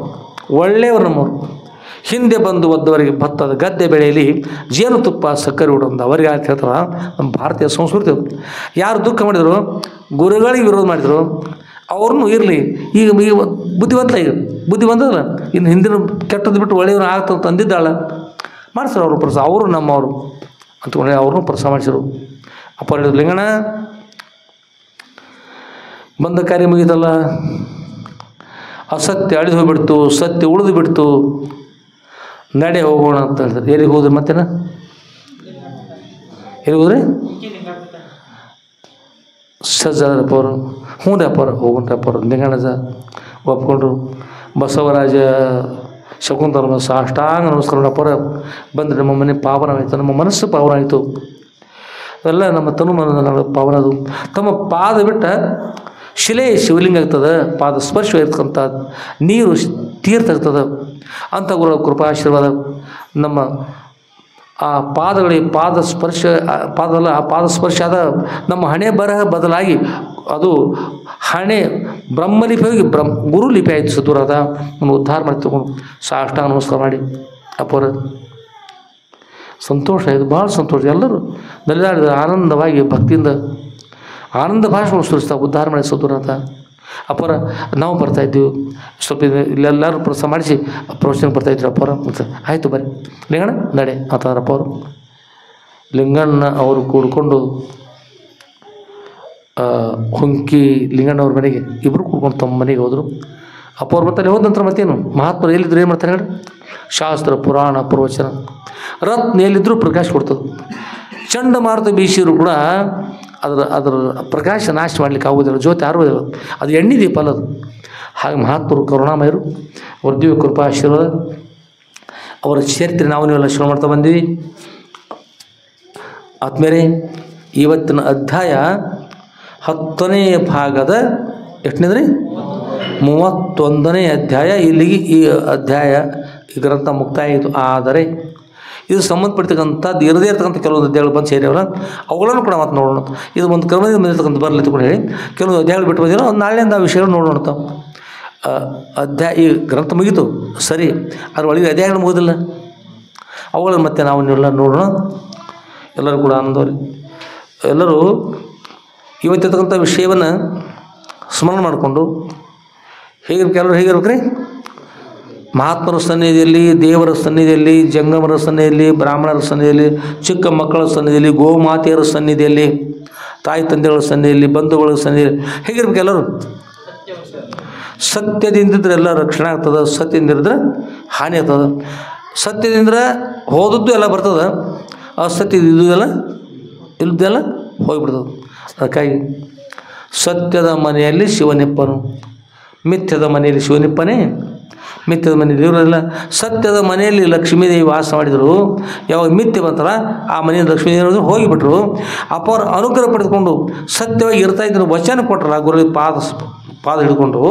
ಒಳ್ಳೆಯವರು ನಮ್ಮವರು. ಹಿಂದೆ ಬಂದು ಒದ್ದವರಿಗೆ ಭತ್ತದ ಗದ್ದೆ ಬೆಳೆಯಲ್ಲಿ ಜೇನುತುಪ್ಪ ಸಕ್ಕರೆ ಉಡೋದು ಅವರಿಗೆ ಅಂತ ಹೇಳ್ತಾರೆ. ನಮ್ಮ ಭಾರತೀಯ ಸಂಸ್ಕೃತಿ. ಯಾರು ದುಃಖ ಮಾಡಿದರು, ಗುರುಗಳಿಗೆ ವಿರೋಧ ಮಾಡಿದರು, ಅವ್ರನ್ನೂ ಇರಲಿ. ಈಗ ಬುದ್ಧಿವಂತ, ಈಗ ಬುದ್ಧಿ ಬಂದಲ್ಲ, ಇನ್ನು ಹಿಂದಿನ ಕೆಟ್ಟದ್ದು ಬಿಟ್ಟು ಒಳ್ಳೆಯವ್ರು ಆಗ್ತಂತ ಅಂದಿದ್ದಾಳ ಮಾಡಿಸ್ರು. ಅವರು ಪ್ರಸಾದ ಅವರು ನಮ್ಮವರು ಅಂತಕೊಂಡೆ ಅವ್ರನ್ನೂ ಪ್ರಸಾದ ಮಾಡಿಸಿರು. ಅಪ್ಪ ಹೇಳಿದ್ರು, ಲಿಂಗಣ್ಣ ಬಂದ ಕಾರ್ಯ ಮುಗಿತಲ್ಲ, ಅಸತ್ಯ ಅಳಿದು ಹೋಗ್ಬಿಡ್ತು, ಸತ್ಯ ಉಳಿದು ಬಿಡ್ತು, ನಡೆ ಹೋಗೋಣ ಅಂತ ಹೇಳ್ತಾರೆ. ಎಲ್ಲಿಗೆ ಹೋದ್ರಿ ಮತ್ತೇನ? ಎಲ್ಲಿಗೆ ಹೋದ್ರಿ? ಸಜ್ಜಾದ್ರಪ್ಪ ಅವರು. ಹ್ಞೂ ರೀ ಅಪ್ಪ ಹೋಗೋಣ್ರಪ್ಪ ಅವರು. ಲಿಂಗಣ್ಣಜ ಒಪ್ಕೊಂಡ್ರು. ಬಸವರಾಜ ಶಕುಂತಲ ಸಾಷ್ಟಾಂಗ ನಮಸ್ಕಾರ ಅಪ್ಪರ ಬಂದರೆ ನಮ್ಮ ಮನೆ ಪಾವನವಾಯಿತು, ನಮ್ಮ ಮನಸ್ಸು ಪಾವನ ಆಯಿತು, ಎಲ್ಲ ನಮ್ಮ ತನು ಮನ ಪಾವನ. ಅದು ತಮ್ಮ ಪಾದ ಬಿಟ್ಟ ಶಿಲೆ ಶಿವಲಿಂಗ ಆಗ್ತದೆ, ಪಾದ ಸ್ಪರ್ಶ ಇರ್ತಕ್ಕಂಥ ನೀರು ತೀರ್ಥ ಆಗ್ತದೆ ಅಂತ ಗುರುಗಳ ಕೃಪಾಶೀರ್ವಾದ. ನಮ್ಮ ಆ ಪಾದಗಳಿಗೆ ಪಾದ ಸ್ಪರ್ಶ ಪಾದಲ್ಲ, ಆ ಪಾದ ಸ್ಪರ್ಶ ಆದ ನಮ್ಮ ಹಣೆ ಬರಹ ಬದಲಾಗಿ ಅದು ಹಣೆ ಬ್ರಹ್ಮಲಿಪಿ ಹೋಗಿ ಗುರು ಲಿಪಿ ಆಯಿತು. ಸದ್ಗುರಾದ ಒಂದು ಉದ್ಧಾರ ಮಾಡಿ ತಗೊಂಡು ಸಾಷ್ಟಾಂಗ ನಮಸ್ಕಾರ ಮಾಡಿ ಅಪ್ಪರ ಸಂತೋಷ ಆಯಿತು, ಭಾಳ ಸಂತೋಷ. ಎಲ್ಲರೂ ನಲಿದಾಡಿದ ಆನಂದವಾಗಿ ಭಕ್ತಿಯಿಂದ ಆನಂದ ಭಾಷೆ ಸುರಿಸ್ತಾ ಉದ್ಧಾರ ಮಾಡಿ ಸದ್ಗುರಾದ ಅಪ್ಪರ. ನಾವು ಬರ್ತಾಯಿದ್ದೀವಿ ಸ್ವಲ್ಪ ಇಲ್ಲೆಲ್ಲರೂ ಪ್ರಸಾದ ಮಾಡಿಸಿ ಪ್ರವಚನ ಬರ್ತಾಯಿದ್ರು ಅಪ್ಪರ. ಆಯಿತು ಬರ್ರಿ ಲಿಂಗಣ್ಣ ನಡೆ ಆತಾರಪ್ಪ ಅವರು. ಲಿಂಗಣ್ಣ ಅವರು ಕೂಡ್ಕೊಂಡು ಹುಂಕಿ ಲಿಂಗಣ್ಣವ್ರ ಮನೆಗೆ ಇಬ್ಬರು ಕೂಡ್ಕೊಂಡು ತಮ್ಮ ಮನೆಗೆ ಹೋದರು. ಅಪ್ಪ ಅವ್ರು ಬರ್ತಾರೆ. ಹೋದ ನಂತರ ಮತ್ತೇನು ಮಹಾತ್ಮರು ಎಲ್ಲಿದ್ರು ಏನು ಮಾಡ್ತಾರೆ ಹೇಳಿ? ಶಾಸ್ತ್ರ ಪುರಾಣ ಪ್ರವಚನ ರತ್ನ ಎಲ್ಲಿದ್ದರೂ ಪ್ರಕಾಶ ಕೊಡ್ತದೆ. ಚಂಡಮಾರುತ ಬೀಸಿದ್ರು ಕೂಡ ಅದರ ಪ್ರಕಾಶ ನಾಶ ಮಾಡಲಿಕ್ಕೆ ಆಗೋದಿಲ್ಲ, ಜ್ಯೋತಿ ಆರುವುದಿಲ್ಲ. ಅದು ಎಣ್ಣೆ ದೀಪ ಅಲ್ಲ ಅದು. ಹಾಗೆ ಮಹಾತ್ಮರು ಕರುಣಾಮಯರು, ಅವ್ರ ದಿವ್ಯ ಕೃಪಾ ಆಶೀರ್ವಾದ, ಅವರ ಚರಿತ್ರೆ ನಾವು ನೀವೆಲ್ಲ ಶ್ರವಣ ಮಾಡ್ತಾ ಬಂದೀವಿ. ಆದ್ಮೇಲೆ ಇವತ್ತಿನ ಅಧ್ಯಾಯ 10ನೇ ಭಾಗದ ಎಷ್ಟನೇದ್ರಿ 31ನೇ ಅಧ್ಯಾಯ. ಇಲ್ಲಿಗೆ ಈ ಅಧ್ಯಾಯ ಈ ಗ್ರಂಥ ಮುಕ್ತಾಯ ಆಯಿತು. ಆದರೆ ಇದು ಸಂಬಂಧಪಡ್ತಕ್ಕಂಥದ್ದು ಇರದೇ ಇರ್ತಕ್ಕಂಥ ಕೆಲವೊಂದು ಅಧ್ಯಾಯಗಳು ಬಂದು ಸೇರಿಯವಲ್ಲ, ಅವುಗಳನ್ನು ಕೂಡ ಮತ್ತೆ ನೋಡೋಣ. ಇದು ಒಂದು ಕ್ರಮದಿಂದ ಬಂದಿರ್ತಕ್ಕಂಥ ಬರಲಿ ತಿಳ್ಕೊಂಡು ಹೇಳಿ ಕೆಲವೊಂದು ಅಧ್ಯಾಯಗಳು ಬಿಟ್ಟು ಬಂದಿರೋ ಒಂದು ನಾಳೆಯಿಂದ ಆ ವಿಷಯಗಳು ನೋಡೋಣ. ಅಧ್ಯಾಯ ಈ ಗ್ರಂಥ ಮುಗೀತು ಸರಿ, ಅದ್ರ ಒಳಗೆ ಅಧ್ಯಾಯಗಳು ಮುಗೋದಿಲ್ಲ, ಅವುಗಳನ್ನು ಮತ್ತೆ ನಾವು ನೀವೆಲ್ಲ ನೋಡೋಣ. ಎಲ್ಲರೂ ಕೂಡ ಆನಂದವರಿ. ಎಲ್ಲರೂ ಇವತ್ತಿರ್ತಕ್ಕಂಥ ವಿಷಯವನ್ನು ಸ್ಮರಣೆ ಮಾಡಿಕೊಂಡು ಹೇಗಿರ್ಬೇಕು, ಎಲ್ಲರೂ ಹೇಗಿರ್ಬೇಕ್ರಿ? ಮಹಾತ್ಮರ ಸನ್ನಿಧಿಯಲ್ಲಿ, ದೇವರ ಸನ್ನಿಧಿಯಲ್ಲಿ, ಜಂಗಮರ ಸನ್ನಿಧಿಯಲ್ಲಿ, ಬ್ರಾಹ್ಮಣರ ಸನ್ನಿಧಿಯಲ್ಲಿ, ಚಿಕ್ಕ ಮಕ್ಕಳ ಸನ್ನಿಧಿಯಲ್ಲಿ, ಗೋಮಾತೆಯರ ಸನ್ನಿಧಿಯಲ್ಲಿ, ತಾಯಿ ತಂದೆಗಳ ಸನ್ನಿಧಿಯಲ್ಲಿ, ಬಂಧುಗಳ ಸನ್ನಿಧಿಯಲ್ಲಿ ಹೇಗಿರ್ಬೇಕು ಎಲ್ಲರೂ? ಸತ್ಯದಿಂದಿದ್ರೆ ಎಲ್ಲ ರಕ್ಷಣೆ ಆಗ್ತದೆ, ಸತ್ಯದಿಂದಿದ್ರೆ ಹಾನಿ ಆಗ್ತದೆ. ಸತ್ಯದಿಂದ ಹೋದದ್ದು ಎಲ್ಲ ಬರ್ತದೆ, ಅಸತ್ಯ ಇದ್ದುದೆಲ್ಲ ಇಲ್ಲದೆಲ್ಲ ಹೋಗಿಬಿಡ್ತದೆ. ಅದಕ್ಕಾಗಿ ಸತ್ಯದ ಮನೆಯಲ್ಲಿ ಶಿವನಿಪ್ಪನು, ಮಿಥ್ಯದ ಮನೆಯಲ್ಲಿ ಶಿವನಿಪ್ಪನೇ, ಮಿಥ್ಯದ ಮನೆಯಲ್ಲಿ ದೇವರೆಲ್ಲ. ಸತ್ಯದ ಮನೆಯಲ್ಲಿ ಲಕ್ಷ್ಮೀದೇವಿ ವಾಸ ಮಾಡಿದರು. ಯಾವಾಗ ಮಿಥ್ಯೆ ಬಂತಲ್ಲ ಆ ಮನೆಯಲ್ಲಿ ಲಕ್ಷ್ಮೀದೇವಿ ಹೋಗಿಬಿಟ್ರು. ಅಪ್ಪವ್ರ ಅನುಗ್ರಹ ಪಡೆದುಕೊಂಡು ಸತ್ಯವಾಗಿ ಇರ್ತಾ ಇದ್ರು, ವಚನ ಕೊಟ್ಟರಲ್ಲ ಗುರುಗಳಿಗೆ ಪಾದ ಹಿಡ್ಕೊಂಡು.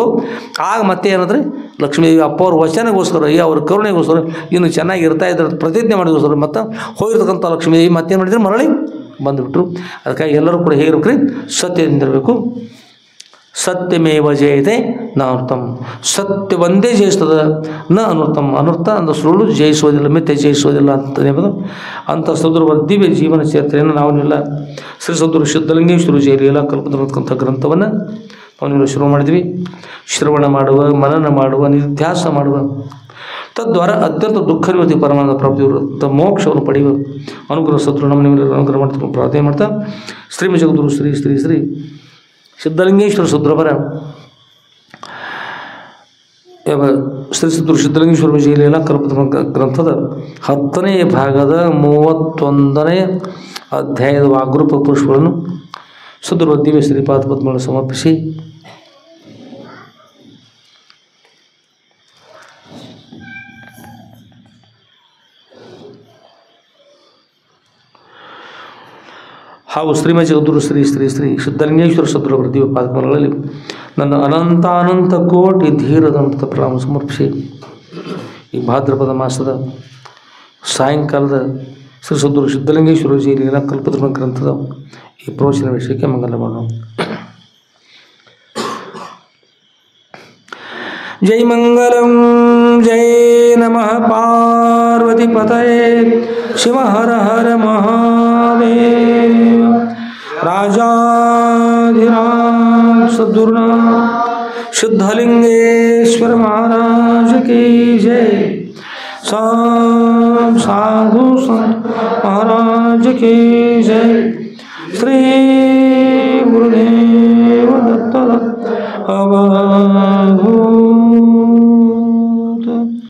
ಆಗ ಮತ್ತೆ ಏನಂದ್ರೆ ಲಕ್ಷ್ಮೀದೇವಿ ಅಪ್ಪವ್ರ ವಚನಗೋಸ್ಕರ, ಅವ್ರ ಕರುಣೆಗೋಸ್ಕರ ಇನ್ನು ಚೆನ್ನಾಗಿ ಇರ್ತಾ ಇದ್ರು ಪ್ರತಿಜ್ಞೆ ಮಾಡಿಗೋಸ್ಕರ ಮತ್ತೆ ಹೋಗಿರ್ತಕ್ಕಂಥ ಲಕ್ಷ್ಮೀದೇವಿ ಮತ್ತೇನು ಮಾಡಿದ್ರು, ಮರಳಿ ಬಂದುಬಿಟ್ರು. ಅದಕ್ಕಾಗಿ ಎಲ್ಲರೂ ಕೂಡ ಹೇಗಿರ್ಬೇಕ್ರಿ? ಸತ್ಯದಿಂದಿರಬೇಕು. ಸತ್ಯಮೇವ ಜಯತೆ ನ ಅನೃತಂ. ಸತ್ಯ ಒಂದೇ ಜಯಿಸ್ತದೆ, ನ ಅನೃತಂ. ಅನೃತ ಅಂದ್ರೆ ಸುಳ್ಳು ಜಯಿಸೋದಿಲ್ಲ, ಮಿಥ್ಯೆ ಜಯಿಸೋದಿಲ್ಲ ಅಂತ ಎಂಬುದು ಅಂಥ ಸದ್ಗುರುವರ ದಿವ್ಯ ಜೀವನ ಚರಿತ್ರೆಯನ್ನು ನಾವನ್ನೆಲ್ಲ ಶ್ರೀ ಸದ್ಗುರು ಸಿದ್ಧಲಿಂಗೇಶ್ವರ ಜಯಲೀಲಾ ಕಲ್ಪತರುವಂಥ ಗ್ರಂಥವನ್ನು ನಾವನ್ನೆಲ್ಲ ಶ್ರವಣ ಮಾಡಿದ್ವಿ. ಶ್ರವಣ ಮಾಡುವ, ಮನನ ಮಾಡುವ, ನಿಧ್ಯಾಸ ಮಾಡುವ, ತದ್ವಾರ ಅತ್ಯಂತ ದುಃಖ ನಿವೃತ್ತಿ ಪರಮಾನಂದ ಪ್ರಾಪ್ತಿಯುವಂಥ ಮೋಕ್ಷವನ್ನು ಪಡೆಯುವ ಅನುಗ್ರಹ ಸದ್ಗುರು ನಮ್ಮ ನಿಮಗೆ ಅನುಗ್ರಹ ಮಾಡ್ತಾ ಪ್ರಾರ್ಥನೆ ಮಾಡ್ತಾ ಶ್ರೀ ಜಗದ್ಗುರು ಶ್ರೀ ಶ್ರೀ ಶ್ರೀ ಸಿದ್ಧಲಿಂಗೇಶ್ವರ ಸದ್ಗುರುವರ ಶ್ರೀ ಸದ್ಗುರು ಸಿದ್ಧಲಿಂಗೇಶ್ವರ ವಿಜಯಲೀಲಾ ಕಲ್ಪತರು ಗ್ರಂಥದ 10ನೇ ಭಾಗದ 31ನೇ ಅಧ್ಯಾಯದ ವಾಗ್ರೂಪ ಪುರುಷಗಳನ್ನು ಸದ್ಗುರು ದಿವ್ಯ ಶ್ರೀಪಾದ ಪದ್ಮಗಳನ್ನು ಸಮರ್ಪಿಸಿ ಹಾಗೂ ಶ್ರೀಮತಿ ಜಗದ್ಗುರು ಶ್ರೀ ಶ್ರೀ ಶ್ರೀ ಸಿದ್ಧಲಿಂಗೇಶ್ವರ ಸದ್ಗುರುವರ ದಿವ್ಯ ಪಾದಕಮಲಗಳಲ್ಲಿ ನನ್ನ ಅನಂತ ಕೋಟಿ ಧೀರದಂತ ಪ್ರಣಾಮ ಸಮರ್ಪಿಸಿ ಈ ಭಾದ್ರಪದ ಮಾಸದ ಸಾಯಂಕಾಲದ ಶ್ರೀ ಸದ್ಗುರು ಸಿದ್ಧಲಿಂಗೇಶ್ವರ ಜಿ ಲೀಲಾ ಕಲ್ಪತರು ಗ್ರಂಥದ ಈ ಪ್ರವಚನ ವಿಷಯಕ್ಕೆ ಮಂಗಲ ಮಾಡೋಣ. ಜೈ ಮಂಗಲಂ ಜೈ ನಮಃ ಪಾರ್ವತಿ ಪತಯೇ ಶಿವ ಹರ ಹರ ಮಹಾದೇವ. राजाधिराज सद्गुरुनाथ सिद्धलिंगेश्वर महाराज की जय. सब साधु संत महाराज की जय. श्री